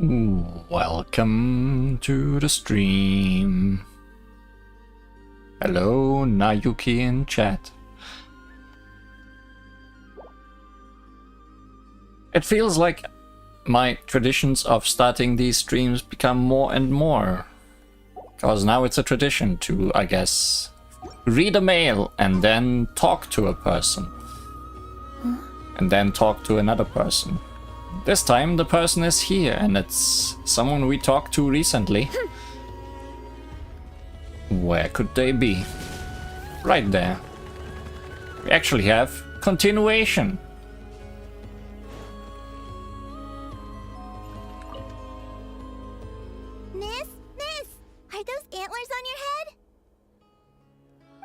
Welcome to the stream. Hello, Nayuki in chat. It feels like my traditions of starting these streams become more and more. Because now it's a tradition to, I guess, read a mail and then talk to a person. And then talk to another person. This time the person is here and it's someone we talked to recently. Where could they be? Right there. We actually have continuation. Miss, are those antlers on your head?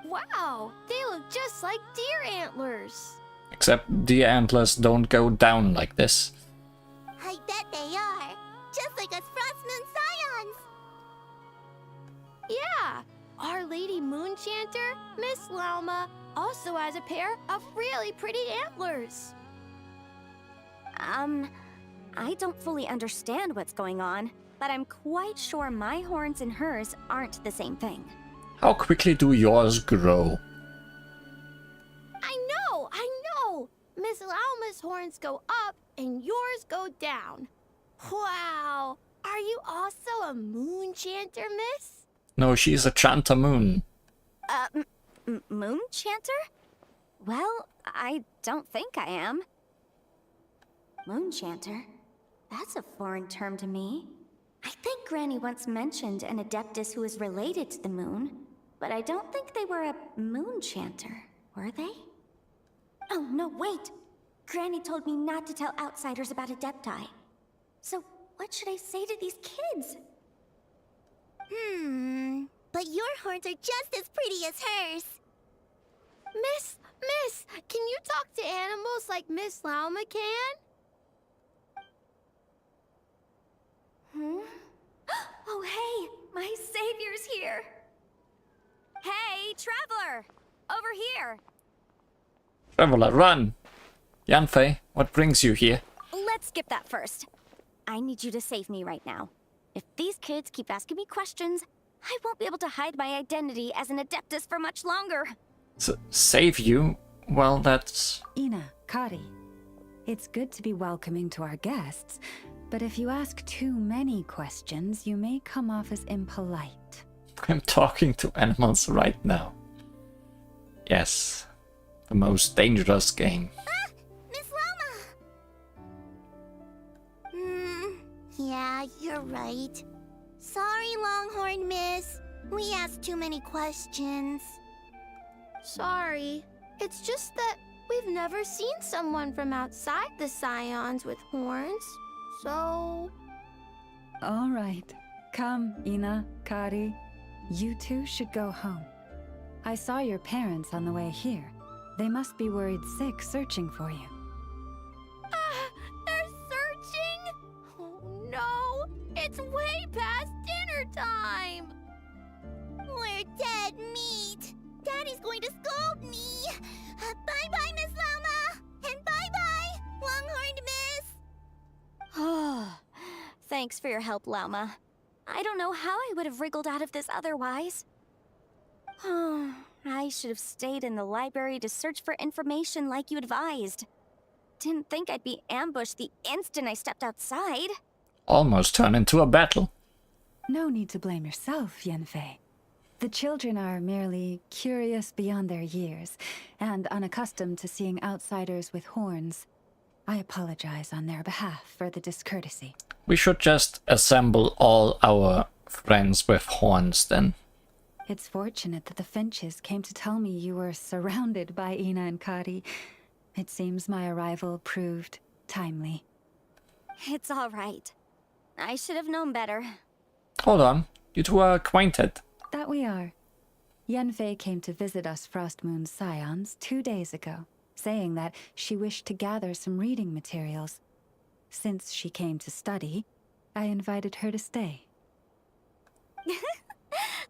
Wow, they look just like deer antlers. Except deer antlers don't go down like this. I bet they are. Just like us Frost Moon Scions. Yeah, Our Lady Moonchanter, Miss Lauma, also has a pair of really pretty antlers. I don't fully understand what's going on, but I'm quite sure my horns and hers aren't the same thing. How quickly do yours grow? I know! Miss Lauma's horns go up and yours go down. Wow! Are you also a Moonchanter, miss? No, she's a Chanter Moon. Moonchanter? Well, I don't think I am. Moonchanter? That's a foreign term to me. I think Granny once mentioned an Adeptus who is related to the moon, but I don't think they were a Moonchanter, were they? Oh, no, wait! Granny told me not to tell outsiders about Adepti. So, what should I say to these kids? But your horns are just as pretty as hers. Miss, can you talk to animals like Miss Lauma can? Oh, hey! My savior's here! Hey, traveler! Over here! Traveler, run! Yanfei, what brings you here? Let's skip that first. I need you to save me right now. If these kids keep asking me questions, I won't be able to hide my identity as an Adeptus for much longer. Save you? Well, that's... Ina, Kari, it's good to be welcoming to our guests, but if you ask too many questions, you may come off as impolite. I'm talking to animals right now. Yes, the most dangerous game. Miss Lauma! Yeah, you're right. Sorry, Longhorn Miss. We asked too many questions. Sorry. It's just that we've never seen someone from outside the Scions with horns. So... All right. Come, Ina, Kari. You two should go home. I saw your parents on the way here. They must be worried sick searching for you. They're searching? Oh no! It's way past dinner time! We're dead meat. Daddy's going to scold me. Bye-bye, Miss Lauma. And bye-bye, Longhorned Miss. Thanks for your help, Lauma. I don't know how I would have wriggled out of this otherwise. I should have stayed in the library to search for information like you advised. Didn't think I'd be ambushed the instant I stepped outside. Almost turned into a battle. No need to blame yourself, Yanfei. The children are merely curious beyond their years, and unaccustomed to seeing outsiders with horns. I apologize on their behalf for the discourtesy. We should just assemble all our friends with horns then. It's fortunate that the Finches came to tell me you were surrounded by Ina and Kari. It seems my arrival proved timely. It's all right. I should have known better. Hold on, you two are acquainted. That we are. Yanfei came to visit us Frost Moon Scions 2 days ago, saying that she wished to gather some reading materials. Since she came to study, I invited her to stay.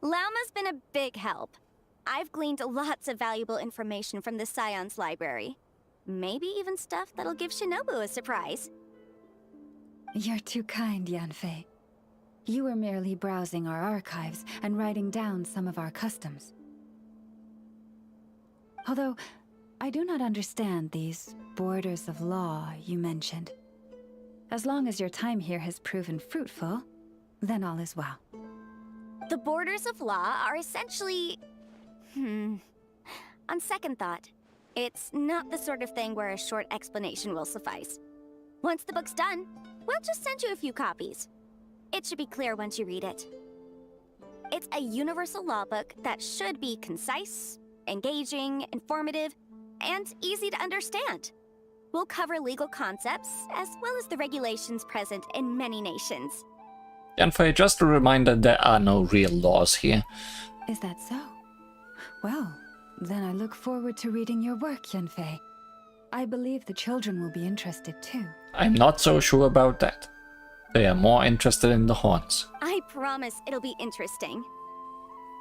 Lauma's been a big help. I've gleaned lots of valuable information from the Scion's library. Maybe even stuff that'll give Shinobu a surprise. You're too kind, Yanfei. You were merely browsing our archives and writing down some of our customs. Although, I do not understand these borders of law you mentioned. As long as your time here has proven fruitful, then all is well. The borders of law are essentially... On second thought, it's not the sort of thing where a short explanation will suffice. Once the book's done, we'll just send you a few copies. It should be clear once you read it. It's a universal law book that should be concise, engaging, informative, and easy to understand. We'll cover legal concepts, as well as the regulations present in many nations. Yanfei, just a reminder, there are no real laws here. Is that so? Well, then I look forward to reading your work, Yanfei. I believe the children will be interested too. I'm not so sure about that. They are more interested in the horns. I promise it'll be interesting.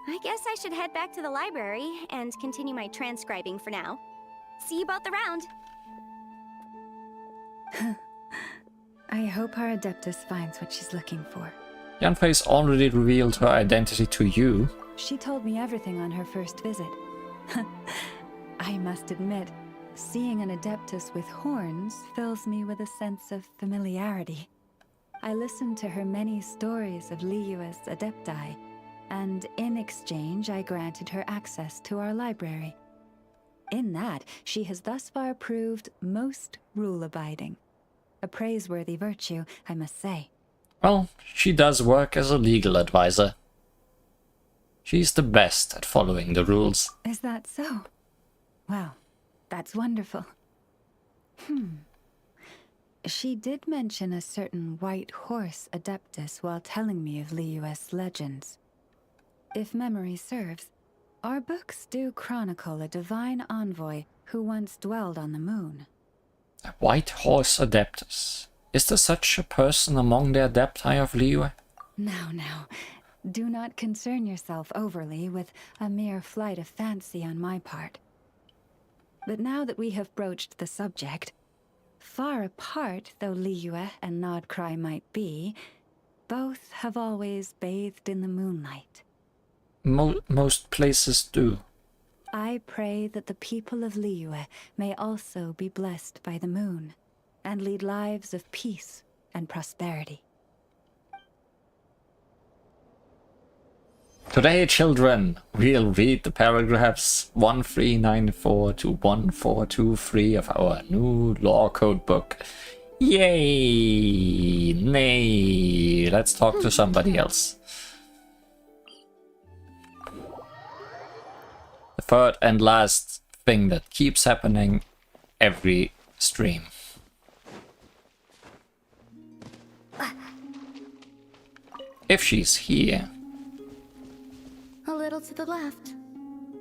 I guess I should head back to the library and continue my transcribing for now. See you both around. I hope our Adeptus finds what she's looking for. Yanfei's already revealed her identity to you. She told me everything on her first visit. I must admit, seeing an Adeptus with horns fills me with a sense of familiarity. I listened to her many stories of Liyue's Adepti, and in exchange I granted her access to our library. In that, she has thus far proved most rule-abiding. A praiseworthy virtue, I must say. Well, she does work as a legal advisor. She's the best at following the rules. Is that so? Well, that's wonderful. She did mention a certain white horse Adeptus while telling me of Liyue's legends. If memory serves, our books do chronicle a divine envoy who once dwelled on the moon. A white horse Adeptus. Is there such a person among the Adepti of Liyue? Now, do not concern yourself overly with a mere flight of fancy on my part. But now that we have broached the subject, far apart though Liyue and Nod-Krai might be, both have always bathed in the moonlight. Most places do. I pray that the people of Liyue may also be blessed by the moon, and lead lives of peace and prosperity. Today, children, we'll read the paragraphs 1394 to 1423 of our new law code book. Yay! Nay! Let's talk to somebody else. The third and last thing that keeps happening every stream. If she's here. A little to the left.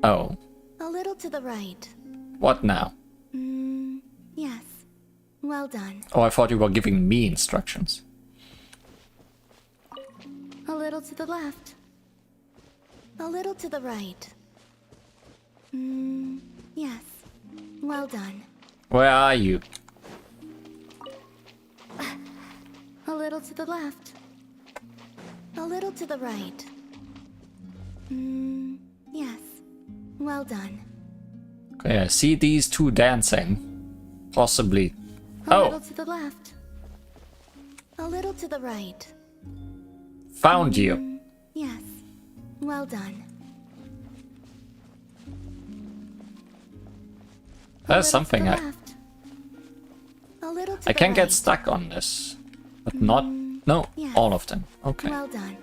Oh. A little to the right. What now? Yes. Well done. Oh, I thought you were giving me instructions. A little to the left. A little to the right. Yes. Well done. Where are you? A little to the left. A little to the right. Yes. Well done. Okay, I see these two dancing. Possibly. A Oh, little to the left. A little to the right. found you. Yes. Well done. There's something I can get right. stuck on this, but not. No, yes. all of them. Okay. Well done.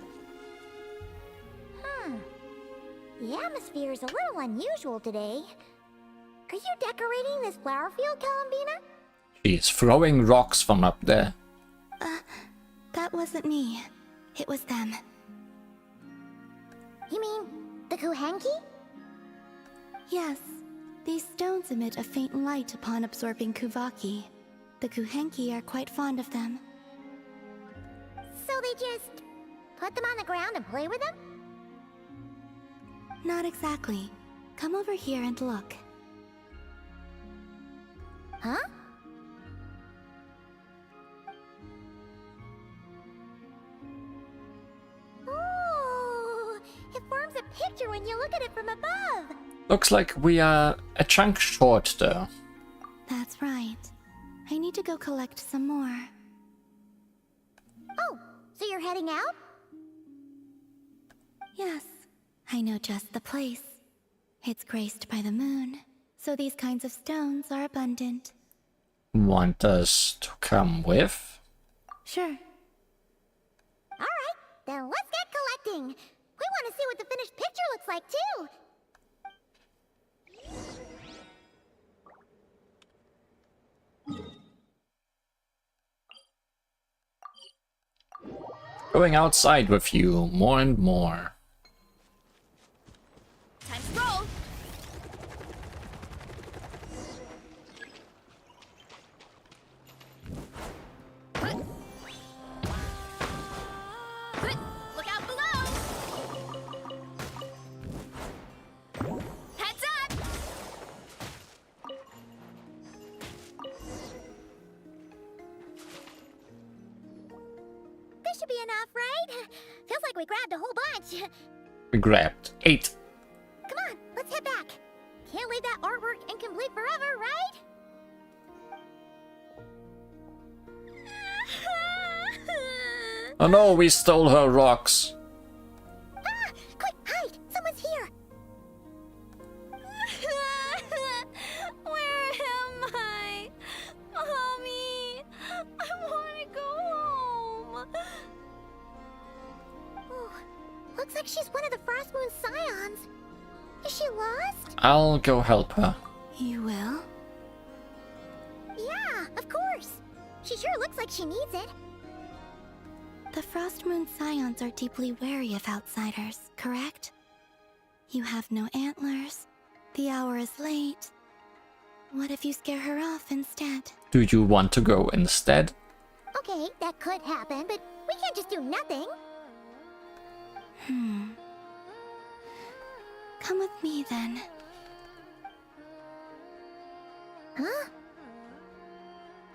The atmosphere is a little unusual today. Are you decorating this flower field, Columbina? She's throwing rocks from up there. That wasn't me. It was them. You mean the Kuhenki? Yes. These stones emit a faint light upon absorbing Kuvaki. The Kuhenki are quite fond of them. So they just put them on the ground and play with them? Not exactly. Come over here and look. Huh? picture when you look at it from above. Looks like we are a chunk short though. That's right. I need to go collect some more. Oh, so you're heading out? Yes, I know just the place. It's graced by the moon, so these kinds of stones are abundant. Want us to come with? Sure. Alright, then let's get collecting. We want to see what the finished picture looks like, too. Going outside with you more and more. Time to roll! Look out below! Heads up! This should be enough, right? Feels like we grabbed a whole bunch. We grabbed 8. Come on, let's head back. Can't leave that artwork incomplete forever, right? Oh no, we stole her rocks. Ah! Quick, hide! Someone's here! Where am I? Mommy! I want to go home! Oh, looks like she's one of the Frost Moon Scions. Is she lost? I'll go help her. You will? Yeah, of course. She sure looks like she needs it. The Frost Moon Scions are deeply wary of outsiders, correct? You have no antlers. The hour is late. What if you scare her off instead? Do you want to go instead? Okay, that could happen, but we can't just do nothing. Come with me then. Huh?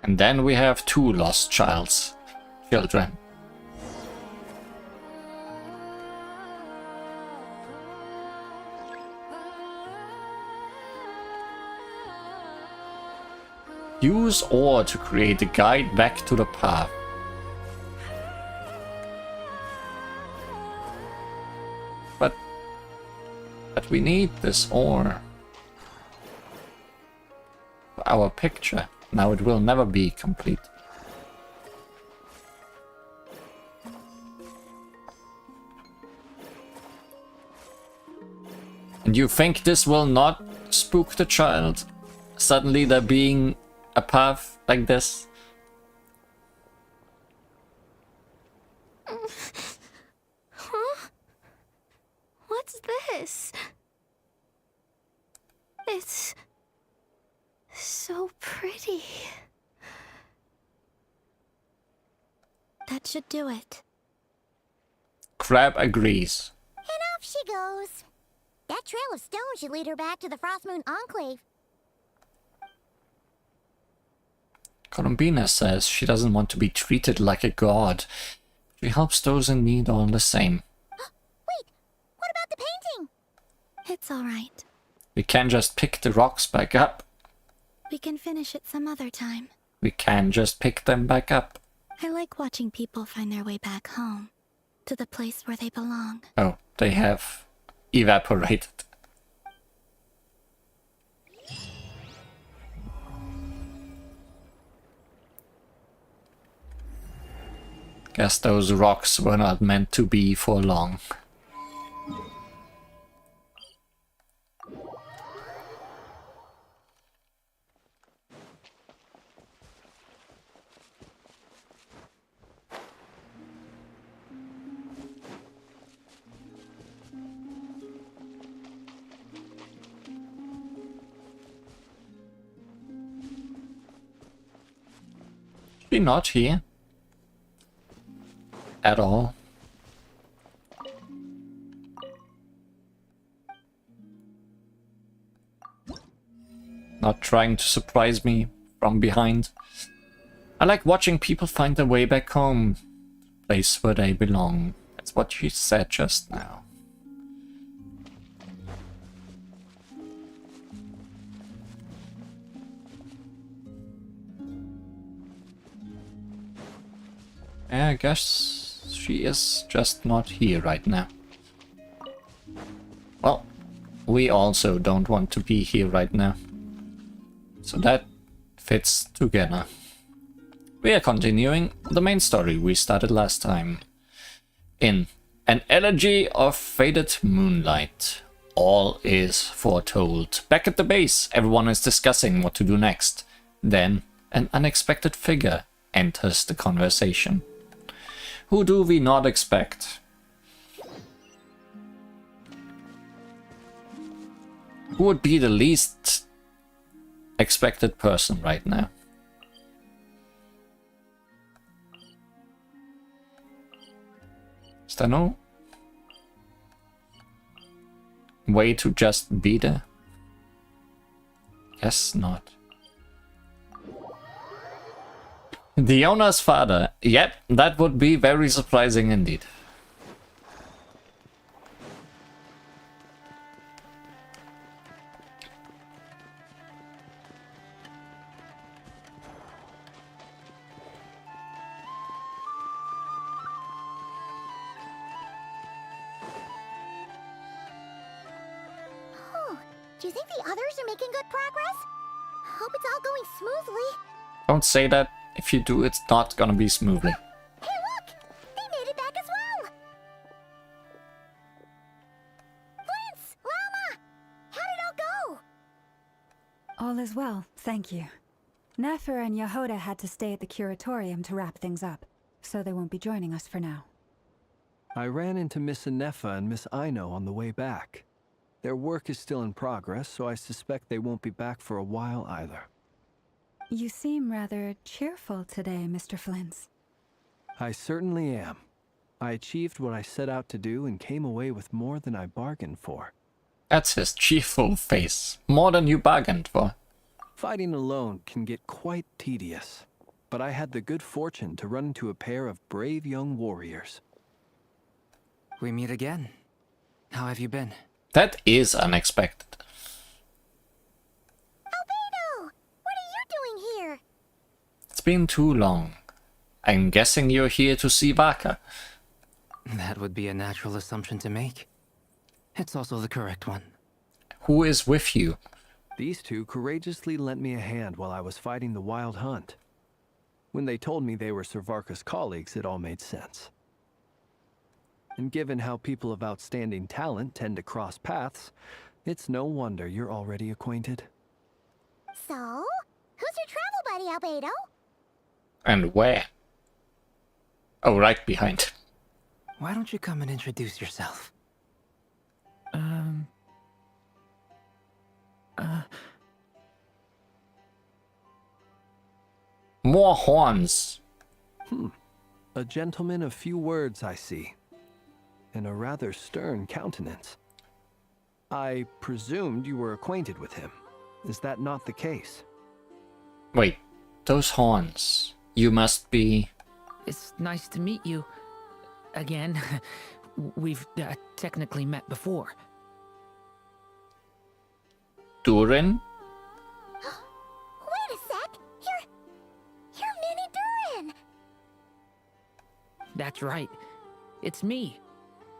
And then we have 2 lost children. Use ore to create a guide back to the path. But we need this ore for our picture. Now it will never be complete. And you think this will not spook the child? Suddenly there being a path like this? Huh? What's this? It's so pretty. That should do it. Crab agrees. And off she goes. That trail of stone should lead her back to the Frost Moon Enclave. Columbina says she doesn't want to be treated like a god. She helps those in need all the same. Wait, what about the painting? It's all right. We can just pick the rocks back up. We can finish it some other time. We can just pick them back up. I like watching people find their way back home, to the place where they belong. Oh, they have evaporated. Guess those rocks were not meant to be for long. She not here at all. Not trying to surprise me from behind. I like watching people find their way back home, place where they belong. That's what she said just now. I guess she is just not here right now. Well, we also don't want to be here right now. So that fits together. We are continuing the main story we started last time. In An Elegy of Faded Moonlight. All is foretold. Back at the base, everyone is discussing what to do next. Then, an unexpected figure enters the conversation. Who do we not expect? Who would be the least expected person right now? Is there no way to just be there? Guess not. The owner's father. Yep, that would be very surprising indeed. Do you think the others are making good progress? Hope it's all going smoothly. Don't say that. If you do, it's not gonna be smoothly. Hey, look! They made it back as well! Flintz! Llama! How did it all go? All is well, thank you. Nefer and Yehoda had to stay at the curatorium to wrap things up, so they won't be joining us for now. I ran into Miss Anefa and Miss Aino on the way back. Their work is still in progress, so I suspect they won't be back for a while either. You seem rather cheerful today, Mr. Flintz. I certainly am. I achieved what I set out to do and came away with more than I bargained for. That's his cheerful face. More than you bargained for. Fighting alone can get quite tedious, but I had the good fortune to run into a pair of brave young warriors. We meet again. How have you been? That is unexpected. Albedo! What are you doing here? It's been too long. I'm guessing you're here to see Vaka. That would be a natural assumption to make. It's also the correct one. Who is with you? These two courageously lent me a hand while I was fighting the Wild Hunt. When they told me they were Servarka's colleagues, it all made sense. And given how people of outstanding talent tend to cross paths, it's no wonder you're already acquainted. So, who's your travel buddy, Albedo? And where? Oh, right behind. Why don't you come and introduce yourself? More horns. A gentleman of few words, I see. And a rather stern countenance. I presumed you were acquainted with him. Is that not the case? Wait, those horns. You must be... It's nice to meet you. Again. We've technically met before. Durin? Wait a sec! You're Minnie Durin! That's right. It's me.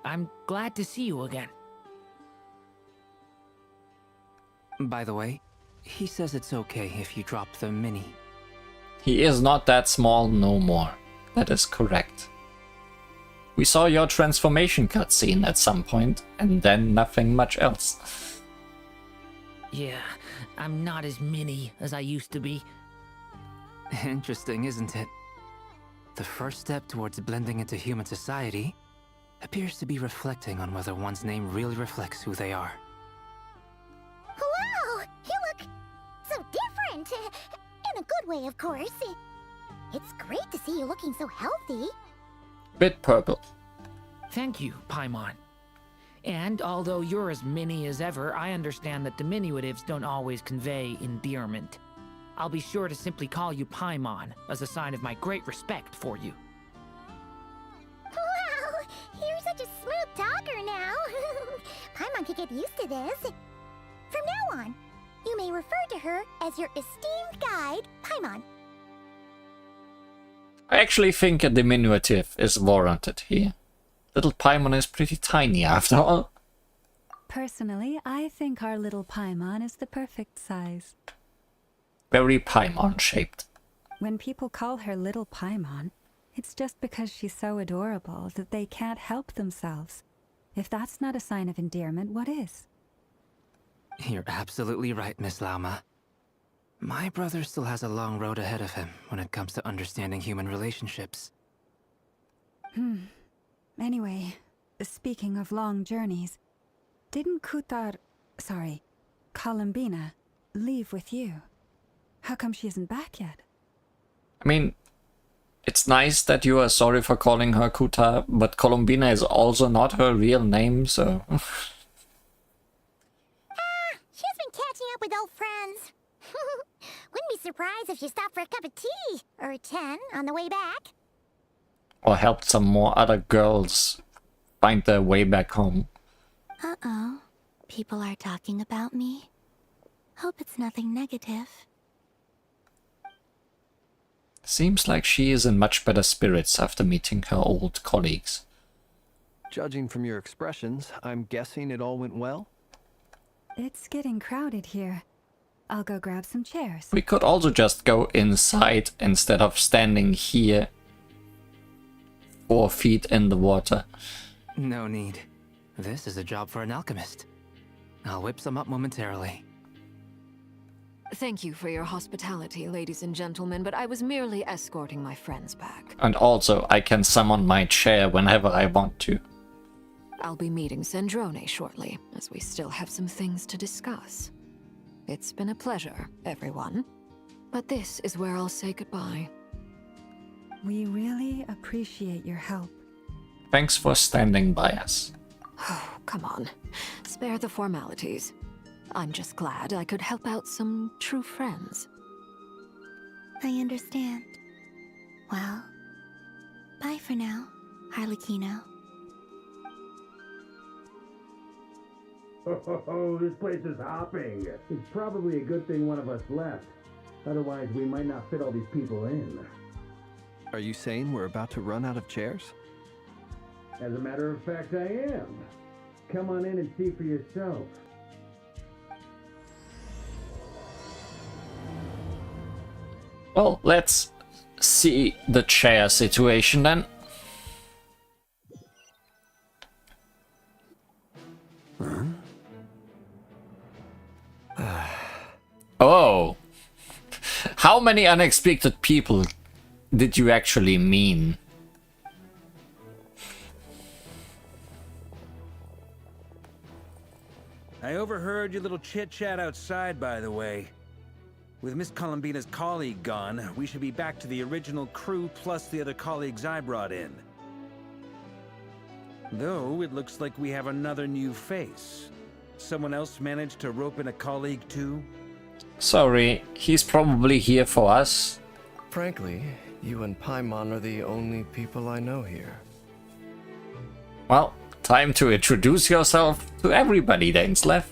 I'm glad to see you again. By the way, he says it's okay if you drop the mini. He is not that small no more. That is correct. We saw your transformation cutscene at some point, and then nothing much else. Yeah, I'm not as mini as I used to be. Interesting, isn't it? The first step towards blending into human society appears to be reflecting on whether one's name really reflects who they are. Wow! You look so different! In a good way, of course. It's great to see you looking so healthy. Bit purple. Thank you, Paimon. And although you're as mini as ever, I understand that diminutives don't always convey endearment. I'll be sure to simply call you Paimon as a sign of my great respect for you. Wow! You're such a smooth talker now. Paimon could get used to this. From now on, you may refer to her as your esteemed guide, Paimon. I actually think a diminutive is warranted here. Little Paimon is pretty tiny after all. Personally, I think our little Paimon is the perfect size. Very Paimon shaped. When people call her little Paimon, it's just because she's so adorable that they can't help themselves. If that's not a sign of endearment, what is? You're absolutely right, Miss Lauma. My brother still has a long road ahead of him when it comes to understanding human relationships. Anyway, speaking of long journeys, didn't Columbina, leave with you? How come she isn't back yet? I mean, it's nice that you are sorry for calling her Kuta, but Columbina is also not her real name, so... She's been catching up with old friends. Wouldn't be surprised if she stopped for a cup of tea or 10 on the way back. Or helped some more other girls find their way back home. Uh-oh. People are talking about me. Hope it's nothing negative. Seems like she is in much better spirits after meeting her old colleagues. Judging from your expressions, I'm guessing it all went well? It's getting crowded here. I'll go grab some chairs. We could also just go inside instead of standing here 4 feet in the water. No need. This is a job for an alchemist. I'll whip some up momentarily. Thank you for your hospitality, ladies and gentlemen, but I was merely escorting my friends back. And also, I can summon my chair whenever I want to. I'll be meeting Sandrone shortly, as we still have some things to discuss. It's been a pleasure, everyone. But this is where I'll say goodbye. We really appreciate your help. Thanks for standing by us. Oh, come on. Spare the formalities. I'm just glad I could help out some true friends. I understand. Well, bye for now, Harlequino. Oh, this place is hopping. It's probably a good thing one of us left. Otherwise, we might not fit all these people in. Are you saying we're about to run out of chairs? As a matter of fact, I am. Come on in and see for yourself. Well, let's see the chair situation then. Oh, how many unexpected people did you actually mean? I overheard your little chit-chat outside, by the way. With Miss Columbina's colleague gone, we should be back to the original crew plus the other colleagues I brought in. Though, it looks like we have another new face. Someone else managed to rope in a colleague too? Sorry, he's probably here for us. Frankly, you and Paimon are the only people I know here. Well, time to introduce yourself to everybody, Dainslev.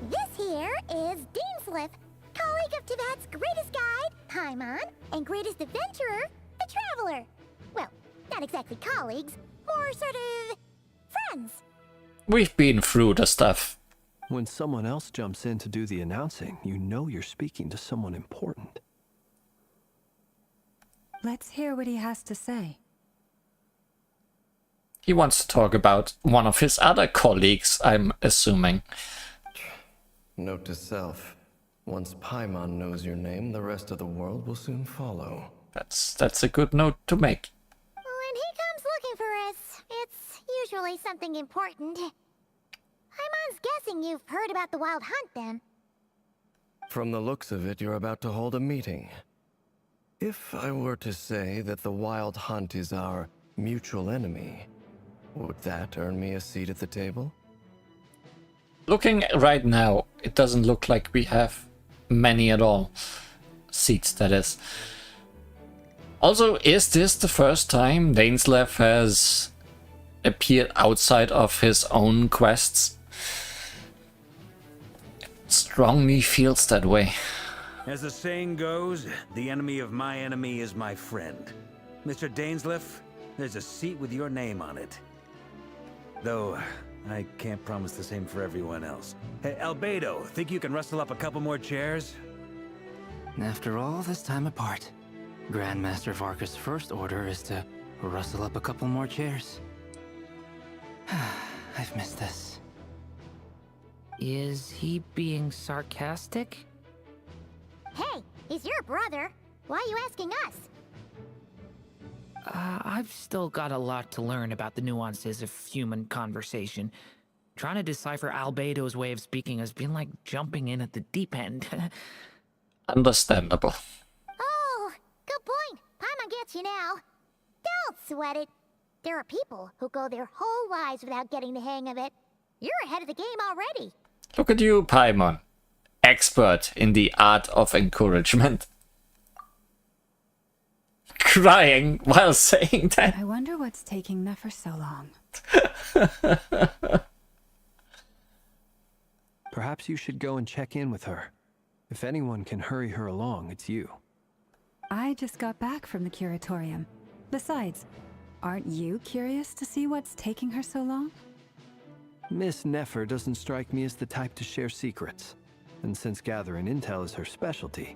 This here is Dainslev, colleague of Tibet's greatest guide, Paimon, and greatest adventurer, the Traveler. Well, not exactly colleagues, more sort of friends. We've been through the stuff. When someone else jumps in to do the announcing, you know you're speaking to someone important. Let's hear what he has to say. He wants to talk about one of his other colleagues, I'm assuming. Note to self. Once Paimon knows your name, the rest of the world will soon follow. That's a good note to make. When he comes looking for us, it's usually something important. Paimon's guessing you've heard about the Wild Hunt, then. From the looks of it, you're about to hold a meeting. If I were to say that the Wild Hunt is our mutual enemy, would that earn me a seat at the table? Looking right now, it doesn't look like we have many at all. Seats, that is. Also, is this the first time Dainslev has appeared outside of his own quests? It strongly feels that way. As the saying goes, the enemy of my enemy is my friend. Mr. Dainsleif, there's a seat with your name on it. Though, I can't promise the same for everyone else. Hey, Albedo, think you can rustle up a couple more chairs? After all this time apart, Grandmaster Varka's first order is to rustle up a couple more chairs. I've missed this. Is he being sarcastic? Hey, he's your brother. Why are you asking us? I've still got a lot to learn about the nuances of human conversation. Trying to decipher Albedo's way of speaking has been like jumping in at the deep end. Understandable. Oh, good point. Paimon gets you now. Don't sweat it. There are people who go their whole lives without getting the hang of it. You're ahead of the game already. Look at you, Paimon. Expert in the art of encouragement. Crying while saying that. I wonder what's taking Nefer so long. Perhaps you should go and check in with her. If anyone can hurry her along, it's you. I just got back from the curatorium. Besides, aren't you curious to see what's taking her so long? Miss Nefer doesn't strike me as the type to share secrets. And since gathering intel is her specialty,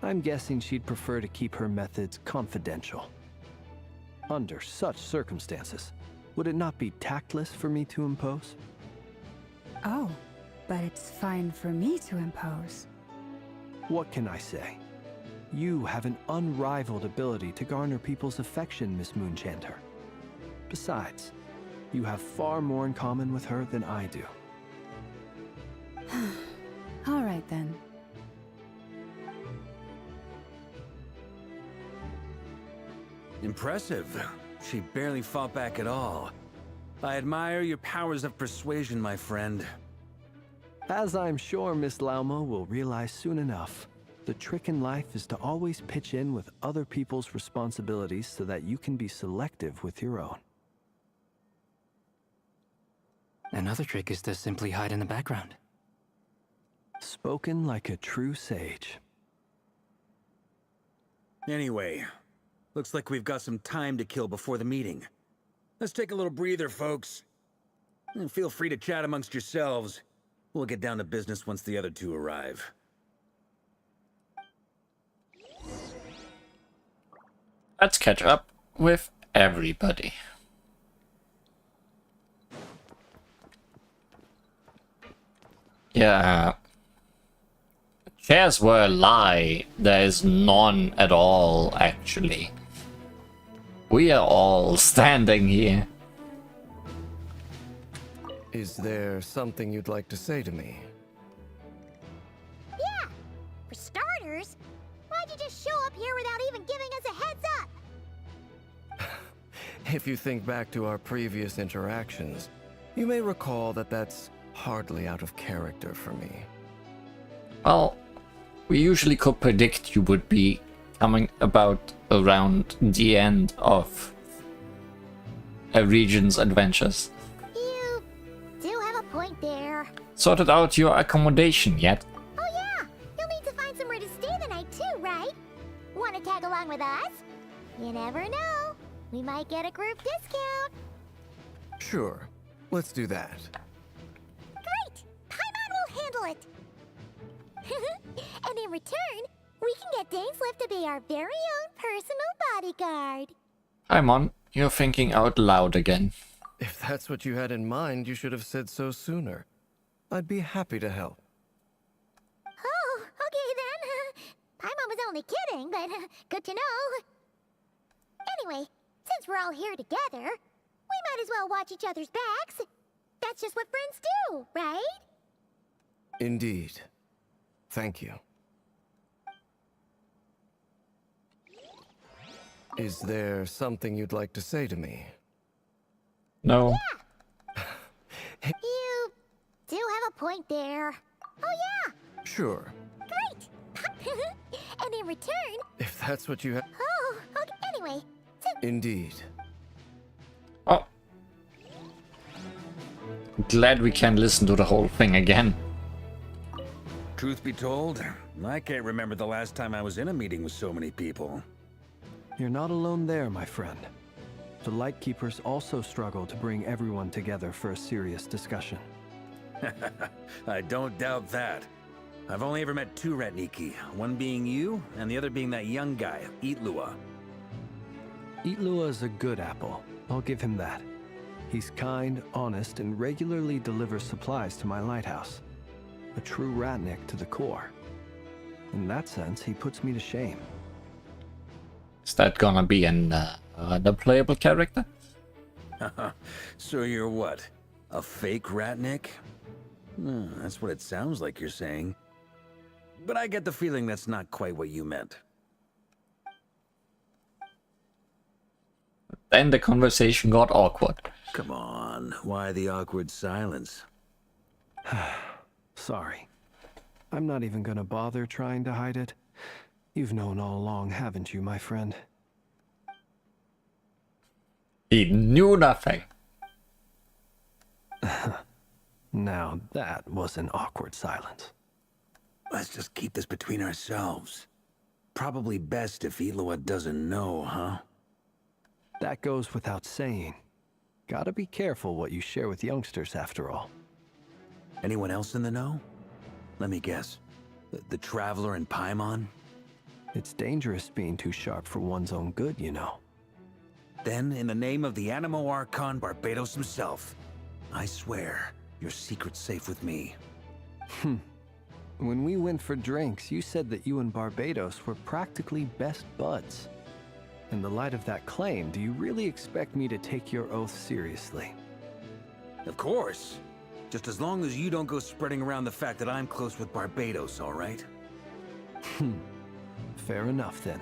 I'm guessing she'd prefer to keep her methods confidential. Under such circumstances, would it not be tactless for me to impose? Oh, but it's fine for me to impose. What can I say? You have an unrivaled ability to garner people's affection, Miss Moonchanter. Besides, you have far more in common with her than I do. All right then. Impressive. She barely fought back at all. I admire your powers of persuasion, my friend. As I'm sure Miss Lauma will realize soon enough, the trick in life is to always pitch in with other people's responsibilities so that you can be selective with your own. Another trick is to simply hide in the background. Spoken like a true sage. Anyway, looks like we've got some time to kill before the meeting. Let's take a little breather, folks. And feel free to chat amongst yourselves. We'll get down to business once the other two arrive. Let's catch up with everybody. Yeah. Chairs were a lie. There is none at all, actually. We are all standing here. Is there something you'd like to say to me? Yeah! For starters, why'd you just show up here without even giving us a heads up? If you think back to our previous interactions, you may recall that that's hardly out of character for me. Well, we usually could predict you would be coming about around the end of a region's adventures. You do have a point there. Sorted out your accommodation yet? Oh yeah! You'll need to find somewhere to stay the night too, right? Wanna tag along with us? You never know. We might get a group discount. Sure, let's do that. Great! Paimon will handle it! And in return, we can get Dainsleif to be our very own personal bodyguard. Paimon, you're thinking out loud again. If that's what you had in mind, you should have said so sooner. I'd be happy to help. Oh, okay then. Paimon was only kidding, but good to know. Anyway, since we're all here together, we might as well watch each other's backs. That's just what friends do, right? Indeed. Thank you. Is there something you'd like to say to me? No. Yeah! You do have a point there. Oh yeah! Sure. Great! And in return... If that's what you have... Oh, okay. Anyway, Indeed. Oh. Glad we can listen to the whole thing again. Truth be told, I can't remember the last time I was in a meeting with so many people. You're not alone there, my friend. The Lightkeepers also struggle to bring everyone together for a serious discussion. I don't doubt that. I've only ever met two Ratniki, one being you, and the other being that young guy, Itlua. Itlua is a good apple. I'll give him that. He's kind, honest, and regularly delivers supplies to my lighthouse. A true Ratnik to the core. In that sense, he puts me to shame. Is that gonna be an playable character? So you're what? A fake Ratnik? That's what it sounds like you're saying. But I get the feeling that's not quite what you meant. Then the conversation got awkward. Come on, why the awkward silence? Sorry. I'm not even gonna bother trying to hide it. You've known all along, haven't you, my friend? He knew nothing. Now that was an awkward silence. Let's just keep this between ourselves. Probably best if Itlua doesn't know, huh? That goes without saying. Gotta be careful what you share with youngsters, after all. Anyone else in the know? Let me guess. The Traveler and Paimon? It's dangerous being too sharp for one's own good, you know. Then, in the name of the Animo Archon Barbados himself, I swear, your secret's safe with me. When we went for drinks, you said that you and Barbados were practically best buds. In the light of that claim, do you really expect me to take your oath seriously? Of course. Just as long as you don't go spreading around the fact that I'm close with Barbados, all right? Fair enough, then.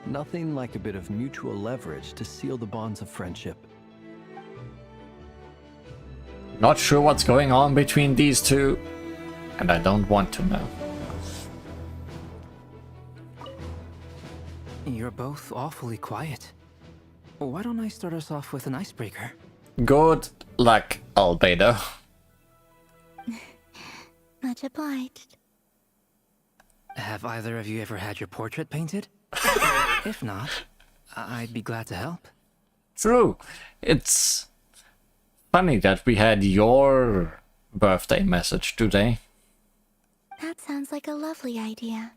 Nothing like a bit of mutual leverage to seal the bonds of friendship. Not sure what's going on between these two, and I don't want to know. You're both awfully quiet. Why don't I start us off with an icebreaker? Good luck, Albedo. Much obliged. Have either of you ever had your portrait painted? If not, I'd be glad to help. True. It's funny that we had your birthday message today. That sounds like a lovely idea.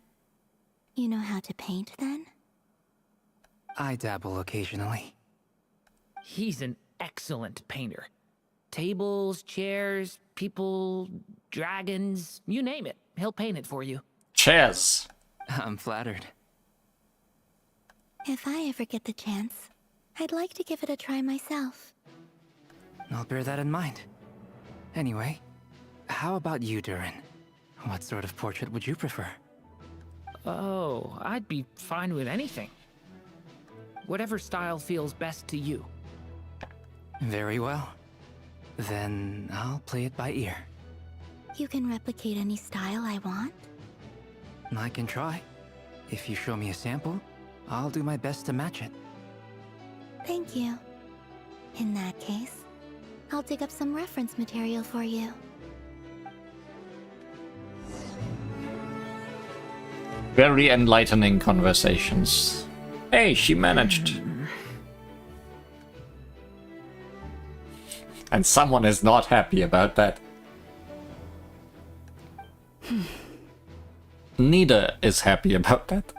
You know how to paint, then? I dabble occasionally. He's an excellent painter. Tables, chairs, people, dragons, you name it. He'll paint it for you. Cheers. I'm flattered. If I ever get the chance, I'd like to give it a try myself. I'll bear that in mind. Anyway, how about you, Durin? What sort of portrait would you prefer? Oh, I'd be fine with anything. Whatever style feels best to you. Very well. Then I'll play it by ear. You can replicate any style I want? I can try. If you show me a sample, I'll do my best to match it. Thank you. In that case, I'll dig up some reference material for you. Very enlightening conversations. Hey, she managed. And someone is not happy about that. Neither is happy about that.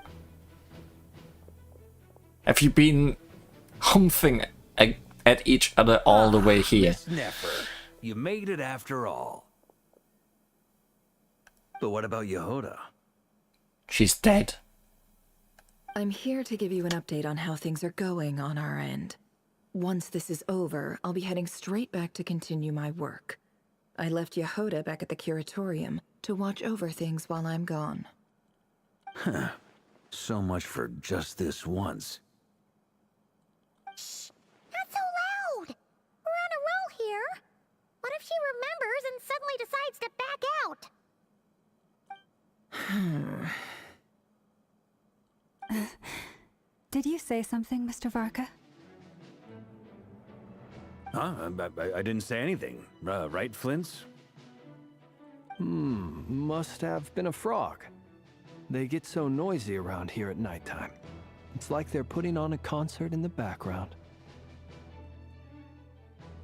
Have you been humping at each other all the way here? Miss Nefer, you made it after all. But what about Yehoda? She's dead. I'm here to give you an update on how things are going on our end. Once this is over, I'll be heading straight back to continue my work. I left Yehoda back at the Curatorium to watch over things while I'm gone. Huh. So much for just this once. Shh! Not so loud! We're on a roll here! What if she remembers and suddenly decides to back out? Did you say something, Mr. Varka? Huh? I didn't say anything. Right, Flints? Must have been a frog. They get so noisy around here at nighttime. It's like they're putting on a concert in the background.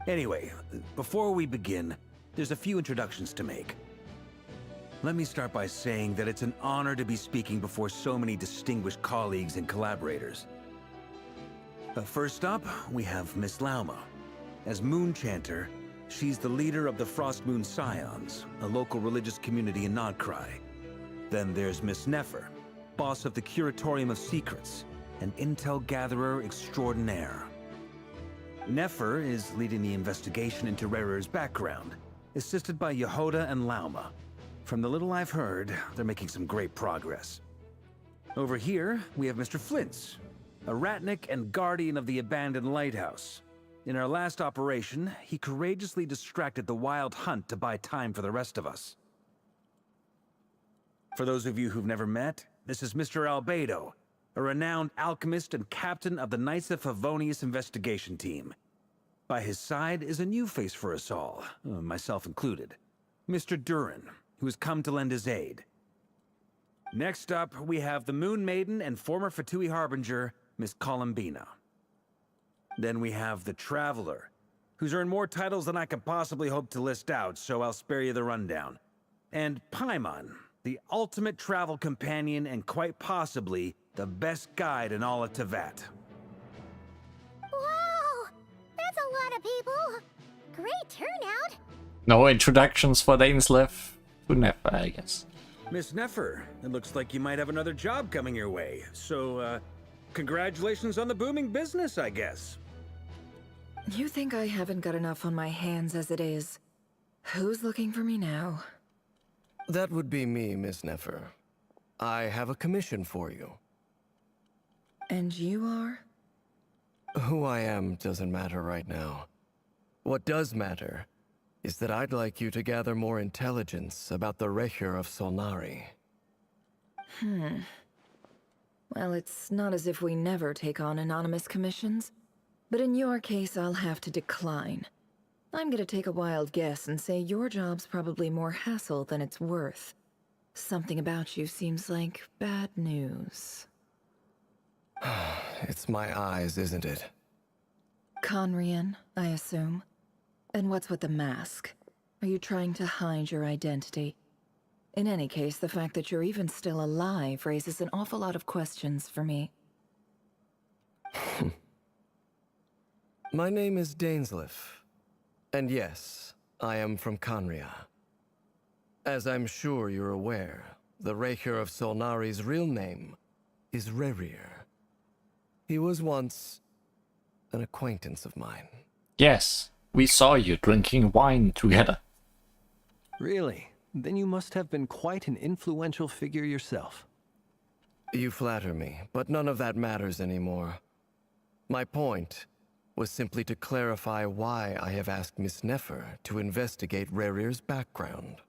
Anyway, before we begin, there's a few introductions to make. Let me start by saying that it's an honor to be speaking before so many distinguished colleagues and collaborators. First up, we have Miss Lauma. As Moon Chanter, she's the leader of the Frost Moon Scions, a local religious community in Nod-Krai. Then there's Miss Nefer, boss of the Curatorium of Secrets, an intel gatherer extraordinaire. Nefer is leading the investigation into Rerer's background, assisted by Yehoda and Lauma. From the little I've heard, they're making some great progress. Over here, we have Mr. Flintz, a ratnik and guardian of the abandoned lighthouse. In our last operation, he courageously distracted the Wild Hunt to buy time for the rest of us. For those of you who've never met, this is Mr. Albedo, a renowned alchemist and captain of the Knights of Favonius investigation team. By his side is a new face for us all, myself included, Mr. Durin, who has come to lend his aid. Next up, we have the Moon Maiden and former Fatui Harbinger, Miss Columbina. Then we have the Traveler, who's earned more titles than I could possibly hope to list out, so I'll spare you the rundown. And Paimon, the ultimate travel companion and quite possibly the best guide in all of Teyvat. Wow! That's a lot of people! Great turnout! No introductions for Dainslev to Nefer, I guess. Miss Nefer, it looks like you might have another job coming your way, so, congratulations on the booming business, I guess. You think I haven't got enough on my hands as it is? Who's looking for me now? That would be me, Miss Nefer. I have a commission for you. And you are? Who I am doesn't matter right now. What does matter is that I'd like you to gather more intelligence about the Recher of Solnari. Well, it's not as if we never take on anonymous commissions. But in your case, I'll have to decline. I'm gonna take a wild guess and say your job's probably more hassle than it's worth. Something about you seems like bad news. It's my eyes, isn't it? Conrian, I assume. And what's with the mask? Are you trying to hide your identity? In any case, the fact that you're even still alive raises an awful lot of questions for me. My name is Dainslev. And yes, I am from Conria. As I'm sure you're aware, the Recher of Solnari's real name is Rerir. He was once an acquaintance of mine. Yes, we saw you drinking wine together. Really? Then you must have been quite an influential figure yourself. You flatter me, but none of that matters anymore. My point was simply to clarify why I have asked Miss Nefer to investigate Rerir's background.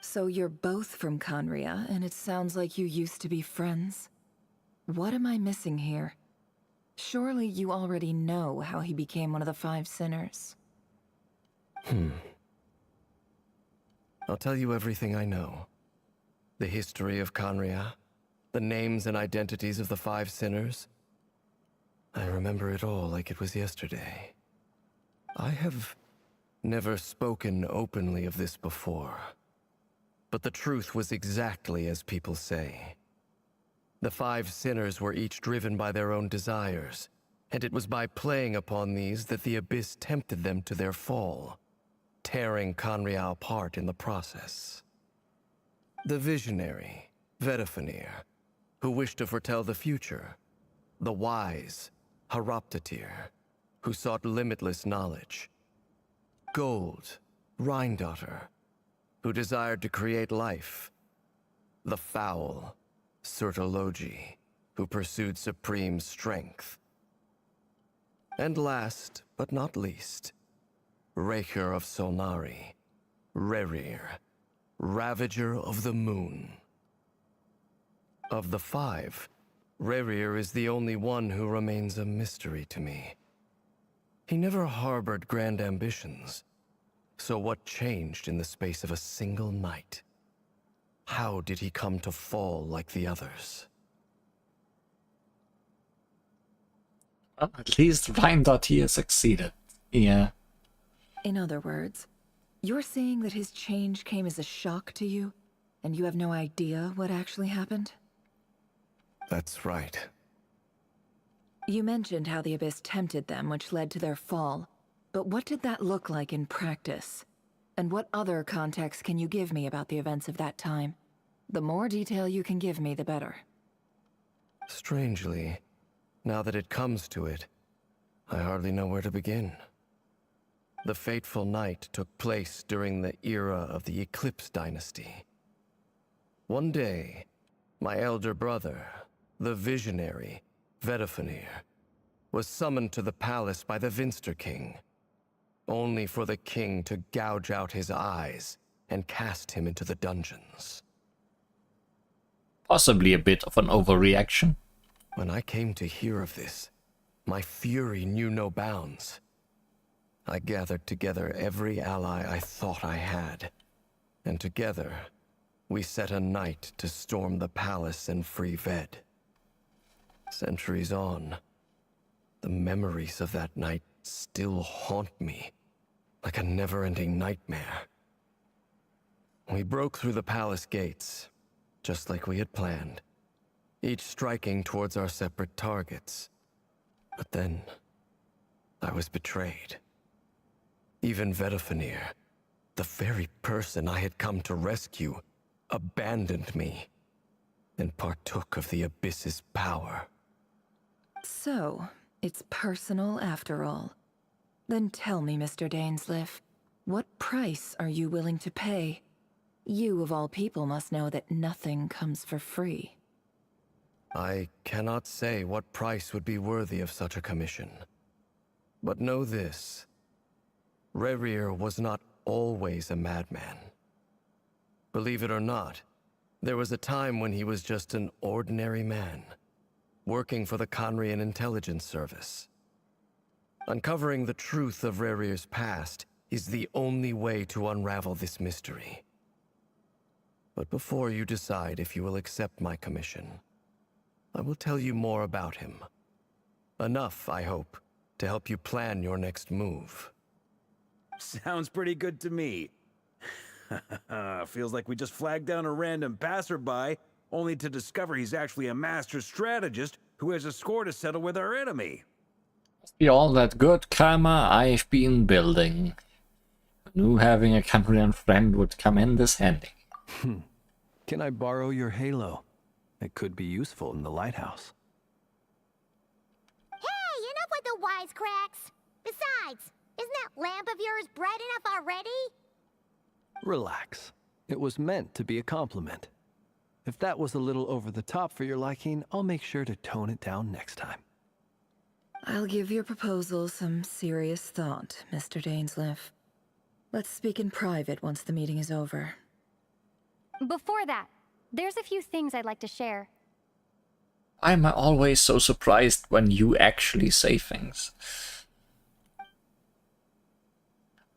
So you're both from Conria, and it sounds like you used to be friends? What am I missing here? Surely you already know how he became one of the Five Sinners. I'll tell you everything I know. The history of Conria, the names and identities of the Five Sinners. I remember it all like it was yesterday. I have never spoken openly of this before. But the truth was exactly as people say. The Five Sinners were each driven by their own desires, and it was by playing upon these that the Abyss tempted them to their fall, tearing Conria apart in the process. The visionary, Vedafinir, who wished to foretell the future. The wise, Haroptatir, who sought limitless knowledge. Gold, Rheindotter, who desired to create life. The foul, Sertologi, who pursued supreme strength. And last, but not least, Recher of Solnari, Rerir, Ravager of the Moon. Of the five, Rerir is the only one who remains a mystery to me. He never harbored grand ambitions, So what changed in the space of a single night? How did he come to fall like the others? Well, at least Rhyndot here succeeded. Yeah. In other words, you're saying that his change came as a shock to you, and you have no idea what actually happened? That's right. You mentioned how the Abyss tempted them, which led to their fall. But what did that look like in practice? And what other context can you give me about the events of that time? The more detail you can give me, the better. Strangely, now that it comes to it, I hardly know where to begin. The fateful night took place during the era of the Eclipse Dynasty. One day, my elder brother, the visionary, Vedifenir, was summoned to the palace by the Vinster King, only for the king to gouge out his eyes and cast him into the dungeons. Possibly a bit of an overreaction. When I came to hear of this, my fury knew no bounds. I gathered together every ally I thought I had, and together, we set a night to storm the palace and free Ved. Centuries on, the memories of that night still haunt me, like a never-ending nightmare. We broke through the palace gates, just like we had planned, each striking towards our separate targets. But then, I was betrayed. Even Vedifenir, the very person I had come to rescue, abandoned me and partook of the Abyss's power. So, it's personal after all. Then tell me, Mr. Dainsleif, what price are you willing to pay? You, of all people, must know that nothing comes for free. I cannot say what price would be worthy of such a commission. But know this. Rerir was not always a madman. Believe it or not, there was a time when he was just an ordinary man, working for the Conrian Intelligence Service. Uncovering the truth of Rerir's past is the only way to unravel this mystery. But before you decide if you will accept my commission, I will tell you more about him. Enough, I hope, to help you plan your next move. Sounds pretty good to me. Feels like we just flagged down a random passerby, only to discover he's actually a master strategist who has a score to settle with our enemy. Must be all that good karma I've been building. I knew having a Cambrian friend would come in this handy. Can I borrow your halo? It could be useful in the lighthouse. Hey, enough with the wisecracks! Besides, isn't that lamp of yours bright enough already? Relax. It was meant to be a compliment. If that was a little over the top for your liking, I'll make sure to tone it down next time. I'll give your proposal some serious thought, Mr. Dainsleif. Let's speak in private once the meeting is over. Before that, there's a few things I'd like to share. I'm always so surprised when you actually say things.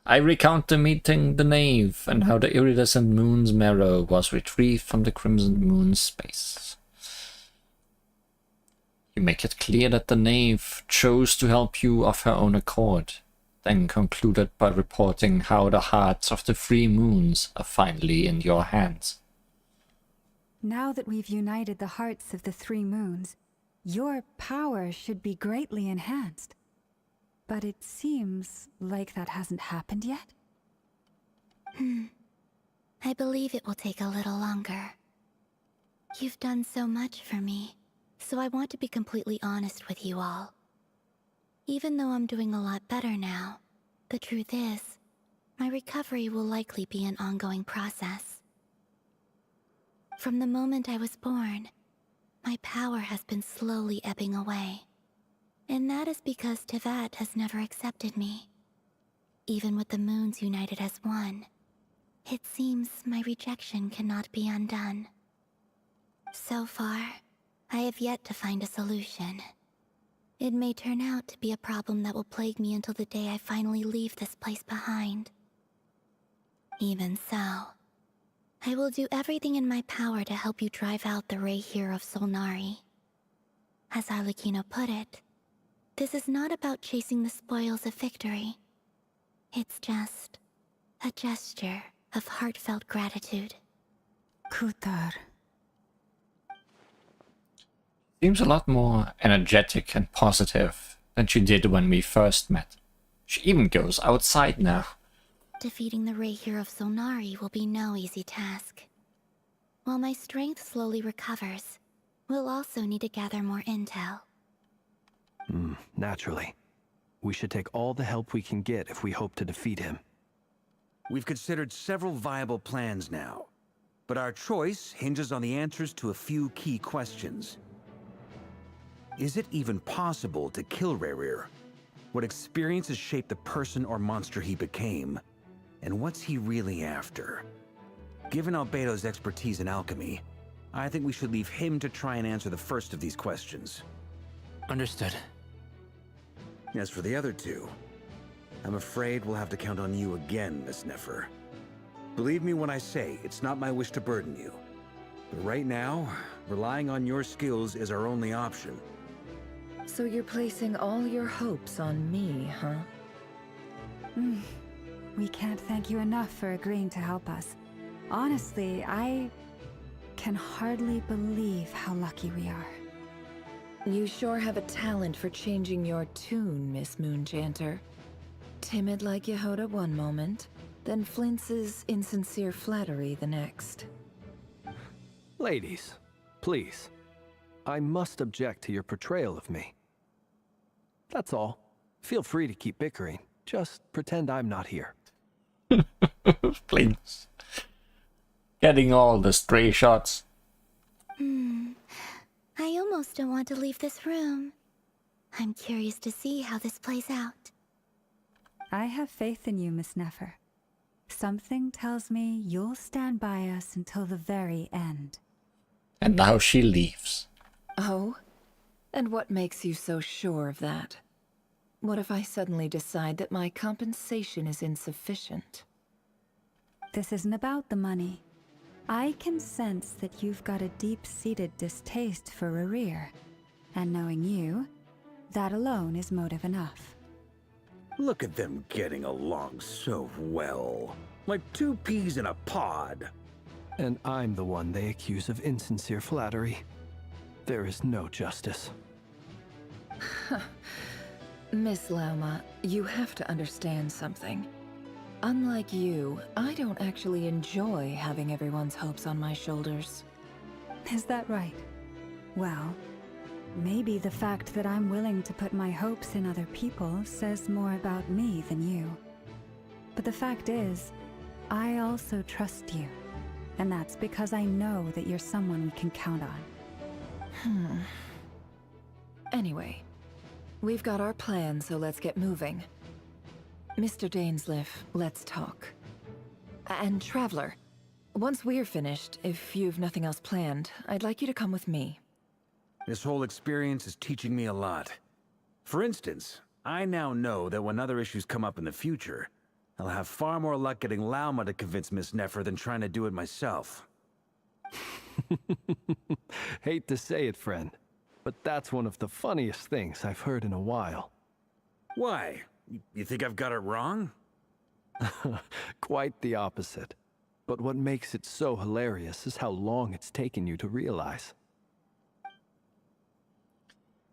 I recount the meeting the Knave and how the iridescent moon's marrow was retrieved from the crimson moon's space. You make it clear that the Knave chose to help you of her own accord, then concluded by reporting how the hearts of the three moons are finally in your hands. Now that we've united the hearts of the three moons, your power should be greatly enhanced. But it seems like that hasn't happened yet. I believe it will take a little longer. You've done so much for me, so I want to be completely honest with you all. Even though I'm doing a lot better now, the truth is, my recovery will likely be an ongoing process. From the moment I was born, my power has been slowly ebbing away. And that is because Teyvat has never accepted me. Even with the moons united as one, it seems my rejection cannot be undone. So far, I have yet to find a solution. It may turn out to be a problem that will plague me until the day I finally leave this place behind. Even so, I will do everything in my power to help you drive out the Rayhir of Solnari. As Arlecchino put it, this is not about chasing the spoils of victory. It's just a gesture of heartfelt gratitude. Kutar. Seems a lot more energetic and positive than she did when we first met. She even goes outside now. Defeating the Rayhir of Solnari will be no easy task. While my strength slowly recovers, we'll also need to gather more intel. Naturally. We should take all the help we can get if we hope to defeat him. We've considered several viable plans now, but our choice hinges on the answers to a few key questions. Is it even possible to kill Rayhir? What experiences shaped the person or monster he became? And what's he really after? Given Albedo's expertise in alchemy, I think we should leave him to try and answer the first of these questions. Understood. As for the other two, I'm afraid we'll have to count on you again, Miss Nefer. Believe me when I say it's not my wish to burden you. But right now, relying on your skills is our only option. So you're placing all your hopes on me, huh? We can't thank you enough for agreeing to help us. Honestly, I can hardly believe how lucky we are. You sure have a talent for changing your tune, Miss Moonchanter. Timid like Yehoda one moment, then flinches insincere flattery the next. Ladies, please. I must object to your portrayal of me. That's all. Feel free to keep bickering. Just pretend I'm not here. Please. Getting all the stray shots. I almost don't want to leave this room. I'm curious to see how this plays out. I have faith in you, Miss Nefer. Something tells me you'll stand by us until the very end. And now she leaves. Oh? And what makes you so sure of that? What if I suddenly decide that my compensation is insufficient? This isn't about the money. I can sense that you've got a deep-seated distaste for Rayhir. And knowing you, that alone is motive enough. Look at them getting along so well. Like two peas in a pod. And I'm the one they accuse of insincere flattery. There is no justice. Miss Lauma, you have to understand something. Unlike you, I don't actually enjoy having everyone's hopes on my shoulders. Is that right? Well, maybe the fact that I'm willing to put my hopes in other people says more about me than you. But the fact is, I also trust you. And that's because I know that you're someone we can count on. Anyway, we've got our plan, so let's get moving. Mr. Dainsleif, let's talk. And Traveler, once we're finished, if you've nothing else planned, I'd like you to come with me. This whole experience is teaching me a lot. For instance, I now know that when other issues come up in the future, I'll have far more luck getting Lauma to convince Miss Nefer than trying to do it myself. Hate to say it, friend, but that's one of the funniest things I've heard in a while. Why? You think I've got it wrong? Quite the opposite. But what makes it so hilarious is how long it's taken you to realize.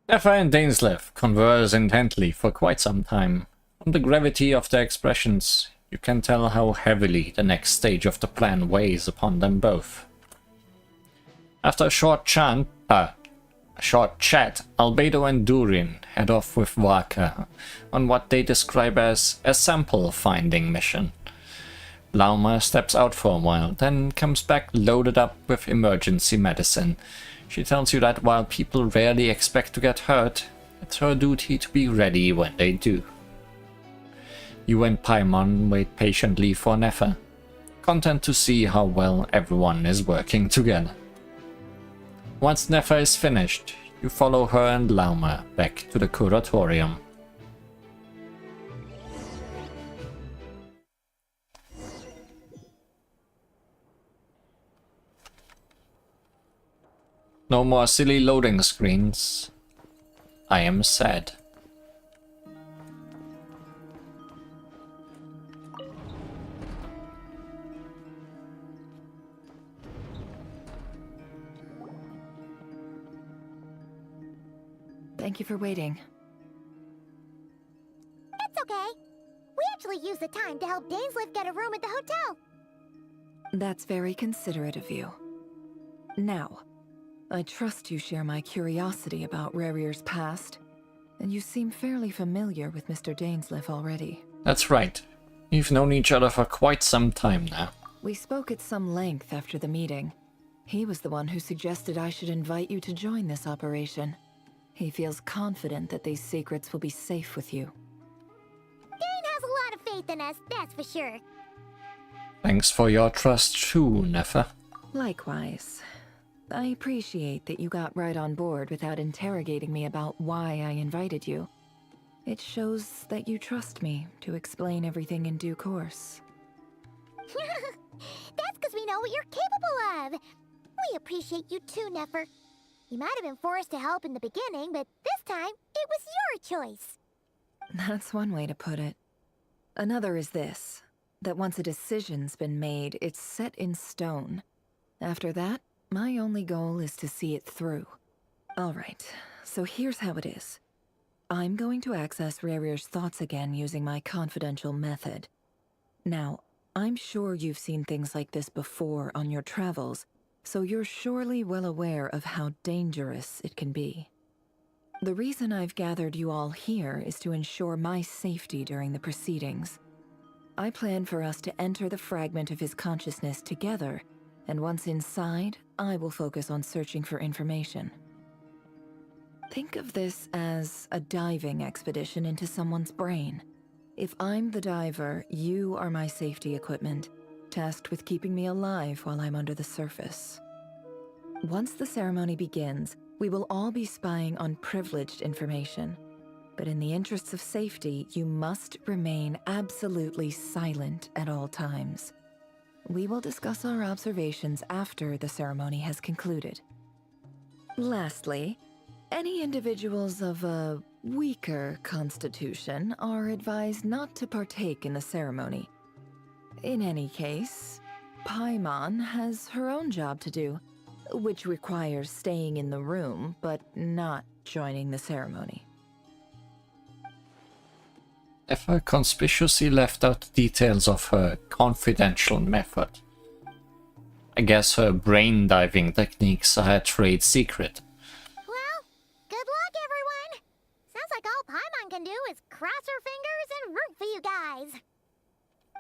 Nefer and Dainsleif converse intently for quite some time. From the gravity of their expressions, you can tell how heavily the next stage of the plan weighs upon them both. After a short chat, Albedo and Durin head off with Waka on what they describe as a sample-finding mission. Lauma steps out for a while, then comes back loaded up with emergency medicine. She tells you that while people rarely expect to get hurt, it's her duty to be ready when they do. You and Paimon wait patiently for Nefer, content to see how well everyone is working together. Once Nefer is finished, you follow her and Lauma back to the curatorium. No more silly loading screens. I am sad. Thank you for waiting. It's okay. We actually used the time to help Dainsleif get a room at the hotel. That's very considerate of you. Now, I trust you share my curiosity about Rarier's past, and you seem fairly familiar with Mr. Dainsleif already. That's right. We've known each other for quite some time now. We spoke at some length after the meeting. He was the one who suggested I should invite you to join this operation. He feels confident that these secrets will be safe with you. Dane has a lot of faith in us, that's for sure. Thanks for your trust too, Nefa. Likewise. I appreciate that you got right on board without interrogating me about why I invited you. It shows that you trust me to explain everything in due course. That's because we know what you're capable of. We appreciate you too, Nefer. You might have been forced to help in the beginning, but this time, it was your choice. That's one way to put it. Another is this, that once a decision's been made, it's set in stone. After that, my only goal is to see it through. Alright, so here's how it is. I'm going to access Rarier's thoughts again using my confidential method. Now, I'm sure you've seen things like this before on your travels, so you're surely well aware of how dangerous it can be. The reason I've gathered you all here is to ensure my safety during the proceedings. I plan for us to enter the fragment of his consciousness together, and once inside, I will focus on searching for information. Think of this as a diving expedition into someone's brain. If I'm the diver, you are my safety equipment, tasked with keeping me alive while I'm under the surface. Once the ceremony begins, we will all be spying on privileged information. But in the interests of safety, you must remain absolutely silent at all times. We will discuss our observations after the ceremony has concluded. Lastly, any individuals of a weaker constitution are advised not to partake in the ceremony. In any case, Paimon has her own job to do, which requires staying in the room but not joining the ceremony. Nefa conspicuously left out the details of her confidential method. I guess her brain diving techniques are a trade secret. Well, good luck, everyone. Sounds like all Paimon can do is cross her fingers and root for you guys.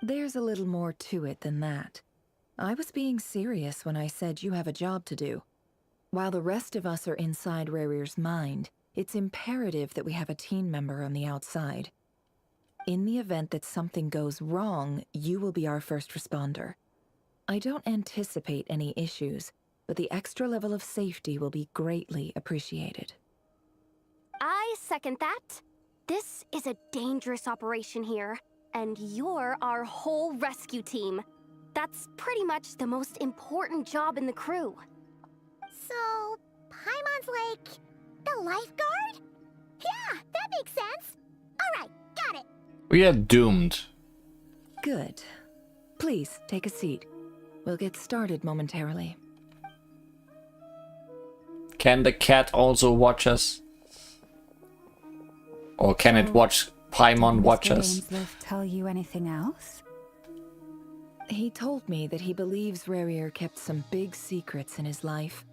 There's a little more to it than that. I was being serious when I said you have a job to do. While the rest of us are inside Rarier's mind, it's imperative that we have a team member on the outside. In the event that something goes wrong, you will be our first responder. I don't anticipate any issues, but the extra level of safety will be greatly appreciated. I second that. This is a dangerous operation here, and you're our whole rescue team. That's pretty much the most important job in the crew. So, Paimon's like the lifeguard? Yeah, that makes sense. All right, got it. We are doomed. Good. Please, take a seat. We'll get started momentarily. Can the cat also watch us? Or can it watch Paimon watch us? Did Mr. Dainsleif tell you anything else? He told me that he believes Rarier kept some big secrets in his life.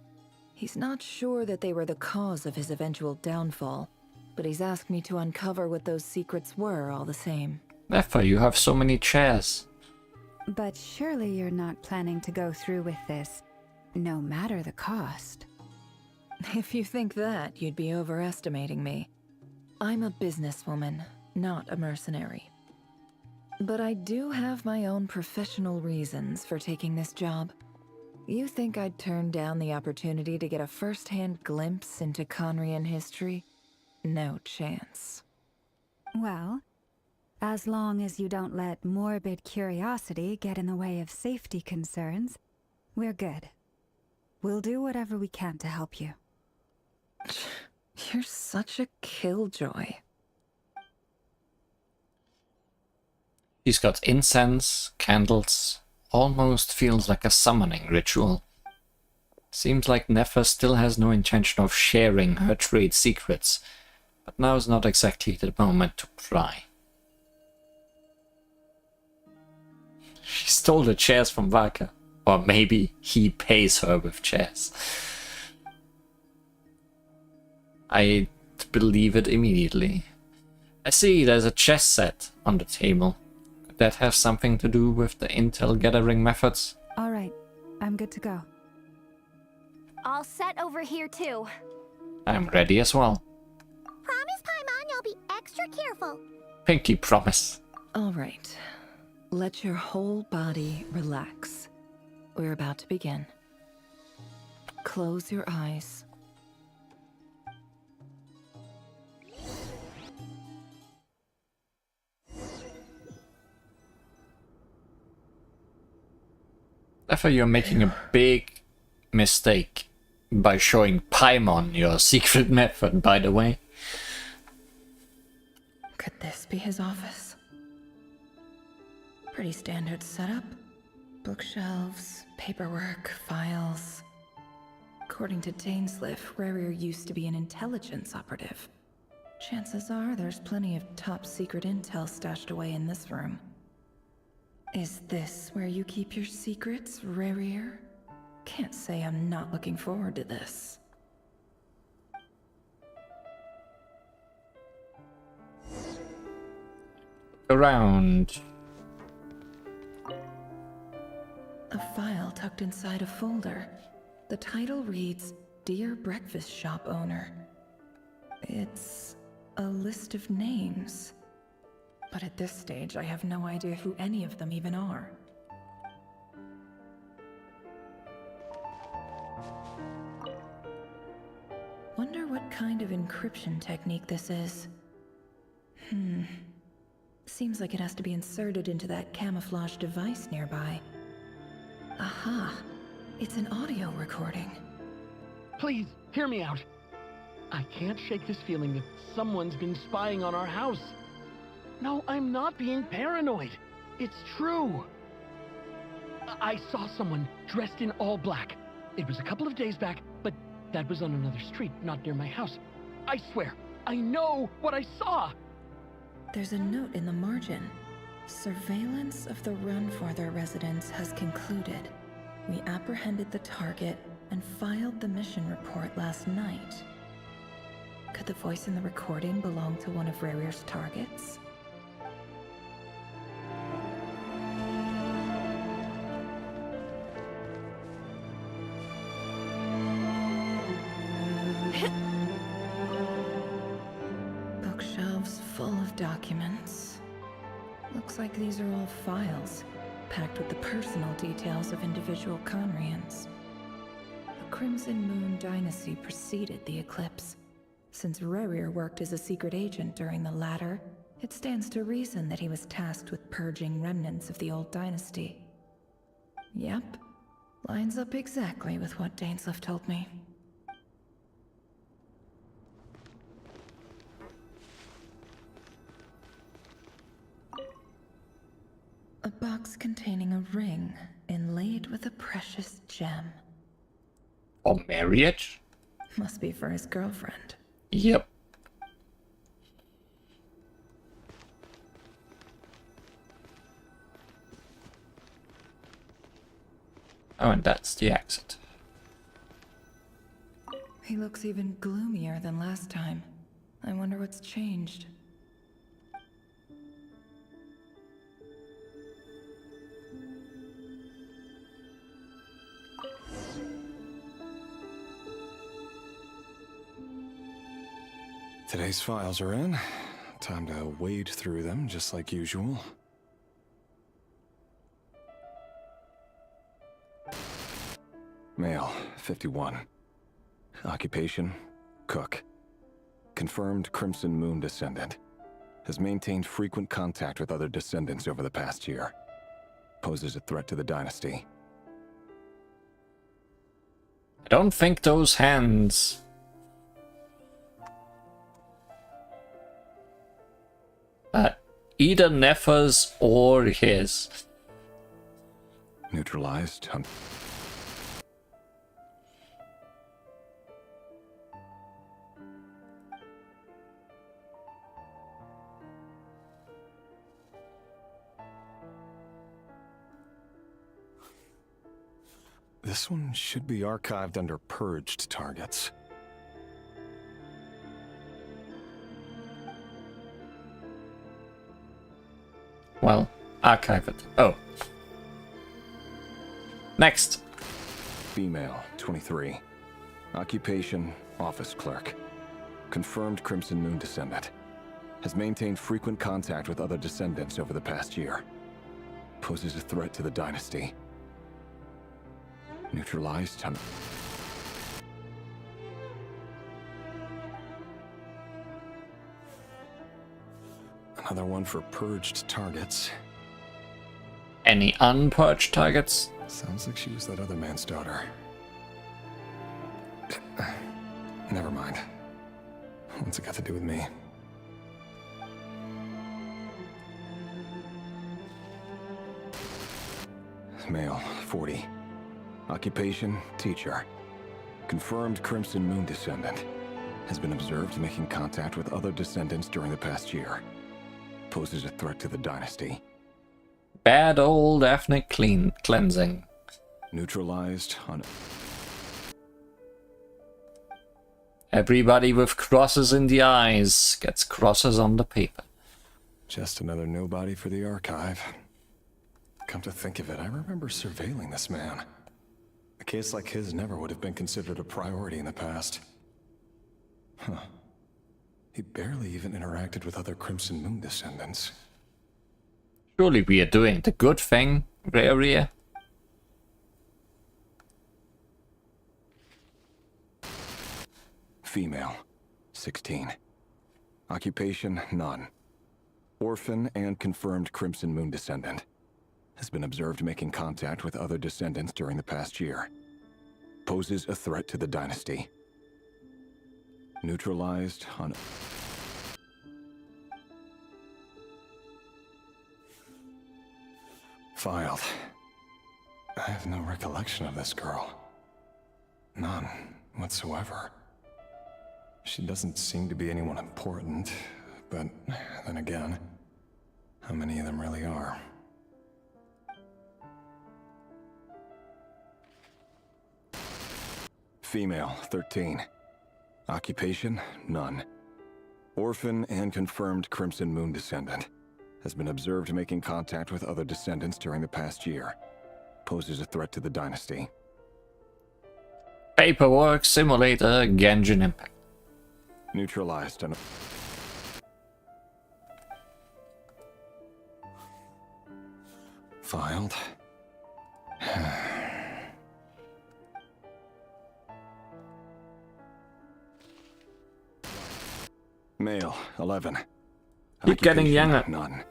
He's not sure that they were the cause of his eventual downfall, but he's asked me to uncover what those secrets were all the same. Nefa, you have so many chairs. But surely you're not planning to go through with this, no matter the cost. If you think that, you'd be overestimating me. I'm a businesswoman, not a mercenary. But I do have my own professional reasons for taking this job. You think I'd turn down the opportunity to get a first-hand glimpse into Conrian history? No chance. Well, as long as you don't let morbid curiosity get in the way of safety concerns, we're good. We'll do whatever we can to help you. You're such a killjoy. He's got incense, candles, almost feels like a summoning ritual. Seems like Nefa still has no intention of sharing her trade secrets, but now's not exactly the moment to pry. She stole the chairs from Vaka, or maybe he pays her with chairs. I believe it immediately. I see there's a chess set on the table. Could that have something to do with the intel gathering methods? All right, I'm good to go. All set over here too. I'm ready as well. Promise, Paimon, you'll be extra careful. Pinky promise. All right. Let your whole body relax. We're about to begin. Close your eyes. Therefore, you're making a big mistake by showing Paimon your secret method, by the way. Could this be his office? Pretty standard setup. Bookshelves, paperwork, files. According to Dainsliff, Rarier used to be an intelligence operative. Chances are there's plenty of top secret intel stashed away in this room. Is this where you keep your secrets, Rarier? Can't say I'm not looking forward to this. Around. A file tucked inside a folder. The title reads, Dear Breakfast Shop Owner. It's a list of names. But at this stage, I have no idea who any of them even are. Wonder what kind of encryption technique this is. Seems like it has to be inserted into that camouflage device nearby. Aha! It's an audio recording. Please, hear me out. I can't shake this feeling that someone's been spying on our house. No, I'm not being paranoid. It's true. I saw someone dressed in all black. It was a couple of days back, but that was on another street, not near my house. I swear, I know what I saw. There's a note in the margin. Surveillance of the Runforther residence has concluded. We apprehended the target and filed the mission report last night. Could the voice in the recording belong to one of Rarier's targets? Bookshelves full of documents. Looks like these are all files, packed with the personal details of individual Conrians. The Crimson Moon dynasty preceded the eclipse. Since Rarier worked as a secret agent during the latter, it stands to reason that he was tasked with purging remnants of the old dynasty. Yep, lines up exactly with what Dainsliff told me. A box containing a ring inlaid with a precious gem. Or marriage? Must be for his girlfriend. Yep. Oh, and that's the exit. He looks even gloomier than last time. I wonder what's changed. Today's files are in. Time to wade through them, just like usual. Male, 51. Occupation, cook. Confirmed Crimson Moon descendant. Has maintained frequent contact with other descendants over the past year. Poses a threat to the dynasty. I don't think those hands... either Nefer's or his. Neutralized. This one should be archived under purged targets. Well, archive it. Oh. Next. Female, 23. Occupation, office clerk. Confirmed Crimson Moon descendant. Has maintained frequent contact with other descendants over the past year. Poses a threat to the dynasty. Neutralized. Another one for purged targets. Any unpurged targets? Sounds like she was that other man's daughter. Never mind. What's it got to do with me? Male, 40. Occupation, teacher. Confirmed Crimson Moon descendant. Has been observed making contact with other descendants during the past year. Poses a threat to the dynasty. Bad old ethnic cleansing. Neutralized on... Everybody with crosses in the eyes gets crosses on the paper. Just another nobody for the archive. Come to think of it, I remember surveilling this man. A case like his never would have been considered a priority in the past. Huh. He barely even interacted with other Crimson Moon descendants. Surely we are doing the good thing, Rarea. Female, 16. Occupation, none. Orphan and confirmed Crimson Moon descendant. Has been observed making contact with other descendants during the past year. Poses a threat to the dynasty. Neutralized on... Filed. I have no recollection of this girl. None whatsoever. She doesn't seem to be anyone important, but then again, how many of them really are? Female, 13. Occupation, none. Orphan and confirmed Crimson Moon descendant. Has been observed making contact with other descendants during the past year. Poses a threat to the dynasty. Paperwork simulator, Genshin Impact. Neutralized on... Filed. Male, 11. Keep getting younger. None.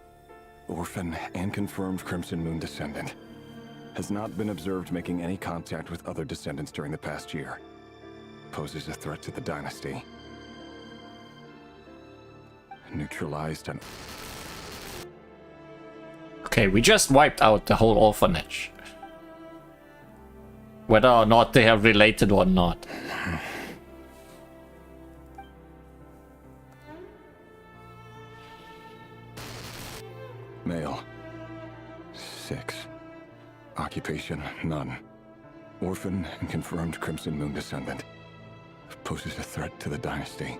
Orphan and confirmed Crimson Moon descendant. Has not been observed making any contact with other descendants during the past year. Poses a threat to the dynasty. Neutralized on... Okay, we just wiped out the whole orphanage. Whether or not they are related or not. Male, 6. Occupation, none. Orphan and confirmed Crimson Moon descendant. Poses a threat to the dynasty.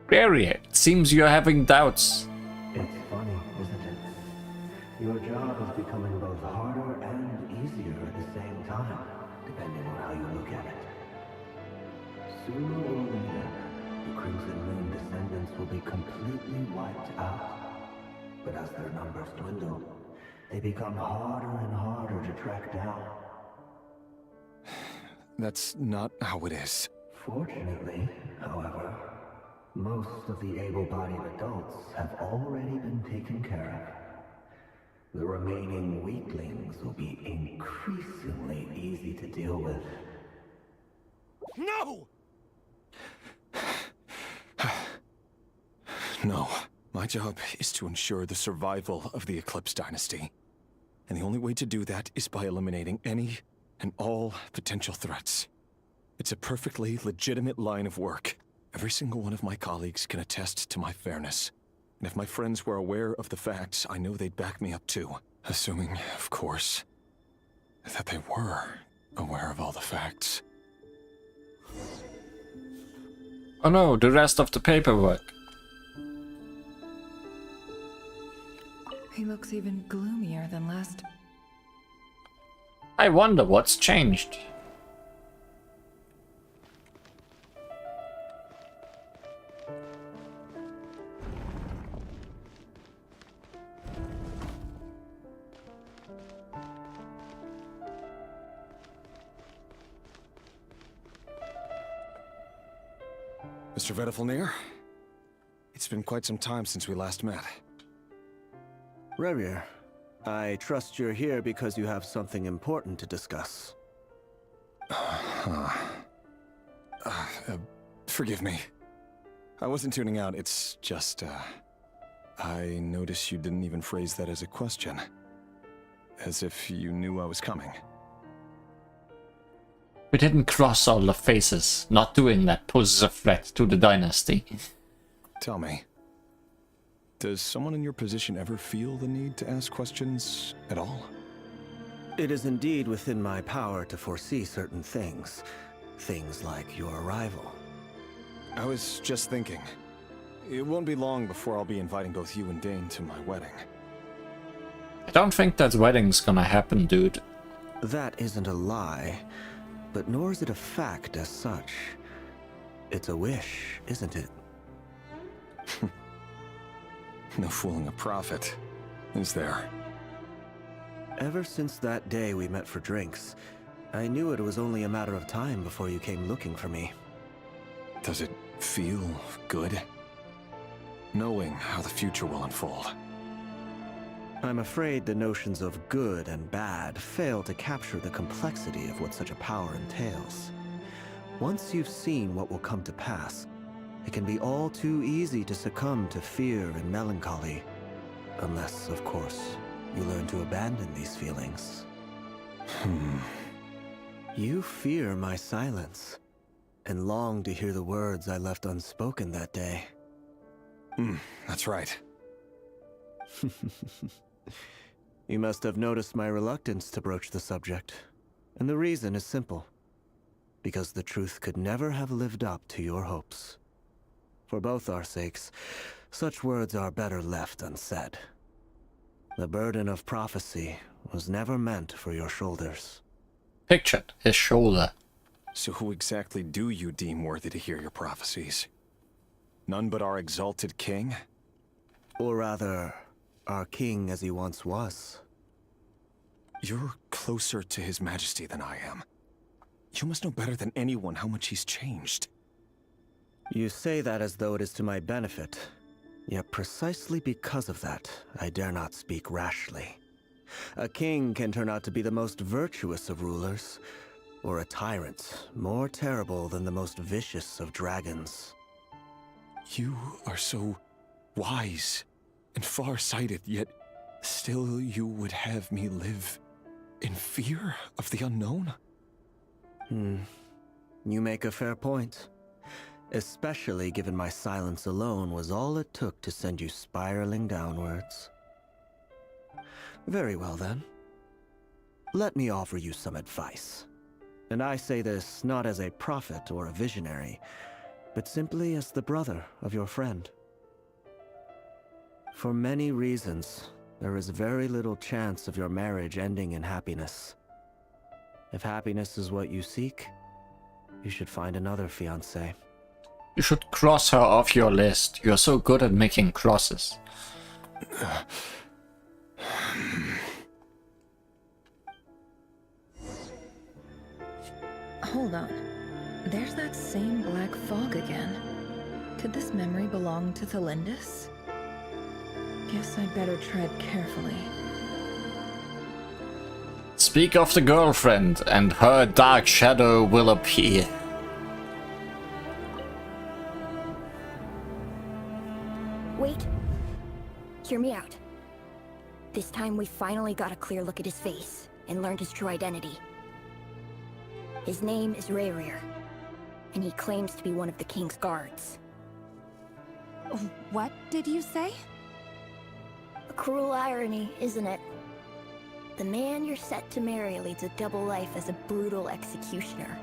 Barry, it seems you're having doubts. It's funny, isn't it? Your job is becoming both harder and easier at the same time, depending on how you look at it. Sooner or later, the Crimson Moon descendants will be completely wiped out. But as their numbers dwindle, they become harder and harder to track down. That's not how it is. Fortunately, however, most of the able-bodied adults have already been taken care The remaining weaklings will be increasingly easy to deal with. No! No. My job is to ensure the survival of the Eclipse Dynasty. And the only way to do that is by eliminating any and all potential threats. It's a perfectly legitimate line of work. Every single one of my colleagues can attest to my fairness. And if my friends were aware of the facts, I know they'd back me up too. Assuming, of course, that they were aware of all the facts. Oh no, the rest of the paperwork. He looks even gloomier than last. I wonder what's changed. Mr. Vedafelnir, it's been quite some time since we last met. Rerir, I trust you're here because you have something important to discuss. Forgive me. I wasn't tuning out, it's just, I noticed you didn't even phrase that as a question. As if you knew I was coming. We didn't cross all the faces. Not doing that poses a threat to the dynasty. Tell me, does someone in your position ever feel the need to ask questions at all? It is indeed within my power to foresee certain things. Things like your arrival. I was just thinking. It won't be long before I'll be inviting both you and Dane to my wedding. I don't think that wedding's gonna happen, dude. That isn't a lie, but nor is it a fact as such. It's a wish, isn't it? No fooling a prophet, is there? Ever since that day we met for drinks, I knew it was only a matter of time before you came looking for me. Does it feel good? Knowing how the future will unfold. I'm afraid the notions of good and bad fail to capture the complexity of what such a power entails. Once you've seen what will come to pass, it can be all too easy to succumb to fear and melancholy. Unless, of course, you learn to abandon these feelings. You fear my silence, and long to hear the words I left unspoken that day. That's right. You must have noticed my reluctance to broach the subject. And the reason is simple. Because the truth could never have lived up to your hopes. For both our sakes, such words are better left unsaid. The burden of prophecy was never meant for your shoulders. Pictured his shoulder. So who exactly do you deem worthy to hear your prophecies? None but our exalted king? Or rather, our king as he once was. You're closer to his majesty than I am. You must know better than anyone how much he's changed. You say that as though it is to my benefit. Yet precisely because of that, I dare not speak rashly. A king can turn out to be the most virtuous of rulers, or a tyrant more terrible than the most vicious of dragons. You are so wise and far-sighted, yet still you would have me live in fear of the unknown? You make a fair point. Especially given my silence alone was all it took to send you spiraling downwards. Very well then. Let me offer you some advice. And I say this not as a prophet or a visionary, but simply as the brother of your friend. For many reasons, there is very little chance of your marriage ending in happiness. If happiness is what you seek, you should find another fiancé. You should cross her off your list. You're so good at making crosses. Hold on. There's that same black fog again. Could this memory belong to Thelindis? Guess I'd better tread carefully. Speak of the girlfriend, and her dark shadow will appear. Wait. Hear me out. This time we finally got a clear look at his face and learned his true identity. His name is Rayrir, and he claims to be one of the king's guards. What did you say? A cruel irony, isn't it? The man you're set to marry leads a double life as a brutal executioner.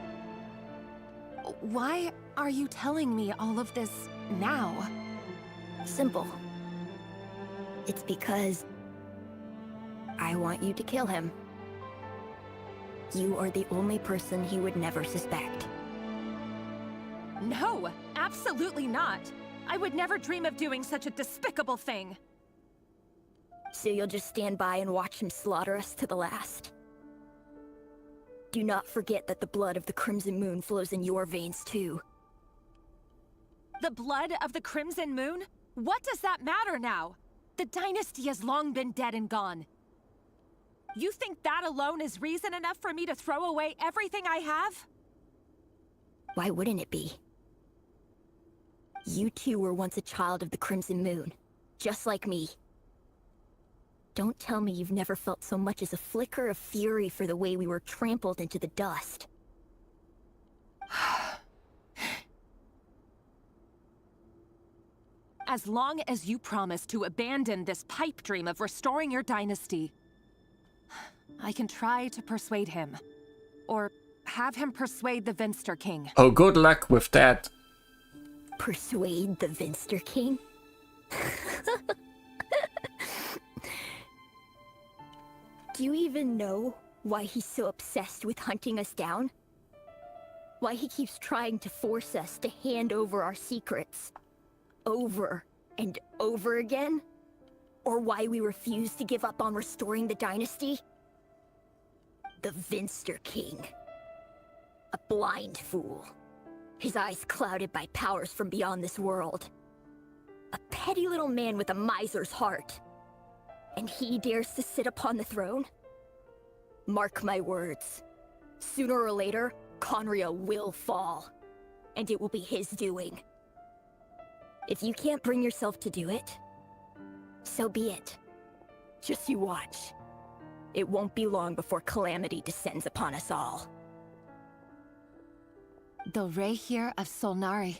Why are you telling me all of this now? Simple. It's because I want you to kill him. You are the only person he would never suspect. No, absolutely not. I would never dream of doing such a despicable thing. So you'll just stand by and watch him slaughter us to the last? Do not forget that the blood of the Crimson Moon flows in your veins too. The blood of the Crimson Moon? What does that matter now? The dynasty has long been dead and gone. You think that alone is reason enough for me to throw away everything I have? Why wouldn't it be? You two were once a child of the Crimson Moon, just like me. Don't tell me you've never felt so much as a flicker of fury for the way we were trampled into the dust. As long as you promise to abandon this pipe dream of restoring your dynasty, I can try to persuade him. Or have him persuade the Vinster King. Oh, good luck with that. Persuade the Vinster King? Do you even know why he's so obsessed with hunting us down? Why he keeps trying to force us to hand over our secrets? Over and over again? Or why we refuse to give up on restoring the dynasty? The Vinster King. A blind fool. His eyes clouded by powers from beyond this world. A petty little man with a miser's heart. And he dares to sit upon the throne? Mark my words. Sooner or later, Conria will fall. And it will be his doing. If you can't bring yourself to do it, so be it. Just you watch. It won't be long before calamity descends upon us all. The Rayrir of Solnari.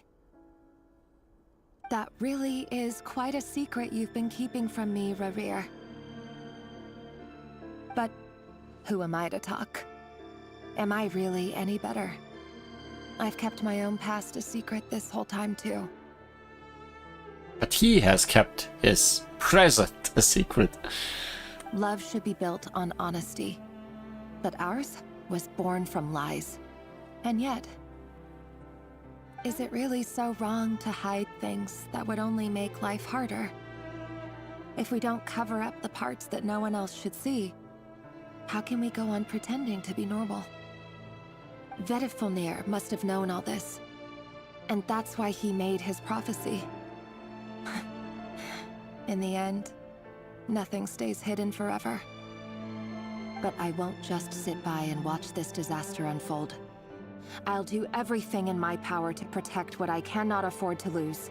That really is quite a secret you've been keeping from me, Rayrir. But who am I to talk? Am I really any better? I've kept my own past a secret this whole time too. But he has kept his present a secret. Love should be built on honesty. But ours was born from lies. And yet, is it really so wrong to hide things that would only make life harder? If we don't cover up the parts that no one else should see, how can we go on pretending to be normal? Vedifulnir must have known all this. And that's why he made his prophecy. In the end, nothing stays hidden forever. But I won't just sit by and watch this disaster unfold. I'll do everything in my power to protect what I cannot afford to lose.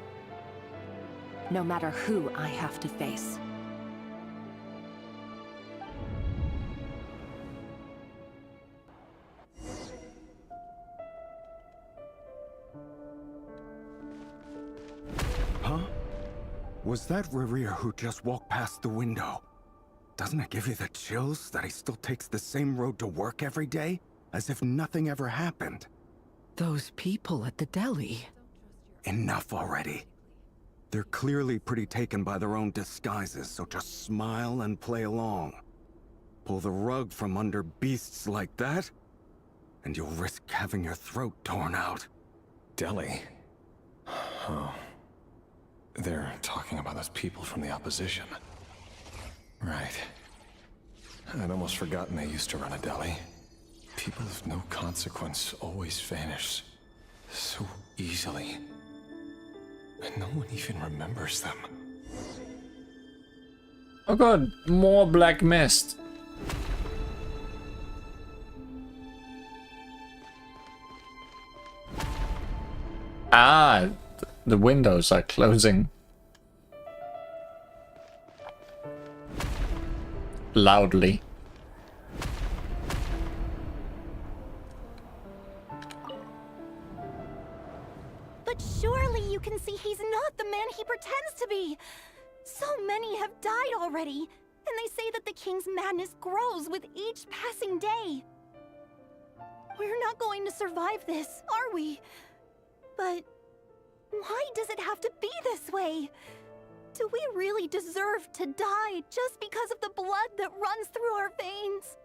No matter who I have to face. Huh? Was that Rayrir who just walked past the window? Doesn't it give you the chills that he still takes the same road to work every day? As if nothing ever happened. Those people at the deli. Enough already. They're clearly pretty taken by their own disguises, so just smile and play along. Pull the rug from under beasts like that, and you'll risk having your throat torn out. Deli? Oh. They're talking about those people from the opposition. Right. I'd almost forgotten they used to run a deli. People of no consequence always vanish so easily. And no one even remembers them. Oh god, more black mist. Ah, the windows are closing. Loudly. But surely you can see he's not the man he pretends to be. So many have died already, and they say that the king's madness grows with each passing day. We're not going to survive this, are we? But why does it have to be this way? Do we really deserve to die just because of the blood that runs through our veins?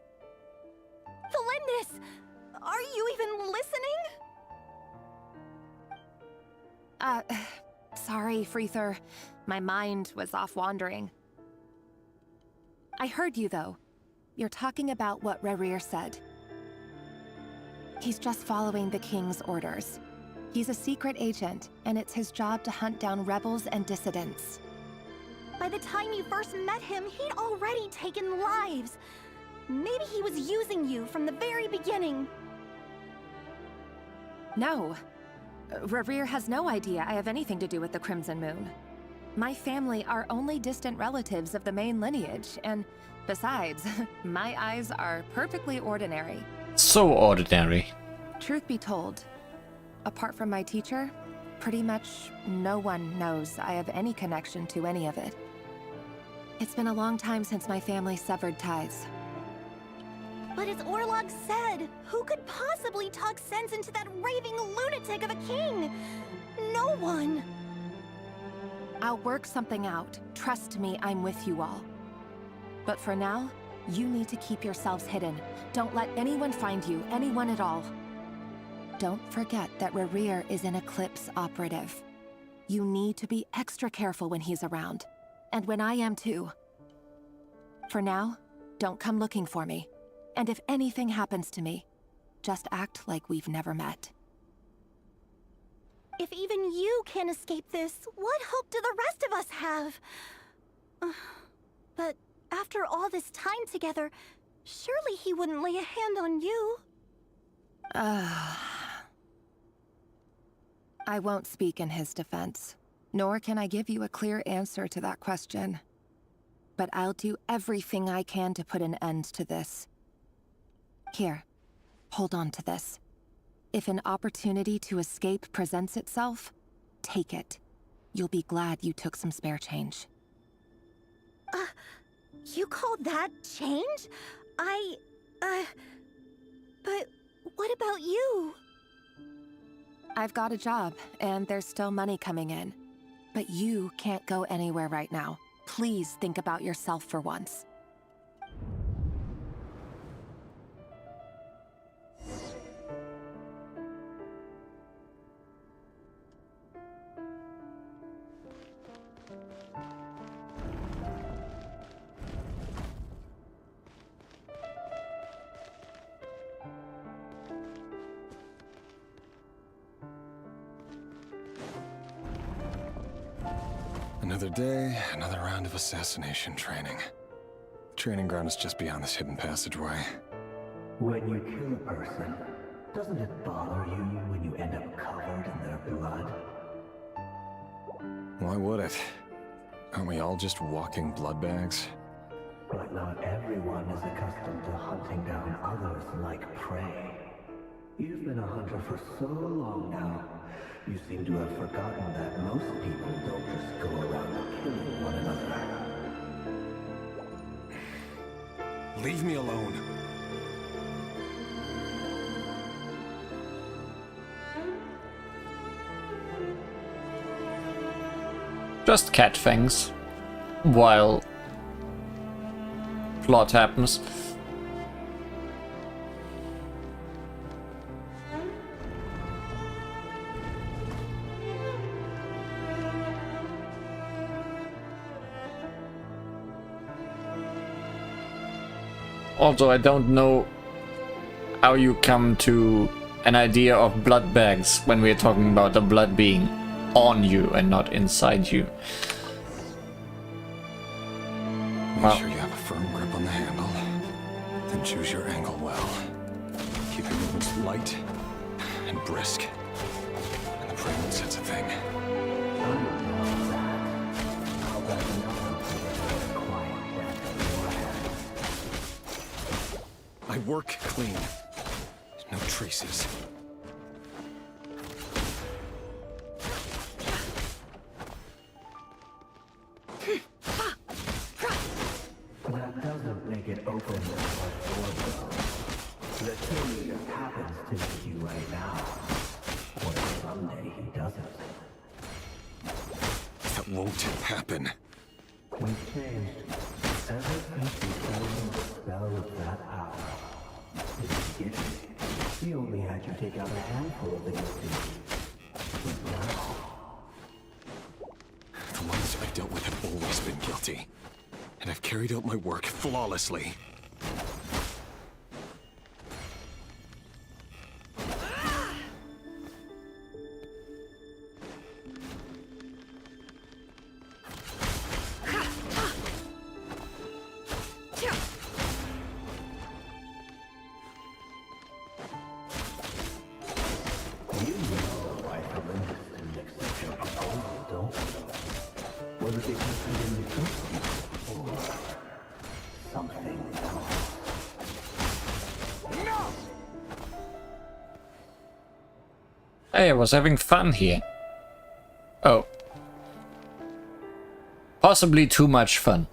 Felindis, are you even listening? Sorry, Freether. My mind was off wandering. I heard you, though. You're talking about what Rerir said. He's just following the king's orders. He's a secret agent, and it's his job to hunt down rebels and dissidents. By the time you first met him, he'd already taken lives. Maybe he was using you from the very beginning. No. Rerir has no idea I have anything to do with the Crimson Moon. My family are only distant relatives of the main lineage, and besides, my eyes are perfectly ordinary. So ordinary. Truth be told, apart from my teacher, pretty much no one knows I have any connection to any of it. It's been a long time since my family severed ties. But as Orlog said, who could possibly talk sense into that raving lunatic of a king? No one. I'll work something out. Trust me, I'm with you all. But for now, you need to keep yourselves hidden. Don't let anyone find you, anyone at all. Don't forget that Rerir is an Eclipse operative. You need to be extra careful when he's around. And when I am too. For now, don't come looking for me. And if anything happens to me, just act like we've never met. If even you can't escape this, what hope do the rest of us have? But after all this time together, surely he wouldn't lay a hand on you. I won't speak in his defense, nor can I give you a clear answer to that question. But I'll do everything I can to put an end to this. Here, hold on to this. If an opportunity to escape presents itself, take it. You'll be glad you took some spare change. You call that change? But what about you? I've got a job, and there's still money coming in. But you can't go anywhere right now. Please think about yourself for once. Another day, another round of assassination training. The training ground is just beyond this hidden passageway. When you kill a person, doesn't it bother you when you end up covered in their blood? Why would it? Aren't we all just walking blood bags? But not everyone is accustomed to hunting down others like prey. You've been a hunter for so long now, you seem to have forgotten that most people don't just go around killing one another. Leave me alone. Just cat things while plot happens. Also, I don't know how you come to an idea of blood bags when we're talking about the blood being on you and not inside you. Make sure you have a firm grip on the handle, then choose your angle well. Keep your movements light and brisk. And the prelude sets a thing. I work clean. No traces. That doesn't make it open as much door though. The king just happens to need you right now. Or someday he doesn't. That won't happen. We've changed. Ever since we fell under the spell of that hour. In the beginning, we only had you take out a handful of the guilty. But now... The ones I've dealt with have always been guilty. And I've carried out my work flawlessly. Hey, I was having fun here. Oh. Possibly too much fun.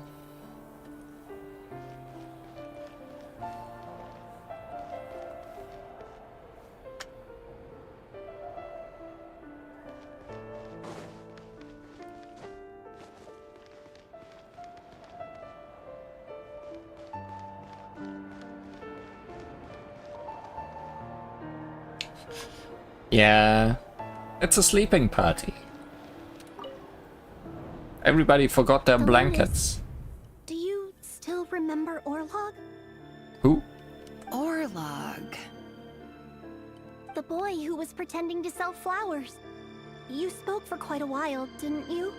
Yeah, it's a sleeping party. Everybody forgot their blankets. Do you still remember Orlog? Who? Orlog. The boy who was pretending to sell flowers. You spoke for quite a while, didn't you?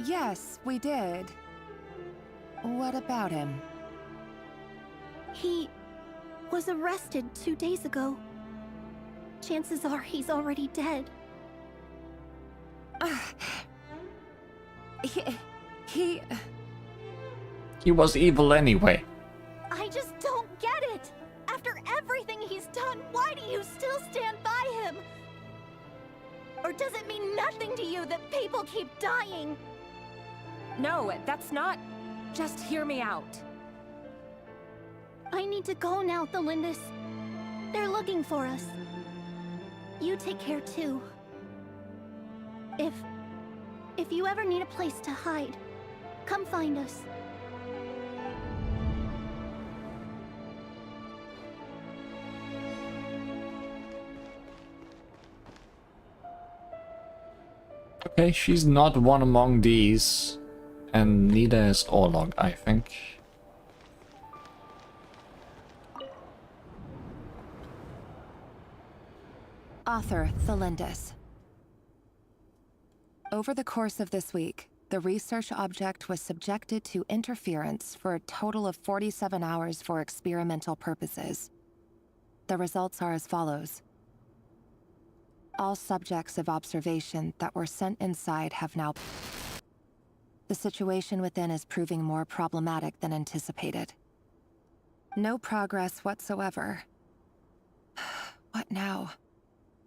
Yes, we did. What about him? He was arrested 2 days ago. Chances are he's already dead. He was evil anyway. I just don't get it! After everything he's done, why do you still stand by him? Or does it mean nothing to you that people keep dying? No, that's not... Just hear me out. I need to go now, Thelindis. They're looking for us. You take care too. If you ever need a place to hide, come find us. Okay, she's not one among these. And neither is Orlog, I think. Author Thelindis. Over the course of this week, the research object was subjected to interference for a total of 47 hours for experimental purposes. The results are as follows. All subjects of observation that were sent inside have now... The situation within is proving more problematic than anticipated. No progress whatsoever. What now?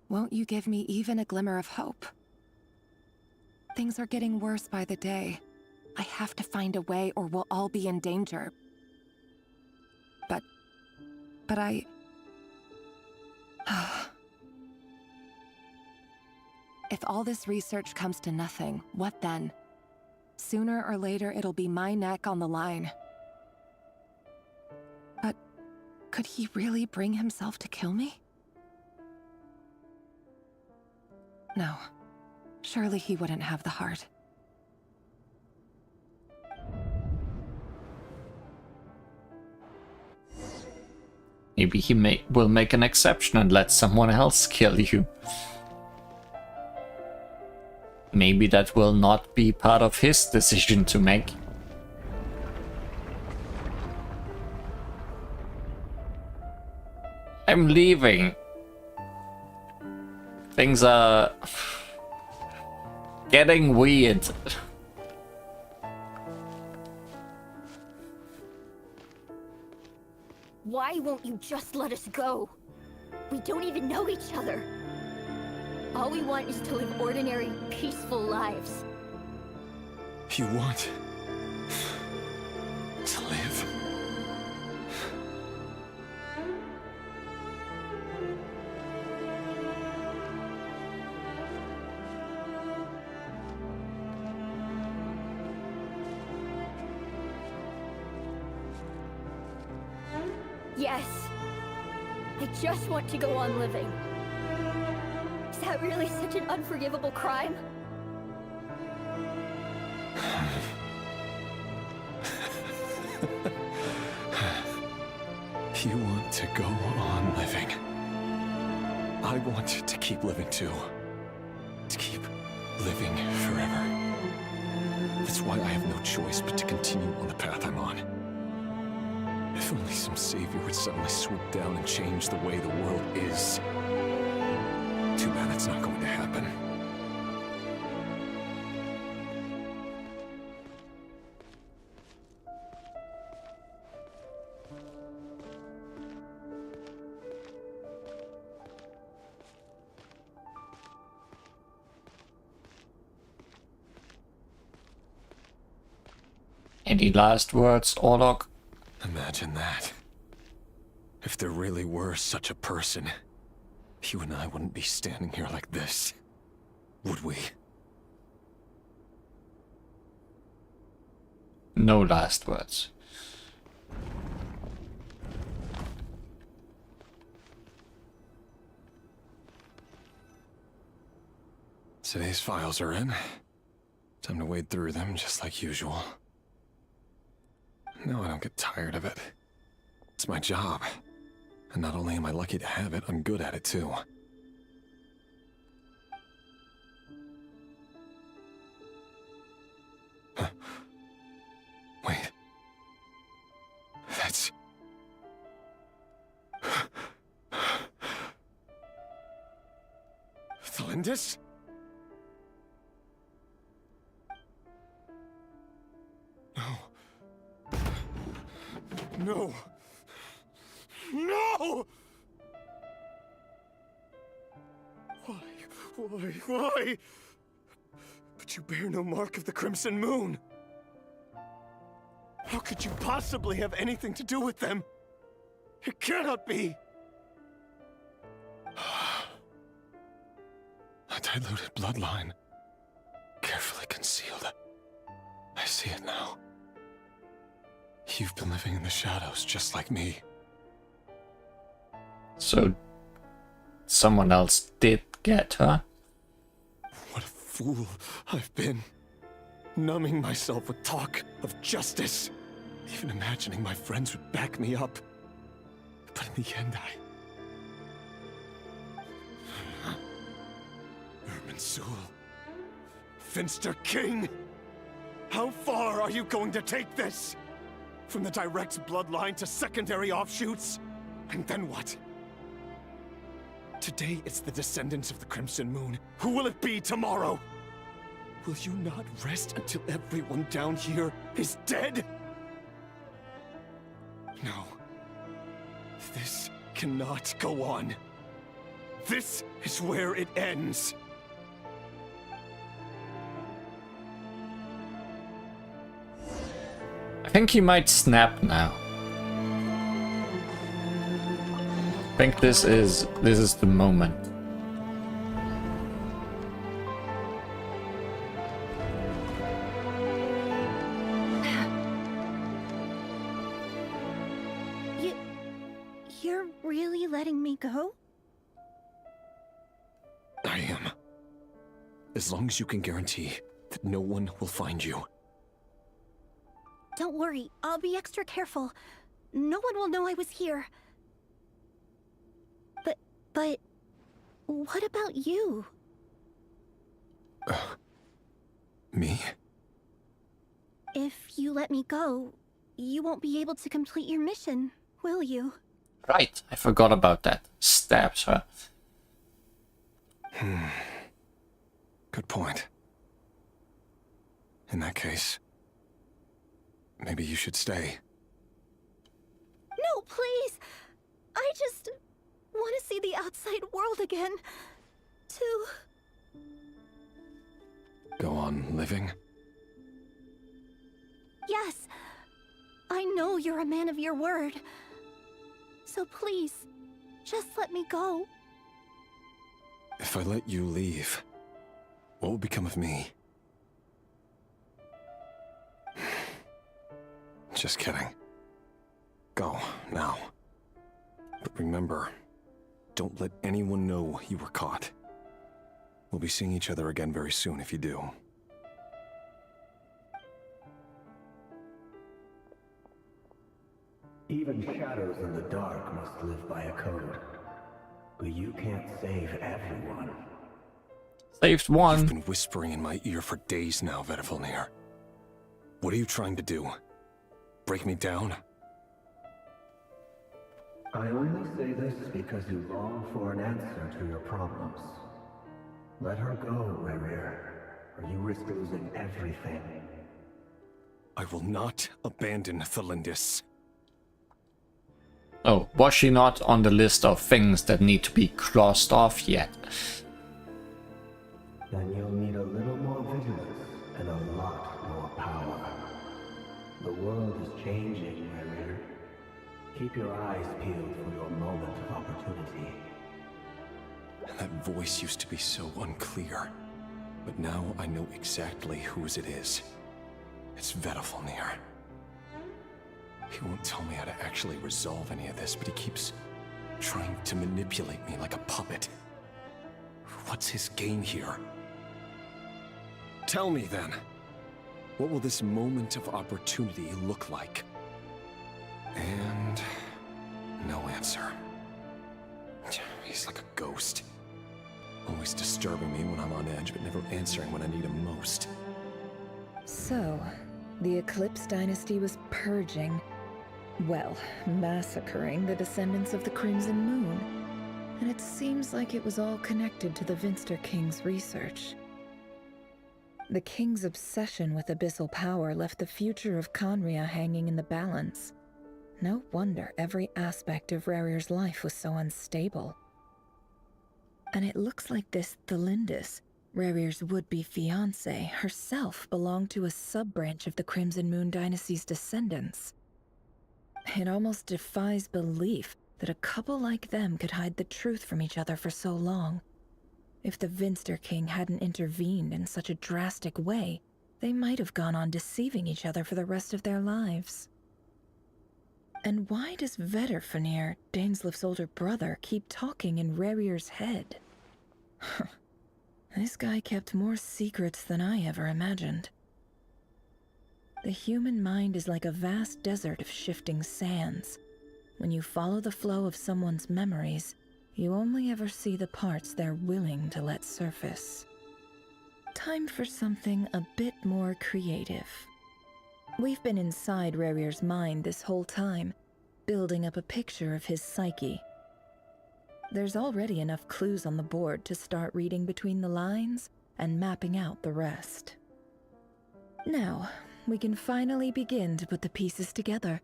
Won't you give me even a glimmer of hope? Things are getting worse by the day. I have to find a way or we'll all be in danger. But I... If all this research comes to nothing, what then? Sooner or later, it'll be my neck on the line. But could he really bring himself to kill me? No. Surely he wouldn't have the heart. Maybe he will make an exception and let someone else kill you. Maybe that will not be part of his decision to make. I'm leaving. Things are getting weird. Why won't you just let us go? We don't even know each other. All we want is to live ordinary, peaceful lives. You want to live? Yes. I just want to go on living. Is that really such an unforgivable crime? You want to go on living. I want to keep living too. To keep living forever. That's why I have no choice but to continue on the path I'm on. If only some savior would suddenly swoop down and change the way the world is. Too bad that's not going to happen. Any last words, Orlok? Imagine that. If there really were such a person, you and I wouldn't be standing here like this, would we? No last words. Today's files are in. Time to wade through them just like usual. No, I don't get tired of it. It's my job. And not only am I lucky to have it, I'm good at it too. Huh. Wait. That's... Thalindis? No. No! Why? But you bear no mark of the Crimson Moon. How could you possibly have anything to do with them? It cannot be! A diluted bloodline. Carefully concealed. I see it now. You've been living in the shadows just like me. So, someone else did get her? What a fool I've been. Numbing myself with talk of justice. Even imagining my friends would back me up. But in the end, Irminsul. Finster King! How far are you going to take this? From the direct bloodline to secondary offshoots? And then what? Today it's the descendants of the Crimson Moon. Who will it be tomorrow? Will you not rest until everyone down here is dead? No. This cannot go on. This is where it ends. I think he might snap now. I think this is the moment. You're really letting me go? I am. As long as you can guarantee that no one will find you. Don't worry, I'll be extra careful. No one will know I was here. But what about you? Me? If you let me go, you won't be able to complete your mission, will you? Right, I forgot about that. Stabs her. Good point. In that case, maybe you should stay. No, please! I just want to see the outside world again. To... Go on living? Yes. I know you're a man of your word. So please, just let me go. If I let you leave, what will become of me? Just kidding. Go, now. But remember, don't let anyone know you were caught. We'll be seeing each other again very soon if you do. Even shadows in the dark must live by a code. But you can't save everyone. Saved one. You've been whispering in my ear for days now, Vedifalnir. What are you trying to do? Break me down? I only say this because you long for an answer to your problems. Let her go, Rerir, or you risk losing everything. I will not abandon Thelindis. Oh, was she not on the list of things that need to be crossed off yet? Then you'll need a little more vigilance and a lot more power. The world is changing, Rerir. Keep your eyes peeled for your moment of opportunity. That voice used to be so unclear, but now I know exactly whose it is. It's Vedifalnir. He won't tell me how to actually resolve any of this, but he keeps trying to manipulate me like a puppet. What's his game here? Tell me then, what will this moment of opportunity look like? And no answer. He's like a ghost. Always disturbing me when I'm on edge, but never answering when I need him most. So, the Eclipse Dynasty was purging, well, massacring the descendants of the Crimson Moon. And it seems like it was all connected to the Vinster King's research. The King's obsession with abyssal power left the future of Khaenri'ah hanging in the balance. No wonder every aspect of Rerir's life was so unstable. And it looks like this Thelindis, Rerir's would-be fiancée, herself belonged to a sub-branch of the Crimson Moon Dynasty's descendants. It almost defies belief that a couple like them could hide the truth from each other for so long. If the Vinster King hadn't intervened in such a drastic way, they might have gone on deceiving each other for the rest of their lives. And why does Vedifalnir, Dainslif's older brother, keep talking in Rerir's head? This guy kept more secrets than I ever imagined. The human mind is like a vast desert of shifting sands. When you follow the flow of someone's memories, you only ever see the parts they're willing to let surface. Time for something a bit more creative. We've been inside Rerir's mind this whole time, building up a picture of his psyche. There's already enough clues on the board to start reading between the lines and mapping out the rest. Now, we can finally begin to put the pieces together.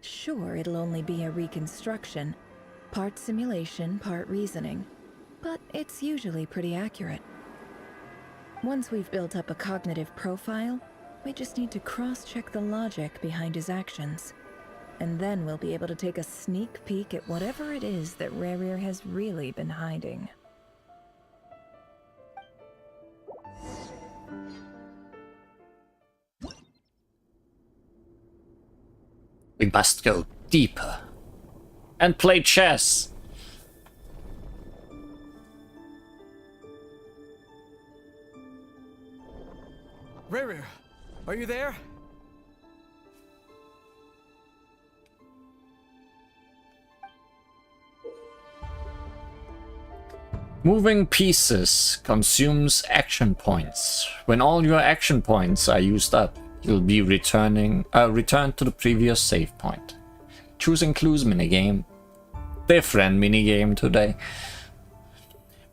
Sure, it'll only be a reconstruction, part simulation, part reasoning, but it's usually pretty accurate. Once we've built up a cognitive profile, we just need to cross-check the logic behind his actions. And then we'll be able to take a sneak peek at whatever it is that Rerir has really been hiding. We must go deeper and play chess. Rerir, are you there? Moving pieces consumes action points. When all your action points are used up, you'll be returned to the previous save point. Choosing clues minigame. Different minigame today.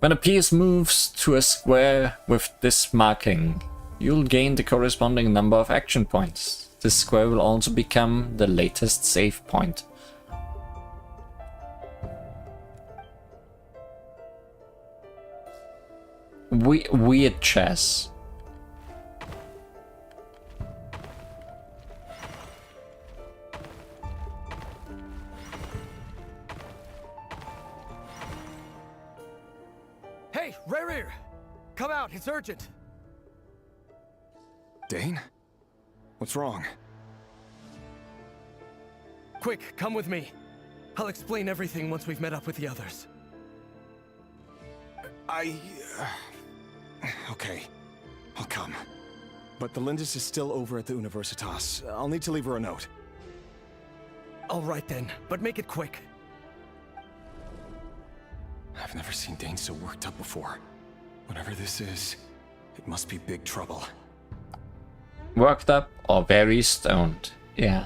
When a piece moves to a square with this marking, you'll gain the corresponding number of action points. This square will also become the latest save point. Weird chess. Hey, rear! Come out, it's urgent! Dane? What's wrong? Quick, come with me. I'll explain everything once we've met up with the others. Okay. I'll come. But the Lindis is still over at the Universitas. I'll need to leave her a note. All right then, but make it quick. I've never seen Dane so worked up before. Whatever this is, it must be big trouble. Worked up or very stoned. Yeah.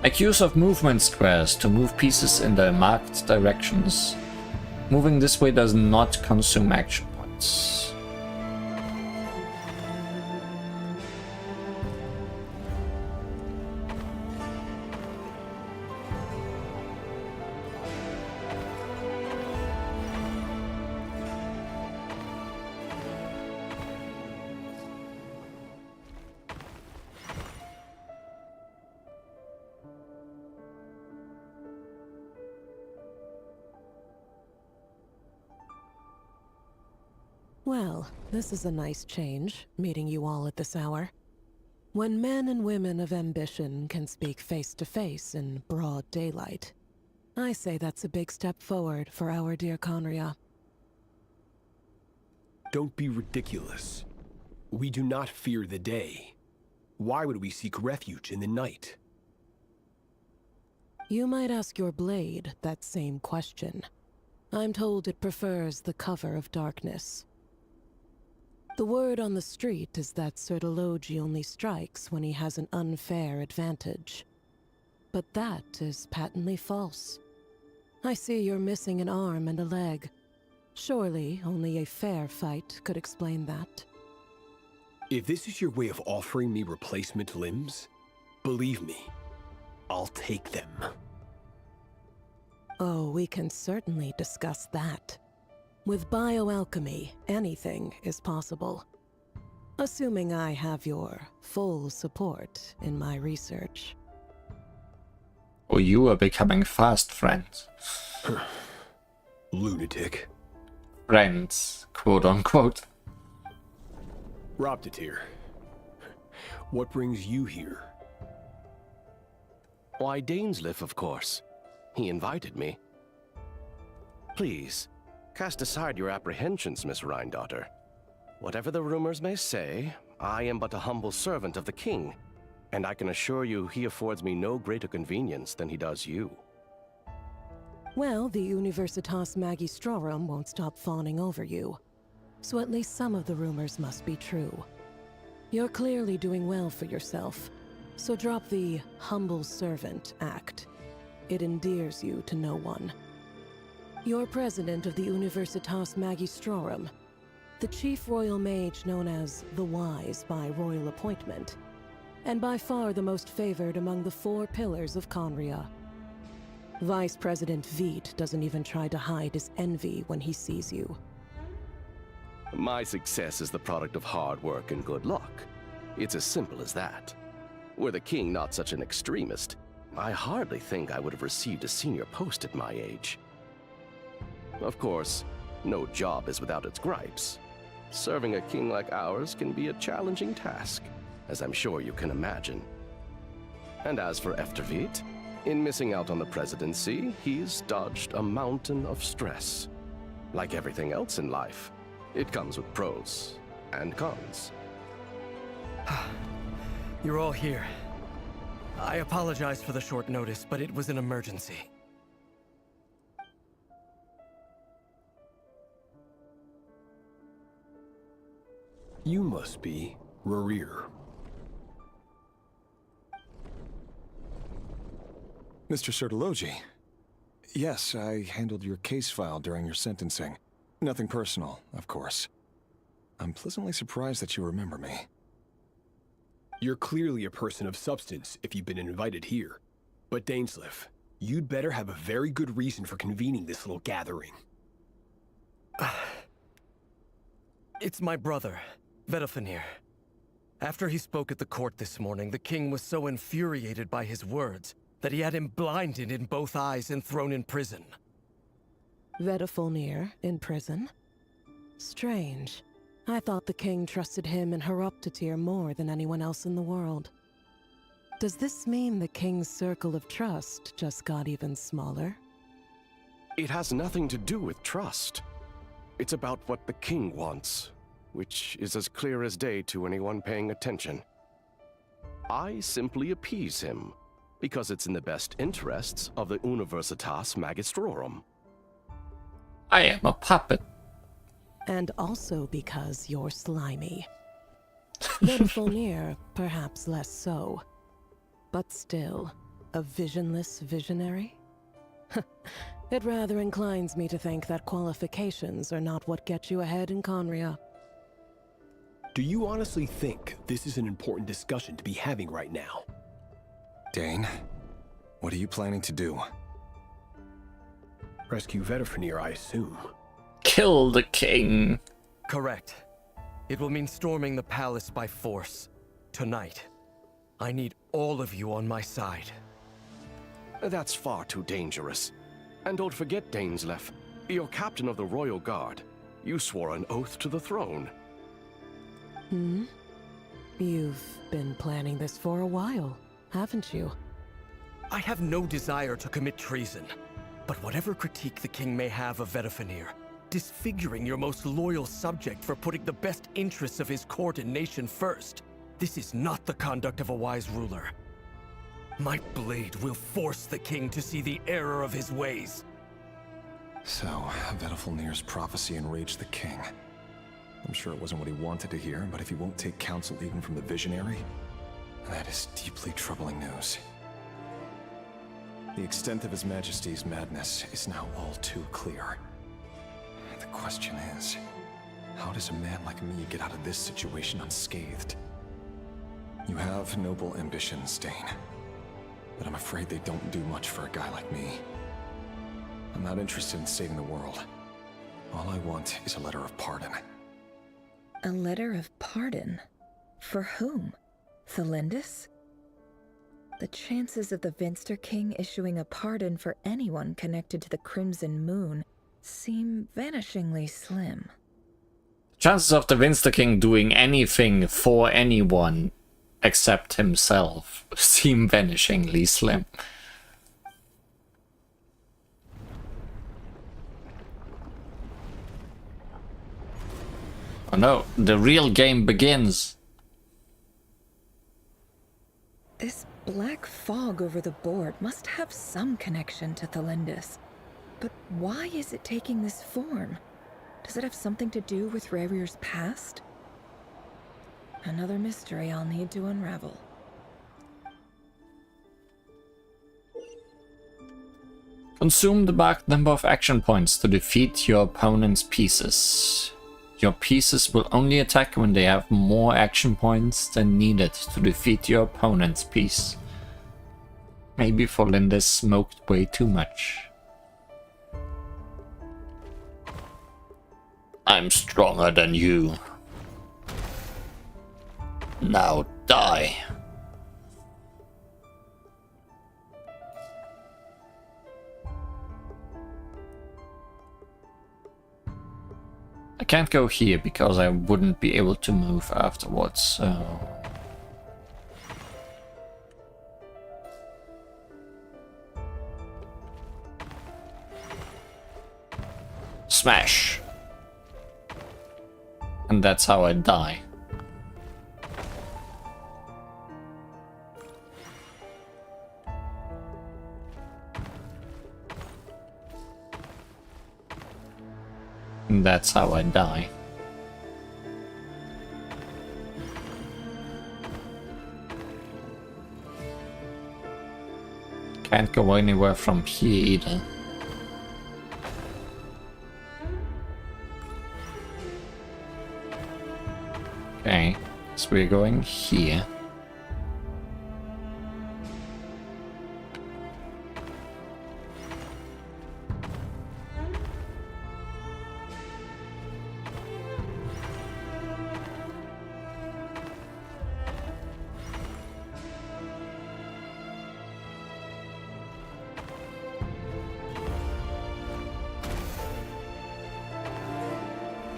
Make use of movement squares to move pieces in the marked directions. Moving this way does not consume action points. Well, this is a nice change, meeting you all at this hour. When men and women of ambition can speak face to face in broad daylight, I say that's a big step forward for our dear Conria. Don't be ridiculous. We do not fear the day. Why would we seek refuge in the night? You might ask your blade that same question. I'm told it prefers the cover of darkness. The word on the street is that Sir Elegy only strikes when he has an unfair advantage. But that is patently false. I see you're missing an arm and a leg. Surely only a fair fight could explain that. If this is your way of offering me replacement limbs, believe me, I'll take them. Oh, we can certainly discuss that. With bioalchemy, anything is possible. Assuming I have your full support in my research. Oh, you are becoming fast friends. Lunatic. Friends, quote unquote. Raptatir, what brings you here? Why, Dainsleif, of course. He invited me. Please, cast aside your apprehensions, Miss Rhindaughter. Whatever the rumors may say, I am but a humble servant of the king, and I can assure you he affords me no greater convenience than he does you. Well, the Universitas Magistrorum won't stop fawning over you, so at least some of the rumors must be true. You're clearly doing well for yourself, so drop the humble servant act. It endears you to no one. You're president of the Universitas Magistrorum, the chief royal mage known as the Wise by royal appointment, and by far the most favored among the 4 pillars of Conria. Vice President Veit doesn't even try to hide his envy when he sees you. My success is the product of hard work and good luck. It's as simple as that. Were the king not such an extremist, I hardly think I would have received a senior post at my age. Of course, no job is without its gripes. Serving a king like ours can be a challenging task, as I'm sure you can imagine. And as for Efterveit, in missing out on the presidency, he's dodged a mountain of stress. Like everything else in life, it comes with pros and cons. You're all here. I apologize for the short notice, but it was an emergency. You must be Rerir. Mr. Sertologi. Yes, I handled your case file during your sentencing. Nothing personal, of course. I'm pleasantly surprised that you remember me. You're clearly a person of substance if you've been invited here. But Dainsleif, you'd better have a very good reason for convening this little gathering. It's my brother, Vedalfenir. After he spoke at the court this morning, the king was so infuriated by his words that he had him blinded in both eyes and thrown in prison. Vedalfenir in prison? Strange. I thought the king trusted him and Horoptatyr more than anyone else in the world. Does this mean the king's circle of trust just got even smaller? It has nothing to do with trust. It's about what the king wants, which is as clear as day to anyone paying attention. I simply appease him, because it's in the best interests of the Universitas Magistrorum. I am a puppet. And also because you're slimy. Vedalfenir, perhaps less so. But still, a visionless visionary? It rather inclines me to think that qualifications are not what get you ahead in Conria. Do you honestly think this is an important discussion to be having right now? Dane, what are you planning to do? Rescue Vedalfenir, I assume. Kill the king. Correct. It will mean storming the palace by force. Tonight. I need all of you on my side. That's far too dangerous. And don't forget, Dainsleif, you're captain of the Royal Guard. You swore an oath to the throne. Hmm? You've been planning this for a while, haven't you? I have no desire to commit treason. But whatever critique the king may have of Vedalfenir, disfiguring your most loyal subject for putting the best interests of his court and nation first, this is not the conduct of a wise ruler. My blade will force the king to see the error of his ways. So, Vedalfenir's prophecy enraged the king. I'm sure it wasn't what he wanted to hear, but if he won't take counsel even from the visionary, that is deeply troubling news. The extent of His Majesty's madness is now all too clear. The question is, how does a man like me get out of this situation unscathed? You have noble ambitions, Dane, but I'm afraid they don't do much for a guy like me. I'm not interested in saving the world. All I want is a letter of pardon. A letter of pardon? For whom? Thelindis? The chances of the Vinster King issuing a pardon for anyone connected to the Crimson Moon seem vanishingly slim. Chances of the Vinster King doing anything for anyone except himself seem vanishingly slim. Oh no, the real game begins. This black fog over the board must have some connection to Thelindis. But why is it taking this form? Does it have something to do with Rerir's past? Another mystery I'll need to unravel. Consume the marked number of action points to defeat your opponent's pieces. Your pieces will only attack when they have more action points than needed to defeat your opponent's piece. Maybe Thelindis smoked way too much. I'm stronger than you. Now die. I can't go here because I wouldn't be able to move afterwards, so... Smash! And that's how I die. And that's how I die. Can't go anywhere from here either. Okay, so we're going here.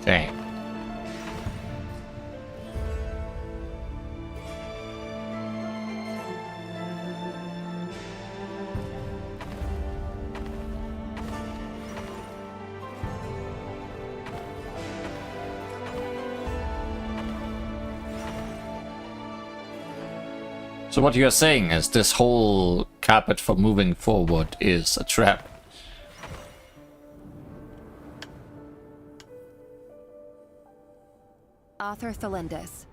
Okay. So what you're saying is this whole carpet for moving forward is a trap. Author Thelindis.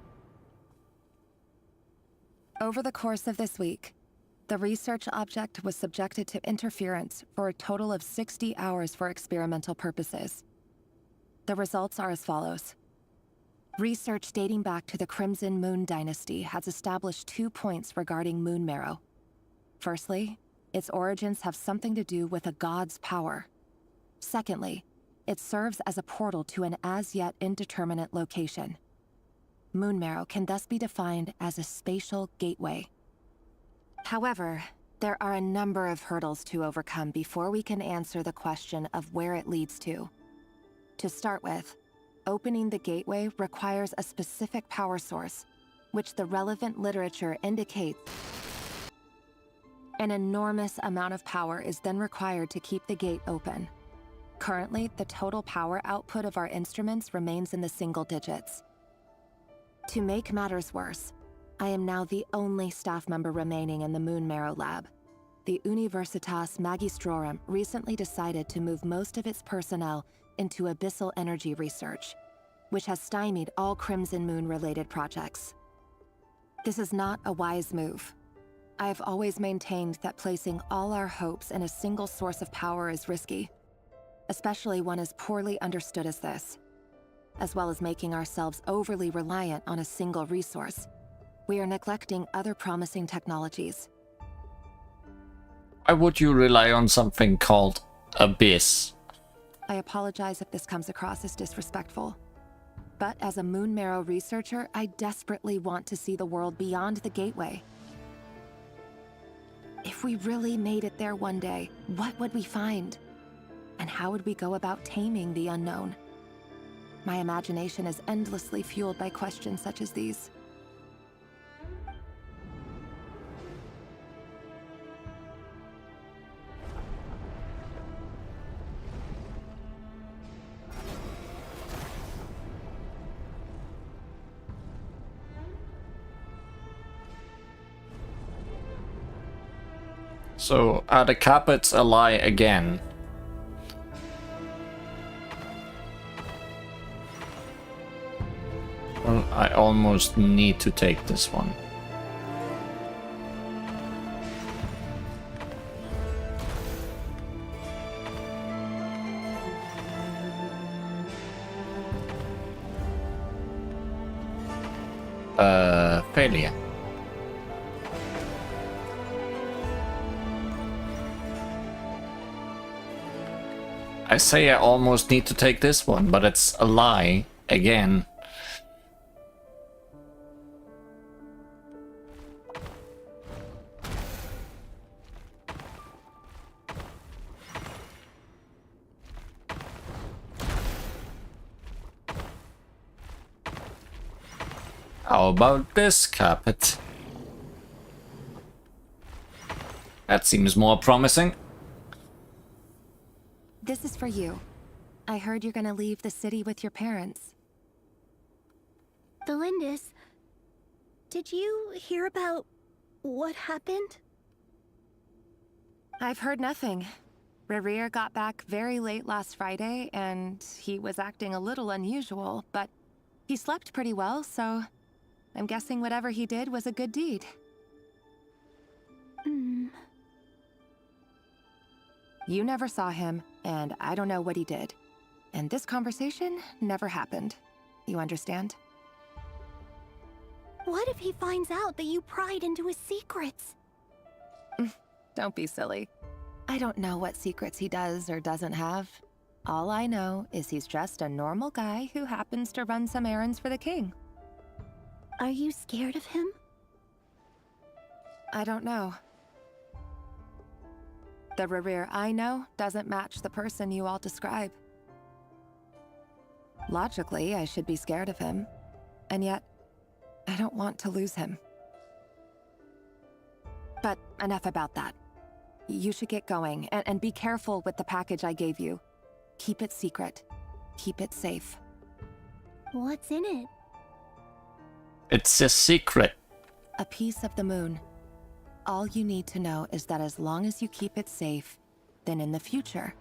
Over the course of this week, the research object was subjected to interference for a total of 60 hours for experimental purposes. The results are as follows. Research dating back to the Crimson Moon Dynasty has established 2 points regarding Moon Marrow. Firstly, its origins have something to do with a god's power. Secondly, it serves as a portal to an as-yet indeterminate location. Moon Marrow can thus be defined as a spatial gateway. However, there are a number of hurdles to overcome before we can answer the question of where it leads to. To start with, opening the gateway requires a specific power source, which the relevant literature indicates. An enormous amount of power is then required to keep the gate open. Currently, the total power output of our instruments remains in the single digits. To make matters worse, I am now the only staff member remaining in the Moon Marrow lab. The Universitas Magistrorum recently decided to move most of its personnel into abyssal energy research, which has stymied all Crimson Moon-related projects. This is not a wise move. I have always maintained that placing all our hopes in a single source of power is risky, especially one as poorly understood as this. As well as making ourselves overly reliant on a single resource, we are neglecting other promising technologies. Why would you rely on something called Abyss? I apologize if this comes across as disrespectful. But as a Moon Marrow researcher, I desperately want to see the world beyond the gateway. If we really made it there one day, what would we find? And how would we go about taming the unknown? My imagination is endlessly fueled by questions such as these. So, are the carpets a lie again? Well, I almost need to take this one. Failure. I say I almost need to take this one, but it's a lie again. How about this carpet? That seems more promising. This is for you. I heard you're gonna leave the city with your parents. Thelindis, did you hear about what happened? I've heard nothing. Rerir got back very late last Friday, and he was acting a little unusual, but he slept pretty well, so I'm guessing whatever he did was a good deed. You never saw him, and I don't know what he did. And this conversation never happened. You understand? What if he finds out that you pried into his secrets? Don't be silly. I don't know what secrets he does or doesn't have. All I know is he's just a normal guy who happens to run some errands for the king. Are you scared of him? I don't know. The Rerir I know doesn't match the person you all describe. Logically, I should be scared of him, and yet, I don't want to lose him. But enough about that. You should get going, and be careful with the package I gave you. Keep it secret. Keep it safe. What's in it? It's a secret. A piece of the moon. All you need to know is that as long as you keep it safe, then in the future,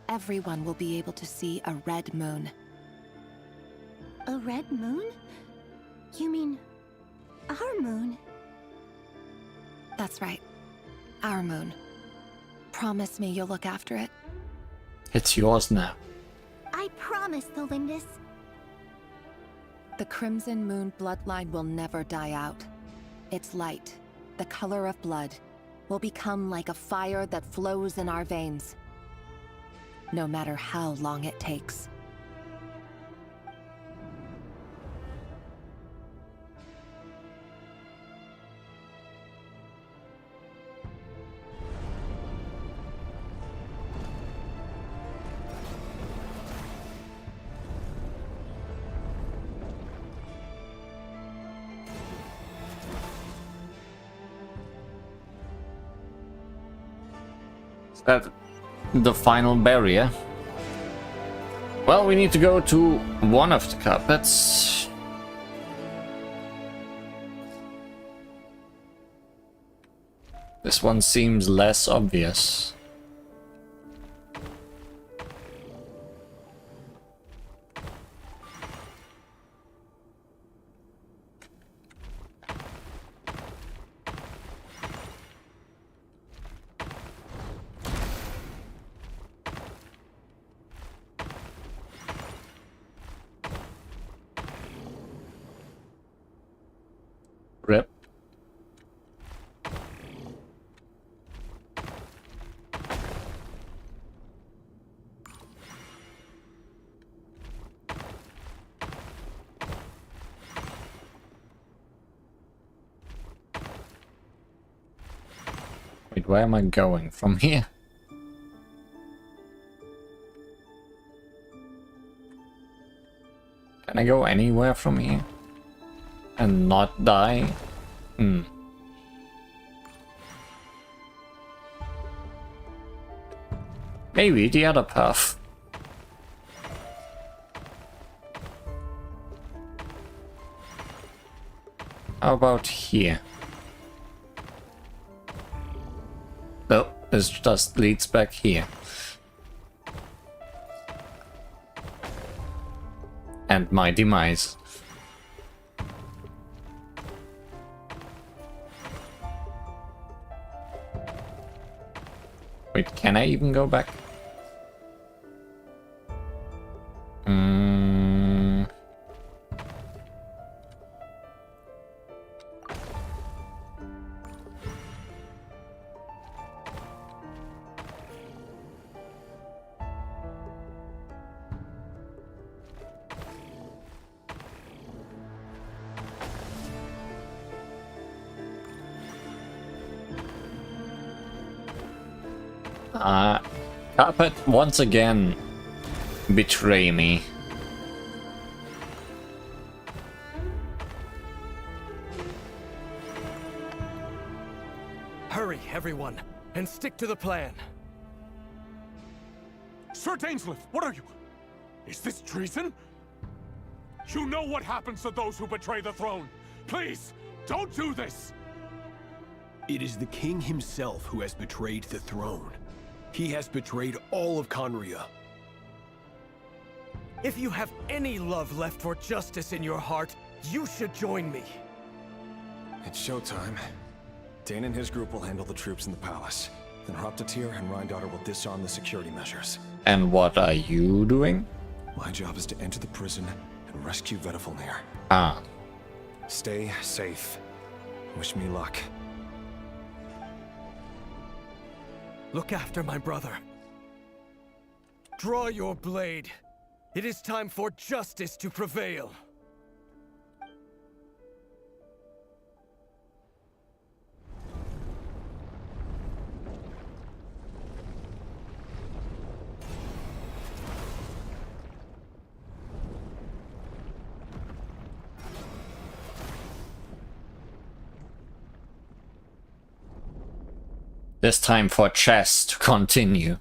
everyone will be able to see a red moon. A red moon? You mean our moon? That's right. Our moon. Promise me you'll look after it. It's yours now. I promise, Thelindis. The Crimson Moon bloodline will never die out. Its light, the color of blood, will become like a fire that flows in our veins. No matter how long it takes. That the final barrier. Well, we need to go to one of the carpets. This one seems less obvious. Rip. Wait, where am I going? From here? Can I go anywhere from here? And not die? Maybe the other path. How about here? No, this just leads back here. And my demise. Wait, can I even go back? Carpet once again betray me. Hurry, everyone, and stick to the plan. Sir Dainsleif, what are you? Is this treason? You know what happens to those who betray the throne. Please, don't do this! It is the king himself who has betrayed the throne. He has betrayed all of Conria. If you have any love left for justice in your heart, you should join me. It's showtime. Dane and his group will handle the troops in the palace. Then Hauptatier and Rheindater will disarm the security measures. And what are you doing? My job is to enter the prison and rescue Vedifalnir. Ah. Stay safe. Wish me luck. Look after my brother. Draw your blade. It is time for justice to prevail. It's time for chess to continue.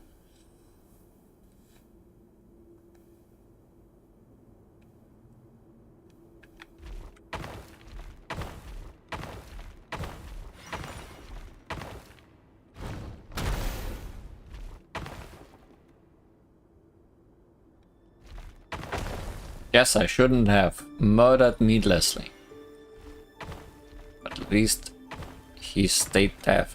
Yes, I shouldn't have murdered needlessly. But at least he stayed dead.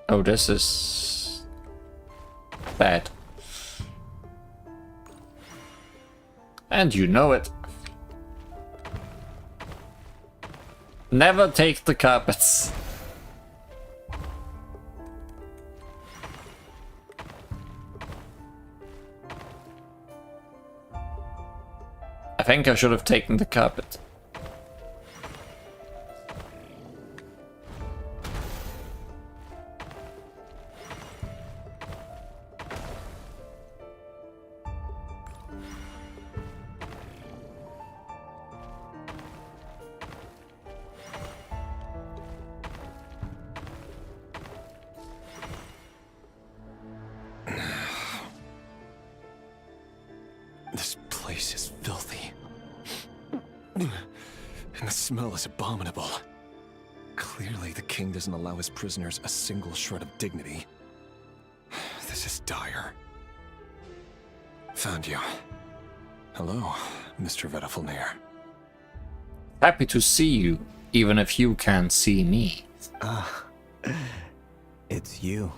Oh, this is bad. And you know it. Never take the carpets. I think I should have taken the carpet. This place is filthy. And the smell is abominable. Clearly, the king doesn't allow his prisoners a single shred of dignity. This is dire. Found you. Hello, Mr. Vedifalnir. Happy to see you, even if you can't see me. Ah, it's you.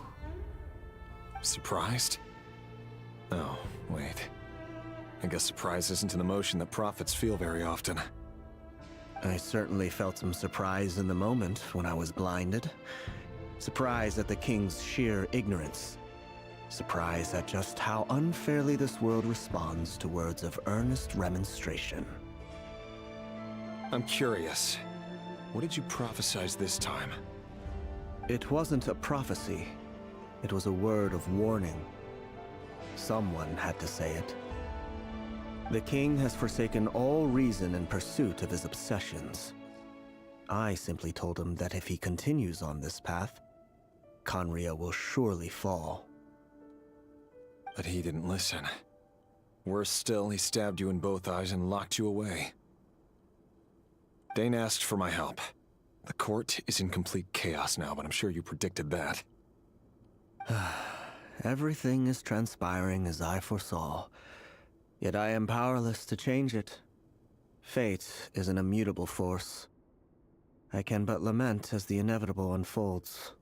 Surprised? Oh, wait. I guess surprise isn't an emotion that prophets feel very often. I certainly felt some surprise in the moment when I was blinded. Surprise at the king's sheer ignorance. Surprise at just how unfairly this world responds to words of earnest remonstration. I'm curious. What did you prophesize this time? It wasn't a prophecy. It was a word of warning. Someone had to say it. The king has forsaken all reason in pursuit of his obsessions. I simply told him that if he continues on this path, Khaenri'ah will surely fall. But he didn't listen. Worse still, he stabbed you in both eyes and locked you away. Dane asked for my help. The court is in complete chaos now, but I'm sure you predicted that. Everything is transpiring as I foresaw. Yet I am powerless to change it. Fate is an immutable force. I can but lament as the inevitable unfolds.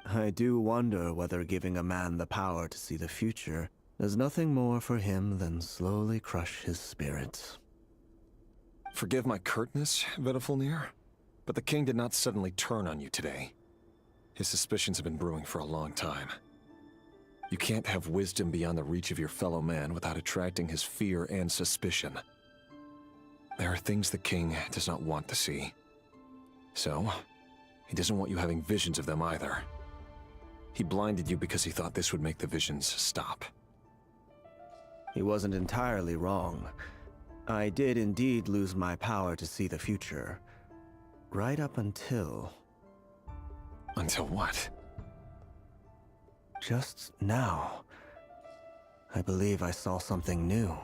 I do wonder whether giving a man the power to see the future does nothing more for him than slowly crush his spirit. Forgive my curtness, Vedifalnir, but the king did not suddenly turn on you today. His suspicions have been brewing for a long time. You can't have wisdom beyond the reach of your fellow man without attracting his fear and suspicion. There are things the king does not want to see. So, he doesn't want you having visions of them either. He blinded you because he thought this would make the visions stop. He wasn't entirely wrong. I did indeed lose my power to see the future. Right up until... Until what? Just now. I believe I saw something new.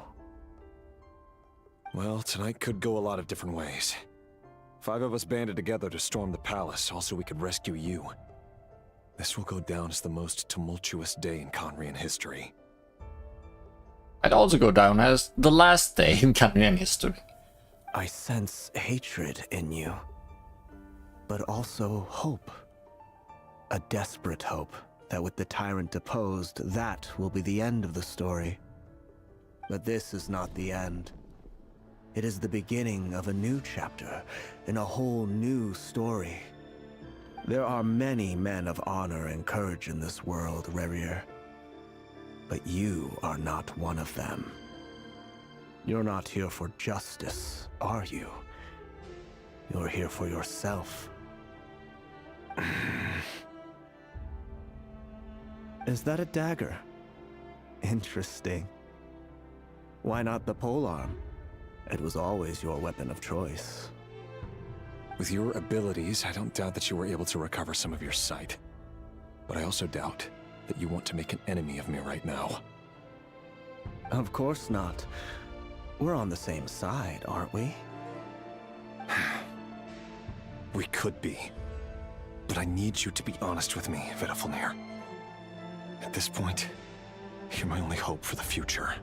Well, tonight could go a lot of different ways. 5 of us banded together to storm the palace, also we could rescue you. This will go down as the most tumultuous day in Conrian history. I'd also go down as the last day in Canadian history. I sense hatred in you, but also hope. A desperate hope that with the tyrant deposed, that will be the end of the story. But this is not the end. It is the beginning of a new chapter in a whole new story. There are many men of honor and courage in this world, Rerir. But you are not one of them. You're not here for justice, are you? You're here for yourself. Is that a dagger? Interesting. Why not the polearm? It was always your weapon of choice. With your abilities, I don't doubt that you were able to recover some of your sight. But I also doubt that you want to make an enemy of me right now. Of course not. We're on the same side, aren't we? We could be. But I need you to be honest with me, Vedafilnir. At this point, you're my only hope for the future.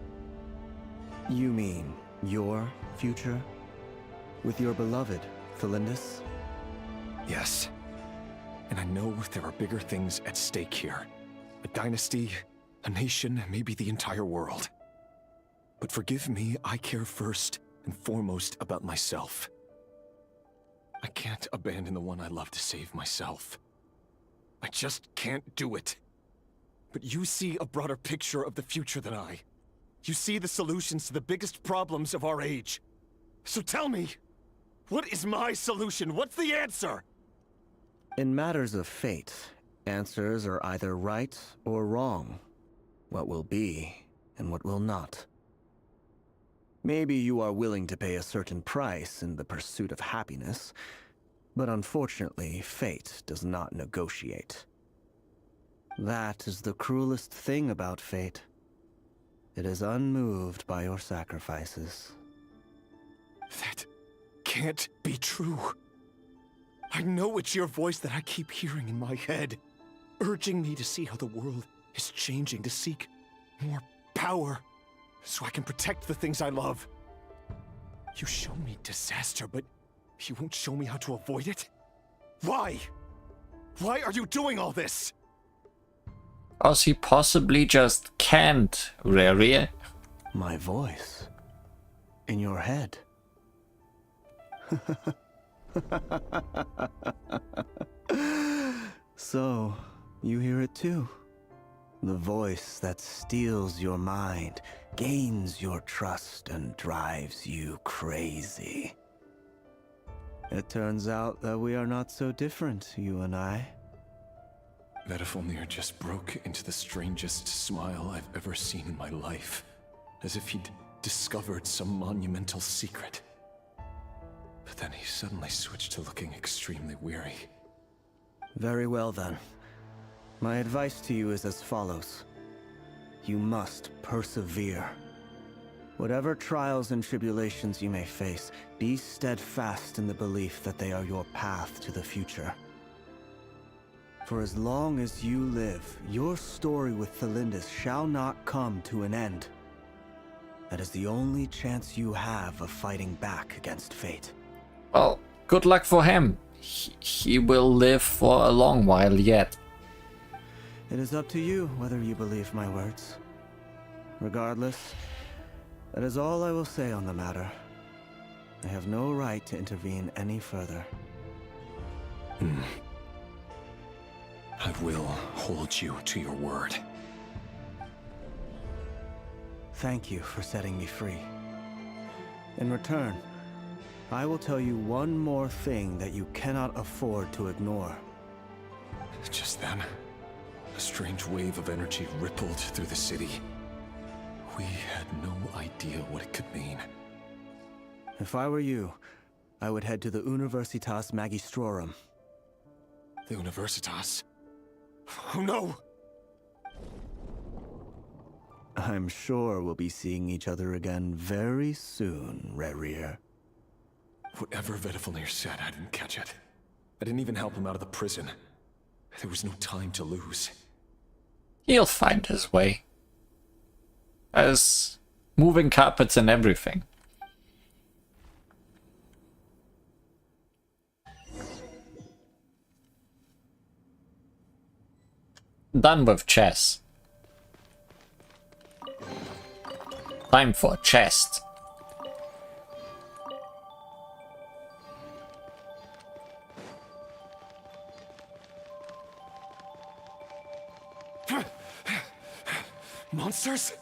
You mean your future? With your beloved, Thalindis? Yes. And I know there are bigger things at stake here. A dynasty, a nation, maybe the entire world. But forgive me, I care first and foremost about myself. I can't abandon the one I love to save myself. I just can't do it. But you see a broader picture of the future than I. You see the solutions to the biggest problems of our age. So tell me, what is my solution? What's the answer? In matters of fate, answers are either right or wrong. What will be and what will not. Maybe you are willing to pay a certain price in the pursuit of happiness, but unfortunately, fate does not negotiate. That is the cruelest thing about fate. It is unmoved by your sacrifices. That can't be true. I know it's your voice that I keep hearing in my head, urging me to see how the world is changing, to seek more power, so I can protect the things I love. You show me disaster, but you won't show me how to avoid it? Why? Why are you doing all this? Because he possibly just can't, Rerir. My voice? In your head? So, you hear it too? The voice that steals your mind, gains your trust, and drives you crazy. It turns out that we are not so different, you and I. Vedafilnir just broke into the strangest smile I've ever seen in my life, as if he'd discovered some monumental secret. But then he suddenly switched to looking extremely weary. Very well then. My advice to you is as follows. You must persevere. Whatever trials and tribulations you may face, be steadfast in the belief that they are your path to the future. For as long as you live, your story with Thalindis shall not come to an end. That is the only chance you have of fighting back against fate. Well, good luck for him. He will live for a long while yet. It is up to you whether you believe my words. Regardless, that is all I will say on the matter. I have no right to intervene any further. I will hold you to your word. Thank you for setting me free. In return, I will tell you one more thing that you cannot afford to ignore. Just then, a strange wave of energy rippled through the city. We had no idea what it could mean. If I were you, I would head to the Universitas Magistrorum. The Universitas? Oh no! I'm sure we'll be seeing each other again very soon, Rerir. Whatever Vedafilnir said, I didn't catch it. I didn't even help him out of the prison. There was no time to lose. He'll find his way. As moving carpets and everything. Done with chess. Time for chest. Monsters?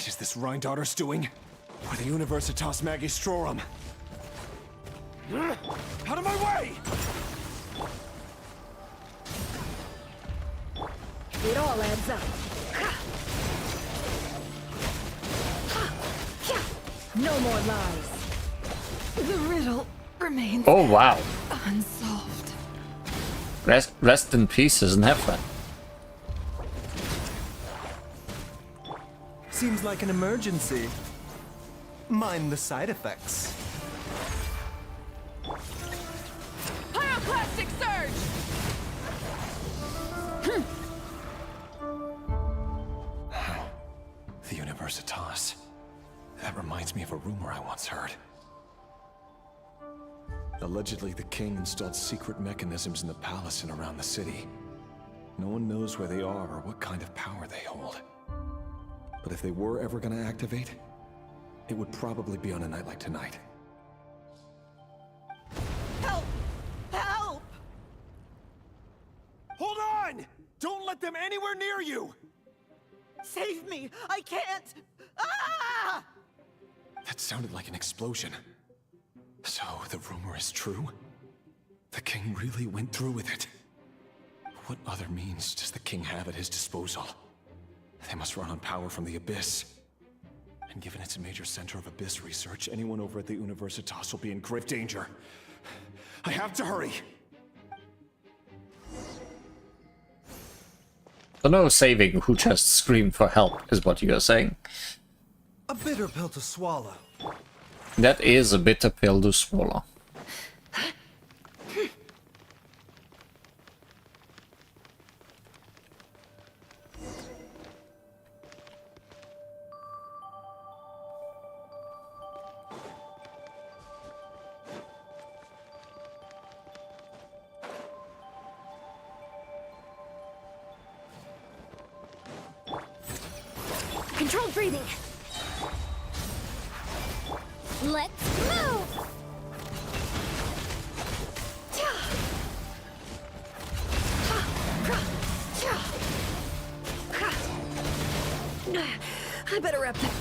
Is this Rhindaughter's doing? Or the Universitas Magistrorum? Out of my way! It all adds up. No more lies. The riddle remains Oh wow. unsolved. Rest in peace, Nefer. Seems like an emergency. Mind the side effects. Pyroclastic surge! The Universitas. That reminds me of a rumor I once heard. Allegedly, the king installed secret mechanisms in the palace and around the city. No one knows where they are or what kind of power they hold. But if they were ever gonna activate, it would probably be on a night like tonight. Help! Help! Hold on! Don't let them anywhere near you! Save me! I can't! Ah! That sounded like an explosion. So, the rumor is true? The king really went through with it? What other means does the king have at his disposal? They must run on power from the Abyss. And given it's a major center of Abyss research, anyone over at the Universitas will be in grave danger. I have to hurry! So no saving who just screamed for help, is what you're saying. A bitter pill to swallow. That is a bitter pill to swallow. Controlled breathing. Let's move! I better wrap that.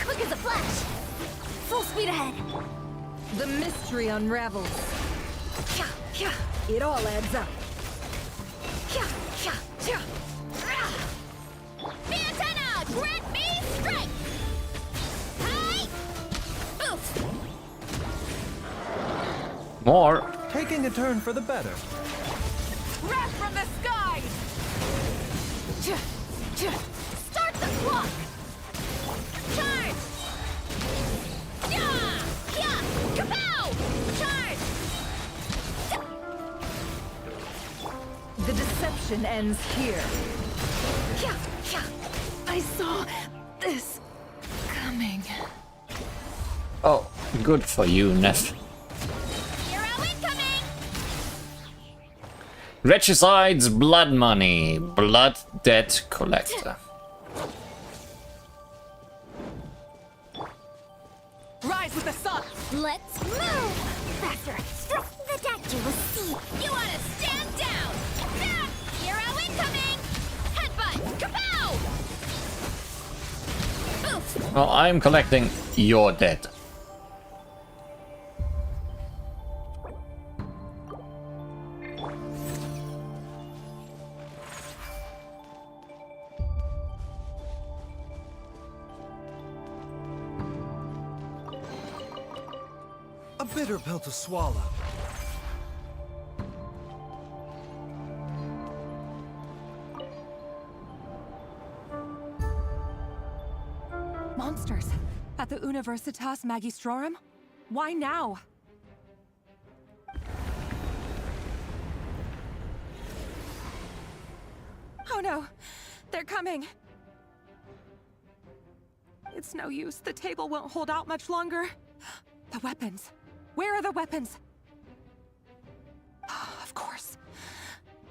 Quick as a flash. Full speed ahead. The mystery unravels. It all adds up. Antenna, grant me strength! Hey! Oof! More. Taking a turn for the better. Wrath from the sky! Start the clock! Charge! Yeah! Yeah! Kapow! Charge! The deception ends here. I saw this coming. Oh, good for you, Neff. Hero incoming! Regicide's blood money. Blood debt collector. Rise with the sun! Let's move! Faster! The doctor will see! You wanna stand down! Hero incoming! Headbutt! Kapow! Oof! Well, I'm collecting your debt. A bitter pill to swallow. Monsters at the Universitas Magistrorum? Why now? Oh no, they're coming. It's no use. The table won't hold out much longer. The weapons. Where are the weapons? Of course.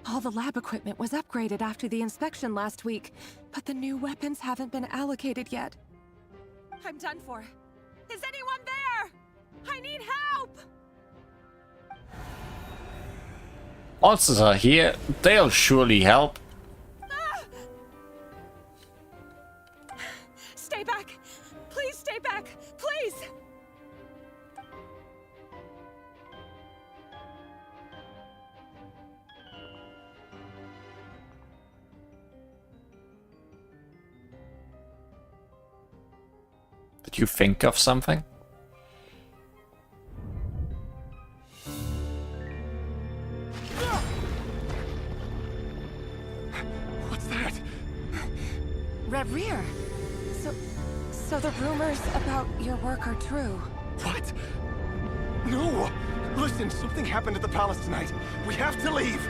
All the lab equipment was upgraded after the inspection last week, but the new weapons haven't been allocated yet. I'm done for. Is anyone there? I need help! Monsters are here. They'll surely help. Stay back! Please stay back! Please! Did you think of something? What's that? Rear. So the rumors about your work are true. What? No! Listen, something happened at the palace tonight. We have to leave!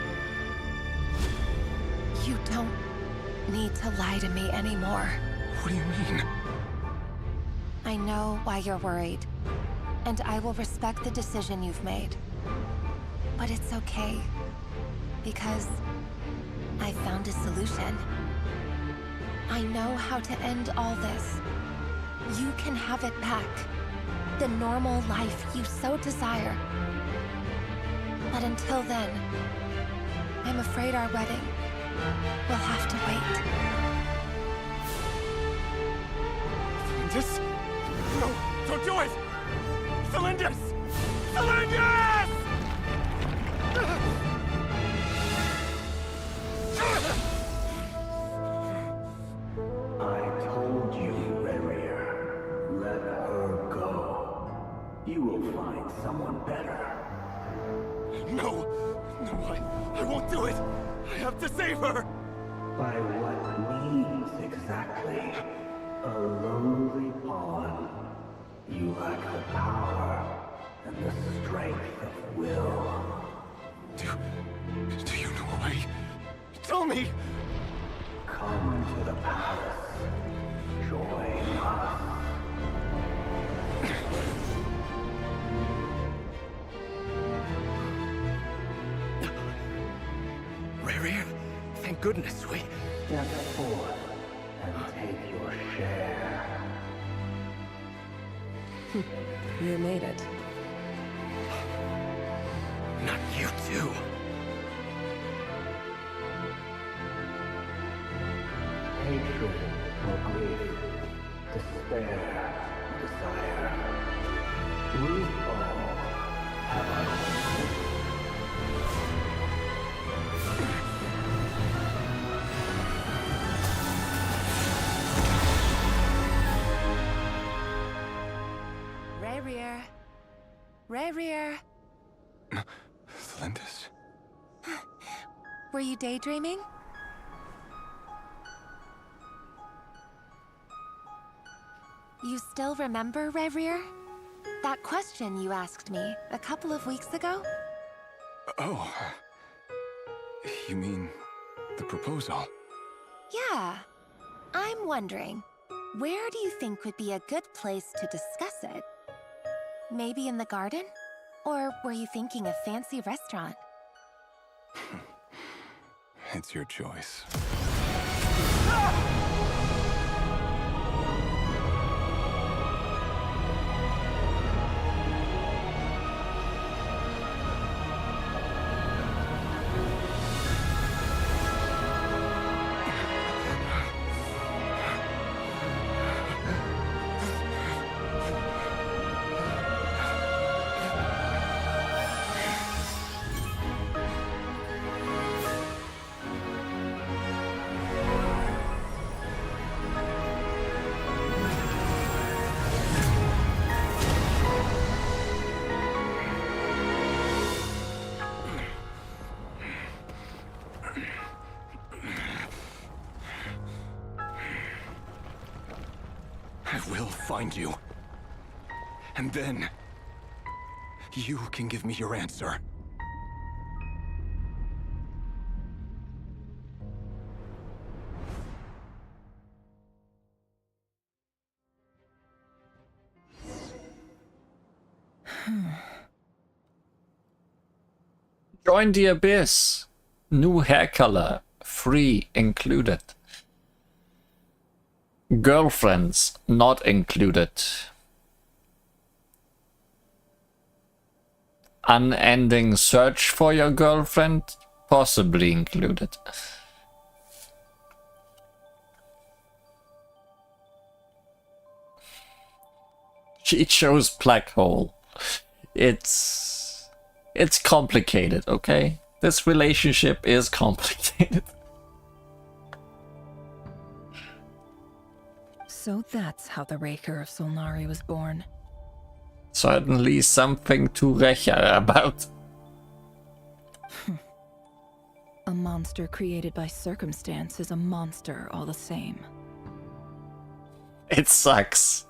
You don't need to lie to me anymore. What do you mean? I know why you're worried, and I will respect the decision you've made. But it's okay, because I found a solution. I know how to end all this. You can have it back. The normal life you so desire. But until then, I'm afraid our wedding will have to wait. Celindus? No, don't do it! Celindus! Celindus! I told you, Rerir. Let her go. You will find someone better. No! No, I won't do it! I have to save her! By what means exactly? A lowly pawn. You lack the power and the strength of will. Do you know a way? Tell me! Come to the palace. Join us. Rerir, thank goodness we... Step forth and take your share. You made it. Not you too. Hatred or grief, despair, desire. We all have our own. Rerir. Rerir. Celindus? Were you daydreaming? You still remember, Rerir? That question you asked me a couple of weeks ago? Oh. You mean the proposal? Yeah. I'm wondering, where do you think would be a good place to discuss it? Maybe in the garden? Or were you thinking a fancy restaurant? It's your choice. I will find you. And then... you can give me your answer. Join the Abyss. New hair color. Free included. Girlfriends not included. Unending search for your girlfriend possibly included. She chose black hole. It's complicated, okay? This relationship is complicated. So that's how the Raker of Solnari was born. Certainly something to rächer about. A monster created by circumstance is a monster all the same. It sucks.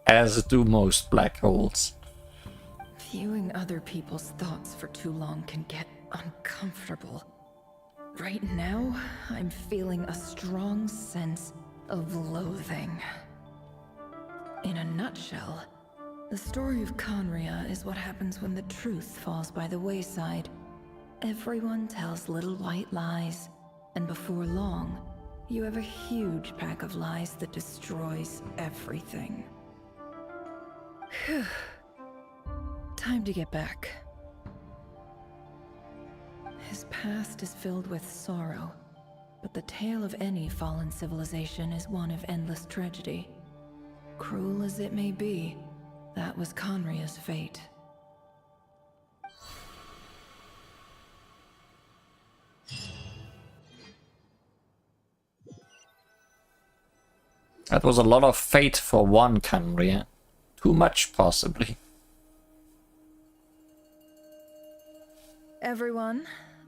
As do most black holes. Viewing other people's thoughts for too long can get uncomfortable. Right now, I'm feeling a strong sense of loathing. In a nutshell, the story of Conria is what happens when the truth falls by the wayside. Everyone tells little white lies, and before long, you have a huge pack of lies that destroys everything. Whew. Time to get back. His past is filled with sorrow, but the tale of any fallen civilization is one of endless tragedy. Cruel as it may be, that was Conria's fate. That was a lot of fate for one Conria. Too much, possibly. Everyone,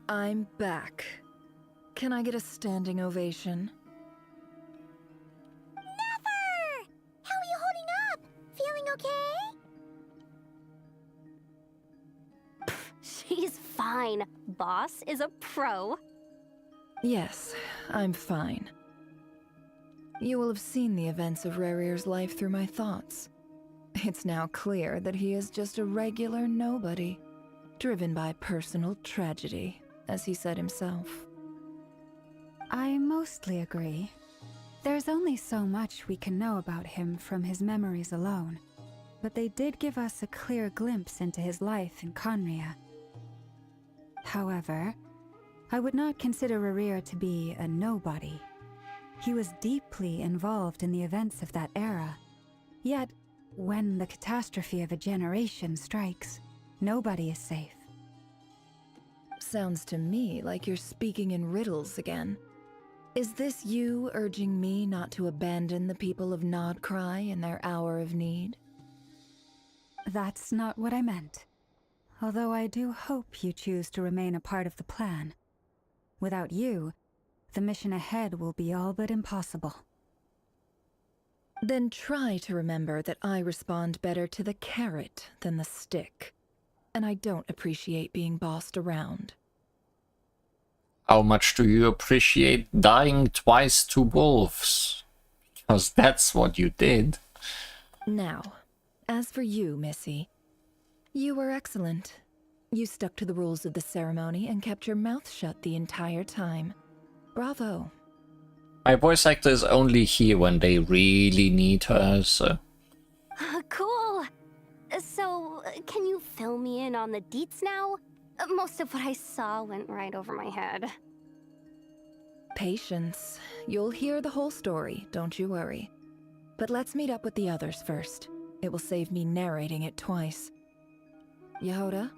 I'm back. Can I get a standing ovation? Never! How are you holding up? Feeling okay? She's fine. Boss is a pro. Yes, I'm fine. You will have seen the events of Rarir's life through my thoughts. It's now clear that he is just a regular nobody, driven by personal tragedy, as he said himself. I mostly agree. There's only so much we can know about him from his memories alone, but they did give us a clear glimpse into his life in Conria. However, I would not consider Rarir to be a nobody. He was deeply involved in the events of that era. Yet, when the catastrophe of a generation strikes, nobody is safe. Sounds to me like you're speaking in riddles again. Is this you urging me not to abandon the people of Nod-Krai in their hour of need? That's not what I meant. Although I do hope you choose to remain a part of the plan. Without you, the mission ahead will be all but impossible. Then try to remember that I respond better to the carrot than the stick. And I don't appreciate being bossed around. How much do you appreciate dying twice to wolves? Because that's what you did. Now, as for you, Missy, you were excellent. You stuck to the rules of the ceremony and kept your mouth shut the entire time. Bravo. My voice actor is only here when they really need her, so... Cool. So, can you fill me in on the deets now? Most of what I saw went right over my head. Patience. You'll hear the whole story, don't you worry. But let's meet up with the others first. It will save me narrating it twice. Yehoda?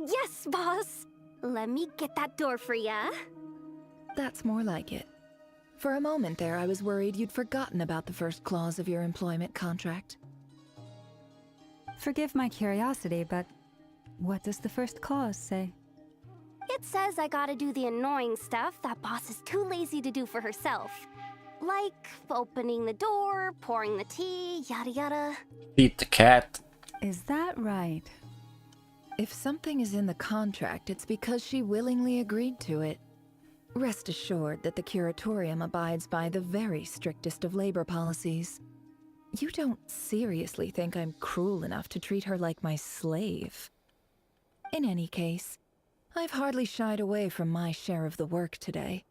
Yes, boss. Let me get that door for ya. That's more like it. For a moment there, I was worried you'd forgotten about the first clause of your employment contract. Forgive my curiosity, but what does the first clause say? It says I gotta do the annoying stuff that boss is too lazy to do for herself. Like opening the door, pouring the tea, yada yada. Feed the cat. Is that right? If something is in the contract, it's because she willingly agreed to it. Rest assured that the Curatorium abides by the very strictest of labor policies. You don't seriously think I'm cruel enough to treat her like my slave? In any case, I've hardly shied away from my share of the work today.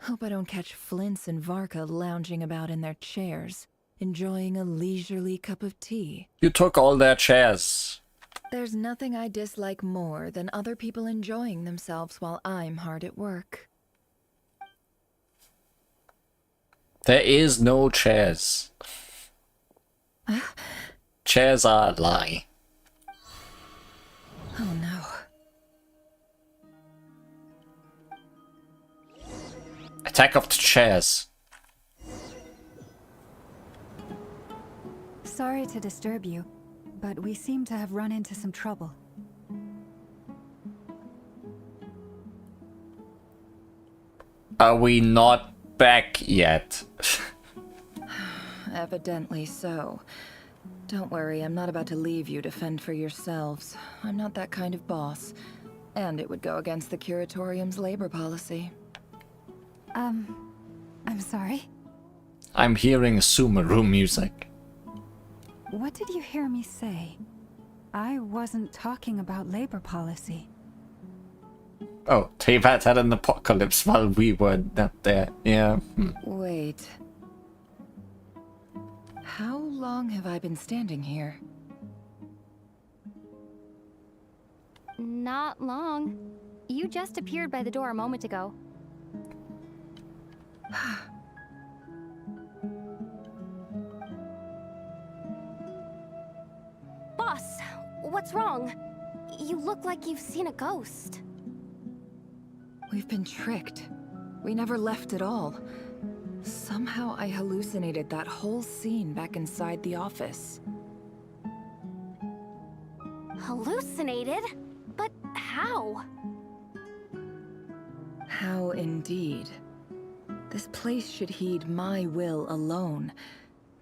Hope I don't catch Flintz and Varka lounging about in their chairs, enjoying a leisurely cup of tea. You took all their chairs. There's nothing I dislike more than other people enjoying themselves while I'm hard at work. There is no chairs. Chairs are a lie. Oh no. Attack of the chairs. Sorry to disturb you, but we seem to have run into some trouble. Are we not back yet? Evidently so. Don't worry, I'm not about to leave you to fend for yourselves. I'm not that kind of boss. And it would go against the Curatorium's labor policy. I'm sorry? I'm hearing Sumeru music. What did you hear me say? I wasn't talking about labor policy. Oh, Tevat had an apocalypse while we were not there. Yeah. Wait. How long have I been standing here? Not long. You just appeared by the door a moment ago. Boss, what's wrong? You look like you've seen a ghost. We've been tricked. We never left at all. Somehow I hallucinated that whole scene back inside the office. Hallucinated? But how? How indeed. This place should heed my will alone.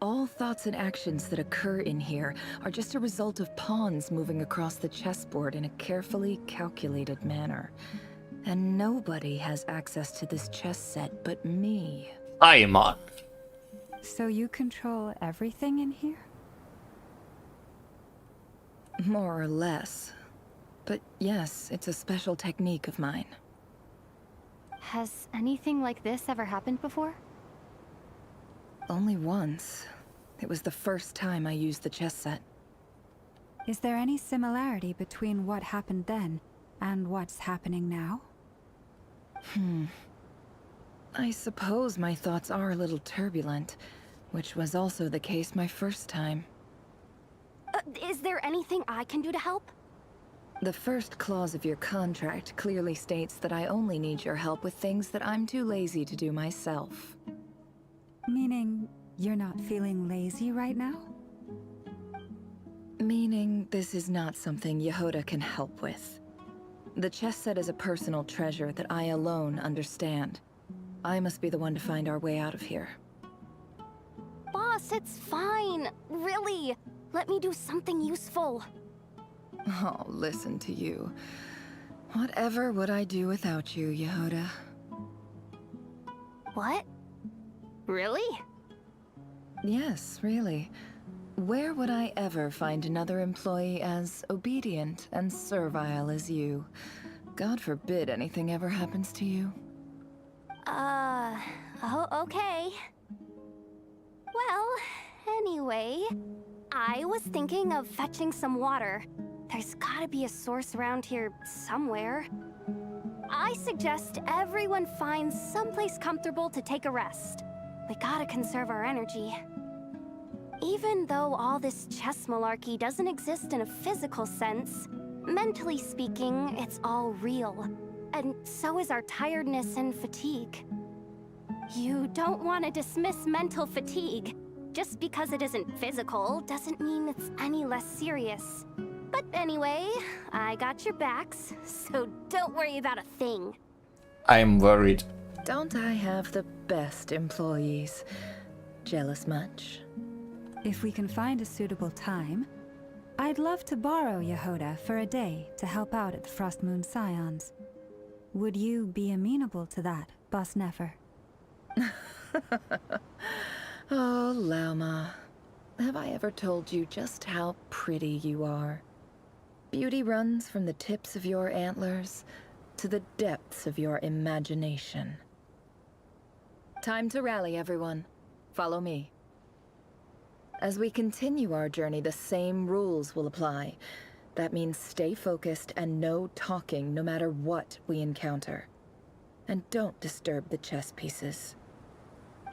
All thoughts and actions that occur in here are just a result of pawns moving across the chessboard in a carefully calculated manner. And nobody has access to this chess set but me. I am on. So you control everything in here? More or less. But yes, it's a special technique of mine. Has anything like this ever happened before? Only once. It was the first time I used the chess set. Is there any similarity between what happened then and what's happening now? I suppose my thoughts are a little turbulent, which was also the case my first time. Is there anything I can do to help? The first clause of your contract clearly states that I only need your help with things that I'm too lazy to do myself. Meaning, you're not feeling lazy right now? Meaning, this is not something Yehoda can help with. The chess set is a personal treasure that I alone understand. I must be the one to find our way out of here. Boss, it's fine. Really. Let me do something useful. Oh, listen to you. Whatever would I do without you, Yehoda? What? Really? Yes, really. Where would I ever find another employee as obedient and servile as you? God forbid anything ever happens to you. Oh, okay. Well, anyway, I was thinking of fetching some water. There's gotta be a source around here somewhere. I suggest everyone finds someplace comfortable to take a rest. We gotta conserve our energy. Even though all this chess malarkey doesn't exist in a physical sense, mentally speaking, it's all real. And so is our tiredness and fatigue. You don't want to dismiss mental fatigue. Just because it isn't physical doesn't mean it's any less serious. But anyway, I got your backs, so don't worry about a thing. I'm worried. Don't I have the best employees? Jealous much? If we can find a suitable time, I'd love to borrow Yehoda for a day to help out at the Frostmoon Scions. Would you be amenable to that, Boss Nefer? Oh, Llama. Have I ever told you just how pretty you are? Beauty runs from the tips of your antlers to the depths of your imagination. Time to rally, everyone. Follow me. As we continue our journey, the same rules will apply. That means stay focused and no talking no matter what we encounter. And don't disturb the chess pieces.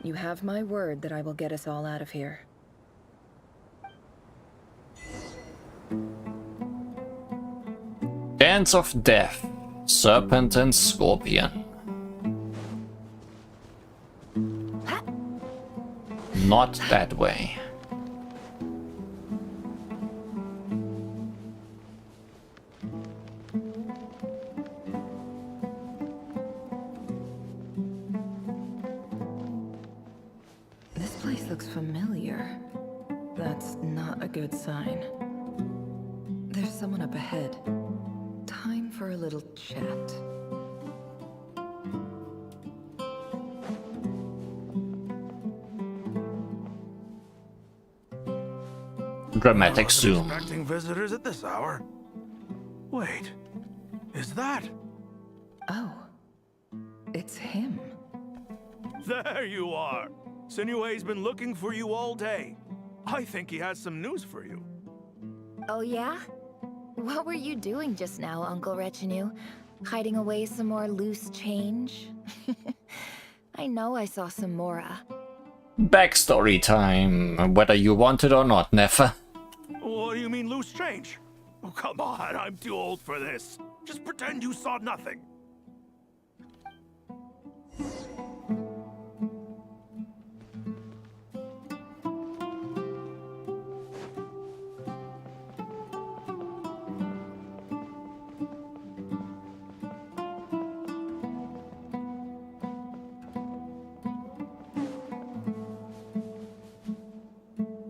You have my word that I will get us all out of here. Dance of Death, Serpent and Scorpion. Not that way. This place looks familiar. That's not a good sign. There's someone up ahead. Time for a little chat. Dramatic zoom. Expecting visitors at this hour. Wait, is that? Oh, it's him. There you are. Sinue's been looking for you all day. I think he has some news for you. Oh yeah? What were you doing just now, Uncle Retinue? Hiding away some more loose change? I know I saw some Mora. Backstory time, whether you want it or not, Neffa. What do you mean loose change? Oh, come on, I'm too old for this. Just pretend you saw nothing.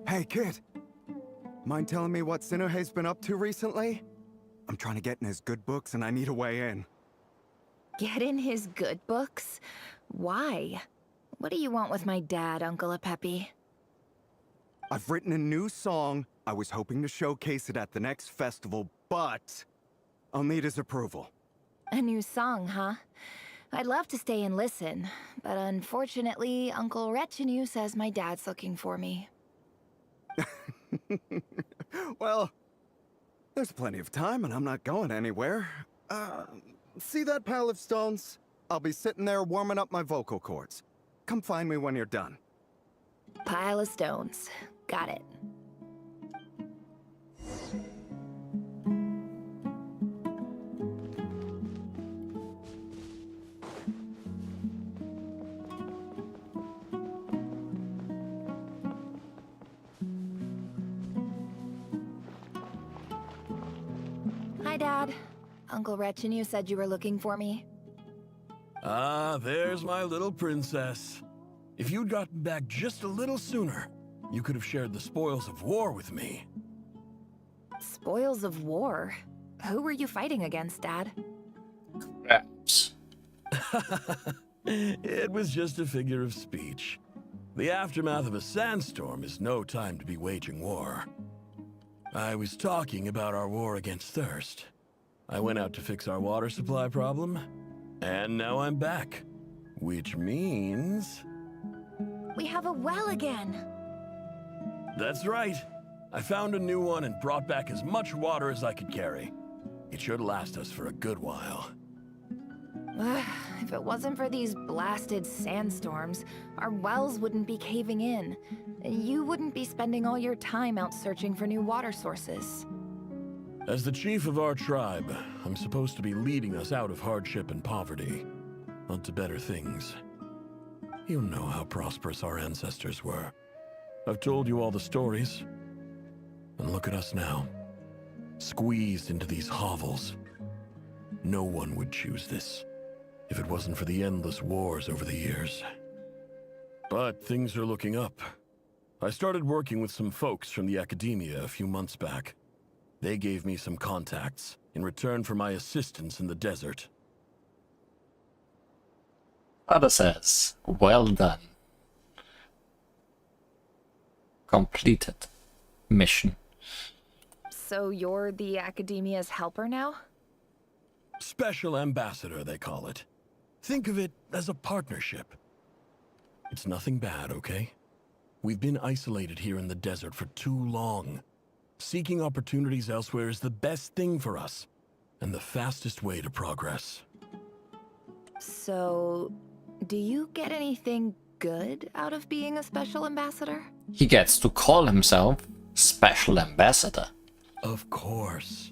Hey, kid. Mind telling me what Sinuhe's been up to recently? I'm trying to get in his good books and I need a way in. Get in his good books? Why? What do you want with my dad, Uncle Apepi? I've written a new song. I was hoping to showcase it at the next festival, but I'll need his approval. A new song, huh? I'd love to stay and listen, but unfortunately, Uncle Retinue says my dad's looking for me. Well, there's plenty of time and I'm not going anywhere. See that pile of stones? I'll be sitting there warming up my vocal cords. Come find me when you're done. Pile of stones. Got it. Hi, Dad. Uncle Retinue said you were looking for me. Ah, there's my little princess. If you'd gotten back just a little sooner, you could have shared the spoils of war with me. Spoils of war? Who were you fighting against, Dad? Perhaps. It was just a figure of speech. The aftermath of a sandstorm is no time to be waging war. I was talking about our war against thirst. I went out to fix our water supply problem, and now I'm back. Which means... We have a well again! That's right. I found a new one and brought back as much water as I could carry. It should last us for a good while. If it wasn't for these blasted sandstorms, our wells wouldn't be caving in. You wouldn't be spending all your time out searching for new water sources. As the chief of our tribe, I'm supposed to be leading us out of hardship and poverty, onto better things. You know how prosperous our ancestors were. I've told you all the stories. And look at us now, squeezed into these hovels. No one would choose this, if it wasn't for the endless wars over the years. But things are looking up. I started working with some folks from the academia a few months back. They gave me some contacts in return for my assistance in the desert. Father says, well done. completed mission. So you're the Academia's helper now? Special ambassador, they call it. Think of it as a partnership. It's nothing bad, okay? We've been isolated here in the desert for too long. Seeking opportunities elsewhere is the best thing for us, and the fastest way to progress. So, do you get anything good out of being a special ambassador? He gets to call himself Special Ambassador. Of course.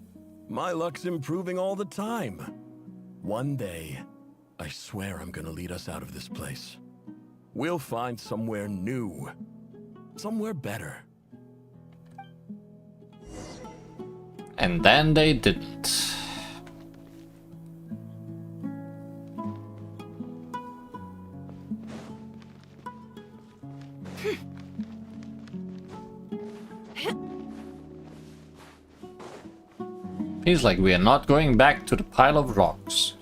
My luck's improving all the time. One day, I swear I'm gonna lead us out of this place. We'll find somewhere new. Somewhere better. And then they didn't. Feels like we are not going back to the pile of rocks.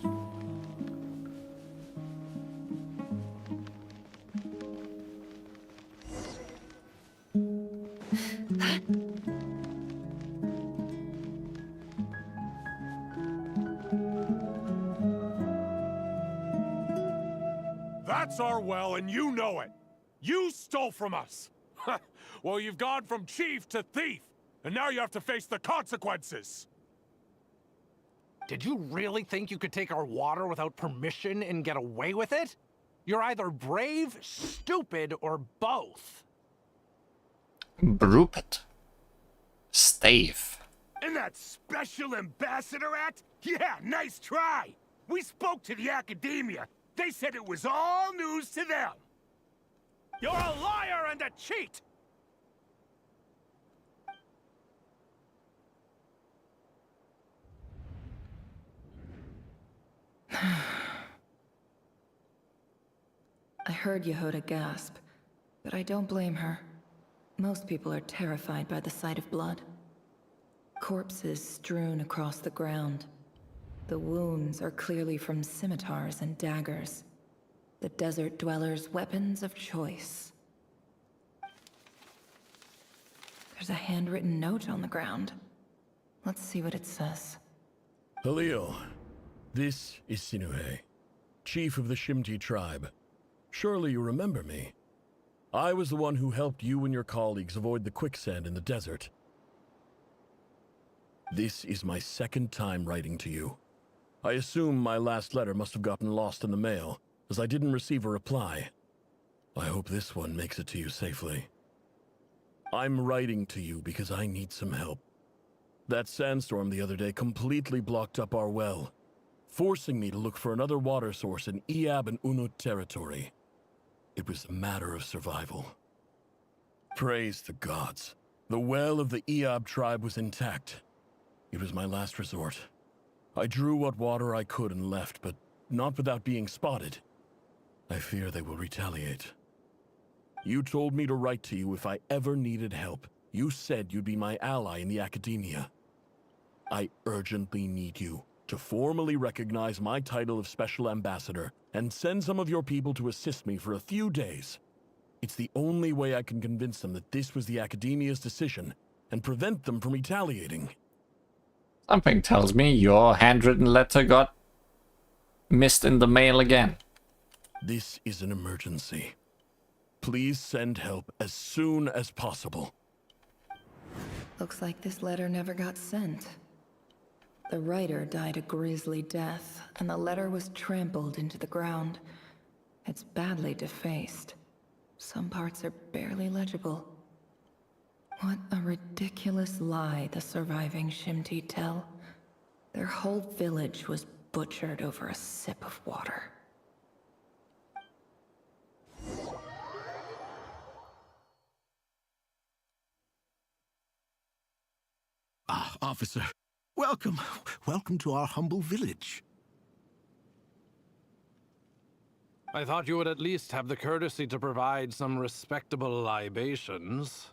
That's our well, and you know it. You stole from us. Well, you've gone from chief to thief, and now you have to face the consequences. Did you really think you could take our water without permission and get away with it? You're either brave, stupid, or both. Brupet. Stave. And that special ambassador act? Yeah, nice try. We spoke to the Academia. They said it was all news to them. You're a liar and a cheat! I heard Yehoda gasp, but I don't blame her. Most people are terrified by the sight of blood. Corpses strewn across the ground. The wounds are clearly from scimitars and daggers. The desert dwellers' weapons of choice. There's a handwritten note on the ground. Let's see what it says. Halil, this is Sinuhe, chief of the Shimti tribe. Surely you remember me. I was the one who helped you and your colleagues avoid the quicksand in the desert. This is my second time writing to you. I assume my last letter must have gotten lost in the mail, as I didn't receive a reply. I hope this one makes it to you safely. I'm writing to you because I need some help. That sandstorm the other day completely blocked up our well, forcing me to look for another water source in Iab and Unut territory. It was a matter of survival. Praise the gods. The well of the Iab tribe was intact. It was my last resort. I drew what water I could and left, but not without being spotted. I fear they will retaliate. You told me to write to you if I ever needed help. You said you'd be my ally in the Academia. I urgently need you to formally recognize my title of Special Ambassador and send some of your people to assist me for a few days. It's the only way I can convince them that this was the Academia's decision and prevent them from retaliating. Something tells me your handwritten letter got missed in the mail again. This is an emergency. Please send help as soon as possible. Looks like this letter never got sent. The writer died a grisly death, and the letter was trampled into the ground. It's badly defaced. Some parts are barely legible. What a ridiculous lie the surviving Shimti tell. Their whole village was butchered over a sip of water. Ah, officer. Welcome. Welcome to our humble village. I thought you would at least have the courtesy to provide some respectable libations.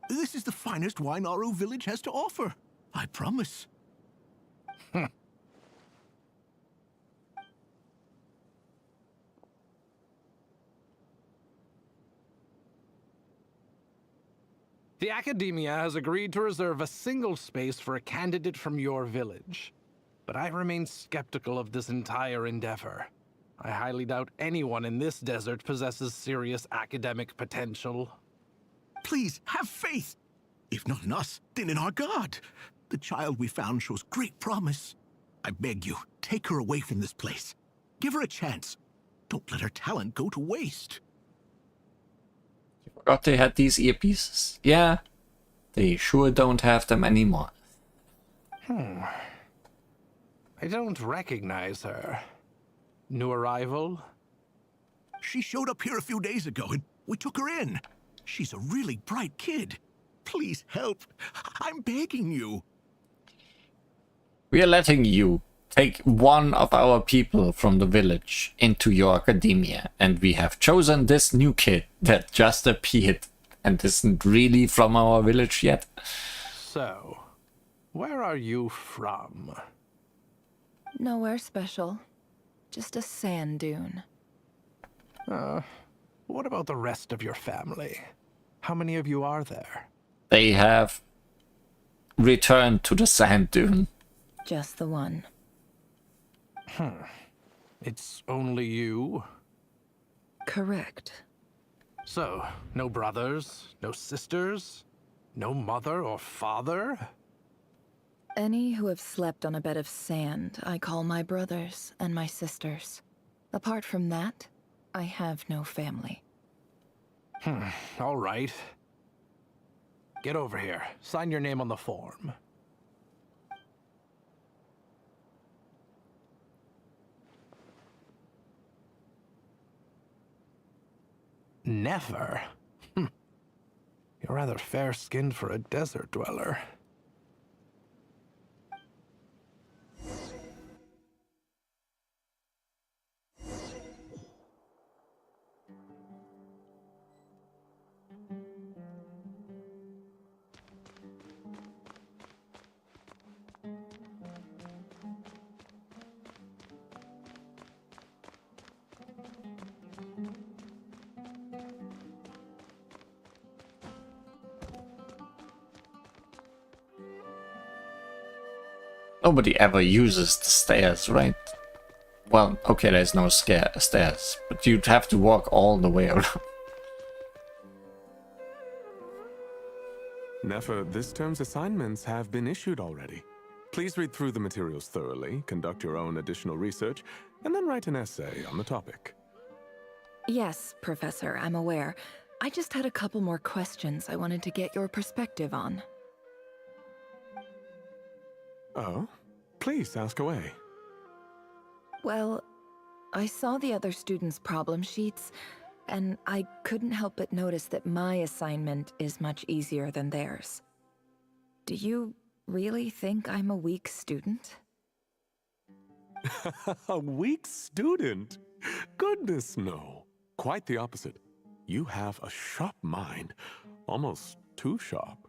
This is the finest wine Aru village has to offer. I promise. The Academia has agreed to reserve a single space for a candidate from your village. But I remain skeptical of this entire endeavor. I highly doubt anyone in this desert possesses serious academic potential. Please, have faith. If not in us, then in our god. The child we found shows great promise. I beg you, take her away from this place. Give her a chance. Don't let her talent go to waste. Forgot they had these earpieces. Yeah, they sure don't have them anymore. I don't recognize her. New arrival? She showed up here a few days ago and we took her in. She's a really bright kid. Please help. I'm begging you. We are letting you take one of our people from the village into your academia, and we have chosen this new kid that just appeared and isn't really from our village yet. So, where are you from? Nowhere special. Just a sand dune. What about the rest of your family? How many of you are there? They have returned to the sand dune. Just the one. It's only you? Correct. So, no brothers, no sisters, no mother or father? Any who have slept on a bed of sand, I call my brothers and my sisters. Apart from that, I have no family. All right. Get over here. Sign your name on the form. Never? You're rather fair-skinned for a desert dweller. Nobody ever uses the stairs, right? Well, okay, there's no stairs, but you'd have to walk all the way around. Nefer, this term's assignments have been issued already. Please read through the materials thoroughly, conduct your own additional research, and then write an essay on the topic. Yes, Professor, I'm aware. I just had a couple more questions I wanted to get your perspective on. Oh? Please, ask away. Well, I saw the other students' problem sheets, and I couldn't help but notice that my assignment is much easier than theirs. Do you really think I'm a weak student? A weak student? Goodness, no. Quite the opposite. You have a sharp mind. Almost too sharp.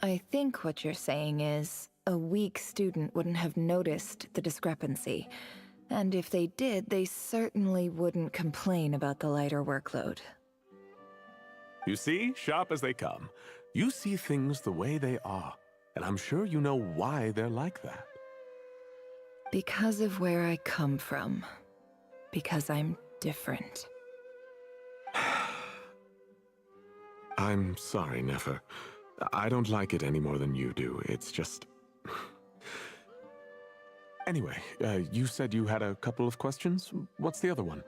I think what you're saying is, a weak student wouldn't have noticed the discrepancy. And if they did, they certainly wouldn't complain about the lighter workload. You see, sharp as they come. You see things the way they are, and I'm sure you know why they're like that. Because of where I come from. Because I'm different. I'm sorry, Nefer. I don't like it any more than you do. It's just... Anyway, you said you had a couple of questions. What's the other one?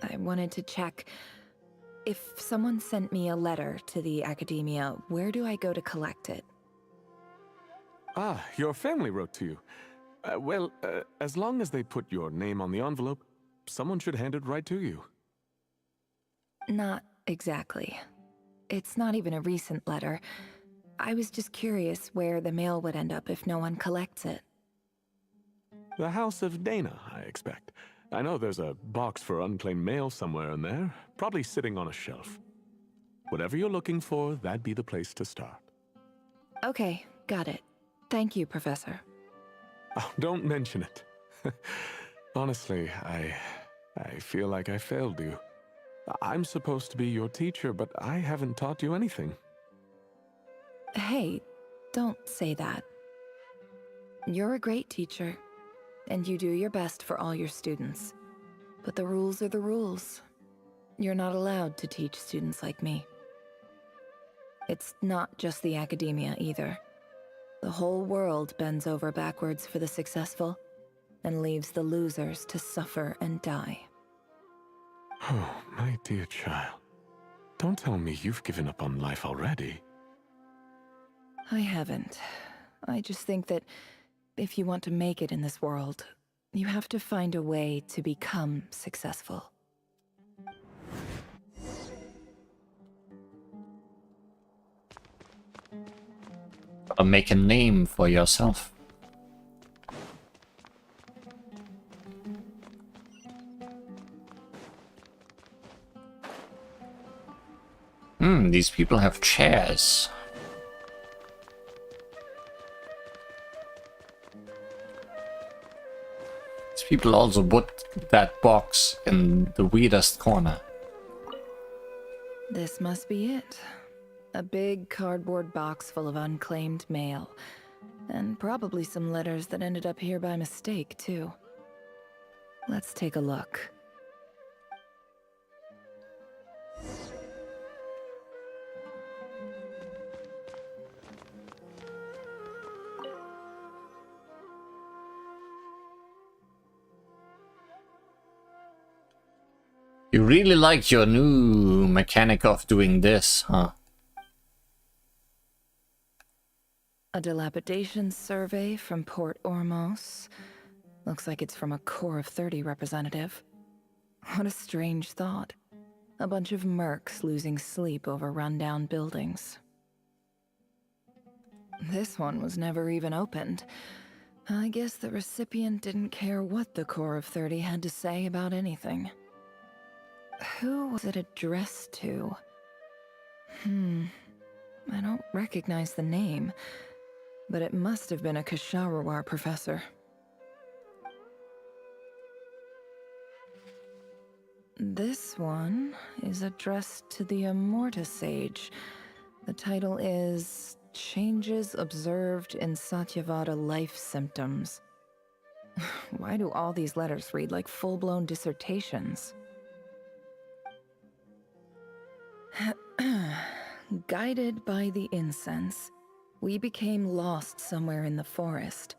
I wanted to check. If someone sent me a letter to the Academia, where do I go to collect it? Ah, your family wrote to you. Well, as long as they put your name on the envelope, someone should hand it right to you. Not exactly. It's not even a recent letter. I was just curious where the mail would end up if no one collects it. The House of Dana, I expect. I know there's a box for unclaimed mail somewhere in there, probably sitting on a shelf. Whatever you're looking for, that'd be the place to start. Okay, got it. Thank you, Professor. Oh, don't mention it. Honestly, I feel like I failed you. I'm supposed to be your teacher, but I haven't taught you anything. Hey, don't say that. You're a great teacher, and you do your best for all your students. But the rules are the rules. You're not allowed to teach students like me. It's not just the academia either. The whole world bends over backwards for the successful and leaves the losers to suffer and die. Oh, my dear child. Don't tell me you've given up on life already. I haven't. I just think that if you want to make it in this world, you have to find a way to become successful. Or make a name for yourself. These people have chairs. These people also put that box in the weirdest corner. This must be it. A big cardboard box full of unclaimed mail. And probably some letters that ended up here by mistake, too. Let's take a look. You really like your new mechanic of doing this, huh? A dilapidation survey from Port Ormos. Looks like it's from a Core of 30 representative. What a strange thought. A bunch of mercs losing sleep over rundown buildings. This one was never even opened. I guess the recipient didn't care what the Core of 30 had to say about anything. Who was it addressed to? I don't recognize the name, but it must have been a Ksharawar professor. This one is addressed to the Immorta Sage. The title is Changes Observed in Satyavada Life Symptoms. Why do all these letters read like full-blown dissertations? Guided by the incense, we became lost somewhere in the forest.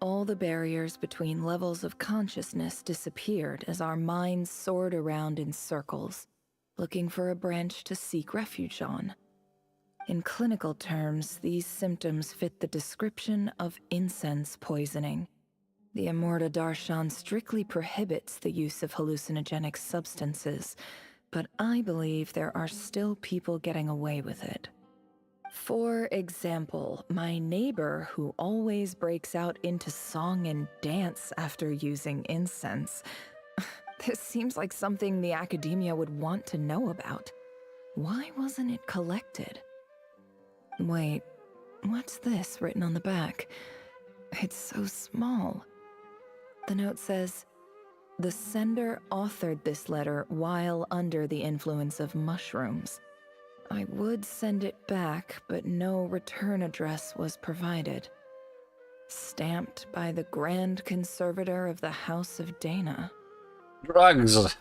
All the barriers between levels of consciousness disappeared as our minds soared around in circles, looking for a branch to seek refuge on. In clinical terms, these symptoms fit the description of incense poisoning. The Immorta Darshan strictly prohibits the use of hallucinogenic substances, but I believe there are still people getting away with it. For example, my neighbor who always breaks out into song and dance after using incense. This seems like something the academia would want to know about. Why wasn't it collected? Wait, what's this written on the back? It's so small. The note says, "The sender authored this letter while under the influence of mushrooms. I would send it back, but no return address was provided. Stamped by the Grand Conservator of the House of Dana." Drugs.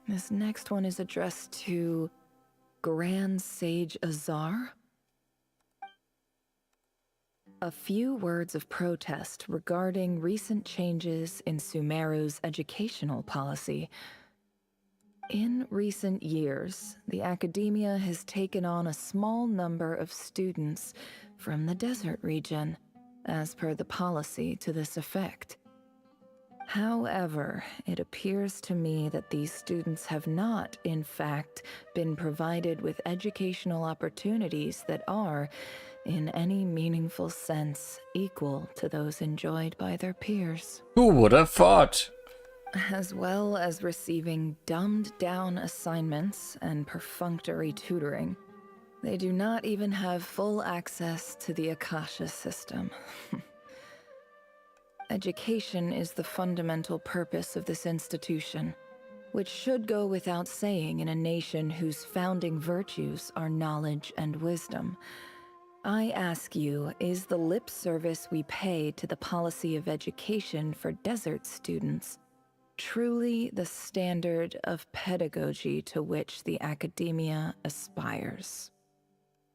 This next one is addressed to Grand Sage Azar. A few words of protest regarding recent changes in Sumeru's educational policy. In recent years, the academia has taken on a small number of students from the desert region, as per the policy to this effect. However, it appears to me that these students have not, in fact, been provided with educational opportunities that are, in any meaningful sense, equal to those enjoyed by their peers. Who would have thought? As well as receiving dumbed-down assignments and perfunctory tutoring, they do not even have full access to the Akasha system. Education is the fundamental purpose of this institution, which should go without saying in a nation whose founding virtues are knowledge and wisdom. I ask you, is the lip service we pay to the policy of education for desert students truly the standard of pedagogy to which the academia aspires?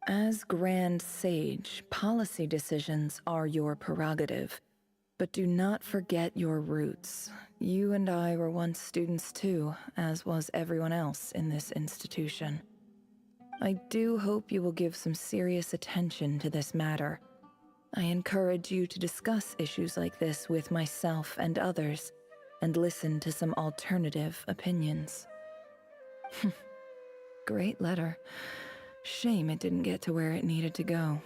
As Grand Sage, policy decisions are your prerogative, but do not forget your roots. You and I were once students too, as was everyone else in this institution. I do hope you will give some serious attention to this matter. I encourage you to discuss issues like this with myself and others, and listen to some alternative opinions. Great letter. Shame it didn't get to where it needed to go.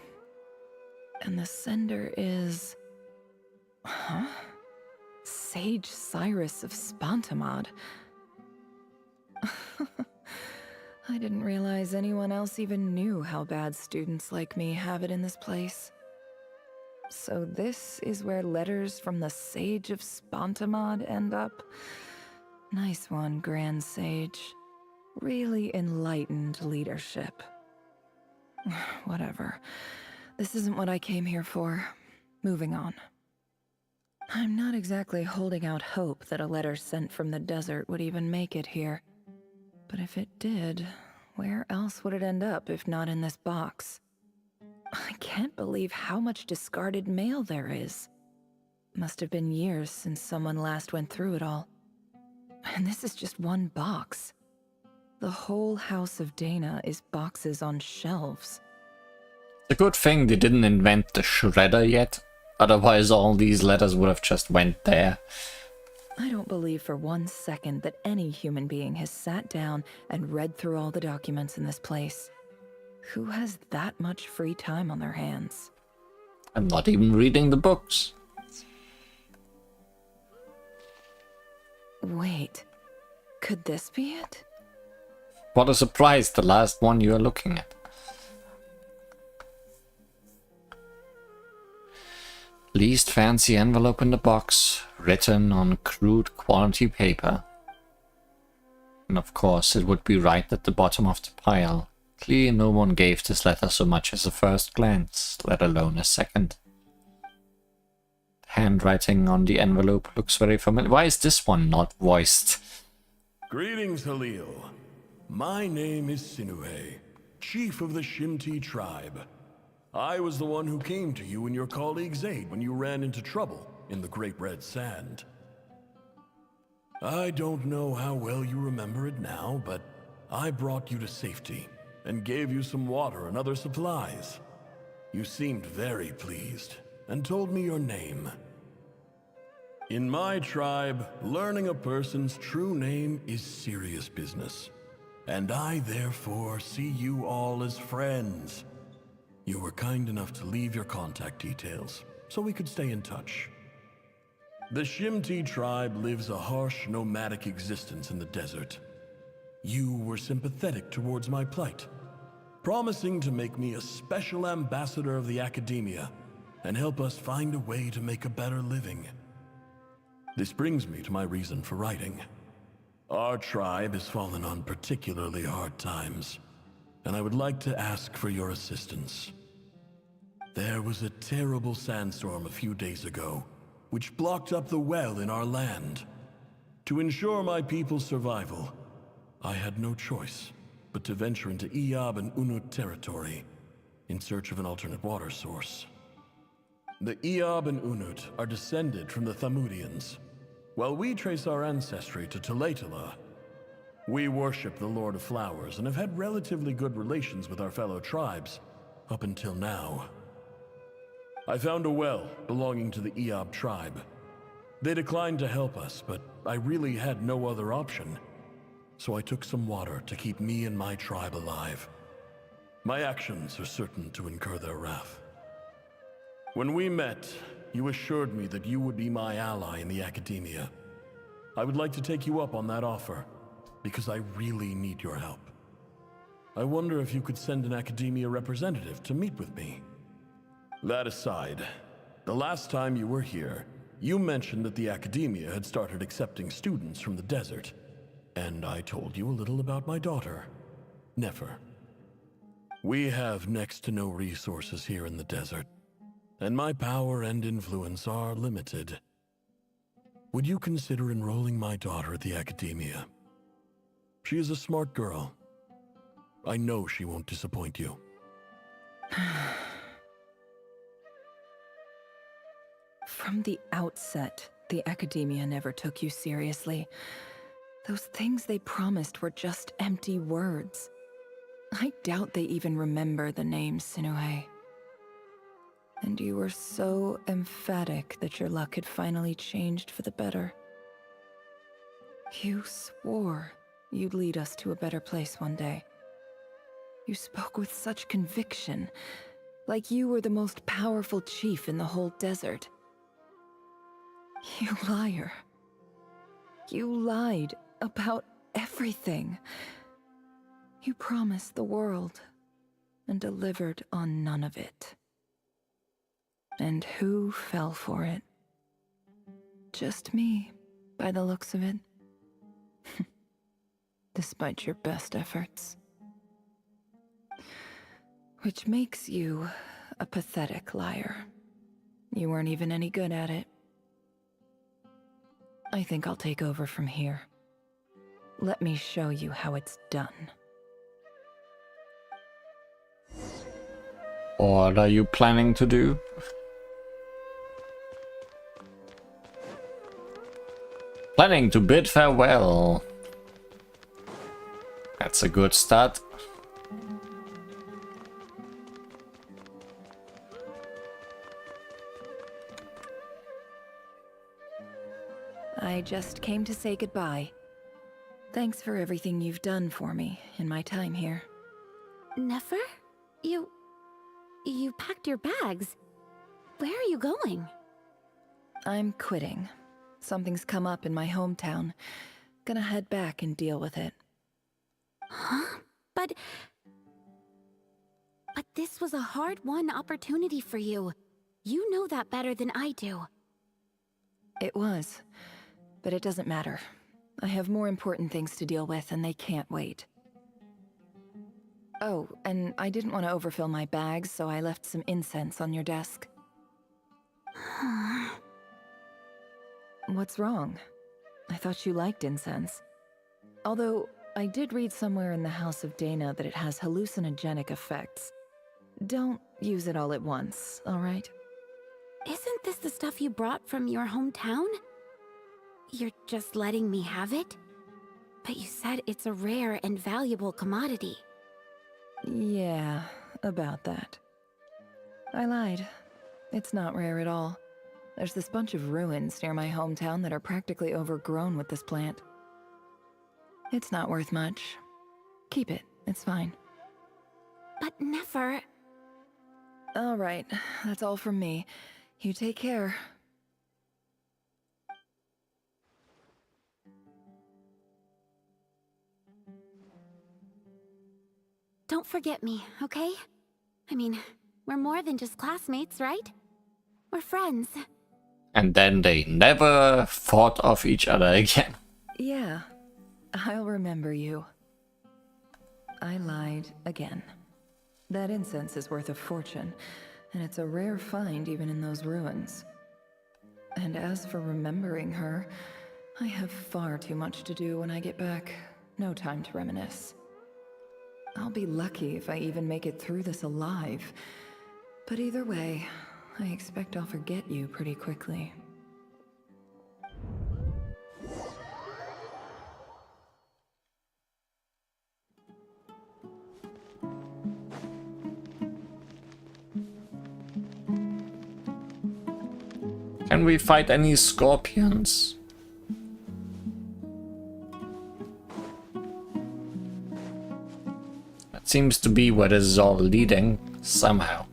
And the sender is... Huh? Sage Cyrus of Spantamod. I didn't realize anyone else even knew how bad students like me have it in this place. So this is where letters from the Sage of Spantamod end up? Nice one, Grand Sage. Really enlightened leadership. Whatever. This isn't what I came here for. Moving on. I'm not exactly holding out hope that a letter sent from the desert would even make it here. But if it did, where else would it end up if not in this box? I can't believe how much discarded mail there is. Must have been years since someone last went through it all. And this is just one box. The whole House of Dana is boxes on shelves. It's a good thing they didn't invent the shredder yet. Otherwise all these letters would have just went there. I don't believe for 1 second that any human being has sat down and read through all the documents in this place. Who has that much free time on their hands? I'm not even reading the books. Wait, could this be it? What a surprise, the last one you are looking at. Least fancy envelope in the box, written on crude quality paper. And of course it would be right at the bottom of the pile. Clearly no one gave this letter so much as a first glance, let alone a second. Handwriting on the envelope looks very familiar. Why is this one not voiced? Greetings, Halil. My name is Sinuhe, chief of the Shimti tribe. I was the one who came to you and your colleague's aid when you ran into trouble in the Great Red Sand. I don't know how well you remember it now, but I brought you to safety and gave you some water and other supplies. You seemed very pleased and told me your name. In my tribe, learning a person's true name is serious business, and I therefore see you all as friends. You were kind enough to leave your contact details, so we could stay in touch. The Shimti tribe lives a harsh, nomadic existence in the desert. You were sympathetic towards my plight, promising to make me a special ambassador of the academia and help us find a way to make a better living. This brings me to my reason for writing. Our tribe has fallen on particularly hard times, and I would like to ask for your assistance. There was a terrible sandstorm a few days ago, which blocked up the well in our land. To ensure my people's survival, I had no choice but to venture into Iyab and Unut territory in search of an alternate water source. The Iyab and Unut are descended from the Thamudians, while we trace our ancestry to Tulatala. We worship the Lord of Flowers and have had relatively good relations with our fellow tribes up until now. I found a well belonging to the Iyab tribe. They declined to help us, but I really had no other option. So I took some water to keep me and my tribe alive. My actions are certain to incur their wrath. When we met, you assured me that you would be my ally in the academia. I would like to take you up on that offer, because I really need your help. I wonder if you could send an academia representative to meet with me. That aside, the last time you were here, You mentioned that the Academia had started accepting students from the desert, and I told you a little about my daughter, Nefer. We have next to no resources here in the desert, and my power and influence are limited. Would you consider enrolling my daughter at the Academia? She is a smart girl. I know she won't disappoint you. From the outset, the Academia never took you seriously. Those things they promised were just empty words. I doubt they even remember the name Sinuhe. And you were so emphatic that your luck had finally changed for the better. You swore you'd lead us to a better place one day. You spoke with such conviction, like you were the most powerful chief in the whole desert. You liar. You lied about everything. You promised the world and delivered on none of it. And who fell for it? Just me, by the looks of it. Despite your best efforts. Which makes you a pathetic liar. You weren't even any good at it. I think I'll take over from here. Let me show you how it's done. What are you planning to do? Planning to bid farewell. That's a good start. I just came to say goodbye. Thanks for everything you've done for me in my time here. Nefer? You packed your bags. Where are you going? I'm quitting. Something's come up in my hometown. Gonna head back and deal with it. Huh? But this was a hard-won opportunity for you. You know that better than I do. It was. But it doesn't matter. I have more important things to deal with, and they can't wait. Oh, and I didn't want to overfill my bags, so I left some incense on your desk. What's wrong? I thought you liked incense. Although, I did read somewhere in the House of Dana that it has hallucinogenic effects. Don't use it all at once, alright? Isn't this the stuff you brought from your hometown? You're just letting me have it? But you said it's a rare and valuable commodity. Yeah, about that. I lied. It's not rare at all. There's this bunch of ruins near my hometown that are practically overgrown with this plant. It's not worth much. Keep it, it's fine. But Nefer... Alright, that's all from me. You take care. Don't forget me, okay? I mean, we're more than just classmates, right? We're friends. And then they never fought off each other again. Yeah, I'll remember you. I lied again. That incense is worth a fortune, and it's a rare find even in those ruins. And as for remembering her, I have far too much to do when I get back. No time to reminisce. I'll be lucky if I even make it through this alive. But either way, I expect I'll forget you pretty quickly. Can we fight any scorpions? That seems to be where this is all leading, somehow.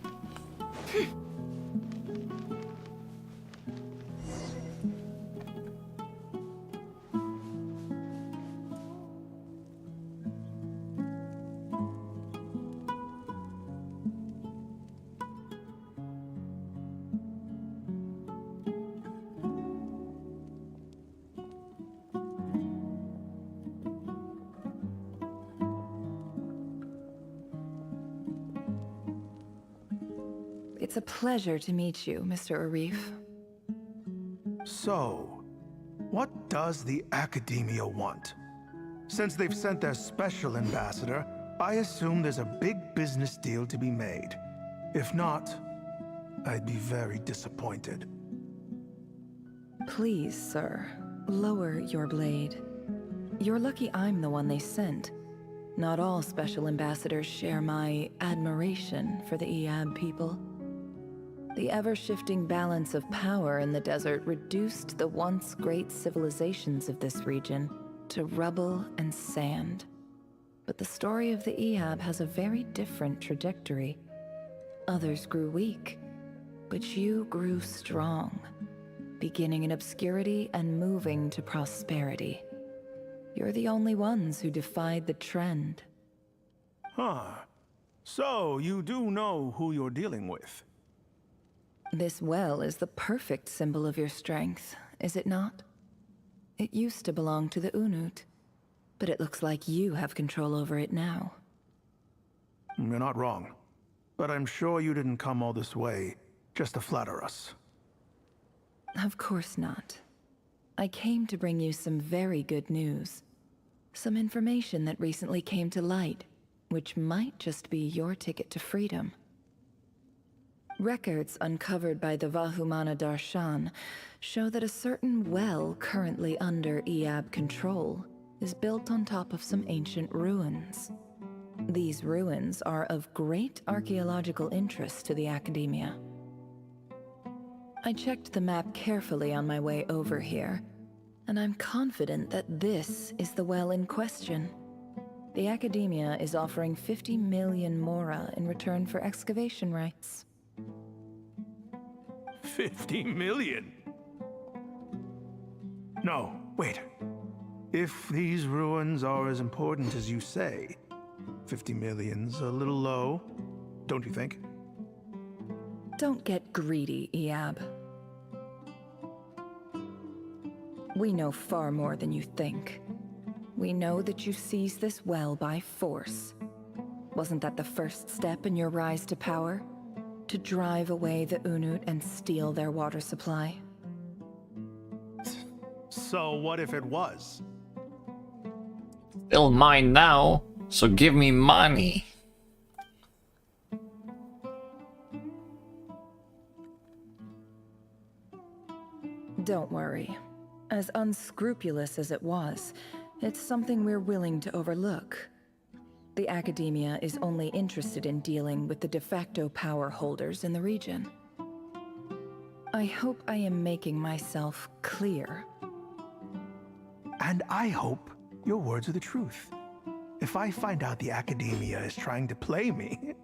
It's a pleasure to meet you, Mr. Arif. So, what does the Academia want? Since they've sent their special ambassador, I assume there's a big business deal to be made. If not, I'd be very disappointed. Please, sir, lower your blade. You're lucky I'm the one they sent. Not all special ambassadors share my admiration for the Eab people. The ever-shifting balance of power in the desert reduced the once great civilizations of this region to rubble and sand. But the story of the Eab has a very different trajectory. Others grew weak, but you grew strong, beginning in obscurity and moving to prosperity. You're the only ones who defied the trend. Huh. So, you do know who you're dealing with? This well is the perfect symbol of your strength, is it not? It used to belong to the Unut, but it looks like you have control over it now. You're not wrong. But I'm sure you didn't come all this way just to flatter us. Of course not. I came to bring you some very good news. Some information that recently came to light, which might just be your ticket to freedom. Records uncovered by the Vahumana Darshan show that a certain well currently under Eab control is built on top of some ancient ruins. These ruins are of great archaeological interest to the Academia. I checked the map carefully on my way over here, and I'm confident that this is the well in question. The Academia is offering 50 million mora in return for excavation rights. 50 million? No, wait. If these ruins are as important as you say, 50 million's a little low, don't you think? Don't get greedy, Eab. We know far more than you think. We know that you seized this well by force. Wasn't that the first step in your rise to power? To drive away the Unut and steal their water supply? So what if it was? Still mine now, so give me money. Don't worry. As unscrupulous as it was, it's something we're willing to overlook. The Academia is only interested in dealing with the de facto power holders in the region. I hope I am making myself clear. And I hope your words are the truth. If I find out the Academia is trying to play me,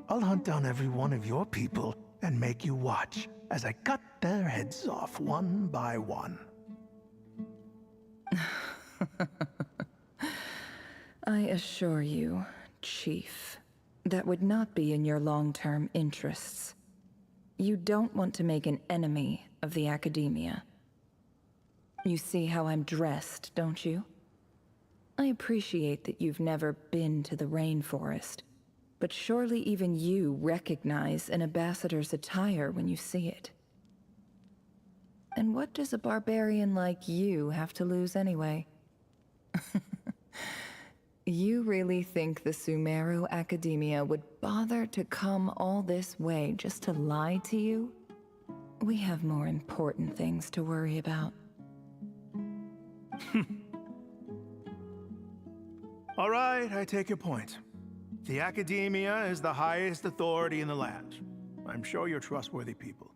I'll hunt down every one of your people and make you watch as I cut their heads off one by one. I assure you, Chief, that would not be in your long-term interests. You don't want to make an enemy of the Academia. You see how I'm dressed, don't you? I appreciate that you've never been to the rainforest, but surely even you recognize an ambassador's attire when you see it. And what does a barbarian like you have to lose anyway? You really think the Sumeru Academia would bother to come all this way just to lie to you? We have more important things to worry about. All right, I take your point. The Academia is the highest authority in the land. I'm sure you're trustworthy people.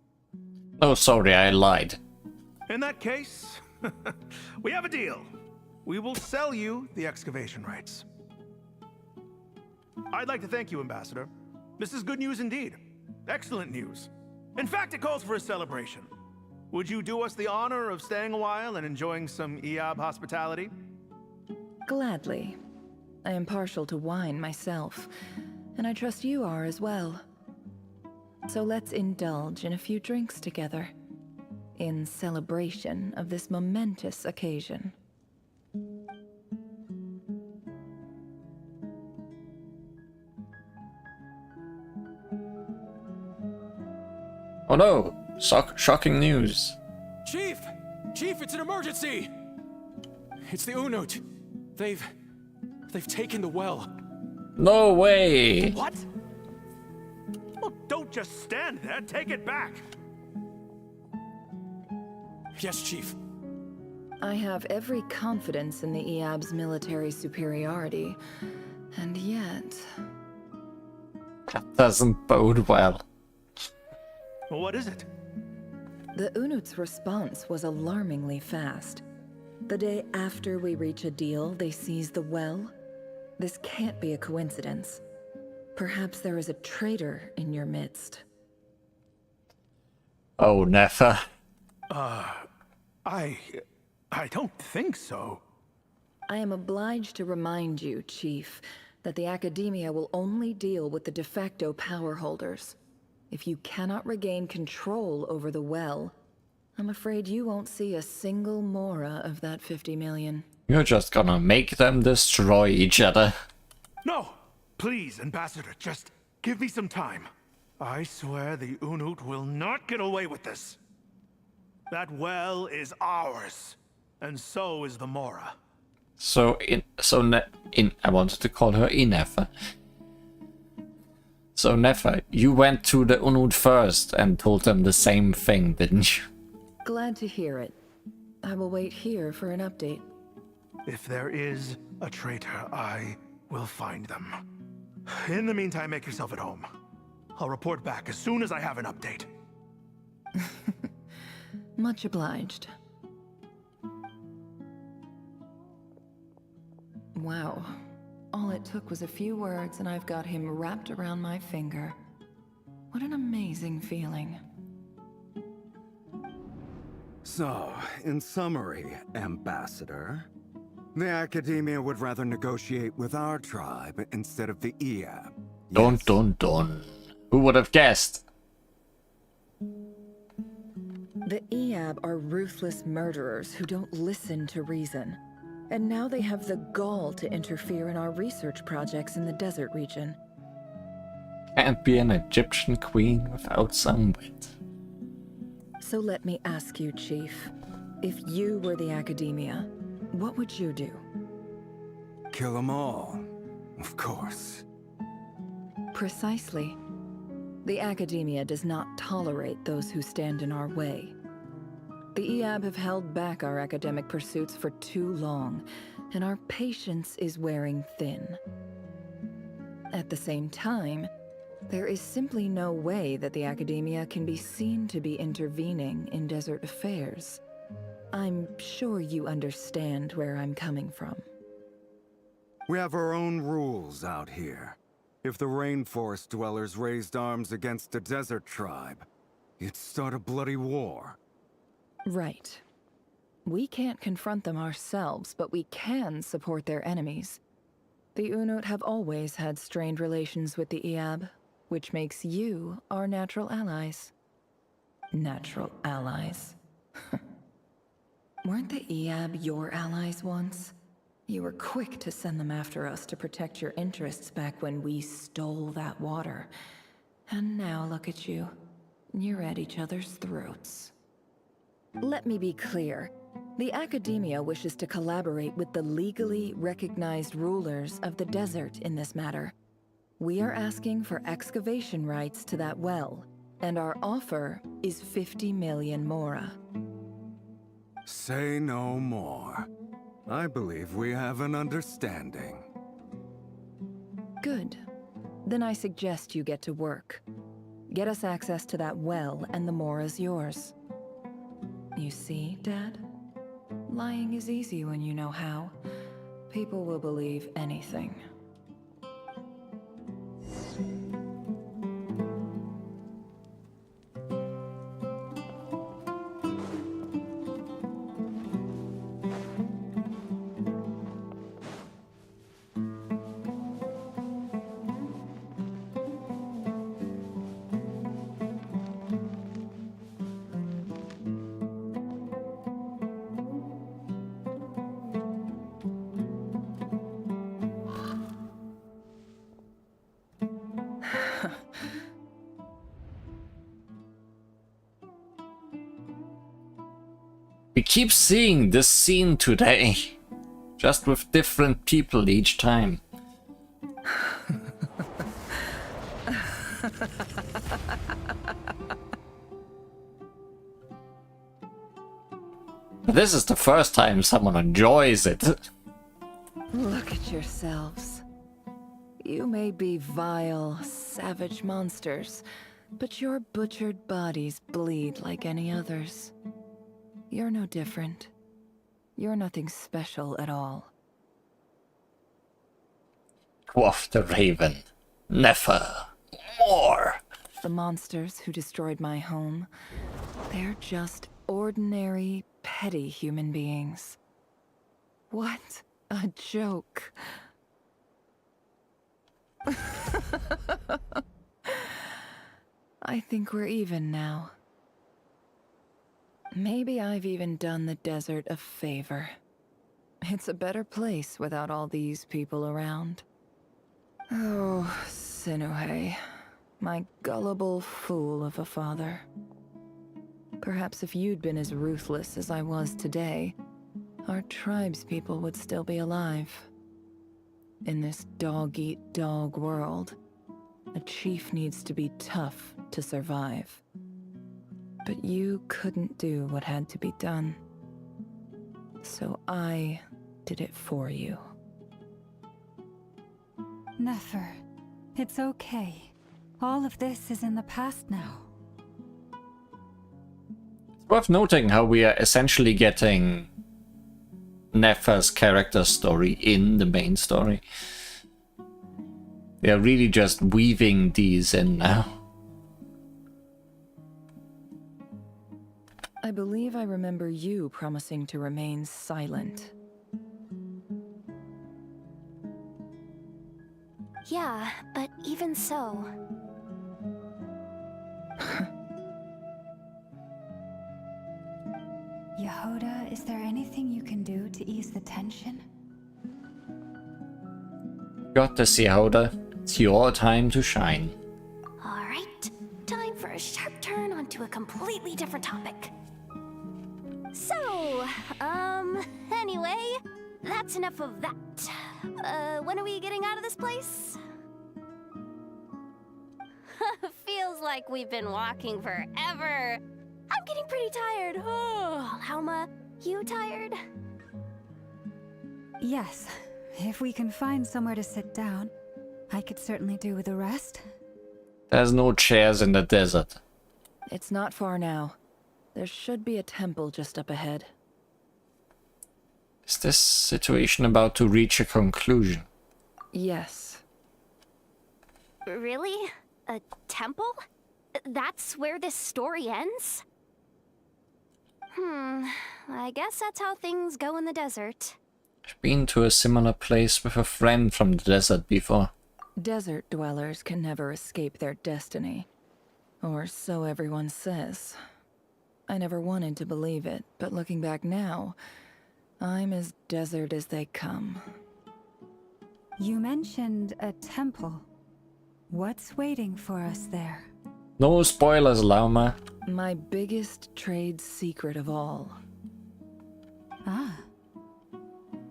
Oh, sorry, I lied. In that case, we have a deal. We will sell you the excavation rights. I'd like to thank you, Ambassador. This is good news indeed. Excellent news. In fact, it calls for a celebration. Would you do us the honor of staying a while and enjoying some Eab hospitality? Gladly. I am partial to wine myself, and I trust you are as well. So let's indulge in a few drinks together, in celebration of this momentous occasion. Oh no! Shocking news. Chief! Chief, it's an emergency! It's the Unut. They've taken the well. No way! What? Well, don't just stand there. Take it back. Yes, Chief. I have every confidence in the EAB's military superiority, and yet... That doesn't bode well. What is it? The Unut's response was alarmingly fast. The day after we reach a deal, they seize the well. This can't be a coincidence. Perhaps there is a traitor in your midst. Oh, never. I don't think so. I am obliged to remind you, Chief, that the Academia will only deal with the de facto power holders. If you cannot regain control over the well, I'm afraid you won't see a single mora of that 50 million. You're just gonna make them destroy each other. No! Please, Ambassador, just give me some time. I swear the Unut will not get away with this. That well is ours, and so is the Mora. I wanted to call her Inefa. So Nefa, you went to the Unut first and told them the same thing, didn't you? Glad to hear it. I will wait here for an update. If there is a traitor, I will find them. In the meantime, make yourself at home. I'll report back as soon as I have an update. Much obliged. Wow. All it took was a few words and I've got him wrapped around my finger. What an amazing feeling. So, in summary, Ambassador, the Academia would rather negotiate with our tribe instead of the EAB. Dun dun dun. Who would have guessed? The EAB are ruthless murderers who don't listen to reason. And now they have the gall to interfere in our research projects in the desert region. Can't be an Egyptian queen without some wit. So let me ask you, Chief. If you were the Academia, what would you do? Kill them all, of course. Precisely. The Academia does not tolerate those who stand in our way. The EAB have held back our academic pursuits for too long, and our patience is wearing thin. At the same time, there is simply no way that the Academia can be seen to be intervening in desert affairs. I'm sure you understand where I'm coming from. We have our own rules out here. If the rainforest dwellers raised arms against a desert tribe, you'd start a bloody war. Right. We can't confront them ourselves, but we can support their enemies. The Unut have always had strained relations with the EAB, which makes you our natural allies. Natural allies? Weren't the EAB your allies once? You were quick to send them after us to protect your interests back when we stole that water. And now look at you. You're at each other's throats. Let me be clear. The Academia wishes to collaborate with the legally recognized rulers of the desert in this matter. We are asking for excavation rights to that well, and our offer is 50 million mora. Say no more. I believe we have an understanding. Good. Then I suggest you get to work. Get us access to that well, and the mora's yours. You see, Dad? Lying is easy when you know how. People will believe anything. We keep seeing this scene today, just with different people each time. This is the first time someone enjoys it. Look at yourselves. You may be vile, savage monsters, but your butchered bodies bleed like any others. You're no different. You're nothing special at all. Quoth the raven. Never more. The monsters who destroyed my home, they're just ordinary, petty human beings. What a joke. I think we're even now. Maybe I've even done the desert a favor. It's a better place without all these people around. Oh, Sinuhe, my gullible fool of a father. Perhaps if you'd been as ruthless as I was today, our tribespeople would still be alive. In this dog-eat-dog world, a chief needs to be tough to survive. But you couldn't do what had to be done. So I did it for you. Nefer, it's okay. All of this is in the past now. It's worth noting how we are essentially getting Nefer's character story in the main story. They are really just weaving these in now. I believe I remember you promising to remain silent. Yeah, but even so... Yehoda, is there anything you can do to ease the tension? Got this, Yehoda. It's your time to shine. Alright, time for a sharp turn onto a completely different topic. So, anyway, that's enough of that. When are we getting out of this place? Feels like we've been walking forever. I'm getting pretty tired. Oh, Lauma, you tired? Yes. If we can find somewhere to sit down, I could certainly do with a rest. There's no chairs in the desert. It's not far now. There should be a temple just up ahead. Is this situation about to reach a conclusion? Yes. Really? A temple? That's where this story ends? I guess that's how things go in the desert. I've been to a similar place with a friend from the desert before. Desert dwellers can never escape their destiny. Or so everyone says. I never wanted to believe it, but looking back now, I'm as desert as they come. You mentioned a temple. What's waiting for us there? No spoilers, Lauma. My biggest trade secret of all. Ah.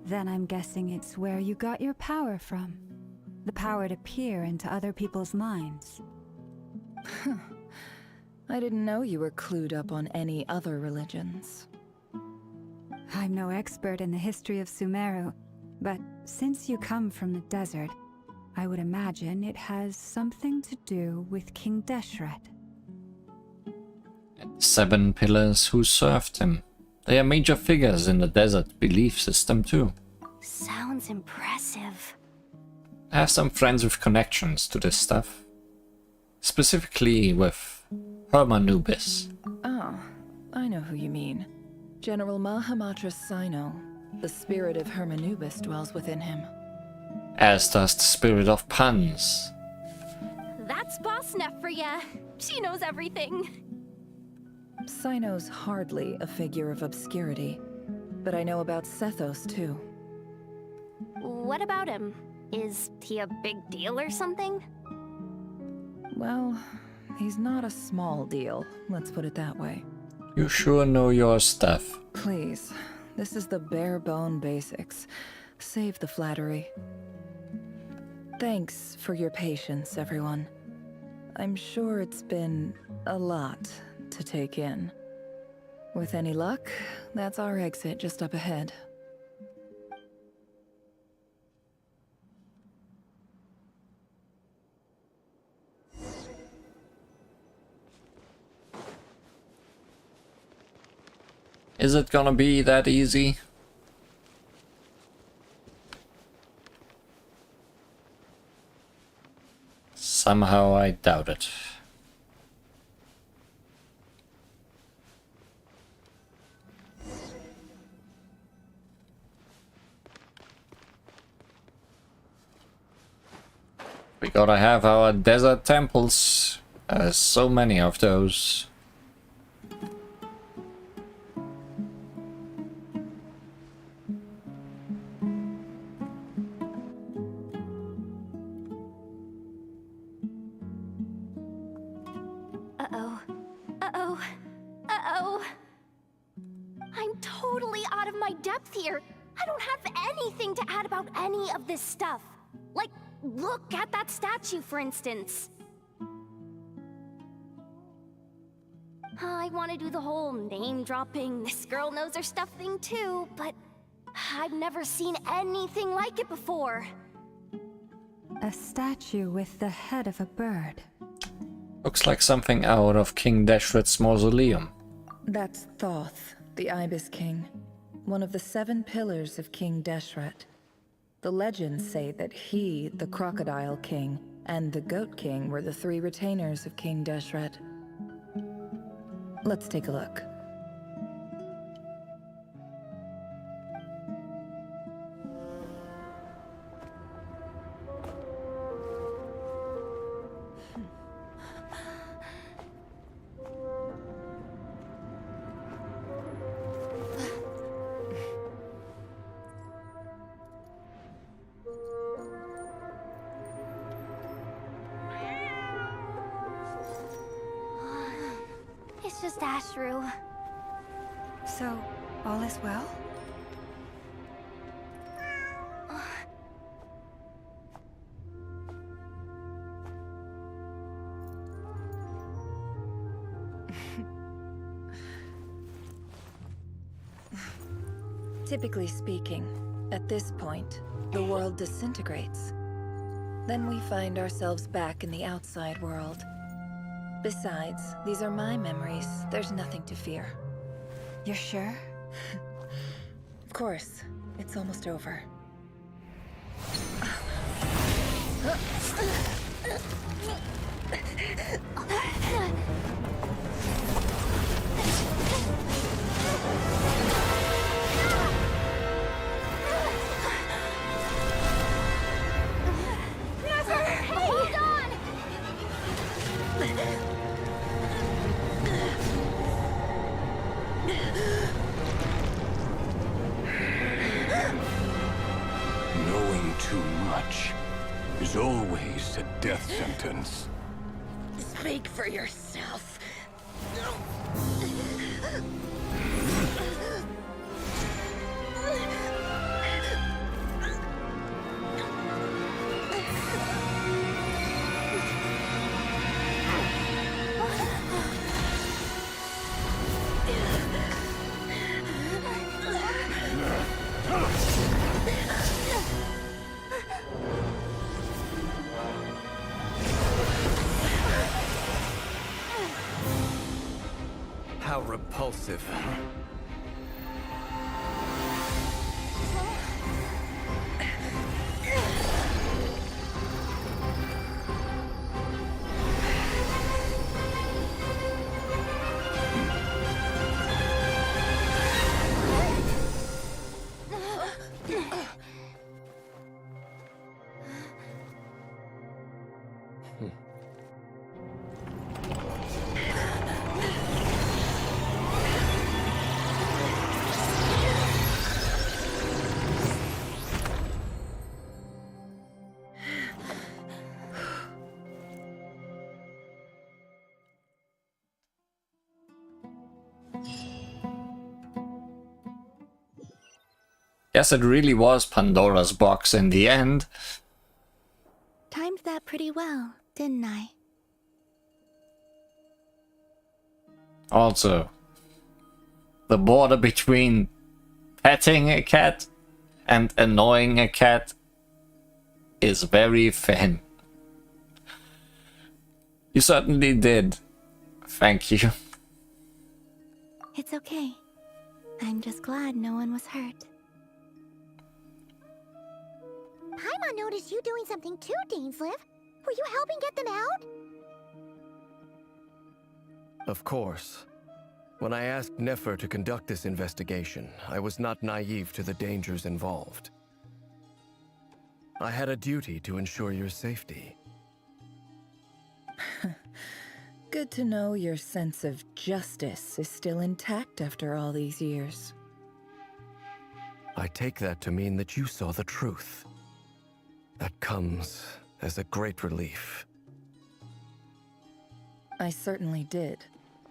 Then I'm guessing it's where you got your power from. The power to peer into other people's minds. I didn't know you were clued up on any other religions. I'm no expert in the history of Sumeru, but since you come from the desert, I would imagine it has something to do with King Deshret. 7 pillars who served him. They are major figures in the desert belief system too. Sounds impressive. I have some friends with connections to this stuff. Specifically with Hermanubis. Oh, I know who you mean. General Mahamatra Sino. The spirit of Hermanubis dwells within him. As does the spirit of puns. That's Boss Neff for ya. She knows everything. Sino's hardly a figure of obscurity, but I know about Sethos too. What about him? Is he a big deal or something? Well, he's not a small deal, let's put it that way. You sure know your stuff. Please, this is the bare-bone basics. Save the flattery. Thanks for your patience, everyone. I'm sure it's been a lot to take in. With any luck, that's our exit just up ahead. Is it gonna be that easy? Somehow I doubt it. We gotta have our desert temples. So many of those. Uh-oh. Uh-oh. Uh-oh. I'm totally out of my depth here. I don't have anything to add about any of this stuff. Like, look at that statue, for instance. I want to do the whole name-dropping, this girl knows her stuff thing too, but I've never seen anything like it before. A statue with the head of a bird. Looks like something out of King Deshret's mausoleum. That's Thoth, the Ibis King, one of the 7 pillars of King Deshret. The legends say that he, the Crocodile King, and the Goat King were the 3 retainers of King Deshret. Let's take a look. It's just Ashru. So, all is well? Typically speaking, at this point, the world disintegrates. Then we find ourselves back in the outside world. Besides, these are my memories. There's nothing to fear. You're sure? Of course. It's almost over. Hold on! Knowing too much is always a death sentence. Speak for yourself. How repulsive. Guess it really was Pandora's box in the end. Timed that pretty well, didn't I? Also, the border between petting a cat and annoying a cat is very thin. You certainly did. Thank you. It's okay. I'm just glad no one was hurt. Paimon noticed you doing something too, Dainsleif. Were you helping get them out? Of course. When I asked Nefer to conduct this investigation, I was not naive to the dangers involved. I had a duty to ensure your safety. Good to know your sense of justice is still intact after all these years. I take that to mean that you saw the truth. That comes as a great relief. I certainly did.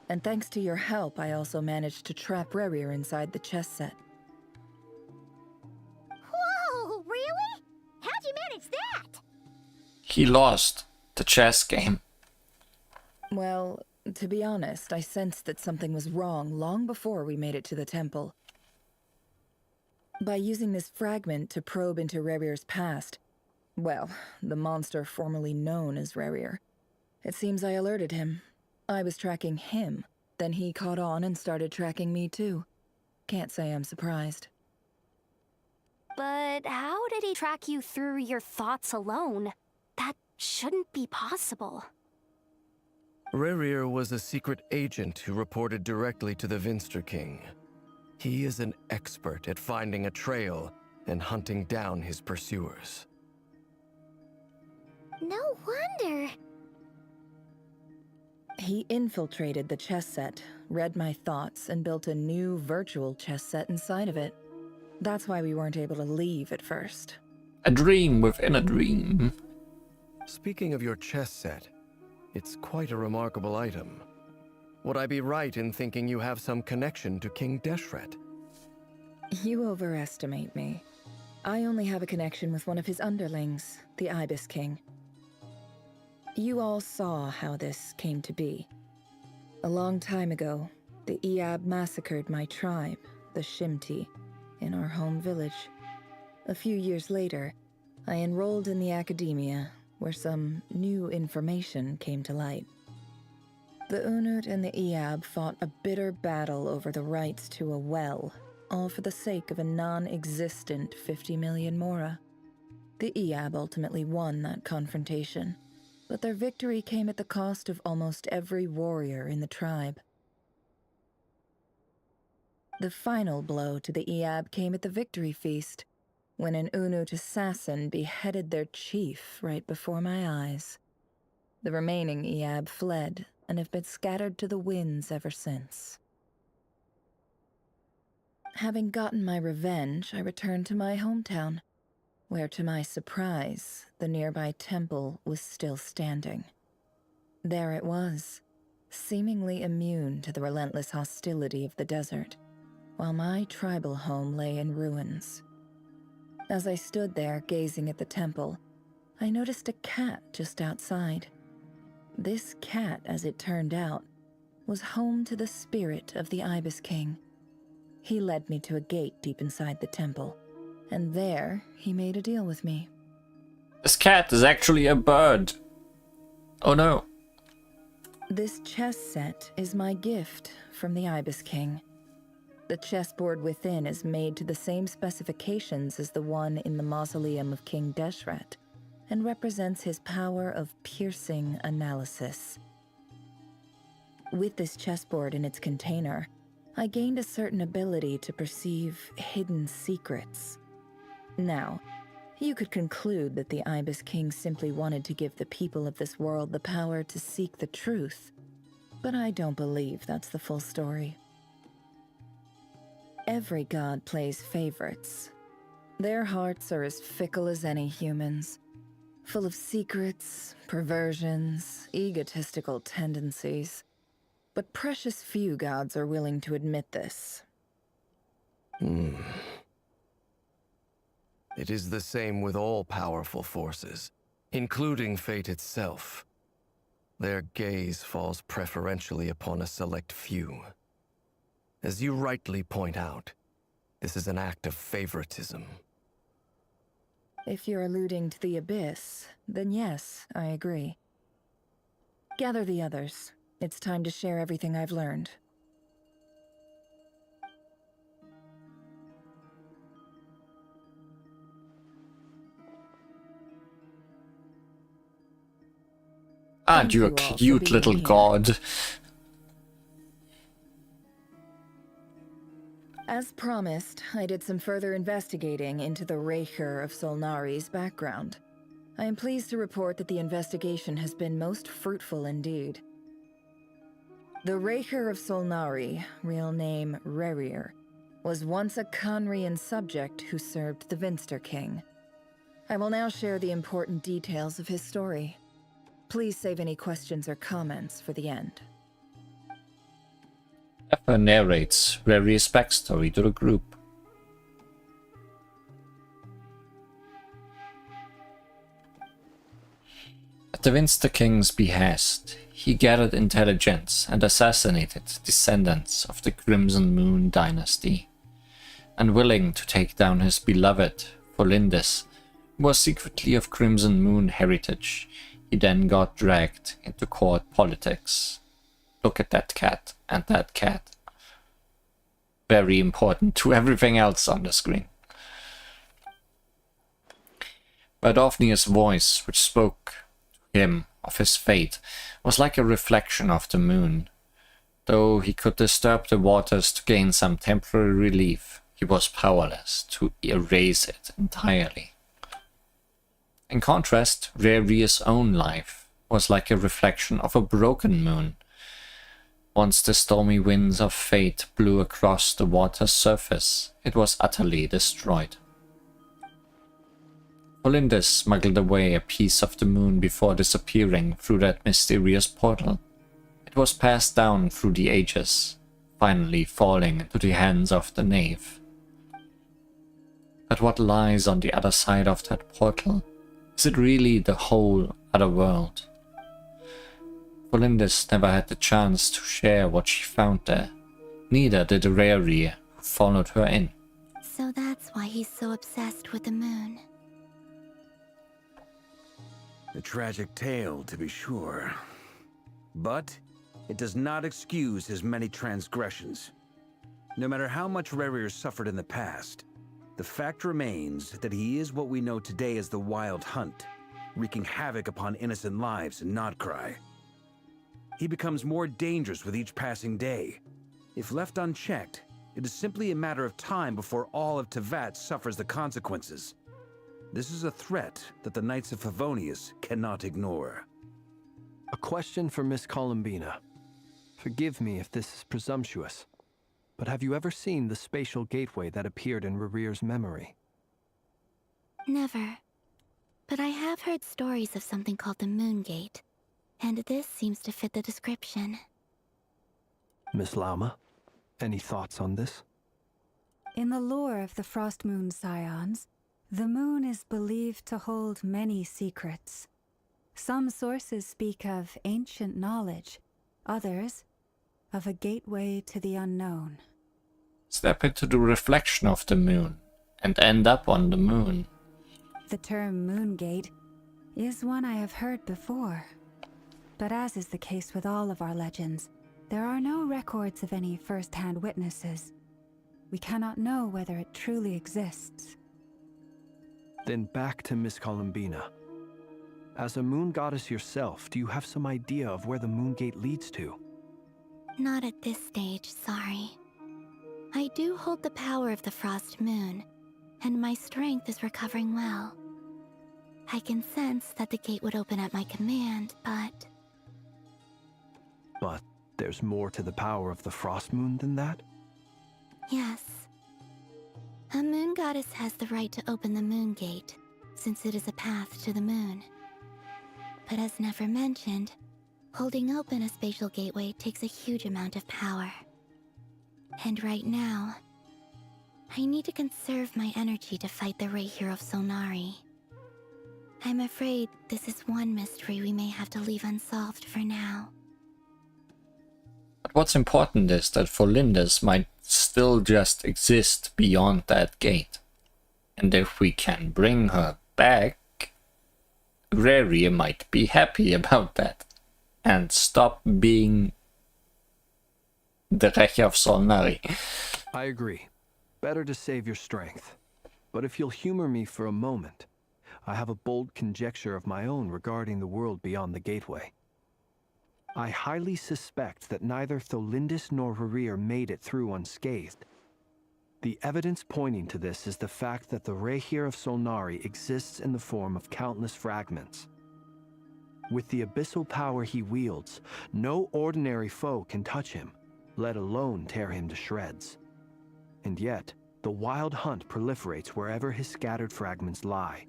And thanks to your help, I also managed to trap Rerir inside the chess set. Whoa, really? How'd you manage that? He lost the chess game. Well, to be honest, I sensed that something was wrong long before we made it to the temple. By using this fragment to probe into Rerir's past, well, the monster formerly known as Rerir, it seems I alerted him. I was tracking him, then he caught on and started tracking me too. Can't say I'm surprised. But how did he track you through your thoughts alone? That shouldn't be possible. Rerir was a secret agent who reported directly to the Vinster King. He is an expert at finding a trail and hunting down his pursuers. No wonder. He infiltrated the chess set, read my thoughts, and built a new virtual chess set inside of it. That's why we weren't able to leave at first. A dream within a dream. Speaking of your chess set, it's quite a remarkable item. Would I be right in thinking you have some connection to King Deshret? You overestimate me. I only have a connection with one of his underlings, the Ibis King. You all saw how this came to be. A long time ago, the Eab massacred my tribe, the Shimti, in our home village. A few years later, I enrolled in the academia, where some new information came to light. The Unut and the Eab fought a bitter battle over the rights to a well, all for the sake of a non-existent 50 million Mora. The Eab ultimately won that confrontation, but their victory came at the cost of almost every warrior in the tribe. The final blow to the Eab came at the victory feast, when an Unut assassin beheaded their chief right before my eyes. The remaining Eab fled and have been scattered to the winds ever since. Having gotten my revenge, I returned to my hometown, where to my surprise, the nearby temple was still standing. There it was, seemingly immune to the relentless hostility of the desert, while my tribal home lay in ruins. As I stood there gazing at the temple, I noticed a cat just outside. This cat, as it turned out, was home to the spirit of the Ibis King. He led me to a gate deep inside the temple, and there he made a deal with me. This cat is actually a bird. Oh no. This chess set is my gift from the Ibis King. The chessboard within is made to the same specifications as the one in the mausoleum of King Deshret, and represents his power of piercing analysis. With this chessboard in its container, I gained a certain ability to perceive hidden secrets. Now, you could conclude that the Ibis King simply wanted to give the people of this world the power to seek the truth, but I don't believe that's the full story. Every god plays favorites. Their hearts are as fickle as any human's, full of secrets, perversions, egotistical tendencies. But precious few gods are willing to admit this. It is the same with all powerful forces, including fate itself. Their gaze falls preferentially upon a select few. As you rightly point out, this is an act of favoritism. If you're alluding to the Abyss, then yes, I agree. Gather the others. It's time to share everything I've learned. Aren't you a cute little god? As promised, I did some further investigating into the Raker of Solnari's background. I am pleased to report that the investigation has been most fruitful indeed. The Raker of Solnari, real name Rerir, was once a Khanrian subject who served the Vinster King. I will now share the important details of his story. Please save any questions or comments for the end. Nefer narrates Rerir's backstory to the group. At the Vinster King's behest, he gathered intelligence and assassinated descendants of the Crimson Moon dynasty. Unwilling to take down his beloved, Folindis, who was secretly of Crimson Moon heritage, he then got dragged into court politics. Look at that cat and that cat. Very important to everything else on the screen. But Ofnir's voice, which spoke to him of his fate, was like a reflection of the moon. Though he could disturb the waters to gain some temporary relief, he was powerless to erase it entirely. In contrast, Rerir's own life was like a reflection of a broken moon. Once the stormy winds of fate blew across the water's surface, it was utterly destroyed. Folindis smuggled away a piece of the moon before disappearing through that mysterious portal. It was passed down through the ages, finally falling into the hands of the knave. But what lies on the other side of that portal? Is it really the whole other world? Folindis never had the chance to share what she found there. Neither did Rerir, who followed her in. So that's why he's so obsessed with the moon. A tragic tale, to be sure. But it does not excuse his many transgressions. No matter how much Rerir suffered in the past, the fact remains that he is what we know today as the Wild Hunt, wreaking havoc upon innocent lives in Nod-Krai. He becomes more dangerous with each passing day. If left unchecked, it is simply a matter of time before all of Teyvat suffers the consequences. This is a threat that the Knights of Favonius cannot ignore. A question for Miss Columbina. Forgive me if this is presumptuous, but have you ever seen the spatial gateway that appeared in Rerir's memory? Never. But I have heard stories of something called the Moon Gate, and this seems to fit the description. Miss Lauma, any thoughts on this? In the lore of the Frost Moon Scions, the moon is believed to hold many secrets. Some sources speak of ancient knowledge, others of a gateway to the unknown. Step into the reflection of the moon and end up on the moon. The term Moon Gate is one I have heard before. But as is the case with all of our legends, there are no records of any first-hand witnesses. We cannot know whether it truly exists. Then back to Miss Columbina. As a moon goddess yourself, do you have some idea of where the Moon Gate leads to? Not at this stage, sorry. I do hold the power of the Frost Moon, and my strength is recovering well. I can sense that the gate would open at my command, but... But there's more to the power of the Frost Moon than that? Yes. A moon goddess has the right to open the Moon Gate, since it is a path to the moon. But as Nefer mentioned, holding open a spatial gateway takes a huge amount of power. And right now, I need to conserve my energy to fight the Rahier of Solnari. I'm afraid this is one mystery we may have to leave unsolved for now. But what's important is that Folindus might still just exist beyond that gate. And if we can bring her back, Raria might be happy about that. And stop being the Rächer of Solnari. I agree. Better to save your strength. But if you'll humor me for a moment, I have a bold conjecture of my own regarding the world beyond the gateway. I highly suspect that neither Tholindus nor Rarir made it through unscathed. The evidence pointing to this is the fact that the Rahier of Solnari exists in the form of countless fragments. With the abyssal power he wields, no ordinary foe can touch him, let alone tear him to shreds. And yet, the Wild Hunt proliferates wherever his scattered fragments lie,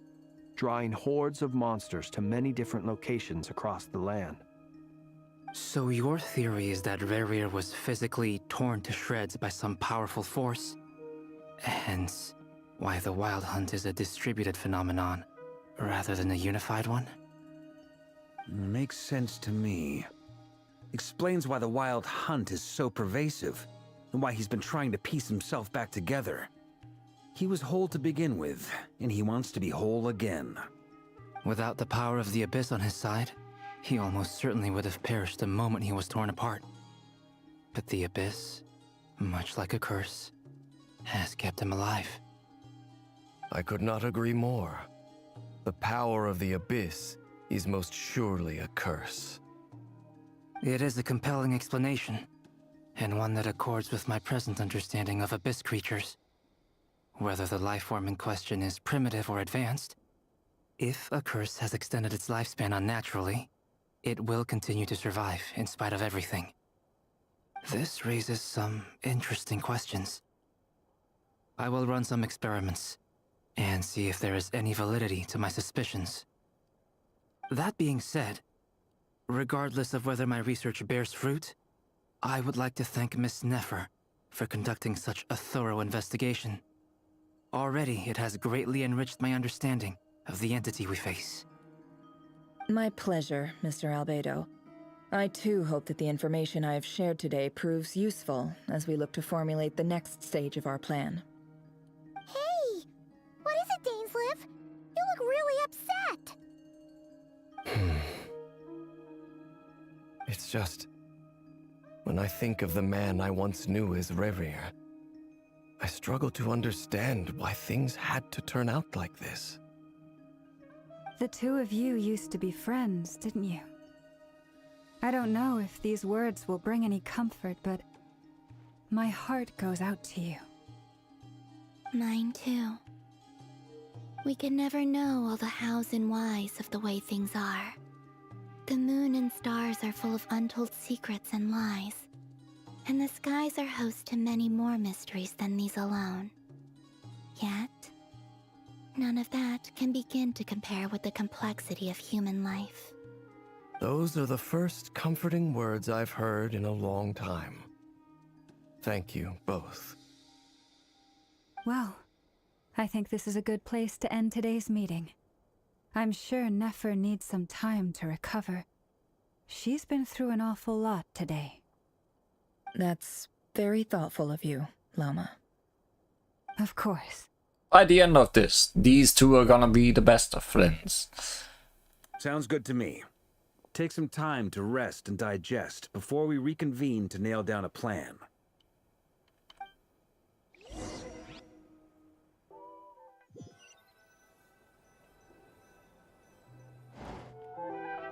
drawing hordes of monsters to many different locations across the land. So your theory is that Rarir was physically torn to shreds by some powerful force? Hence, why the Wild Hunt is a distributed phenomenon, rather than a unified one? Makes sense to me. Explains why the Wild Hunt is so pervasive, and why he's been trying to piece himself back together. He was whole to begin with, and he wants to be whole again. Without the power of the Abyss on his side, he almost certainly would have perished the moment he was torn apart. But the Abyss, much like a curse, has kept him alive. I could not agree more. The power of the Abyss is most surely a curse. It is a compelling explanation, and one that accords with my present understanding of Abyss creatures. Whether the life form in question is primitive or advanced, if a curse has extended its lifespan unnaturally, it will continue to survive in spite of everything. This raises some interesting questions. I will run some experiments and see if there is any validity to my suspicions. That being said, regardless of whether my research bears fruit, I would like to thank Miss Nefer for conducting such a thorough investigation. Already, it has greatly enriched my understanding of the entity we face. My pleasure, Mr. Albedo. I too hope that the information I have shared today proves useful as we look to formulate the next stage of our plan. Hey! What is it, Dainsleif? You look really upset! It's just... when I think of the man I once knew as Rarir, I struggle to understand why things had to turn out like this. The two of you used to be friends, didn't you? I don't know if these words will bring any comfort, but my heart goes out to you. Mine too. We can never know all the hows and whys of the way things are. The moon and stars are full of untold secrets and lies, and the skies are host to many more mysteries than these alone. Yet, none of that can begin to compare with the complexity of human life. Those are the first comforting words I've heard in a long time. Thank you both. Well, I think this is a good place to end today's meeting. I'm sure Nefer needs some time to recover. She's been through an awful lot today. That's very thoughtful of you, Lama. Of course. By the end of this, these two are gonna be the best of friends. Sounds good to me. Take some time to rest and digest before we reconvene to nail down a plan.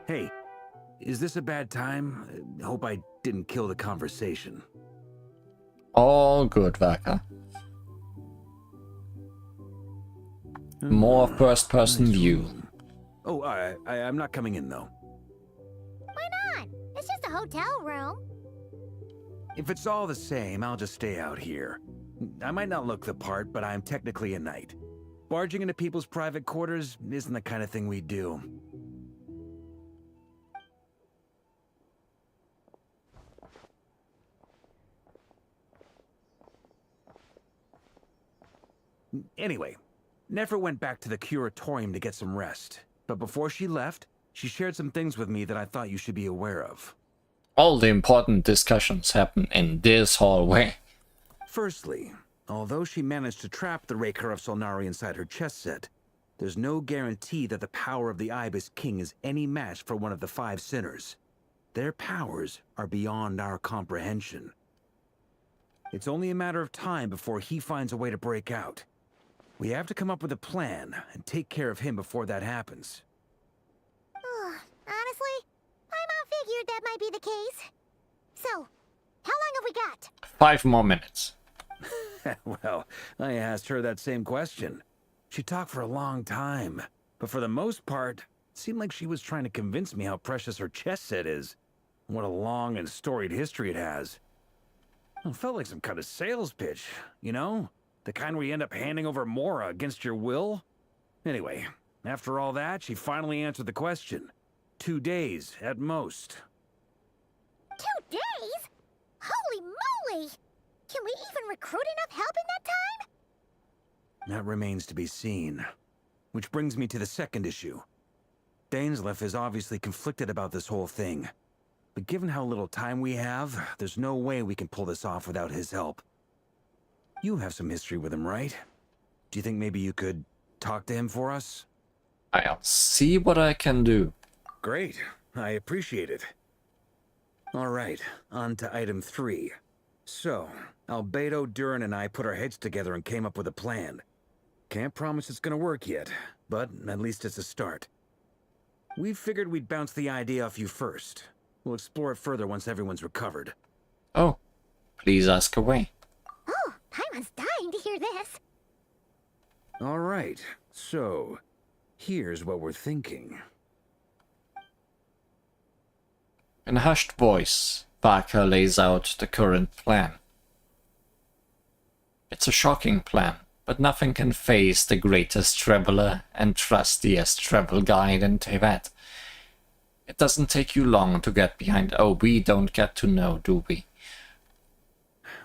Hey, is this a bad time? Hope I didn't kill the conversation. All good, Vaka. More first-person view. Oh, I'm not coming in, though. Why not? It's just a hotel room. If it's all the same, I'll just stay out here. I might not look the part, but I'm technically a knight. Barging into people's private quarters isn't the kind of thing we do. Anyway, Nefer went back to the curatorium to get some rest. But before she left, she shared some things with me that I thought you should be aware of. All the important discussions happen in this hallway. Firstly, although she managed to trap the Raker of Solnari inside her chest set, there's no guarantee that the power of the Ibis King is any match for one of the 5 sinners. Their powers are beyond our comprehension. It's only a matter of time before he finds a way to break out. We have to come up with a plan and take care of him before that happens. Honestly, I figured that might be the case. So, how long have we got? 5 more minutes. Well, I asked her that same question. She talked for a long time, but for the most part, it seemed like she was trying to convince me how precious her chess set is, and what a long and storied history it has. It felt like some kind of sales pitch, you know? The kind where you end up handing over Mora against your will? Anyway, after all that, she finally answered the question. 2 days, at most. 2 days? Holy moly! Can we even recruit enough help in that time? That remains to be seen. Which brings me to the second issue. Dainsleif is obviously conflicted about this whole thing. But given how little time we have, there's no way we can pull this off without his help. You have some history with him, right? Do you think maybe you could talk to him for us? I'll see what I can do. Great. I appreciate it. All right, on to item 3. So, Albedo, Durin, and I put our heads together and came up with a plan. Can't promise it's gonna work yet, but at least it's a start. We figured we'd bounce the idea off you first. We'll explore it further once everyone's recovered. Oh, please ask away. Oh, Paimon's dying to hear this. All right, so here's what we're thinking. In a hushed voice, Barker lays out the current plan. It's a shocking plan, but nothing can faze the greatest traveler and trustiest travel guide in Teyvat. It doesn't take you long to get behind. Oh, we don't get to know, do we?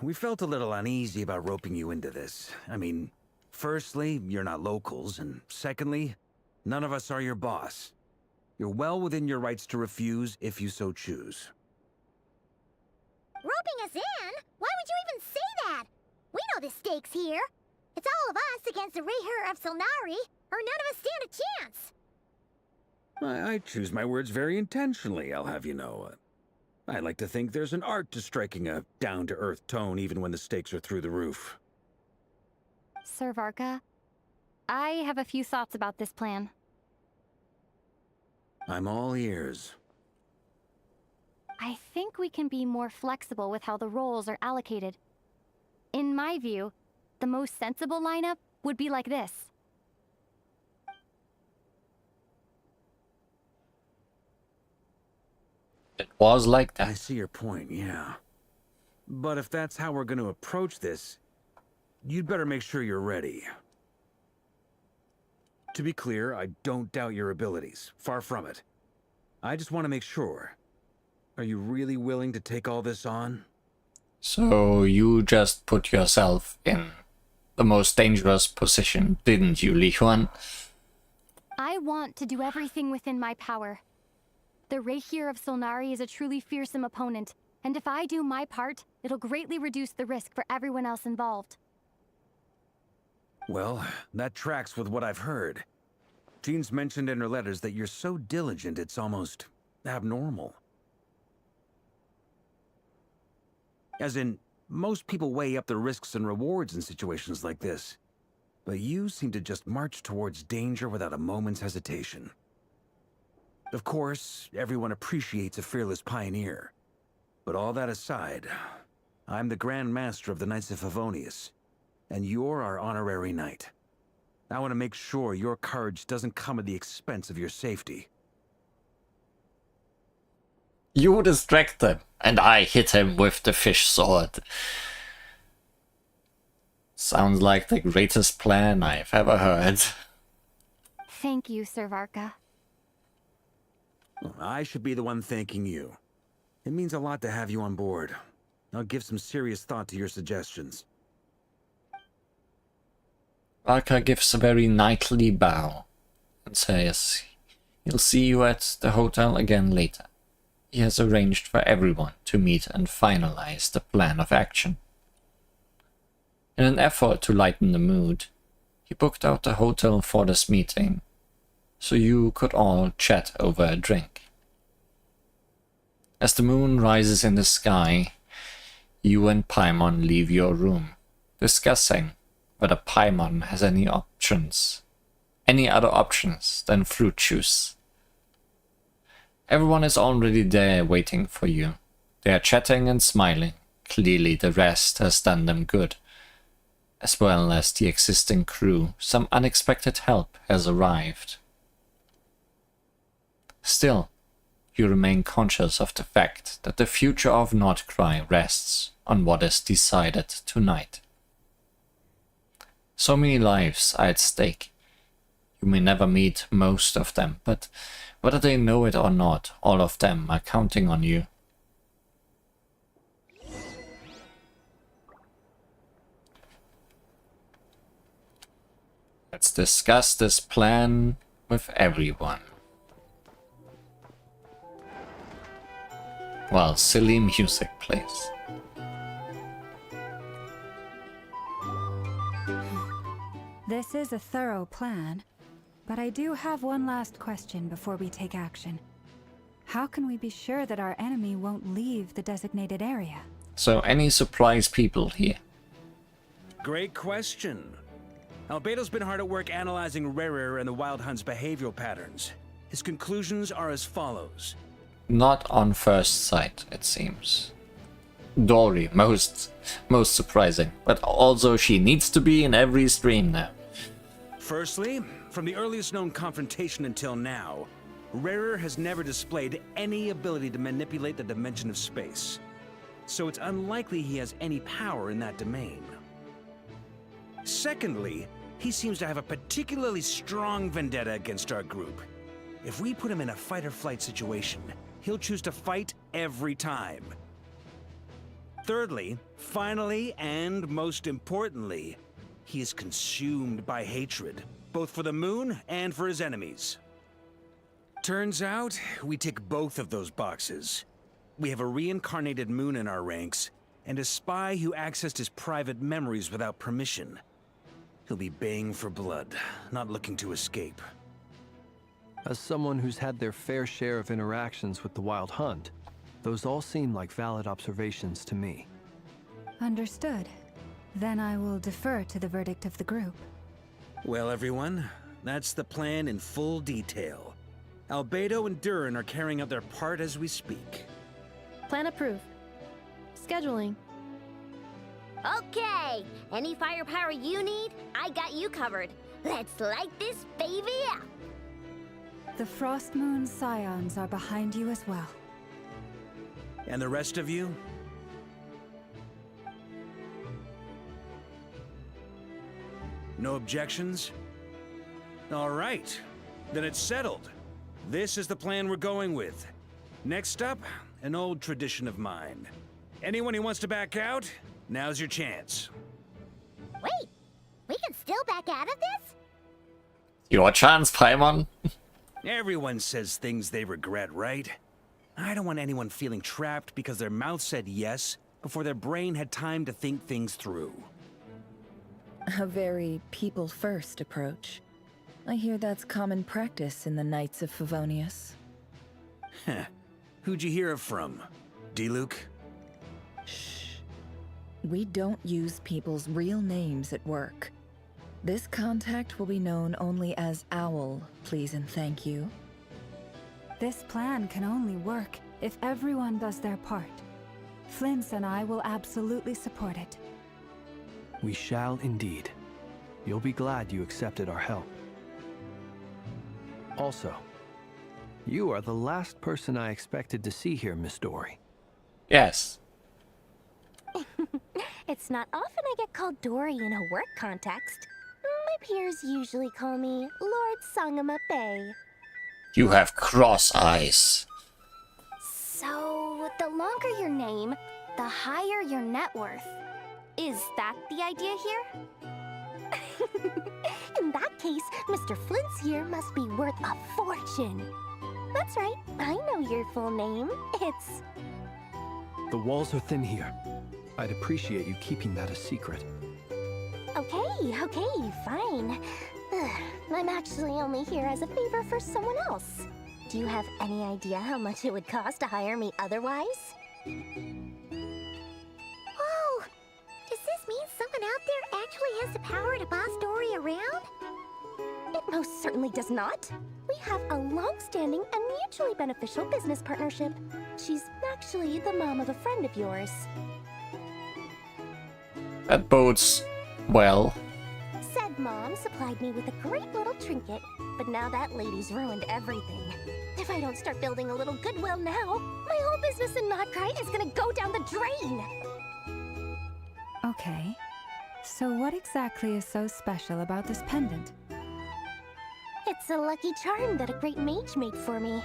We felt a little uneasy about roping you into this. I mean, firstly, you're not locals, and secondly, none of us are your boss. You're well within your rights to refuse if you so choose. Roping us in? Why would you even say that? We know the stakes here. It's all of us against the Rayher of Solnari, or none of us stand a chance. I choose my words very intentionally, I'll have you know. I like to think there's an art to striking a down-to-earth tone even when the stakes are through the roof. Sir Varka, I have a few thoughts about this plan. I'm all ears. I think we can be more flexible with how the roles are allocated. In my view, the most sensible lineup would be like this. It was like that. I see your point, yeah. But if that's how we're going to approach this, you'd better make sure you're ready. To be clear, I don't doubt your abilities. Far from it. I just want to make sure. Are you really willing to take all this on? So you just put yourself in the most dangerous position, didn't you, Li Huan? I want to do everything within my power. The Rayher of Solnari is a truly fearsome opponent, and if I do my part, it'll greatly reduce the risk for everyone else involved. Well, that tracks with what I've heard. Jean's mentioned in her letters that you're so diligent it's almost abnormal. As in, most people weigh up the risks and rewards in situations like this. But you seem to just march towards danger without a moment's hesitation. Of course, everyone appreciates a fearless pioneer. But all that aside, I'm the Grand Master of the Knights of Favonius, and you're our honorary knight. I want to make sure your courage doesn't come at the expense of your safety. You distract them, and I hit him with the fish sword. Sounds like the greatest plan I've ever heard. Thank you, Sir Varka. I should be the one thanking you. It means a lot to have you on board. I'll give some serious thought to your suggestions. Valka gives a very knightly bow and says he'll see you at the hotel again later. He has arranged for everyone to meet and finalize the plan of action. In an effort to lighten the mood, he booked out the hotel for this meeting, so you could all chat over a drink. As the moon rises in the sky, you and Paimon leave your room, discussing whether Paimon has any other options than fruit juice. Everyone is already there waiting for you. They are chatting and smiling. Clearly the rest has done them good. As well as the existing crew, some unexpected help has arrived. Still, you remain conscious of the fact that the future of Nod-Krai rests on what is decided tonight. So many lives are at stake. You may never meet most of them, but whether they know it or not, all of them are counting on you. Let's discuss this plan with everyone. While silly music plays. This is a thorough plan, but I do have one last question before we take action. How can we be sure that our enemy won't leave the designated area? So, any surprise people here? Great question. Albedo's been hard at work analyzing Rerir and the Wild Hunt's behavioral patterns. His conclusions are as follows. Not on first sight, it seems. Dory, most surprising, but also she needs to be in every stream now. Firstly, from the earliest known confrontation until now, Rerir has never displayed any ability to manipulate the dimension of space. So it's unlikely he has any power in that domain. Secondly, he seems to have a particularly strong vendetta against our group. If we put him in a fight-or-flight situation, he'll choose to fight every time. Thirdly, finally, and most importantly, he is consumed by hatred, both for the moon and for his enemies. Turns out, we tick both of those boxes. We have a reincarnated moon in our ranks, and a spy who accessed his private memories without permission. He'll be baying for blood, not looking to escape. As someone who's had their fair share of interactions with the Wild Hunt, those all seem like valid observations to me. Understood. Then I will defer to the verdict of the group. Well, everyone, that's the plan in full detail. Albedo and Durin are carrying out their part as we speak. Plan approved. Scheduling. Okay, any firepower you need, I got you covered. Let's light this baby up. The Frost Moon Scions are behind you as well. And the rest of you? No objections? All right, then it's settled. This is the plan we're going with. Next up, an old tradition of mine. Anyone who wants to back out, now's your chance. Wait, we can still back out of this? Your chance, Paimon. Everyone says things they regret, right? I don't want anyone feeling trapped because their mouth said yes before their brain had time to think things through. A very people-first approach. I hear that's common practice in the Knights of Favonius. Heh. Who'd you hear it from? D-Luke? Shh. We don't use people's real names at work. This contact will be known only as Owl, please and thank you. This plan can only work if everyone does their part. Flint's and I will absolutely support it. We shall indeed. You'll be glad you accepted our help. Also, you are the last person I expected to see here, Miss Dory. Yes. It's not often I get called Dory in a work context. My peers usually call me Lord Sangama Bay. You have cross eyes. So, the longer your name, the higher your net worth. Is that the idea here? In that case, Mr. Flint's here must be worth a fortune. That's right, I know your full name. It's... The walls are thin here. I'd appreciate you keeping that a secret. Okay, fine. I'm actually only here as a favor for someone else. Do you have any idea how much it would cost to hire me otherwise? Oh! Does this mean someone out there actually has the power to boss Dory around? It most certainly does not. We have a long-standing and mutually beneficial business partnership. She's actually the mom of a friend of yours. That bodes well. Said mom supplied me with a great little trinket, but now that lady's ruined everything. If I don't start building a little goodwill now, my whole business in Nod-Krai is gonna go down the drain! Okay. So what exactly is so special about this pendant? It's a lucky charm that a great mage made for me.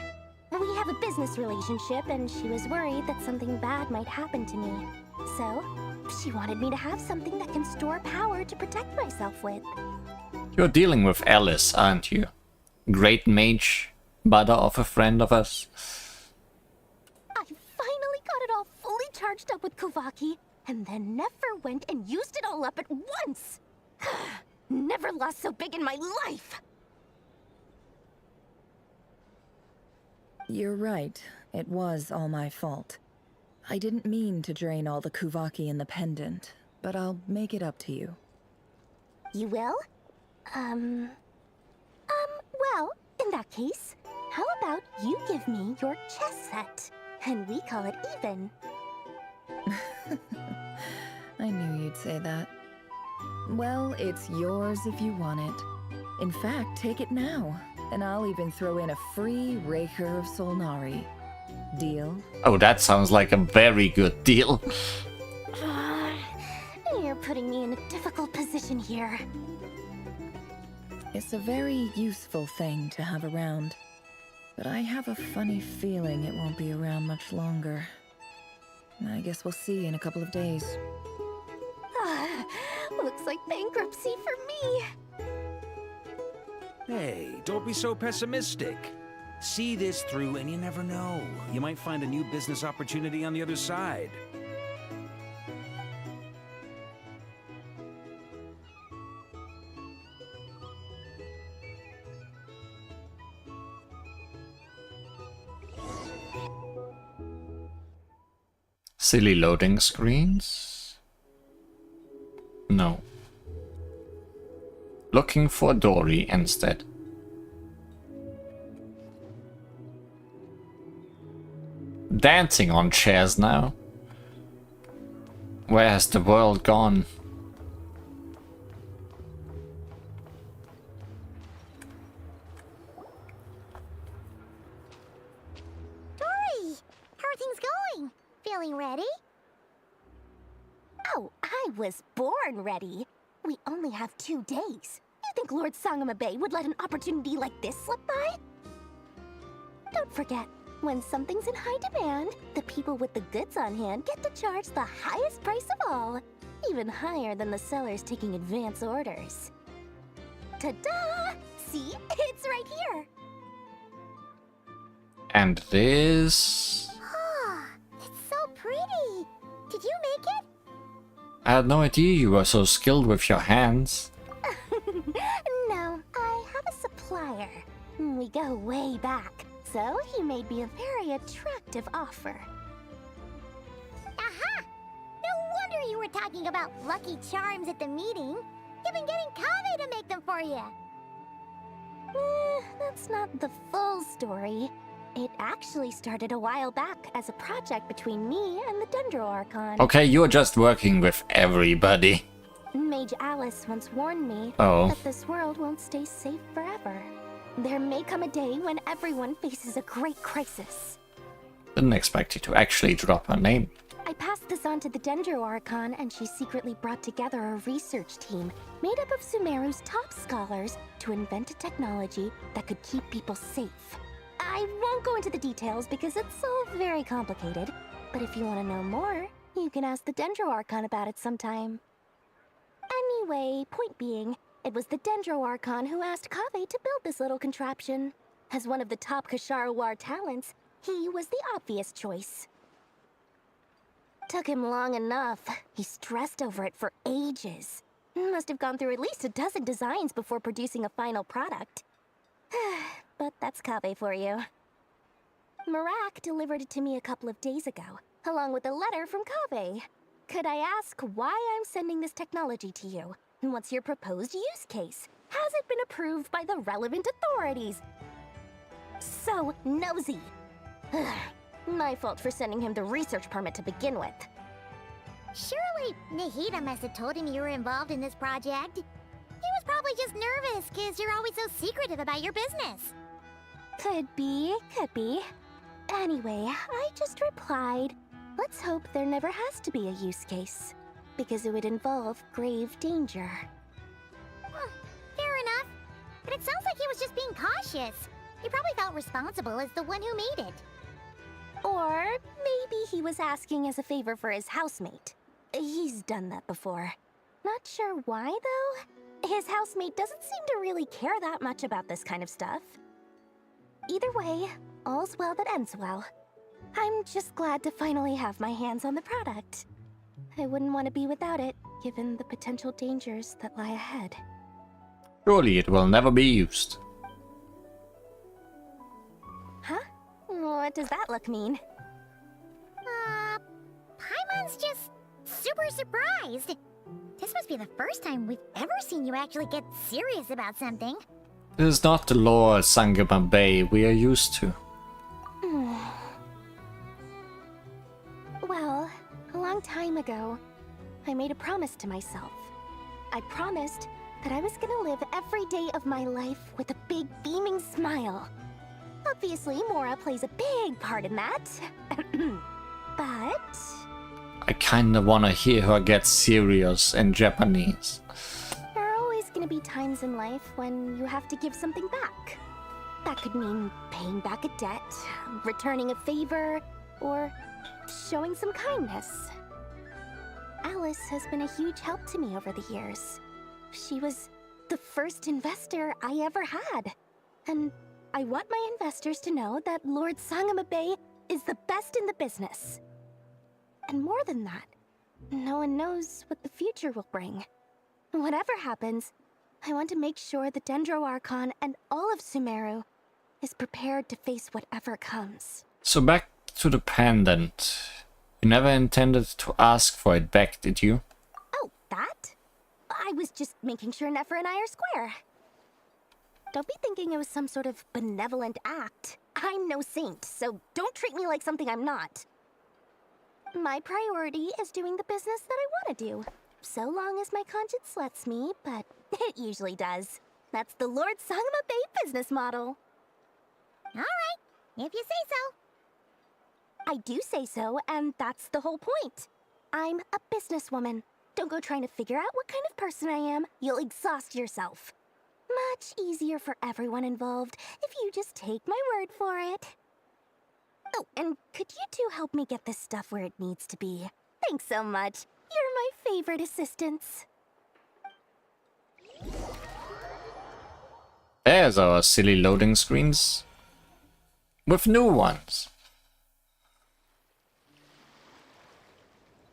We have a business relationship, and she was worried that something bad might happen to me. So, she wanted me to have something that can store power to protect myself with. You're dealing with Alice, aren't you? Great mage, mother of a friend of us. I finally got it all fully charged up with Kuvaki, and then Nefer went and used it all up at once! Never lost so big in my life! You're right. It was all my fault. I didn't mean to drain all the Kuvaki in the pendant, but I'll make it up to you. You will? Well, in that case, how about you give me your chess set? And we call it even. I knew you'd say that. Well, it's yours if you want it. In fact, take it now, and I'll even throw in a free Raker of Solnari. Deal? Oh, that sounds like a very good deal. You're putting me in a difficult position here. It's a very useful thing to have around, but I have a funny feeling it won't be around much longer. I guess we'll see in a couple of days. Looks like bankruptcy for me. Hey, don't be so pessimistic. See this through and you never know. You might find a new business opportunity on the other side. Silly loading screens? No. Looking for Dory instead. Dancing on chairs now. Where has the world gone? Dory! How are things going? Feeling ready? Oh, I was born ready. We only have 2 days. You think Lord Sangamabe would let an opportunity like this slip by? Don't forget, when something's in high demand, the people with the goods on hand get to charge the highest price of all, even higher than the sellers taking advance orders. Ta-da! See? It's right here! And this... It's so pretty! Did you make it? I had no idea you were so skilled with your hands. No, I have a supplier. We go way back, so he made me a very attractive offer. Aha! No wonder you were talking about lucky charms at the meeting. You've been getting Kame to make them for you. That's not the full story. It actually started a while back as a project between me and the Dendro Archon. Okay, you're just working with everybody. Mage Alice once warned me that this world won't stay safe forever. There may come a day when everyone faces a great crisis. Didn't expect you to actually drop her name. I passed this on to the Dendro Archon, and she secretly brought together a research team made up of Sumeru's top scholars to invent a technology that could keep people safe. I won't go into the details because it's all very complicated, but if you want to know more, you can ask the Dendro Archon about it sometime. Anyway, point being, It was the Dendro Archon who asked Kaveh to build this little contraption. As one of the top Kashara War talents, he was the obvious choice. Took him long enough. He stressed over it for ages. Must have gone through at least a dozen designs before producing a final product. But that's Kaveh for you. Marak delivered it to me a couple of days ago, along with a letter from Kaveh. Could I ask why I'm sending this technology to you? And what's your proposed use case? Has it been approved by the relevant authorities? So nosy. My fault for sending him the research permit to begin with. Surely Nahida must have told him you were involved in this project. He was probably just nervous because you're always so secretive about your business. Could be. Anyway, I just replied, let's hope there never has to be a use case, because it would involve grave danger. Well, fair enough. But it sounds like he was just being cautious. He probably felt responsible as the one who made it. Or maybe he was asking as a favor for his housemate. He's done that before. Not sure why, though. His housemate doesn't seem to really care that much about this kind of stuff. Either way, all's well that ends well. I'm just glad to finally have my hands on the product. I wouldn't want to be without it, given the potential dangers that lie ahead. Surely it will never be used. Huh? What does that look mean? Paimon's just super surprised. This must be the first time we've ever seen you actually get serious about something. This is not the Lord Sangama Bay we are used to. Well, a long time ago, I made a promise to myself. I promised that I was gonna live every day of my life with a big beaming smile. Obviously, Mora plays a big part in that. But I kinda wanna hear her get serious in Japanese. there are always gonna be times in life when you have to give something back. That could mean paying back a debt, returning a favor, or showing some kindness. Alice has been a huge help to me over the years. She was the first investor I ever had. And I want my investors to know that Lord Sangama Bay is the best in the business. And more than that, no one knows what the future will bring. Whatever happens, I want to make sure the Dendro Archon and all of Sumeru is prepared to face whatever comes. So back to the pendant. You never intended to ask for it back, did you? Oh, that? I was just making sure Nefer and I are square. Don't be thinking it was some sort of benevolent act. I'm no saint, so don't treat me like something I'm not. My priority is doing the business that I want to do, so long as my conscience lets me, but it usually does. That's the Lord Sangama Bay business model. Alright, if you say so. I do say so, and that's the whole point. I'm a businesswoman. Don't go trying to figure out what kind of person I am. You'll exhaust yourself. Much easier for everyone involved if you just take my word for it. Oh, and could you two help me get this stuff where it needs to be? Thanks so much. You're my favorite assistants. There's our silly loading screens. With new ones.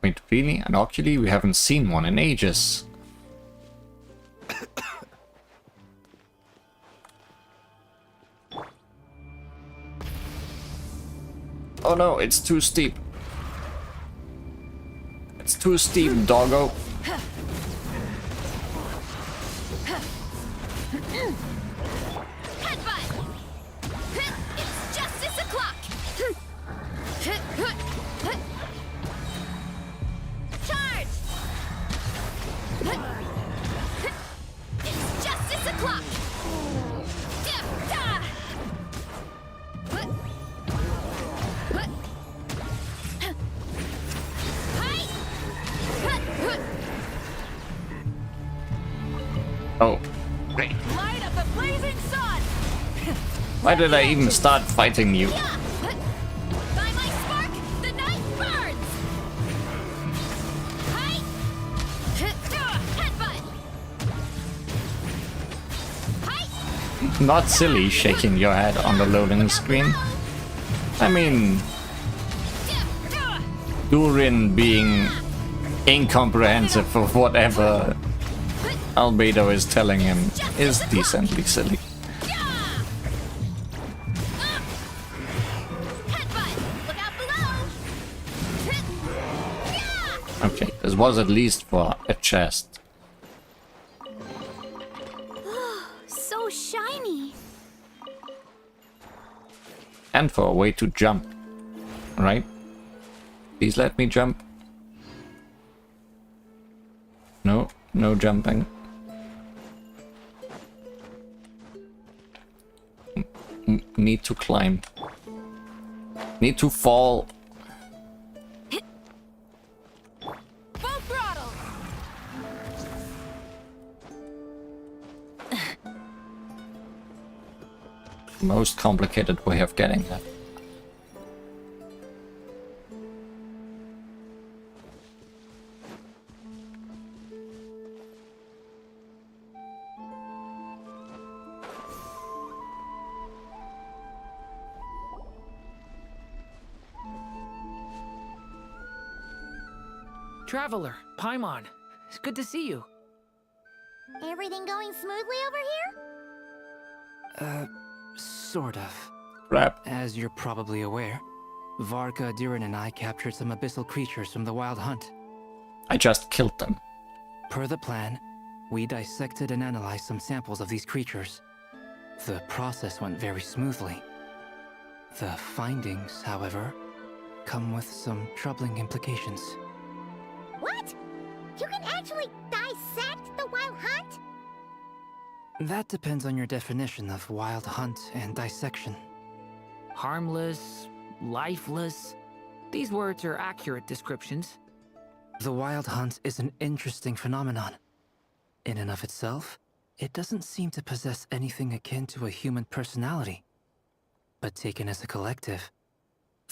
Wait, really? And actually, we haven't seen one in ages. Oh no, it's too steep. It's too steep, doggo. Headbutt! It's justice o'clock! Charge! It's justice o'clock! Oh. Light up the blazing sun! Why did I even start fighting you? By my spark, the night burns! Headbutt! Not silly shaking your head on the loading screen. I mean, Durin being incomprehensive of whatever Albedo is telling him is decently silly. Okay, this was at least for a chest. So shiny. And for a way to jump. Right? Please let me jump. No, no jumping. Need to climb. Need to fall. Full throttle. Most complicated way of getting that. Traveler, Paimon, it's good to see you. Everything going smoothly over here? Sort of. Crap. As you're probably aware, Varka, Durin, and I captured some abyssal creatures from the Wild Hunt. I just killed them. Per the plan, we dissected and analyzed some samples of these creatures. The process went very smoothly. The findings, however, come with some troubling implications. What? You can actually dissect the Wild Hunt? That depends on your definition of Wild Hunt and dissection. Harmless, lifeless. These words are accurate descriptions. The Wild Hunt is an interesting phenomenon. In and of itself, it doesn't seem to possess anything akin to a human personality. But taken as a collective,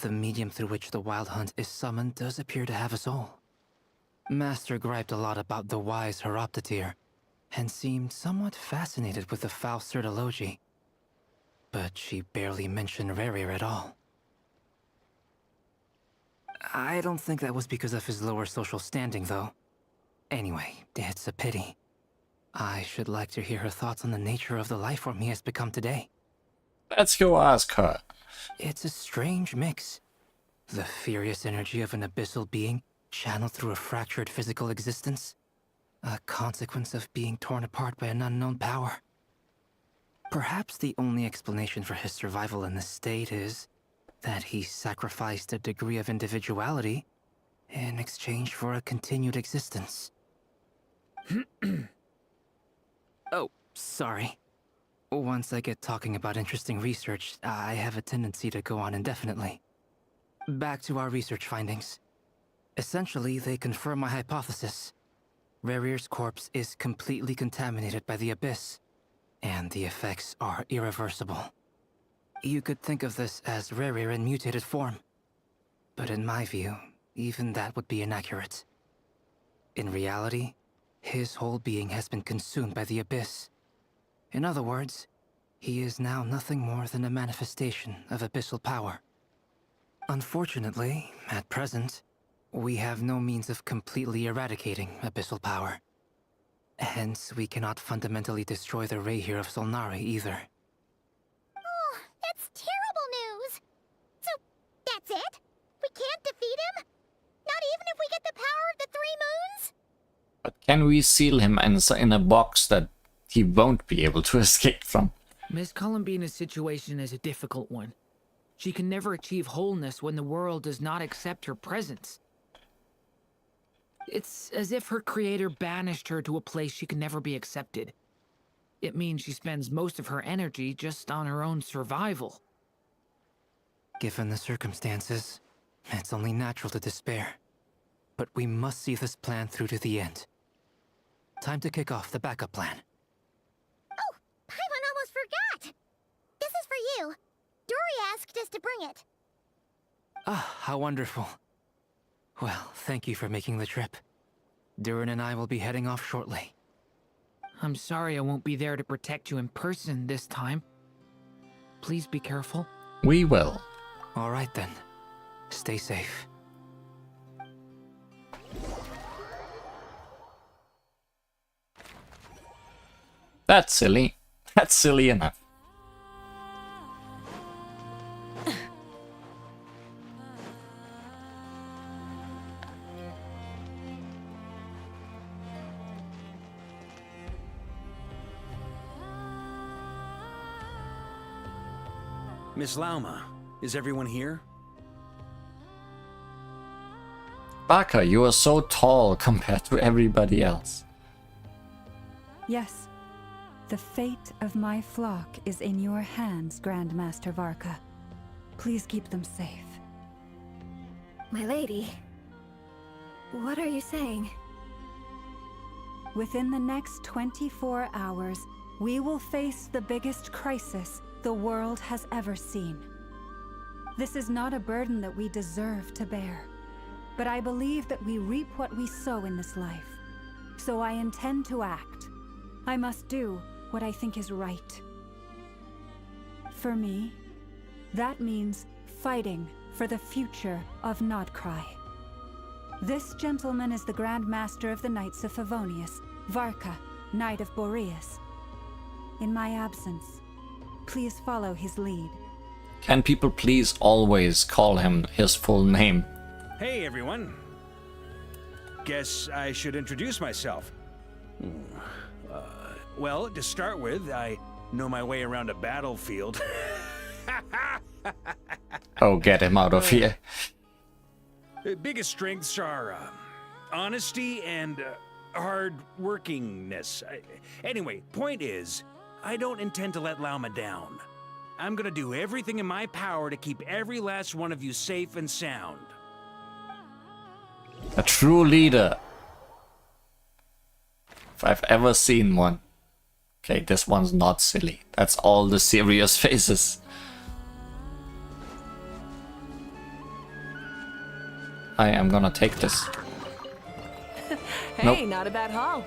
the medium through which the Wild Hunt is summoned does appear to have a soul. Master griped a lot about the wise Horoptetyr, and seemed somewhat fascinated with the Faust Elegy. But she barely mentioned Rerir at all. I don't think that was because of his lower social standing, though. Anyway, it's a pity. I should like to hear her thoughts on the nature of the lifeform he has become today. Let's go ask her. It's a strange mix. The furious energy of an abyssal being channeled through a fractured physical existence. A consequence of being torn apart by an unknown power. Perhaps the only explanation for his survival in this state is that he sacrificed a degree of individuality in exchange for a continued existence. Oh, sorry. Once I get talking about interesting research, I have a tendency to go on indefinitely. Back to our research findings. Essentially, they confirm my hypothesis. Rerir's corpse is completely contaminated by the Abyss, and the effects are irreversible. You could think of this as Rerir in mutated form. But in my view, even that would be inaccurate. In reality, his whole being has been consumed by the Abyss. In other words, he is now nothing more than a manifestation of abyssal power. Unfortunately, at present, we have no means of completely eradicating abyssal power. Hence, we cannot fundamentally destroy the Rayhir of Solnari either. Oh, that's terrible news! So, that's it? We can't defeat him? Not even if we get the power of the Three Moons? But can we seal him in a box that he won't be able to escape from? Miss Columbina's situation is a difficult one. She can never achieve wholeness when the world does not accept her presence. It's as if her creator banished her to a place she can never be accepted. It means she spends most of her energy just on her own survival. Given the circumstances, it's only natural to despair. But we must see this plan through to the end. Time to kick off the backup plan. Oh, Paimon almost forgot! This is for you. Dory asked us to bring it. Ah, how wonderful. Well, thank you for making the trip. Durin and I will be heading off shortly. I'm sorry I won't be there to protect you in person this time. Please be careful. We will. All right then. Stay safe. That's silly. That's silly enough. Miss Lauma, is everyone here? Baka, you are so tall compared to everybody else. Yes. The fate of my flock is in your hands, Grandmaster Varka. Please keep them safe. My lady, what are you saying? Within the next 24 hours, we will face the biggest crisis the world has ever seen. This is not a burden that we deserve to bear, but I believe that we reap what we sow in this life. So I intend to act. I must do what I think is right. For me, that means fighting for the future of Nod-Krai. This gentleman is the Grand Master of the Knights of Favonius, Varka, Knight of Boreas. In my absence, please follow his lead. Can people please always call him his full name? Hey, everyone. Guess I should introduce myself. Well, to start with, I know my way around a battlefield. Oh, get him out of here. Biggest strengths are honesty and hard-workingness. Anyway, point is, I don't intend to let Lauma down. I'm gonna do everything in my power to keep every last one of you safe and sound. A true leader. If I've ever seen one. Okay, this one's not silly. That's all the serious faces. I am gonna take this. Hey, nope. Not a bad haul.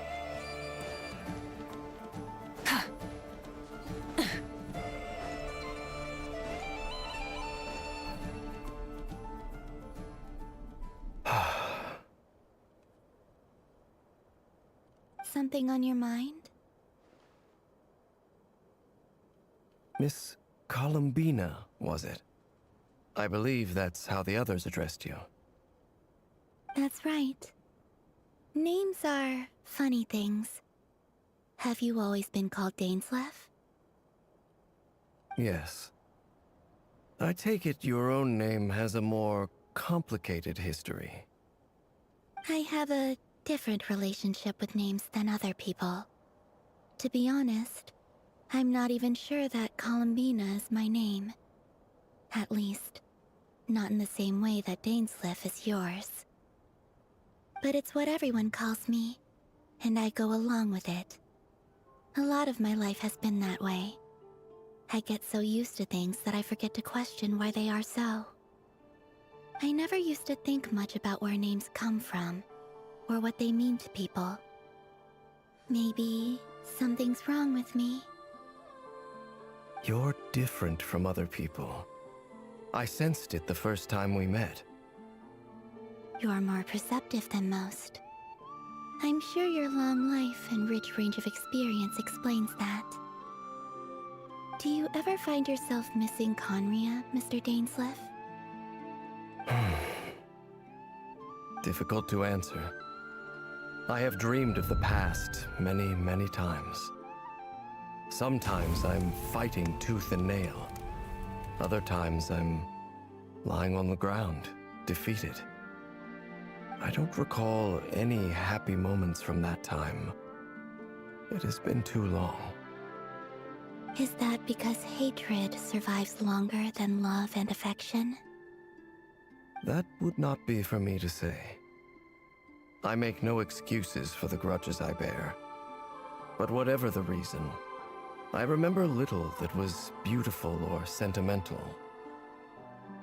Something on your mind? Miss Columbina, was it? I believe that's how the others addressed you. That's right. Names are funny things. Have you always been called Dainsleif? Yes. I take it your own name has a more complicated history. I have a different relationship with names than other people. To be honest, I'm not even sure that Columbina is my name. At least, not in the same way that Dainsleif is yours. But it's what everyone calls me, and I go along with it. A lot of my life has been that way. I get so used to things that I forget to question why they are so. I never used to think much about where names come from, or what they mean to people. Maybe something's wrong with me. You're different from other people. I sensed it the first time we met. You're more perceptive than most. I'm sure your long life and rich range of experience explains that. Do you ever find yourself missing Conria, Mr. Dainsleif? Difficult to answer. I have dreamed of the past many, many times. Sometimes I'm fighting tooth and nail. Other times I'm lying on the ground, defeated. I don't recall any happy moments from that time. It has been too long. Is that because hatred survives longer than love and affection? That would not be for me to say. I make no excuses for the grudges I bear. But whatever the reason, I remember little that was beautiful or sentimental.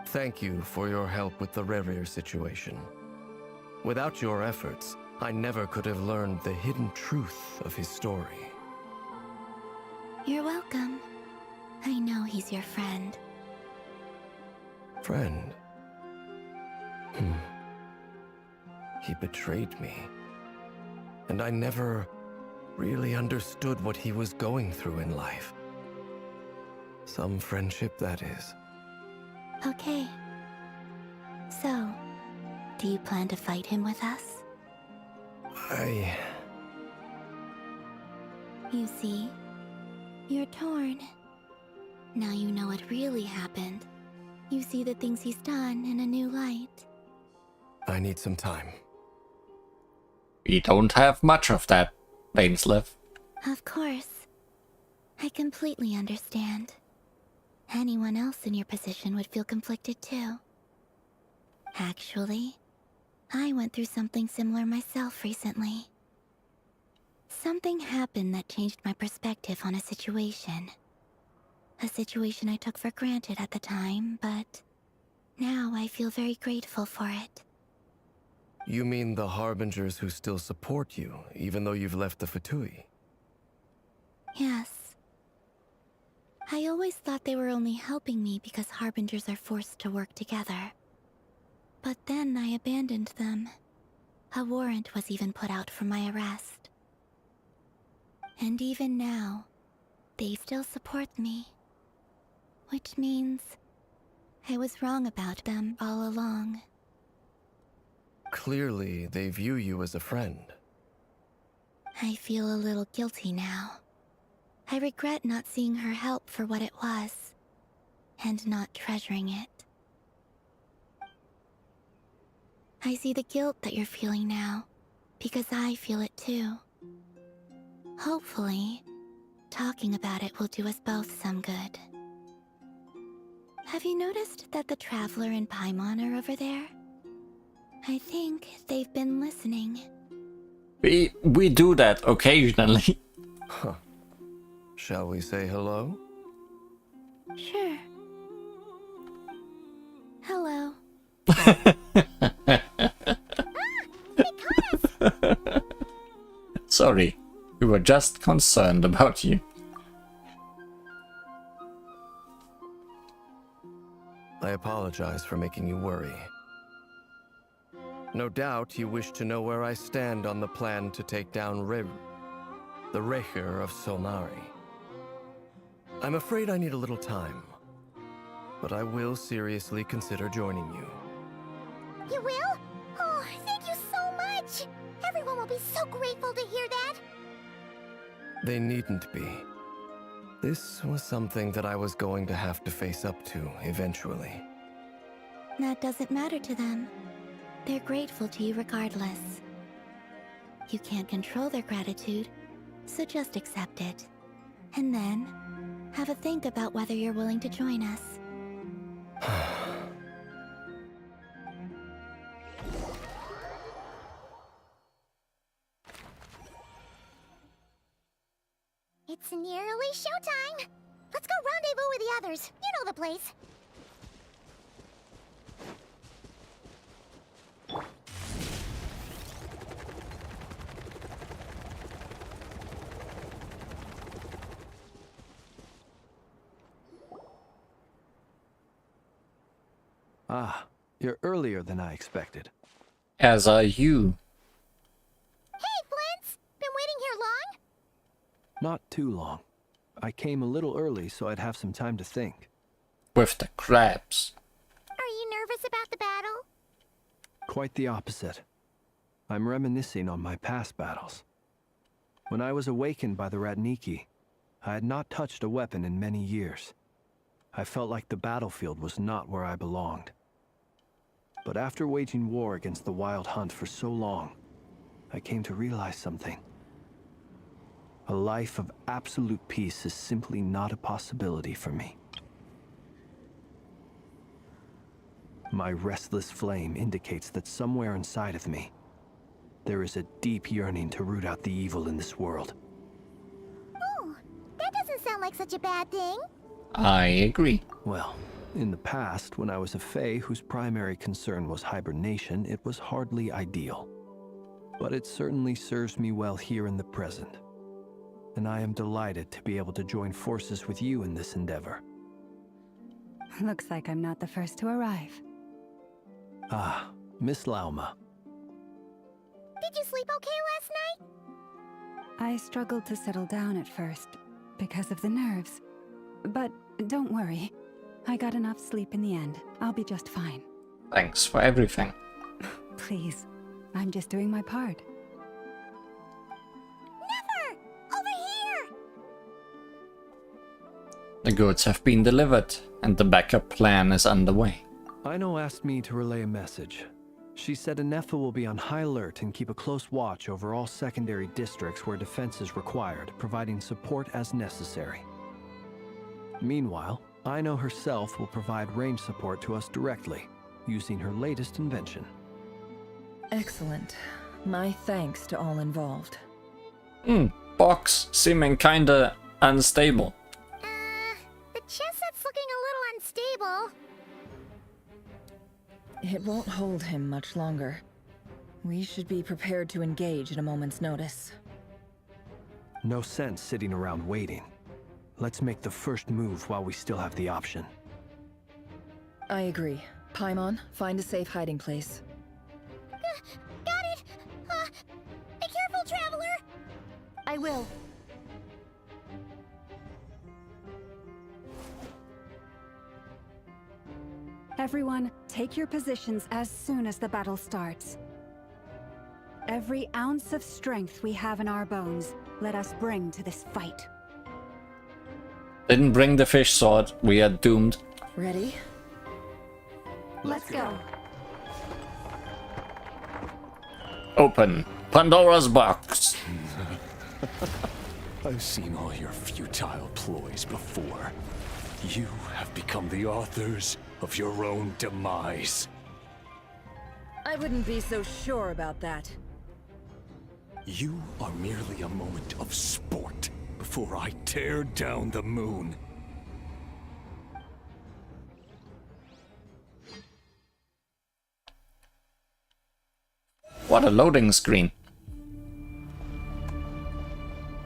Thank you for your help with the Rerir situation. Without your efforts, I never could have learned the hidden truth of his story. You're welcome. I know he's your friend. Friend? He betrayed me. And I never really understood what he was going through in life. Some friendship, that is. Okay. So, do you plan to fight him with us? You see, you're torn. Now you know what really happened. You see the things he's done in a new light. I need some time. We don't have much of that, Dainsleif. Of course. I completely understand. Anyone else in your position would feel conflicted too. Actually, I went through something similar myself recently. Something happened that changed my perspective on a situation. A situation I took for granted at the time, but now I feel very grateful for it. You mean the Harbingers who still support you, even though you've left the Fatui? Yes. I always thought they were only helping me because Harbingers are forced to work together. But then I abandoned them. A warrant was even put out for my arrest. And even now, they still support me. Which means I was wrong about them all along. Clearly, they view you as a friend. I feel a little guilty now. I regret not seeing her help for what it was, and not treasuring it. I see the guilt that you're feeling now, because I feel it too. Hopefully, talking about it will do us both some good. Have you noticed that the Traveler and Paimon are over there? I think they've been listening. We do that occasionally. Huh. Shall we say hello? Sure. Hello. Sorry, we were just concerned about you. I apologize for making you worry. No doubt you wish to know where I stand on the plan to take down Reru, the Recher of Solnari. I'm afraid I need a little time, but I will seriously consider joining you. You will? Oh, thank you so much! Everyone will be so grateful to hear that! They needn't be. This was something that I was going to have to face up to eventually. That doesn't matter to them. They're grateful to you regardless. You can't control their gratitude, so just accept it. And then, have a think about whether you're willing to join us. It's nearly showtime! Let's go rendezvous with the others. You know the place. Ah, you're earlier than I expected. As are you. Hey, Flint's! Been waiting here long? Not too long. I came a little early so I'd have some time to think. With the crabs. Are you nervous about the battle? Quite the opposite. I'm reminiscing on my past battles. When I was awakened by the Ratniki, I had not touched a weapon in many years. I felt like the battlefield was not where I belonged. But after waging war against the Wild Hunt for so long, I came to realize something. A life of absolute peace is simply not a possibility for me. My restless flame indicates that somewhere inside of me, there is a deep yearning to root out the evil in this world. Oh, that doesn't sound like such a bad thing. I agree. Well, in the past, when I was a Fae whose primary concern was hibernation, it was hardly ideal. But it certainly serves me well here in the present. And and I am delighted to be able to join forces with you in this endeavor. Looks like I'm not the first to arrive. Ah, Miss Lauma. Did you sleep okay last night? I struggled to settle down at first because of the nerves. But don't worry. I got enough sleep in the end. I'll be just fine. Thanks for everything. Please, I'm just doing my part. Never! Over here! The goods have been delivered, and the backup plan is underway. Aino asked me to relay a message. She said Nefa will be on high alert and keep a close watch over all secondary districts where defense is required, providing support as necessary. Meanwhile, Aino herself will provide range support to us directly, using her latest invention. Excellent. My thanks to all involved. Box seeming kinda unstable. The chess set's looking a little unstable. It won't hold him much longer. We should be prepared to engage at a moment's notice. No sense sitting around waiting. Let's make the first move while we still have the option. I agree. Paimon, find a safe hiding place. Got it! Be careful, Traveler! I will. Everyone, take your positions as soon as the battle starts. Every ounce of strength we have in our bones, let us bring to this fight. Didn't bring the fish sword, we are doomed. Ready? Let's go. Open Pandora's box. I've seen all your futile ploys before. You have become the authors of your own demise. I wouldn't be so sure about that. You are merely a moment of sport before I tear down the moon. What a loading screen.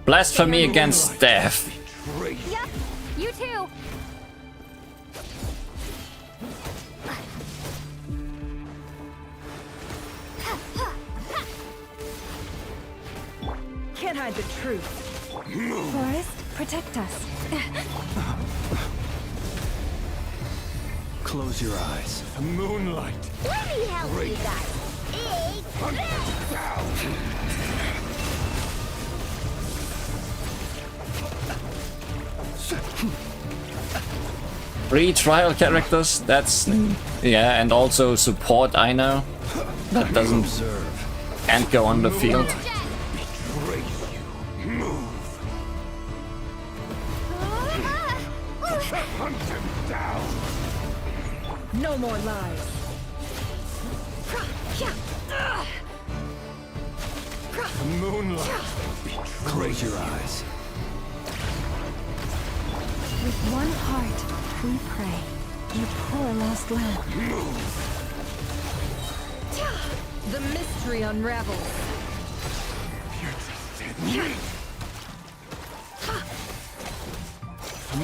Blasphemy against death. Yep, you too. Can't hide the truth. Forest, protect us. Close your eyes. Moonlight. Let me help you guys. Free trial characters, that's... Yeah, and also support, I know. That doesn't... Can't go on the field. No more lies. Moonlight. Close your eyes. With one heart, we pray. You poor lost lamb. The mystery unravels.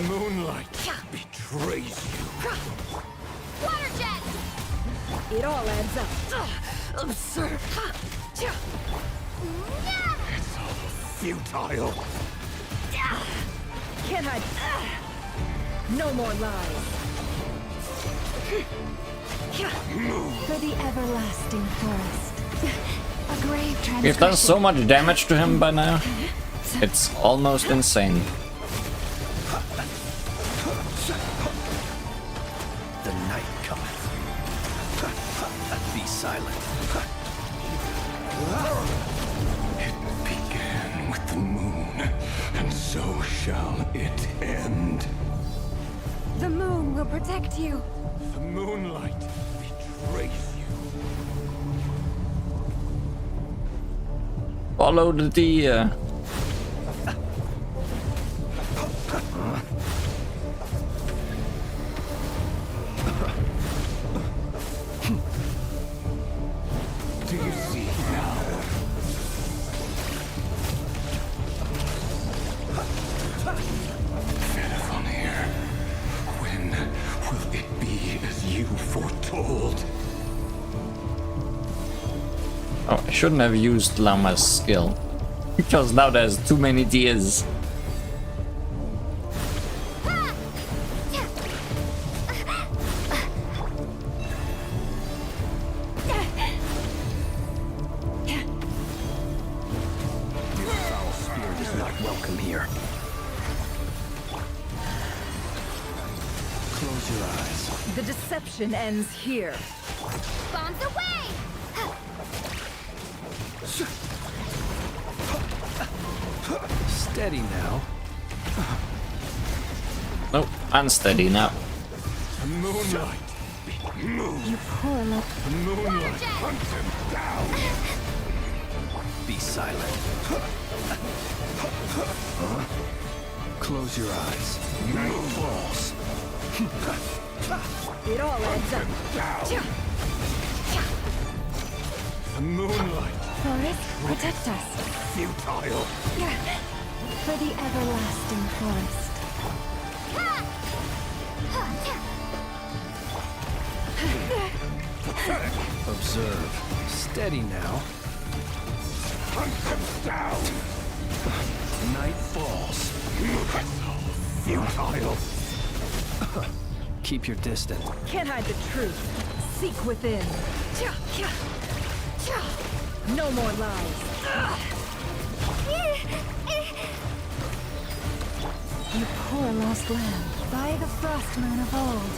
Moonlight betrays you. Water jet! It all adds up. Absurd. It's all futile. Can't hide. No more lies. For the everlasting forest. A grave transgression. We've done so much damage to him by now. It's almost insane. The night cometh. Be silent. It began with the moon, and so shall it end. The moon will protect you. The moonlight betrays you. Follow the deer. Do you see now? shouldn't have used Llama's skill. Because now there's too many deers. Welcome here. Close your eyes. The deception ends here. Bombs away! Steady now. Nope, unsteady now. Moonlight. You poor little... Moonlight. Hunt him down. Be silent. Close your eyes. Night falls. It all adds up. Moonlight. Forest, protect us. Futile. For the everlasting forest. Observe. Steady now. Hunt him down. Night falls. Futile. Keep your distance. Can't hide the truth. Seek within. No more lies. You poor lost lamb, by the frost moon of old.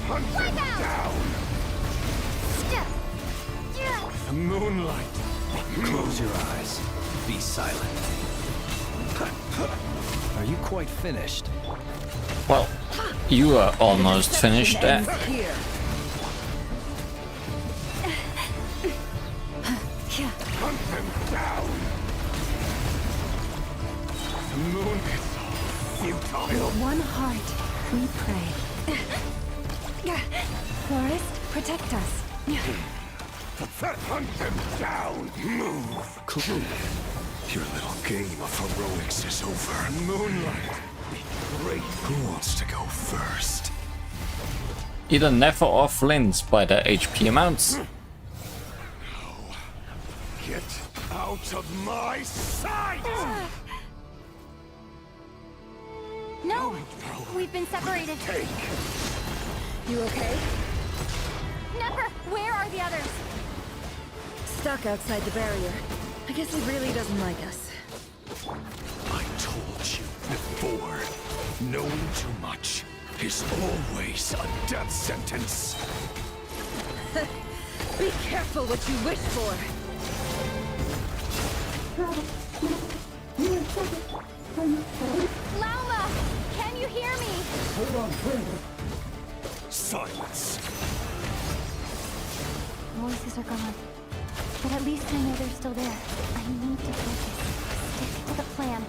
Hunt him down. Moonlight. Close your eyes. Be silent. Are you quite finished? Well, you are almost finished there. Here. Hunt him down. Moonlight. Futile. One heart, we pray. Forest, protect us. Hunt him down. Move. Clue. Your little game of heroics is over. Moonlight. Great. Who wants to go first? Either Nefer or Flint by their HP amounts. Get out of my sight! No! We've been separated. You okay? Never! Where are the others? Stuck outside the barrier. I guess he really doesn't like us. I told you before, knowing too much is always a death sentence. Be careful what you wish for. Lauma! Can you hear me? Hold on, silence. Voices are gone. But at least I know they're still there. I need to focus. Stick to the plan.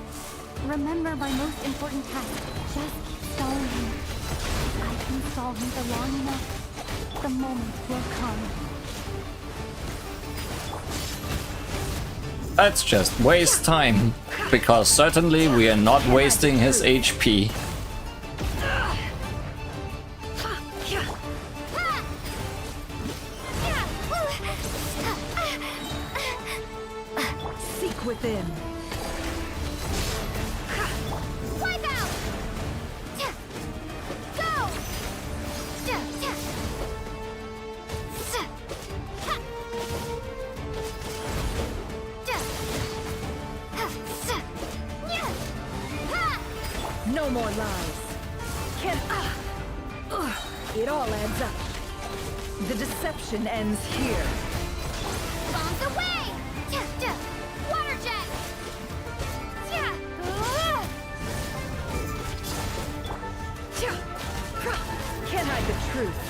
Remember my most important task. Just keep stalling him. If I can stall him for long enough, the moment will come. Let's just waste time, because certainly we are not wasting his HP. Seek within. Wipe out! Go! No more lies. Can it all adds up. The deception ends here. Bombs away! Water jet! Can't hide the truth.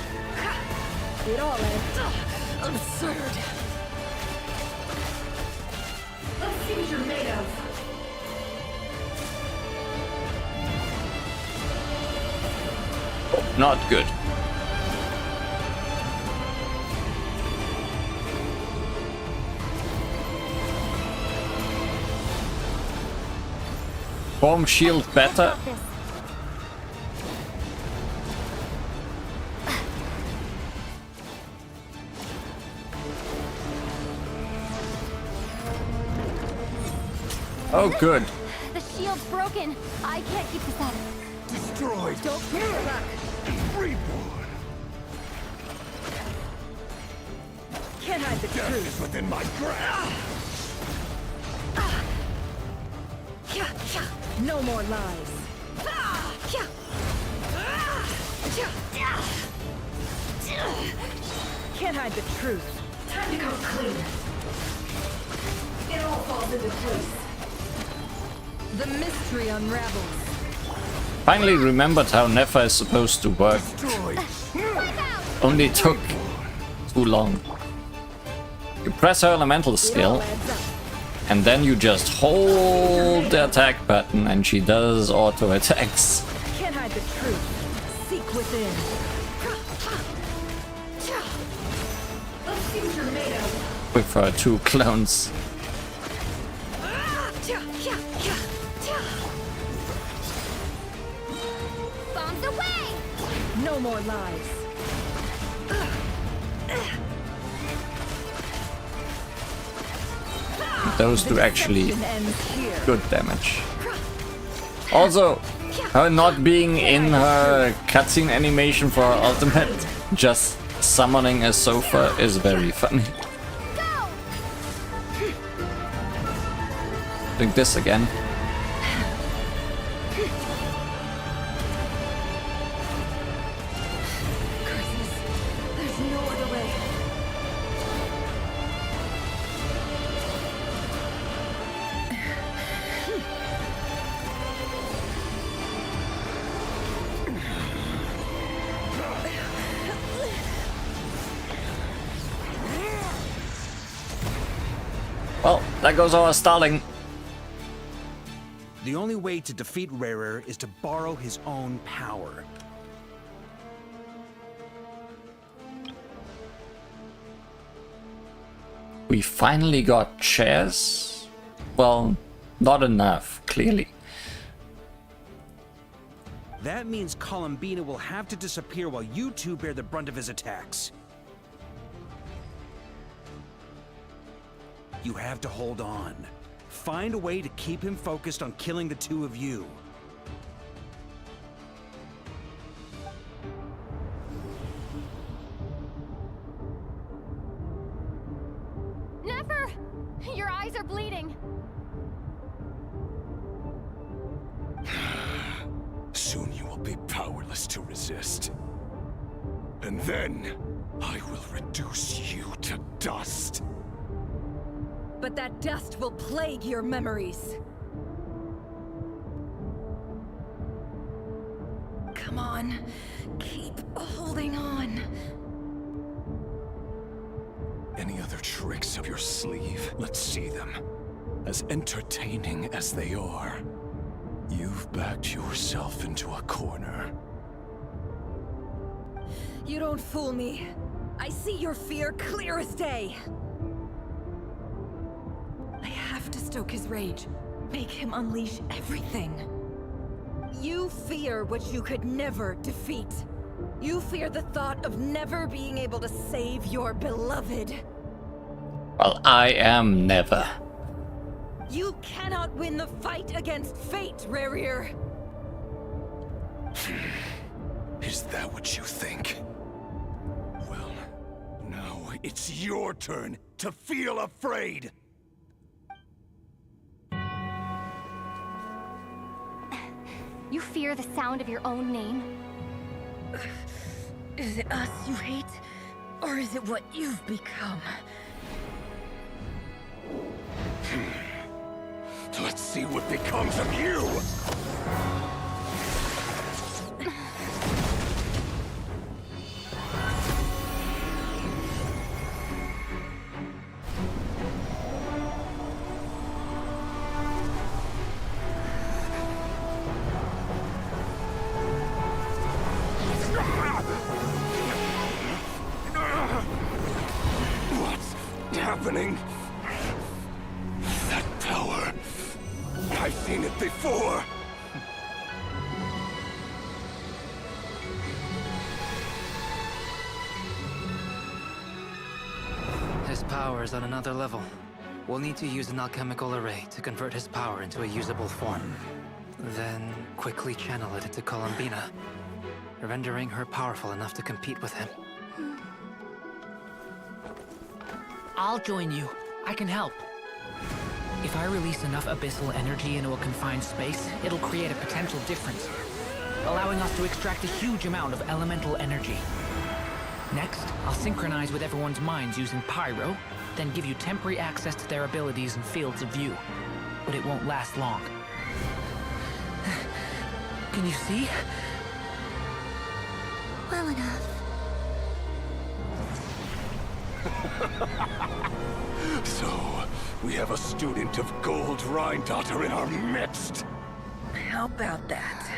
It all adds up. Absurd. Let's see what you're made of. Not good. Form shield better. Oh, good. The shield's broken. I can't keep this up. Destroyed. Don't pull your luck. Reborn. Can't hide the Death truth. is within my grasp. No more lies. Can't hide the truth. Time to go clean. It all falls into place. The mystery unravels. Finally remembered how Nefer is supposed to work. Only took too long. You press her elemental skill, and then you just hold the attack button and she does auto attacks. Can't hide the truth. Seek within. Let's see what you're made of. With her 2 clones. Bombs away! No more lies. Those do actually good damage. Also, her not being in her cutscene animation for her ultimate, just summoning a sofa is very funny. Doing this again. There's no other way. Well, there goes our stalling. The only way to defeat Rarer is to borrow his own power. We finally got chairs? Well, not enough, clearly. That means Columbina will have to disappear while you two bear the brunt of his attacks. You have to hold on. Find a way to keep him focused on killing the two of you. Nefer! Your eyes are bleeding. Soon you will be powerless to resist. And then, I will reduce you to dust. But that dust will plague your memories. Come on, keep holding on. Any other tricks up your sleeve? Let's see them. As entertaining as they are, you've backed yourself into a corner. You don't fool me. I see your fear clear as day. I have to stoke his rage. Make him unleash everything. You fear what you could never defeat. You fear the thought of never being able to save your beloved. Well, I am never. You cannot win the fight against fate, Rarir. Is that what you think? Well, now it's your turn to feel afraid! You fear the sound of your own name? Is it us you hate? Or is it what you've become? Let's see what becomes of you! What's happening? That power. I've seen it before. His power is on another level. We'll need to use an alchemical array to convert his power into a usable form. Then quickly channel it into Columbina, rendering her powerful enough to compete with him. I'll join you. I can help. If I release enough abyssal energy into a confined space, it'll create a potential difference, allowing us to extract a huge amount of elemental energy. Next, I'll synchronize with everyone's minds using Pyro, then give you temporary access to their abilities and fields of view. But it won't last long. Can you see? Well enough. So, we have a student of Gold Rheindotter in our midst. How about that?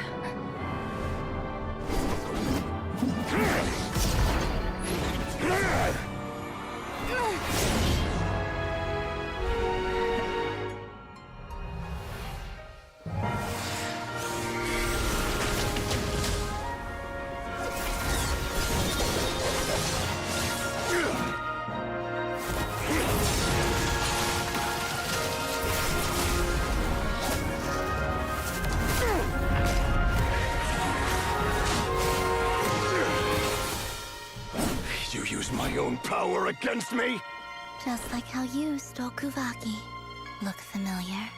You use my own power against me? Just like how you stole Kuvaki. Look familiar?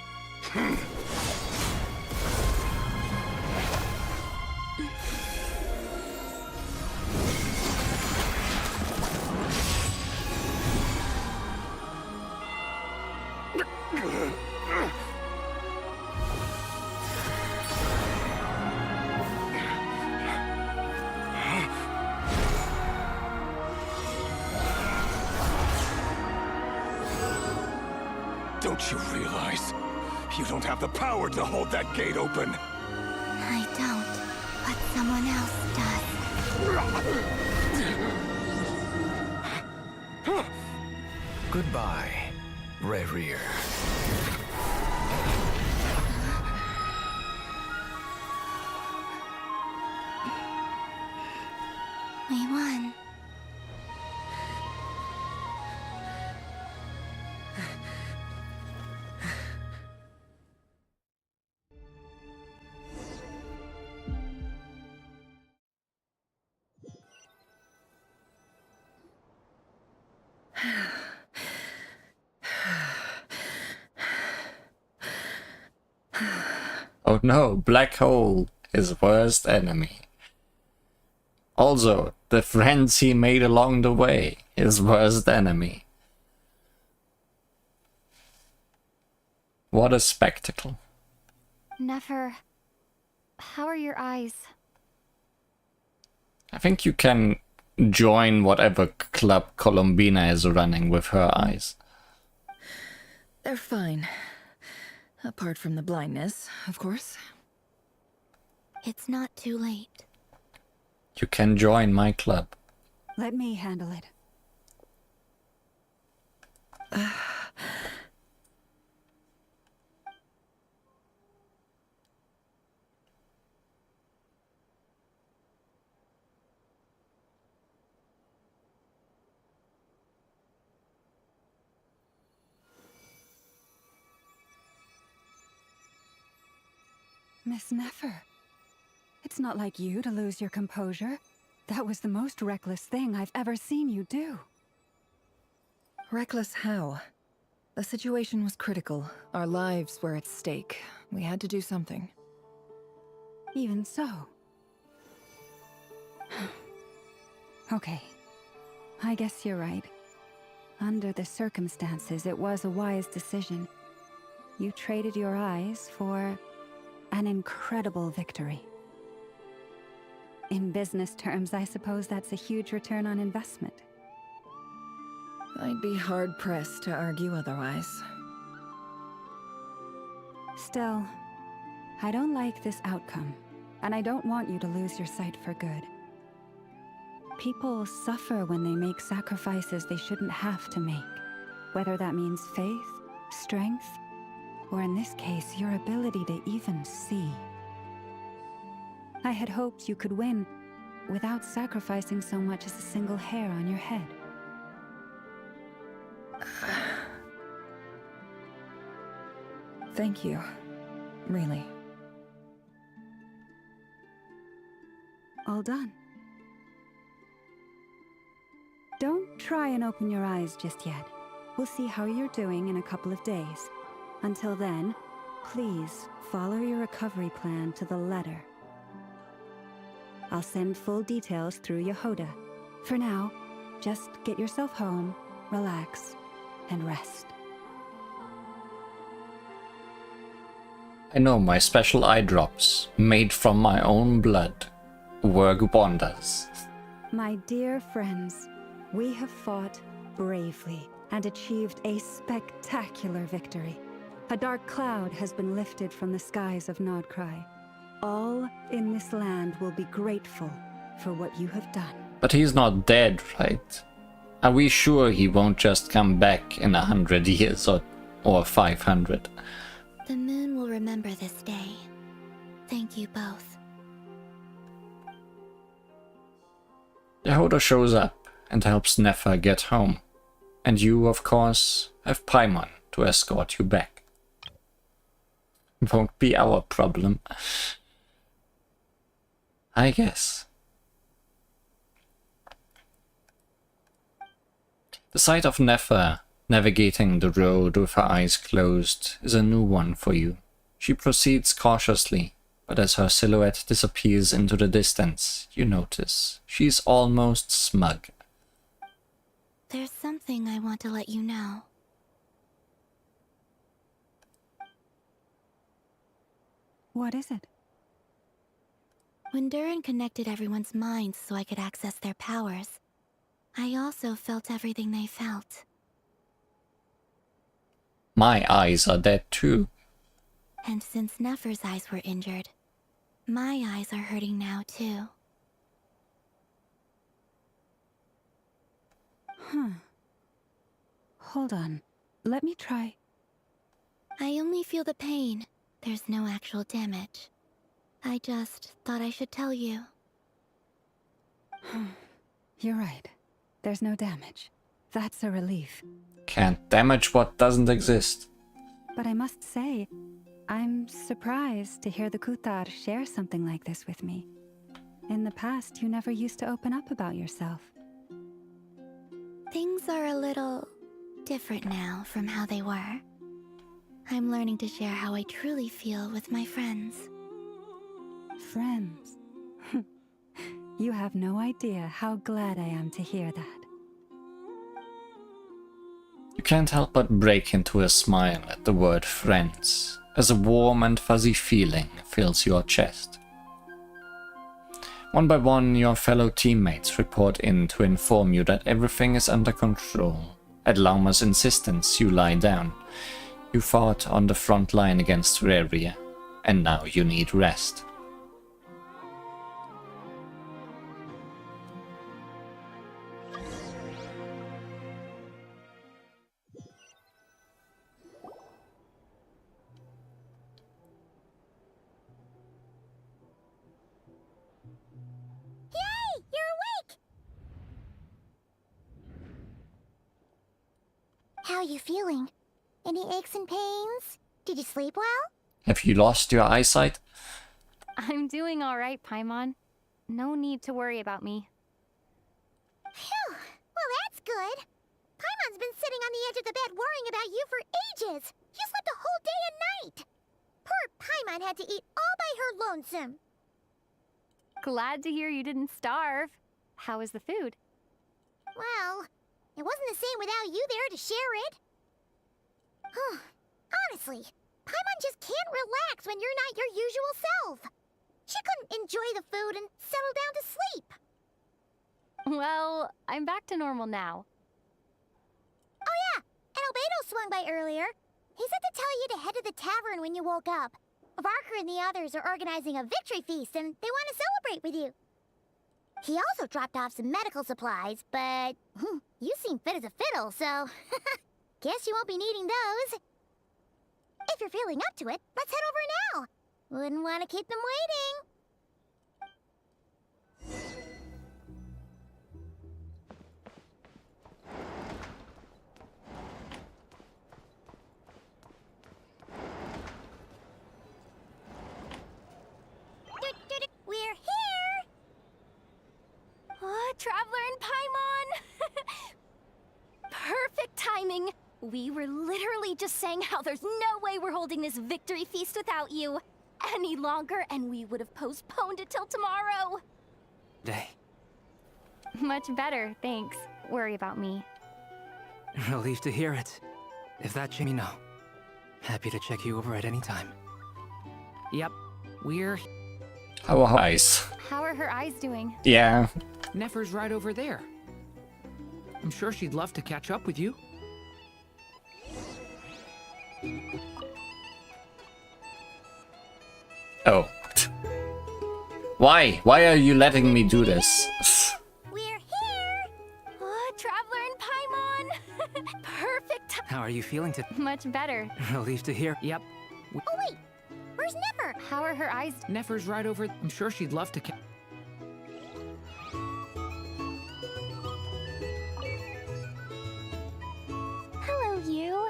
Don't you realize? You don't have the power to hold that gate open. I don't, but someone else does. Goodbye, Rerir. We won. Oh no, black hole, his worst enemy. Also, the friends he made along the way, his worst enemy. What a spectacle. Nefer, how are your eyes? I think you can join whatever club Columbina is running with her eyes. They're fine. Apart from the blindness, of course. It's not too late. You can join my club. Let me handle it. Miss Nefer, it's not like you to lose your composure. That was the most reckless thing I've ever seen you do. Reckless how? The situation was critical. Our lives were at stake. We had to do something. Even so. Okay. I guess you're right. Under the circumstances, it was a wise decision. You traded your eyes for an incredible victory. In business terms, I suppose that's a huge return on investment. I'd be hard-pressed to argue otherwise. Still, I don't like this outcome, and I don't want you to lose your sight for good. People suffer when they make sacrifices they shouldn't have to make, whether that means faith, strength, or in this case, your ability to even see. I had hoped you could win without sacrificing so much as a single hair on your head. Thank you. Really. All done. Don't try and open your eyes just yet. We'll see how you're doing in a couple of days. Until then, please follow your recovery plan to the letter. I'll send full details through Yehoda. For now, just get yourself home, relax, and rest. I know my special eye drops, made from my own blood, work wonders. My dear friends, we have fought bravely and achieved a spectacular victory. A dark cloud has been lifted from the skies of Nod-Krai. All in this land will be grateful for what you have done. But he's not dead, right? Are we sure he won't just come back in 100 years or 500? The moon will remember this day. Thank you both. Yehoda shows up and helps Nefer get home. And you, of course, have Paimon to escort you back. Won't be our problem, I guess. The sight of Nefer navigating the road with her eyes closed is a new one for you. She proceeds cautiously, but as her silhouette disappears into the distance, you notice she's almost smug. There's something I want to let you know. What is it? When Durin connected everyone's minds so I could access their powers, I also felt everything they felt. My eyes are dead too. And since Nefer's eyes were injured, my eyes are hurting now too. Hold on. Let me try. I only feel the pain. There's no actual damage. I just thought I should tell you. You're right. There's no damage. That's a relief. Can't damage what doesn't exist. But I must say, I'm surprised to hear the Kuthar share something like this with me. In the past, you never used to open up about yourself. Things are a little different now from how they were. I'm learning to share how I truly feel with my friends. Friends? You have no idea how glad I am to hear that. You can't help but break into a smile at the word friends, as a warm and fuzzy feeling fills your chest. One by one, your fellow teammates report in to inform you that everything is under control. At Lauma's insistence, you lie down. You fought on the front line against Reria, and now you need rest. How are you feeling? Any aches and pains? Did you sleep well? Have you lost your eyesight? I'm doing all right, Paimon. No need to worry about me. Phew! Well, that's good. Paimon's been sitting on the edge of the bed worrying about you for ages. You slept a whole day and night. Poor Paimon had to eat all by her lonesome. Glad to hear you didn't starve. How was the food? Well, it wasn't the same without you there to share it. Honestly, Paimon just can't relax when you're not your usual self. She couldn't enjoy the food and settle down to sleep. Well, I'm back to normal now. Oh yeah, and Albedo swung by earlier. He said to tell you to head to the tavern when you woke up. Varker and the others are organizing a victory feast and they want to celebrate with you. He also dropped off some medical supplies, but you seem fit as a fiddle, so guess you won't be needing those. If you're feeling up to it, let's head over now. Wouldn't want to keep them waiting. We were literally just saying how there's no way we're holding this victory feast without you any longer, and we would have postponed it till tomorrow. Day. Much better, thanks. Worry about me. Relieved to hear it. If that changed, me know. Happy to check you over at any time. Yep, we're... How are her eyes? How are her eyes doing? Yeah. Nefer's right over there. I'm sure she'd love to catch up with you. Oh. Why? Why are you letting me do this? We're here! Oh, Traveler and Paimon! Perfect! How are you feeling Much better. Relieved to hear. Yep. Oh wait, where's Nefer? How are her eyes? Nefer's right over... I'm sure she'd love to Hello, you.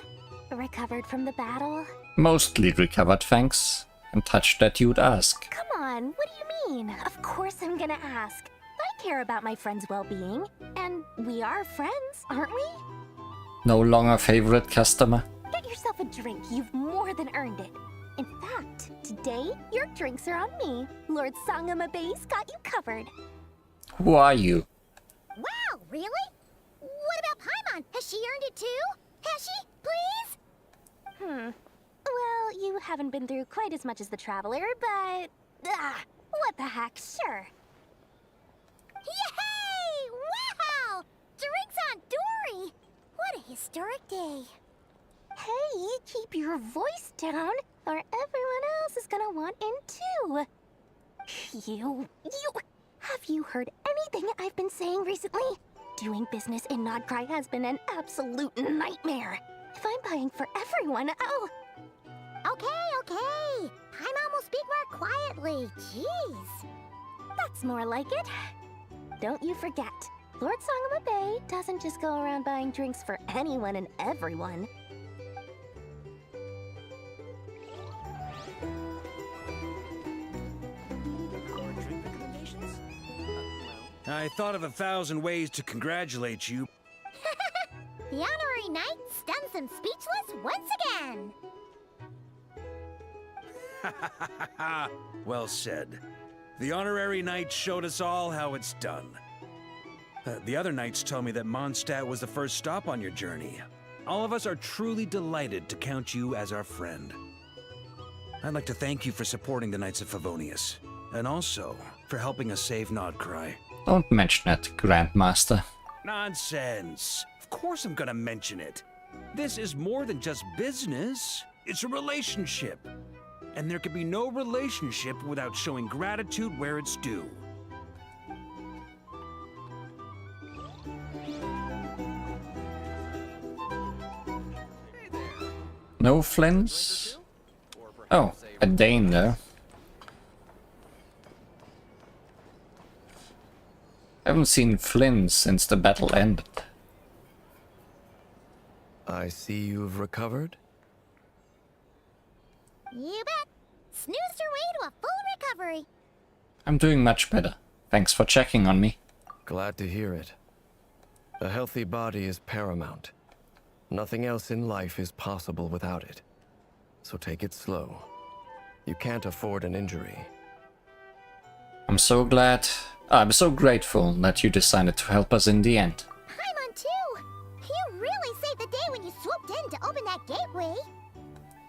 Recovered from the battle? Mostly recovered, thanks. And touched that you'd ask. Come on, what do you mean? Of course I'm gonna ask. I care about my friend's well-being. And we are friends, aren't we? No longer favorite customer. Get yourself a drink. You've more than earned it. In fact, today, your drinks are on me. Lord Sangamabe's got you covered. Who are you? Wow, really? What about Paimon? Has she earned it too? Has she? Please? Well, you haven't been through quite as much as the Traveler, but... what the heck, sure. Yay! Wow! Drinks on Dory! What a historic day. Hey, keep your voice down, or everyone else is gonna want in too. Have you heard anything I've been saying recently? Doing business in Nod-Krai has been an absolute nightmare. If I'm buying for everyone, I'll... Okay. Paimon will speak more quietly. Jeez. That's more like it. Don't you forget, Lord Sangamabe doesn't just go around buying drinks for anyone and everyone. I thought of 1,000 ways to congratulate you. The honorary knight stuns them speechless once again. Well said. The honorary knight showed us all how it's done. The other knights told me that Mondstadt was the first stop on your journey. All of us are truly delighted to count you as our friend. I'd like to thank you for supporting the Knights of Favonius, and also for helping us save Nod-Krai. Don't mention it, Grandmaster. Nonsense! Of course I'm gonna mention it. This is more than just business. It's a relationship. And there can be no relationship without showing gratitude where it's due. No Flynns? Oh, a Dane there. Haven't seen Flynn since the battle ended. I see you've recovered. You bet. Snoozed her way to a full recovery. I'm doing much better. Thanks for checking on me. Glad to hear it. A healthy body is paramount. Nothing else in life is possible without it. So take it slow. You can't afford an injury. I'm so glad. I'm so grateful that you decided to help us in the end. Paimon too. You really saved the day when you swooped in to open that gateway.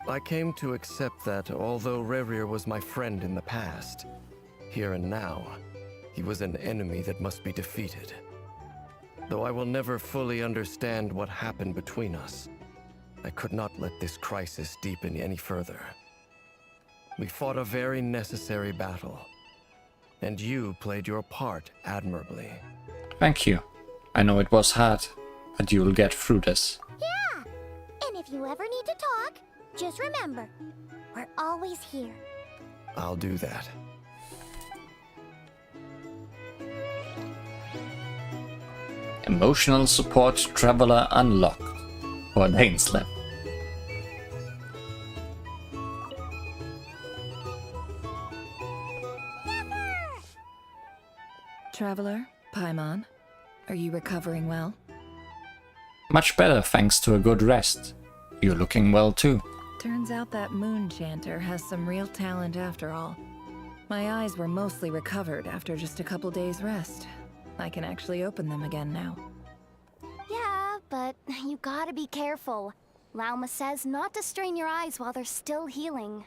I came to accept that although Rerir was my friend in the past, here and now, he was an enemy that must be defeated. Though I will never fully understand what happened between us, I could not let this crisis deepen any further. We fought a very necessary battle, and you played your part admirably. Thank you. I know it was hard, but you'll get through this. Yeah! And if you ever need to talk, just remember, we're always here. I'll do that. Emotional support traveler unlocked. Or Dainslev. Traveler, Paimon, are you recovering well? Much better thanks to a good rest. You're looking well too. Turns out that moon chanter has some real talent after all. My eyes were mostly recovered after just a couple days rest. I can actually open them again now. Yeah, but you gotta be careful. Lauma says not to strain your eyes while they're still healing.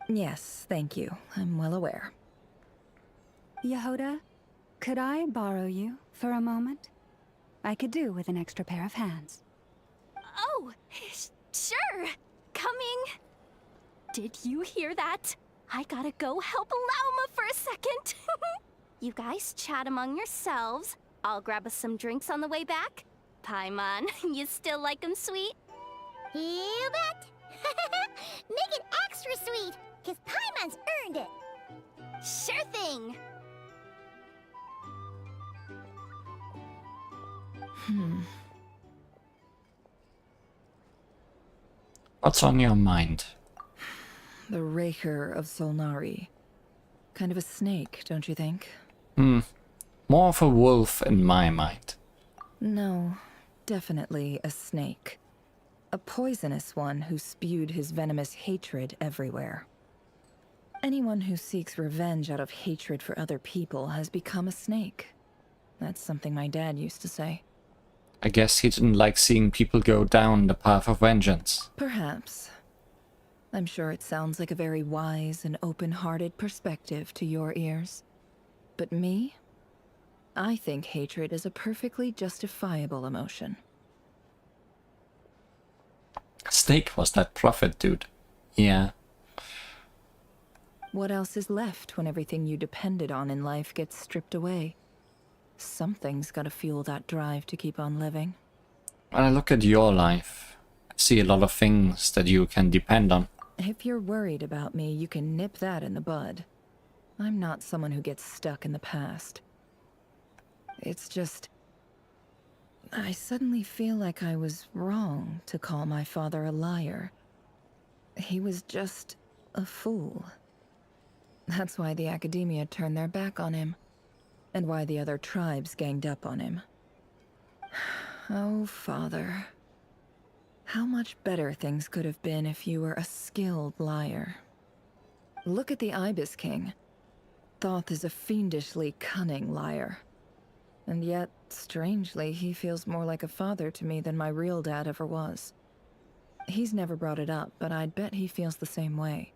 Yes, thank you. I'm well aware. Yehoda, could I borrow you for a moment? I could do with an extra pair of hands. Oh, sure. Coming. Did you hear that? I gotta go help Lauma for a second. You guys chat among yourselves. I'll grab us some drinks on the way back. Paimon, you still like 'em sweet? You bet! Make it extra sweet, because Paimon's earned it! Sure thing! What's on your mind? The Raker of Solnari. Kind of a snake, don't you think? More of a wolf in my mind. No, definitely a snake. A poisonous one who spewed his venomous hatred everywhere. Anyone who seeks revenge out of hatred for other people has become a snake. That's something my dad used to say. I guess he didn't like seeing people go down the path of vengeance. Perhaps. I'm sure it sounds like a very wise and open-hearted perspective to your ears. But me? I think hatred is a perfectly justifiable emotion. Snake was that prophet dude. Yeah. What else is left when everything you depended on in life gets stripped away? Something's gotta fuel that drive to keep on living. When I look at your life, I see a lot of things that you can depend on. If you're worried about me, you can nip that in the bud. I'm not someone who gets stuck in the past. It's just... I suddenly feel like I was wrong to call my father a liar. He was just a fool. That's why the Academia turned their back on him, and why the other tribes ganged up on him. Oh, Father. How much better things could have been if you were a skilled liar. Look at the Ibis King. Thoth is a fiendishly cunning liar. And yet, strangely, he feels more like a father to me than my real dad ever was. He's never brought it up, but I'd bet he feels the same way.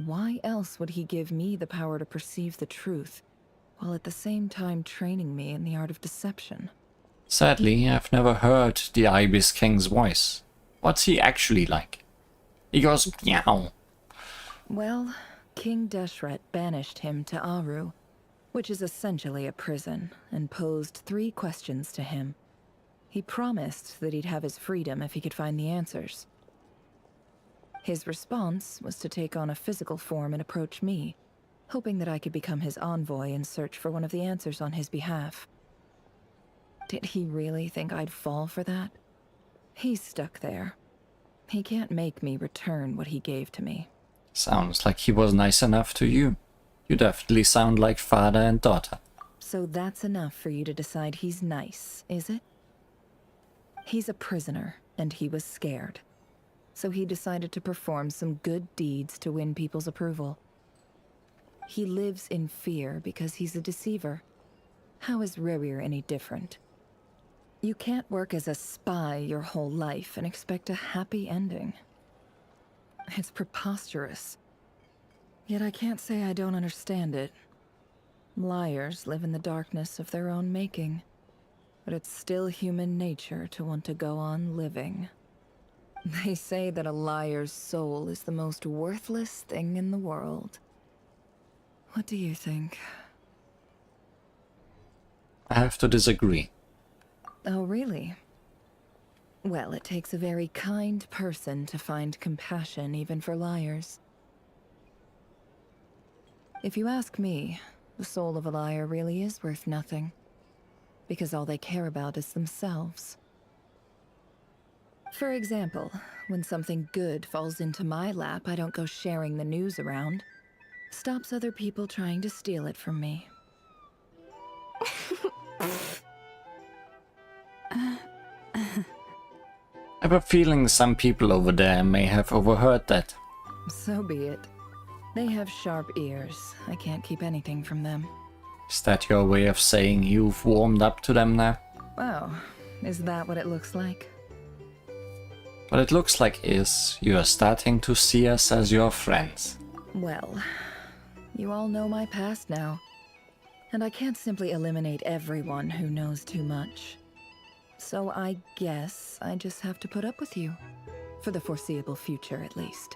Why else would he give me the power to perceive the truth, while at the same time training me in the art of deception? Sadly, I've never heard the Ibis King's voice. What's he actually like? He goes meow. Well, King Deshret banished him to Aru, which is essentially a prison, and posed 3 questions to him. He promised that he'd have his freedom if he could find the answers. His response was to take on a physical form and approach me, hoping that I could become his envoy and search for one of the answers on his behalf. Did he really think I'd fall for that? He's stuck there. He can't make me return what he gave to me. Sounds like he was nice enough to you. You definitely sound like father and daughter. So that's enough for you to decide he's nice, is it? He's a prisoner, and he was scared. So he decided to perform some good deeds to win people's approval. He lives in fear because he's a deceiver. How is Rerir any different? You can't work as a spy your whole life and expect a happy ending. It's preposterous. Yet I can't say I don't understand it. Liars live in the darkness of their own making, but it's still human nature to want to go on living. They say that a liar's soul is the most worthless thing in the world. What do you think? I have to disagree. Oh, really? Well, it takes a very kind person to find compassion even for liars. If you ask me, the soul of a liar really is worth nothing, because all they care about is themselves. For example, when something good falls into my lap, I don't go sharing the news around. Stops other people trying to steal it from me. I have a feeling some people over there may have overheard that. So be it. They have sharp ears. I can't keep anything from them. Is that your way of saying you've warmed up to them now? Wow, is that what it looks like? What it looks like is you are starting to see us as your friends. Well, you all know my past now. And I can't simply eliminate everyone who knows too much. So I guess I just have to put up with you. For the foreseeable future, at least.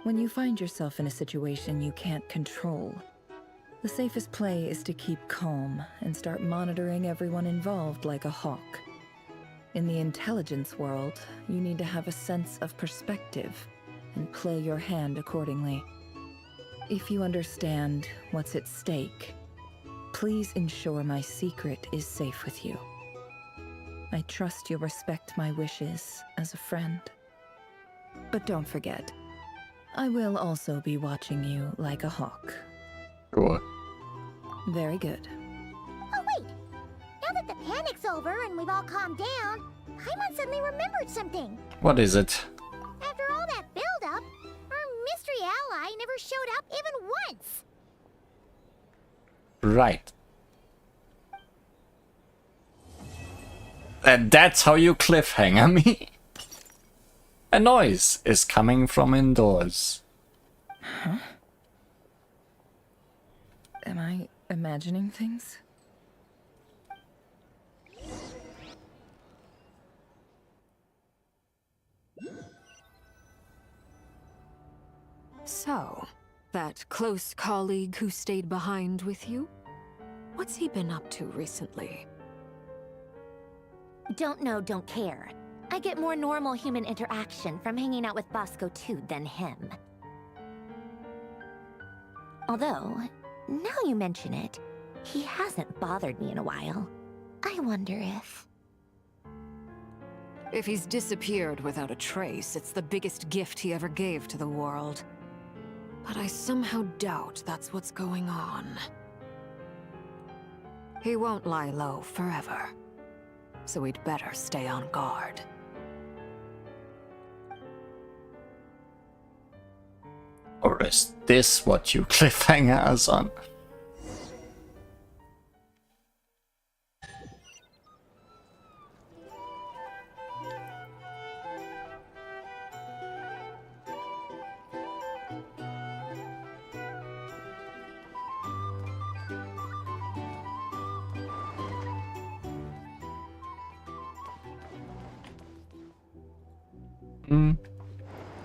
When you find yourself in a situation you can't control, the safest play is to keep calm and start monitoring everyone involved like a hawk. In the intelligence world, you need to have a sense of perspective and play your hand accordingly. If you understand what's at stake, please ensure my secret is safe with you. I trust you'll respect my wishes as a friend. But don't forget, I will also be watching you like a hawk. Cool. Very good. Oh wait! Now that the panic's over and we've all calmed down, Paimon suddenly remembered something. What is it? After all that build-up, our mystery ally never showed up even once. Right. And that's how you cliffhanger me? A noise is coming from indoors. Huh? Am I imagining things? So, that close colleague who stayed behind with you? What's he been up to recently? Don't know, don't care. I get more normal human interaction from hanging out with Bosco 2 than him. Although, now you mention it, he hasn't bothered me in a while. I wonder if... If he's disappeared without a trace, it's the biggest gift he ever gave to the world. But I somehow doubt that's what's going on. He won't lie low forever. So we'd better stay on guard. Or is this what you cliffhanger us on?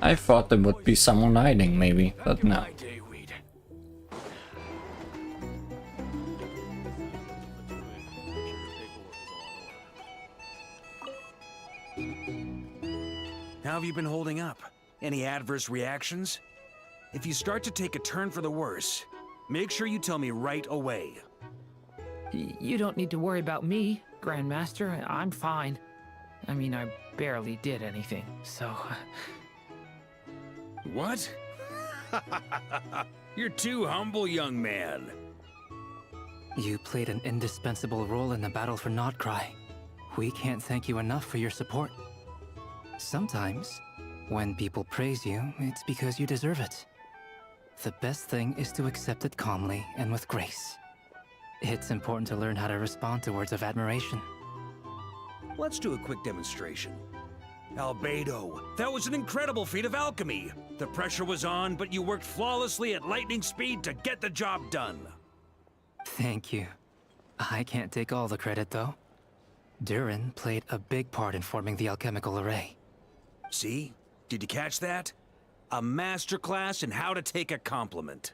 I thought there would be someone hiding, maybe, but no. How have you been holding up? Any adverse reactions? If you start to take a turn for the worse, make sure you tell me right away. You don't need to worry about me, Grandmaster. I'm fine. I mean, I barely did anything, so... What? You're too humble, young man. You played an indispensable role in the battle for Nod-Krai. We can't thank you enough for your support. Sometimes, when people praise you, it's because you deserve it. The best thing is to accept it calmly and with grace. It's important to learn how to respond to words of admiration. Let's do a quick demonstration. Albedo, that was an incredible feat of alchemy. The pressure was on, but you worked flawlessly at lightning speed to get the job done. Thank you. I can't take all the credit, though. Durin played a big part in forming the alchemical array. See? Did you catch that? A masterclass in how to take a compliment.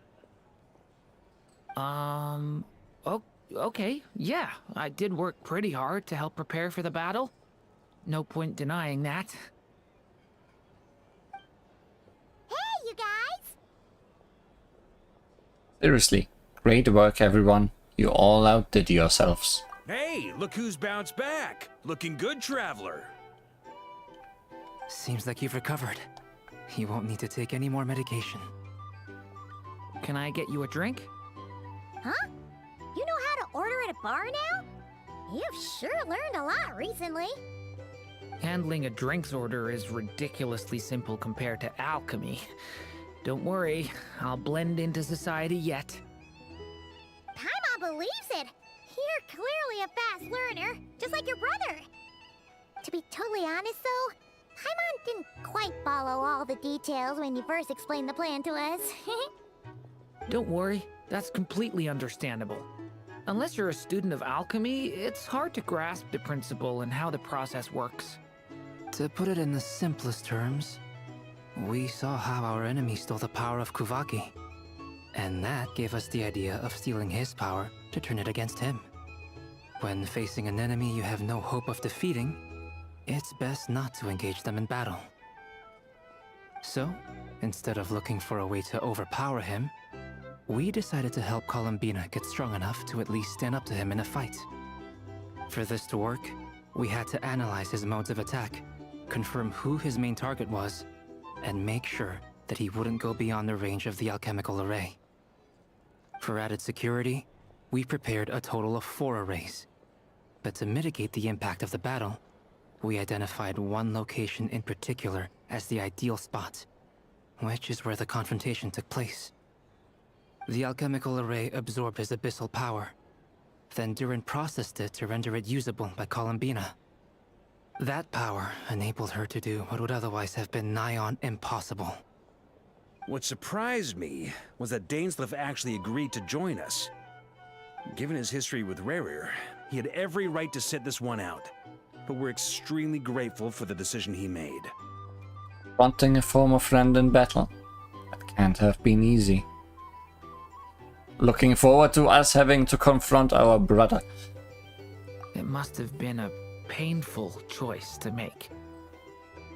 Okay, yeah. I did work pretty hard to help prepare for the battle. No point denying that. Hey, you guys! Seriously, great work everyone. You all outdid yourselves. Hey, look who's bounced back. Looking good, Traveler. Seems like you've recovered. You won't need to take any more medication. Can I get you a drink? Huh? You know how to order at a bar now? You've sure learned a lot recently. Handling a drinks order is ridiculously simple compared to alchemy. Don't worry, I'll blend into society yet. Paimon believes it. You're clearly a fast learner, just like your brother. To be totally honest, though, Paimon didn't quite follow all the details when you first explained the plan to us. Don't worry, that's completely understandable. Unless you're a student of alchemy, it's hard to grasp the principle and how the process works. To put it in the simplest terms, we saw how our enemy stole the power of Kuvaki. And that gave us the idea of stealing his power to turn it against him. When facing an enemy you have no hope of defeating, it's best not to engage them in battle. So, instead of looking for a way to overpower him, we decided to help Columbina get strong enough to at least stand up to him in a fight. For this to work, we had to analyze his modes of attack, confirm who his main target was, and make sure that he wouldn't go beyond the range of the alchemical array. For added security, we prepared a total of 4 arrays. But to mitigate the impact of the battle, we identified one location in particular as the ideal spot, which is where the confrontation took place. The alchemical array absorbed his abyssal power, then Durin processed it to render it usable by Columbina. That power enabled her to do what would otherwise have been nigh on impossible. What surprised me was that Dainsleif actually agreed to join us. Given his history with Rerir, he had every right to sit this one out. But we're extremely grateful for the decision he made. Wanting a former friend in battle? That can't have been easy. Looking forward to us having to confront our brother. It must have been a painful choice to make.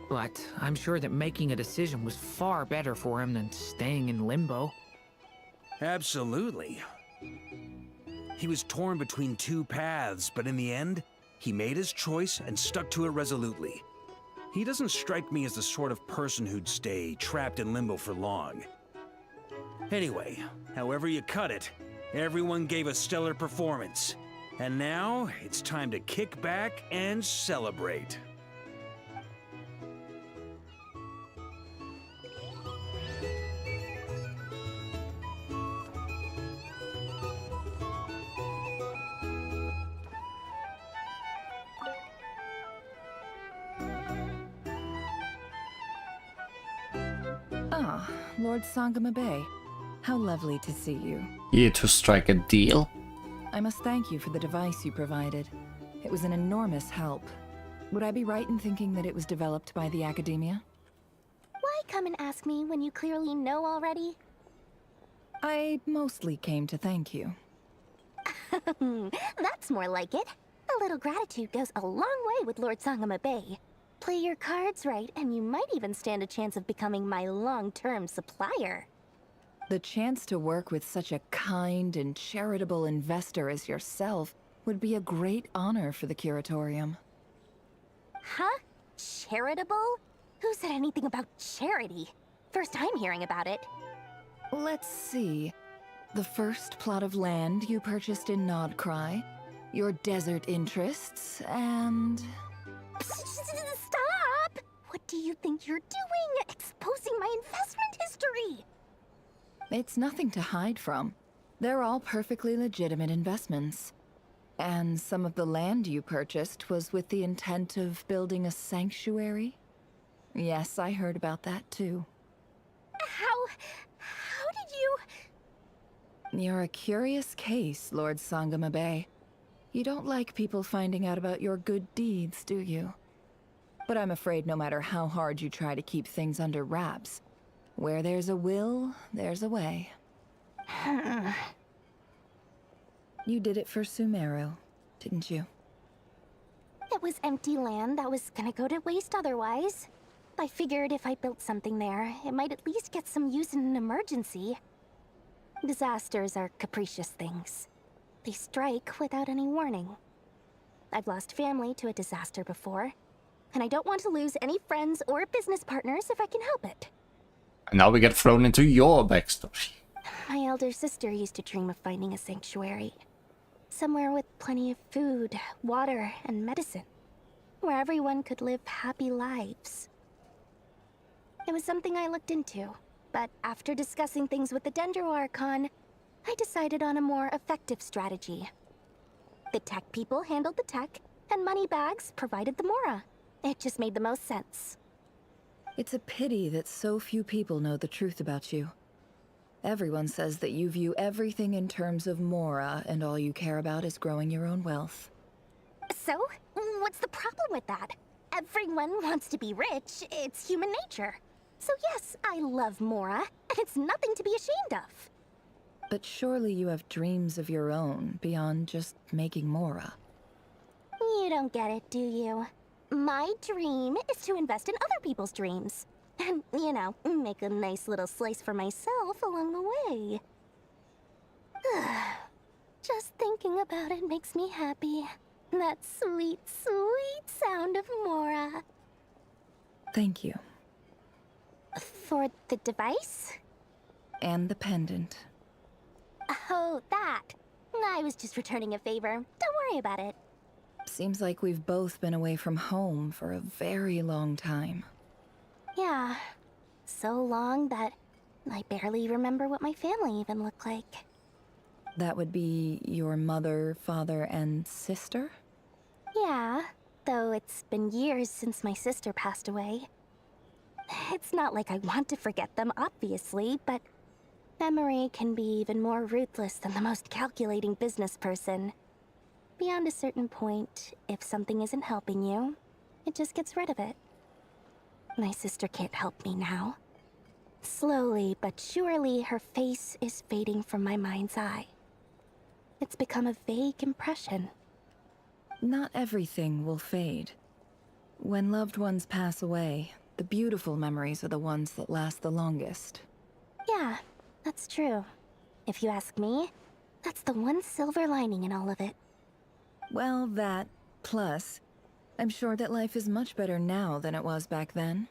But I'm sure that making a decision was far better for him than staying in limbo. Absolutely. He was torn between 2 paths, but in the end, he made his choice and stuck to it resolutely. He doesn't strike me as the sort of person who'd stay trapped in limbo for long. Anyway, however you cut it, everyone gave a stellar performance. And now, it's time to kick back and celebrate. Ah, Lord Sangamabe. How lovely to see you. Here to strike a deal? I must thank you for the device you provided. It was an enormous help. Would I be right in thinking that it was developed by the Academia? Why come and ask me when you clearly know already? I mostly came to thank you. That's more like it. A little gratitude goes a long way with Lord Sangamabe. Play your cards right, and you might even stand a chance of becoming my long-term supplier. The chance to work with such a kind and charitable investor as yourself would be a great honor for the Curatorium. Huh? Charitable? Who said anything about charity? First time hearing about it. Let's see. The first plot of land you purchased in Nod-Krai, your desert interests, and... Stop! What do you think you're doing? Exposing my investment history! It's nothing to hide from. They're all perfectly legitimate investments. And some of the land you purchased was with the intent of building a sanctuary? Yes, I heard about that too. How did you... You're a curious case, Lord Sangamabe. You don't like people finding out about your good deeds, do you? But I'm afraid no matter how hard you try to keep things under wraps, where there's a will, there's a way. You did it for Sumeru, didn't you? It was empty land that was gonna go to waste otherwise. I figured if I built something there, it might at least get some use in an emergency. Disasters are capricious things. They strike without any warning. I've lost family to a disaster before, and I don't want to lose any friends or business partners if I can help it. And now we get thrown into your backstory. My elder sister used to dream of finding a sanctuary. Somewhere with plenty of food, water, and medicine. where everyone could live happy lives. It was something I looked into, but after discussing things with the Dendro Archon, I decided on a more effective strategy. The tech people handled the tech, and Moneybags provided the Mora. It just made the most sense. It's a pity that so few people know the truth about you. Everyone says that you view everything in terms of Mora, and all you care about is growing your own wealth. So, what's the problem with that? Everyone wants to be rich. It's human nature. So yes, I love Mora, and it's nothing to be ashamed of. But surely you have dreams of your own, beyond just making Mora. You don't get it, do you? My dream is to invest in other people's dreams. And, you know, make a nice little slice for myself along the way. Just thinking about it makes me happy. That sweet, sweet sound of Mora. Thank you. For the device? And the pendant. Oh, that. I was just returning a favor. Don't worry about it. Seems like we've both been away from home for a very long time. Yeah. So long that I barely remember what my family even looked like. That would be your mother, father, and sister? Yeah, though it's been years since my sister passed away. It's not like I want to forget them, obviously, but memory can be even more ruthless than the most calculating business person. Beyond a certain point, if something isn't helping you, it just gets rid of it. My sister can't help me now. Slowly but surely, her face is fading from my mind's eye. It's become a vague impression. Not everything will fade. When loved ones pass away, the beautiful memories are the ones that last the longest. Yeah, that's true. If you ask me, that's the one silver lining in all of it. Well, that, plus, I'm sure that life is much better now than it was back then.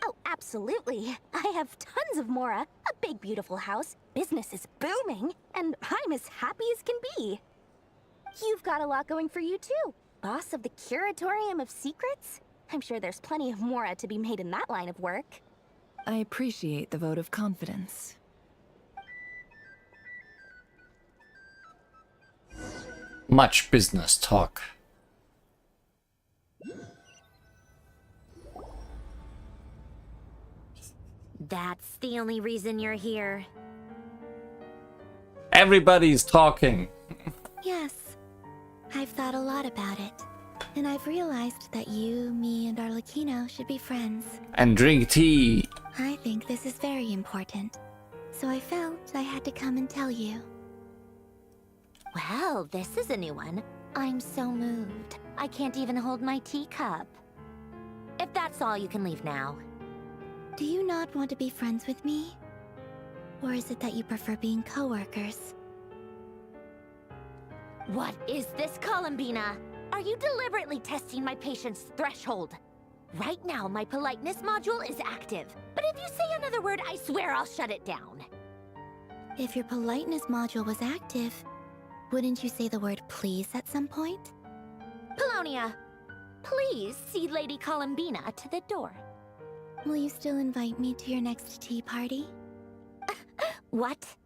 Oh, absolutely. I have tons of Mora, a big beautiful house, business is booming, and I'm as happy as can be. You've got a lot going for you too. Boss of the Curatorium of Secrets? I'm sure there's plenty of Mora to be made in that line of work. I appreciate the vote of confidence. Much business talk. That's the only reason you're here. Everybody's talking. Yes. I've thought a lot about it. And I've realized that you, me, and Arlecchino should be friends. And drink tea. I think this is very important. So I felt I had to come and tell you. Well, this is a new one. I'm so moved. I can't even hold my teacup. If that's all, you can leave now. Do you not want to be friends with me? Or is it that you prefer being co-workers? What is this, Columbina? Are you deliberately testing my patience threshold? Right now, my politeness module is active. But if you say another word, I swear I'll shut it down. If your politeness module was active, wouldn't you say the word please at some point? Polonia, please see Lady Columbina to the door. Will you still invite me to your next tea party? What?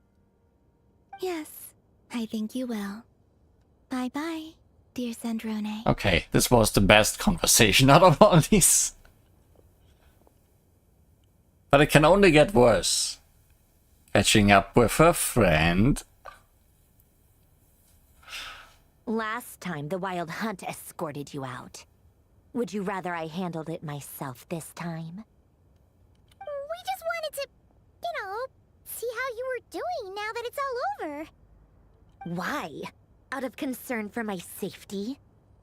Yes, I think you will. Bye-bye, dear Sandrone. Okay, this was the best conversation out of all these. But it can only get worse. Catching up with her friend. Last time, the Wild Hunt escorted you out. Would you rather I handled it myself this time? We just wanted to, see how you were doing now that it's all over. Why? Out of concern for my safety?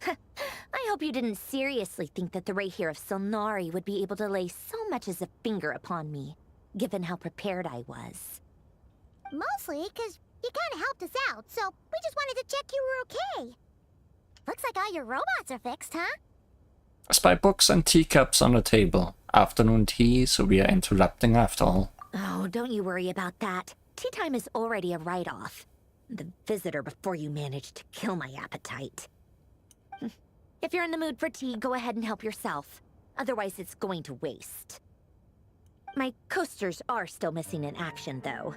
I hope you didn't seriously think that the Rayhir of Solnari would be able to lay so much as a finger upon me, given how prepared I was. Mostly because you kind of helped us out, so we just wanted to check you were okay. Looks like all your robots are fixed, huh? Spy books and teacups on the table. Afternoon tea, so we are interrupting after all. Oh, don't you worry about that. Tea time is already a write-off. The visitor before you managed to kill my appetite. If you're in the mood for tea, go ahead and help yourself. Otherwise, it's going to waste. My coasters are still missing in action, though.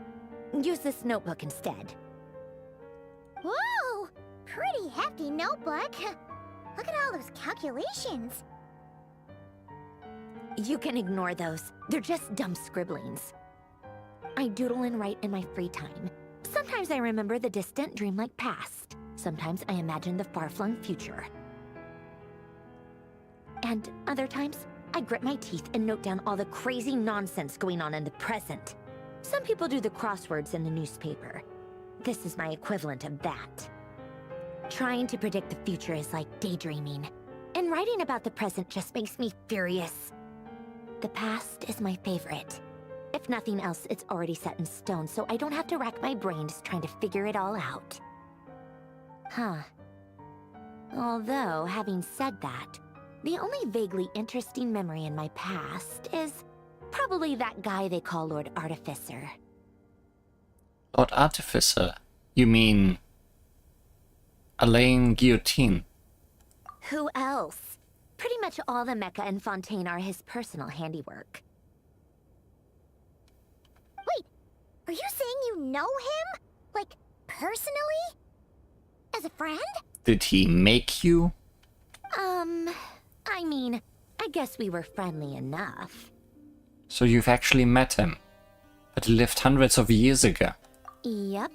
Use this notebook instead. Whoa! Pretty hefty notebook. Look at all those calculations. You can ignore those. They're just dumb scribblings. I doodle and write in my free time. Sometimes I remember the distant dreamlike past. Sometimes I imagine the far-flung future. And other times, I grit my teeth and note down all the crazy nonsense going on in the present. Some people do the crosswords in the newspaper. This is my equivalent of that. Trying to predict the future is like daydreaming, and writing about the present just makes me furious. The past is my favorite. If nothing else, it's already set in stone, so I don't have to rack my brains trying to figure it all out. Huh. Although, having said that, the only vaguely interesting memory in my past is probably that guy they call Lord Artificer. Lord Artificer? You mean... Alain Guillotine? Who else? Pretty much all the mecha and Fontaine are his personal handiwork. Wait, are you saying you know him? Like, personally? As a friend? Did he make you? I mean, I guess we were friendly enough. So you've actually met him. But he lived hundreds of years ago. Yep.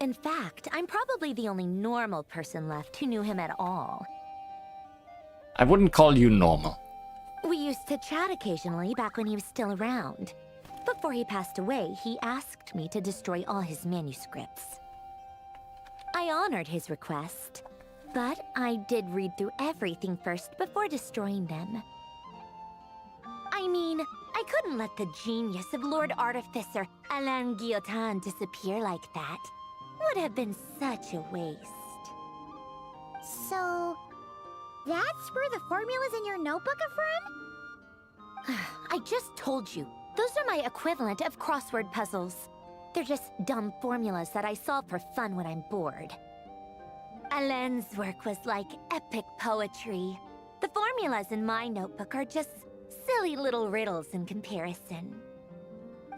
In fact, I'm probably the only normal person left who knew him at all. I wouldn't call you normal. We used to chat occasionally back when he was still around. Before he passed away, he asked me to destroy all his manuscripts. I honored his request, but I did read through everything first before destroying them. I mean, I couldn't let the genius of Lord Artificer Alain Guillotine disappear like that. Would have been such a waste. So, that's where the formula's in your notebook are from? I just told you. Those are my equivalent of crossword puzzles. They're just dumb formulas that I solve for fun when I'm bored. Alain's work was like epic poetry. The formulas in my notebook are just silly little riddles in comparison.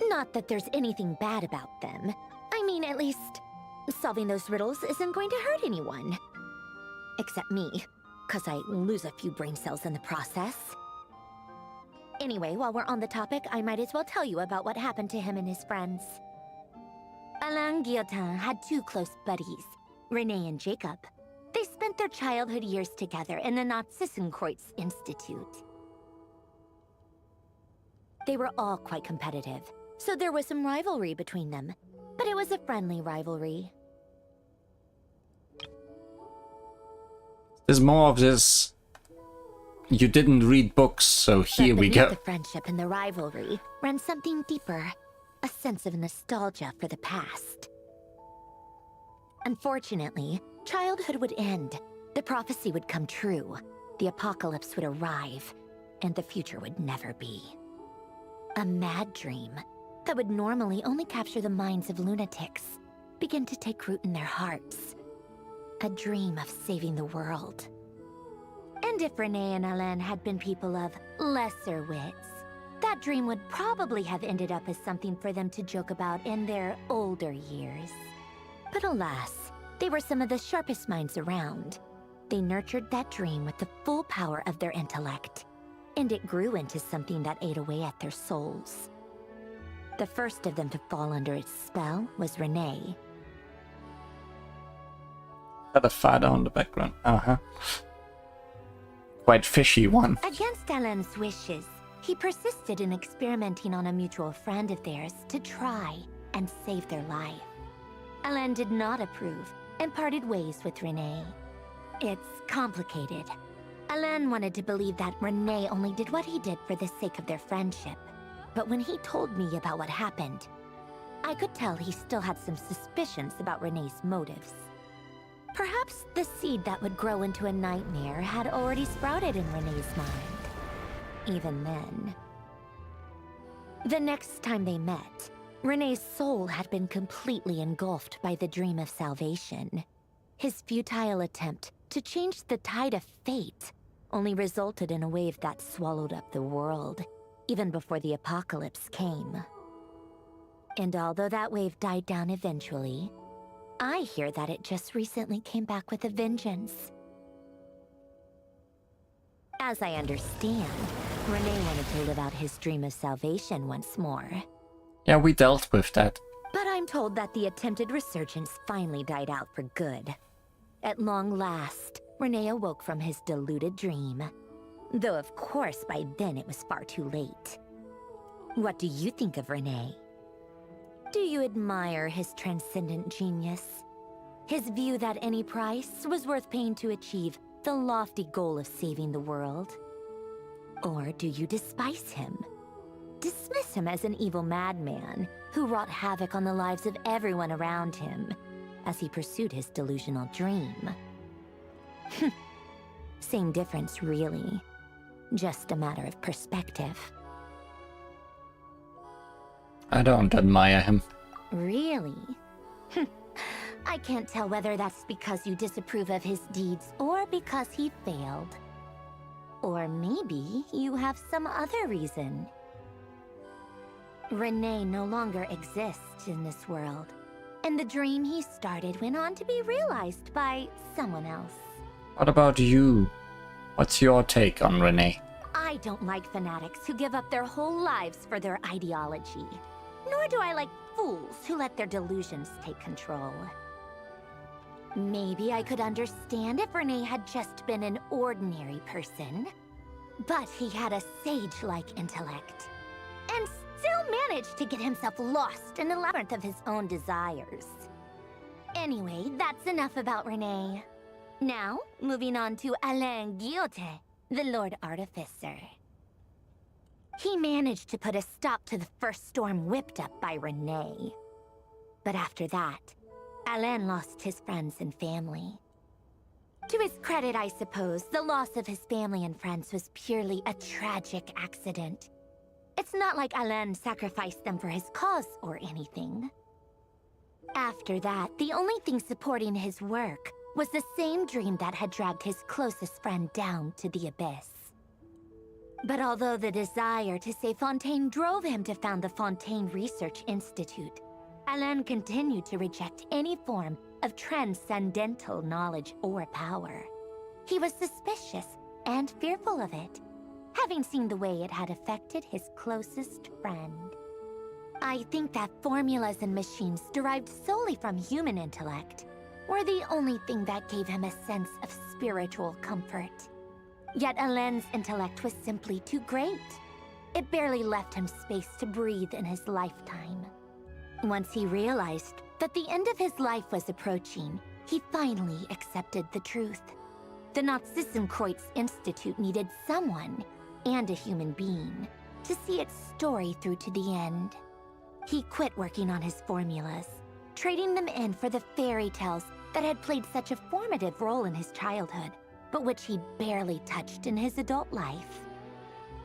Not that there's anything bad about them. I mean, at least, solving those riddles isn't going to hurt anyone. Except me, because I lose a few brain cells in the process. Anyway, while we're on the topic, I might as well tell you about what happened to him and his friends. Alain Guillotine had two close buddies, Renee and Jacob. They spent their childhood years together in the Nazi-Kreuz Institute. They were all quite competitive, so there was some rivalry between them, but it was a friendly rivalry. There's more of this... You didn't read books, so here we go. The friendship and the rivalry ran something deeper, a sense of nostalgia for the past. Unfortunately, childhood would end, the prophecy would come true, the apocalypse would arrive, and the future would never be. A mad dream that would normally only capture the minds of lunatics began to take root in their hearts. A dream of saving the world. And if Renee and Alain had been people of lesser wits, that dream would probably have ended up as something for them to joke about in their older years. But alas, they were some of the sharpest minds around. They nurtured that dream with the full power of their intellect, and it grew into something that ate away at their souls. The first of them to fall under its spell was Renee. Got a father on the background. Quite fishy one. Against Alain's wishes, he persisted in experimenting on a mutual friend of theirs to try and save their life. Alain did not approve and parted ways with Renee. It's complicated. Alain wanted to believe that Renee only did what he did for the sake of their friendship. But when he told me about what happened, I could tell he still had some suspicions about Renee's motives. Perhaps the seed that would grow into a nightmare had already sprouted in Renee's mind. Even then. The next time they met, Renee's soul had been completely engulfed by the dream of salvation. His futile attempt to change the tide of fate only resulted in a wave that swallowed up the world, even before the apocalypse came. And although that wave died down eventually, I hear that it just recently came back with a vengeance. As I understand, Renee wanted to live out his dream of salvation once more. Yeah, we dealt with that. But I'm told that the attempted resurgence finally died out for good. At long last, Renee awoke from his deluded dream. Though of course by then it was far too late. What do you think of Renee? Do you admire his transcendent genius? His view that any price was worth paying to achieve the lofty goal of saving the world? Or do you despise him? Dismiss him as an evil madman who wrought havoc on the lives of everyone around him as he pursued his delusional dream? Same difference, really. Just a matter of perspective. I don't admire him. Really? I can't tell whether that's because you disapprove of his deeds or because he failed. Or maybe you have some other reason. Renee no longer exists in this world, and the dream he started went on to be realized by someone else. What about you? What's your take on Renee? I don't like fanatics who give up their whole lives for their ideology. Nor do I like fools who let their delusions take control. Maybe I could understand if Renee had just been an ordinary person. But he had a sage-like intellect, and still managed to get himself lost in the labyrinth of his own desires. Anyway, that's enough about Renee. Now, moving on to Alain Guillotin, the Lord Artificer. He managed to put a stop to the first storm whipped up by Renee. But after that, Alain lost his friends and family. To his credit, I suppose, the loss of his family and friends was purely a tragic accident. It's not like Alain sacrificed them for his cause or anything. After that, the only thing supporting his work was the same dream that had dragged his closest friend down to the abyss. But although the desire to save Fontaine drove him to found the Fontaine Research Institute, Alain continued to reject any form of transcendental knowledge or power. He was suspicious and fearful of it, having seen the way it had affected his closest friend. I think that formulas and machines derived solely from human intellect were the only thing that gave him a sense of spiritual comfort. Yet Alain's intellect was simply too great. It barely left him space to breathe in his lifetime. Once he realized that the end of his life was approaching, he finally accepted the truth. The Nod-Krai Institute needed someone, and a human being, to see its story through to the end. He quit working on his formulas, trading them in for the fairy tales that had played such a formative role in his childhood, but which he barely touched in his adult life.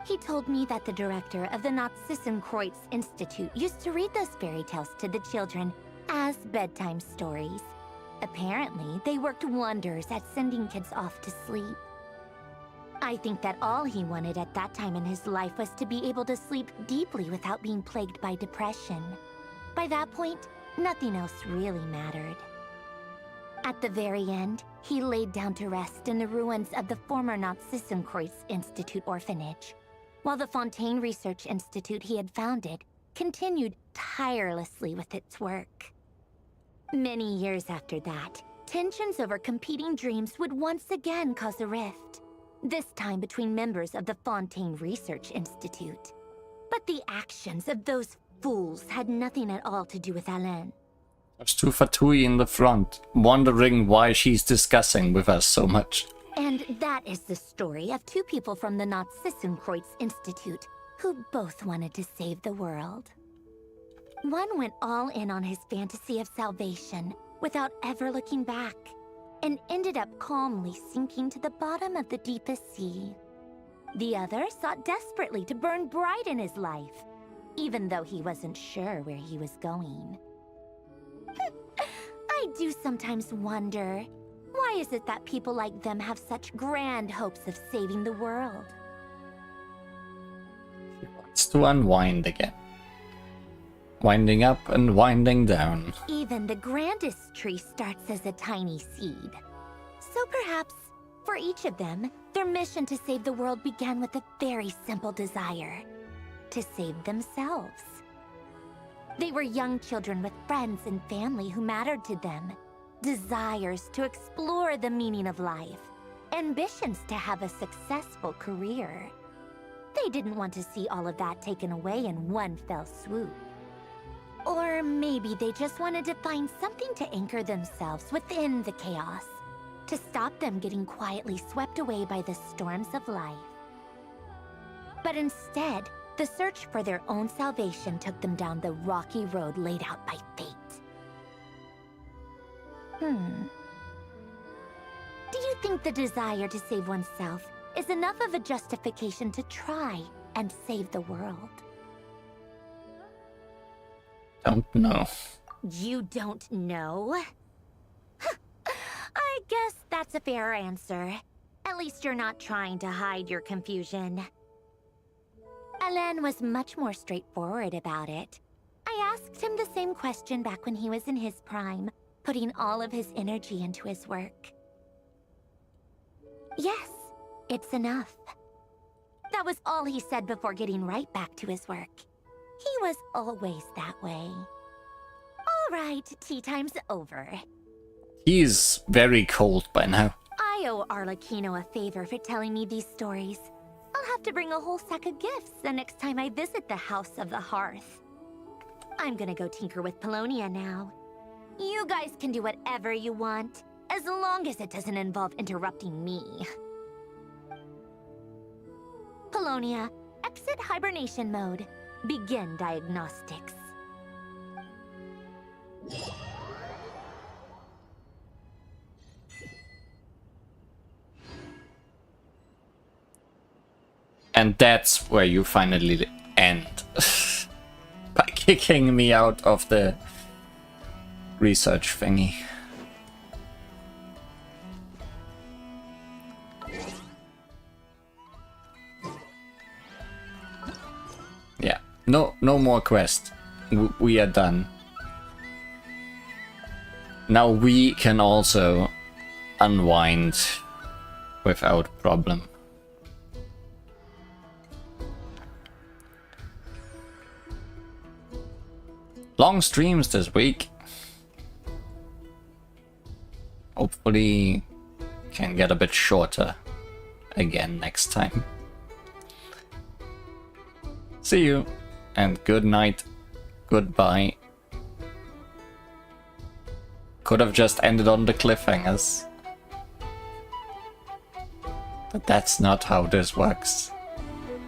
He told me that the director of the Nod-Krai Institute used to read those fairy tales to the children as bedtime stories. Apparently, they worked wonders at sending kids off to sleep. I think that all he wanted at that time in his life was to be able to sleep deeply without being plagued by depression. By that point, nothing else really mattered. At the very end, he laid down to rest in the ruins of the former Nod-Krai Institute orphanage, while the Fontaine Research Institute he had founded continued tirelessly with its work. Many years after that, tensions over competing dreams would once again cause a rift, this time between members of the Fontaine Research Institute. But the actions of those fools had nothing at all to do with Alain. There's two Fatui in the front, wondering why she's discussing with us so much. And that is the story of two people from the Nod-Krai Institute who both wanted to save the world. One went all in on his fantasy of salvation without ever looking back, and ended up calmly sinking to the bottom of the deepest sea. The other sought desperately to burn bright in his life, even though he wasn't sure where he was going. I do sometimes wonder, Why is it that people like them have such grand hopes of saving the world? It's to unwind again. Winding up and winding down. Even the grandest tree starts as a tiny seed. So perhaps, for each of them, their mission to save the world began with a very simple desire: to save themselves. They were young children with friends and family who mattered to them, desires to explore the meaning of life, ambitions to have a successful career. They didn't want to see all of that taken away in one fell swoop. Or maybe they just wanted to find something to anchor themselves within the chaos, to stop them getting quietly swept away by the storms of life. But instead, the search for their own salvation took them down the rocky road laid out by fate. Do you think the desire to save oneself is enough of a justification to try and save the world? Don't know. You don't know? I guess that's a fair answer. At least you're not trying to hide your confusion. Alan was much more straightforward about it. I asked him the same question back when he was in his prime, putting all of his energy into his work. Yes, it's enough. That was all he said before getting right back to his work. He was always that way. All right, tea time's over. He's very cold by now. I owe Arlecchino a favor for telling me these stories. I'll have to bring a whole sack of gifts the next time I visit the House of the Hearth. I'm gonna go tinker with Polonia now. You guys can do whatever you want, as long as it doesn't involve interrupting me. Polonia, exit hibernation mode. Begin diagnostics. And that's where you finally end. By kicking me out of the research thingy. Yeah, no more quest. We are done. Now we can also unwind without problem. Long streams this week. Hopefully can get a bit shorter again next time. See you and good night. Goodbye. Could have just ended on the cliffhangers. But that's not how this works.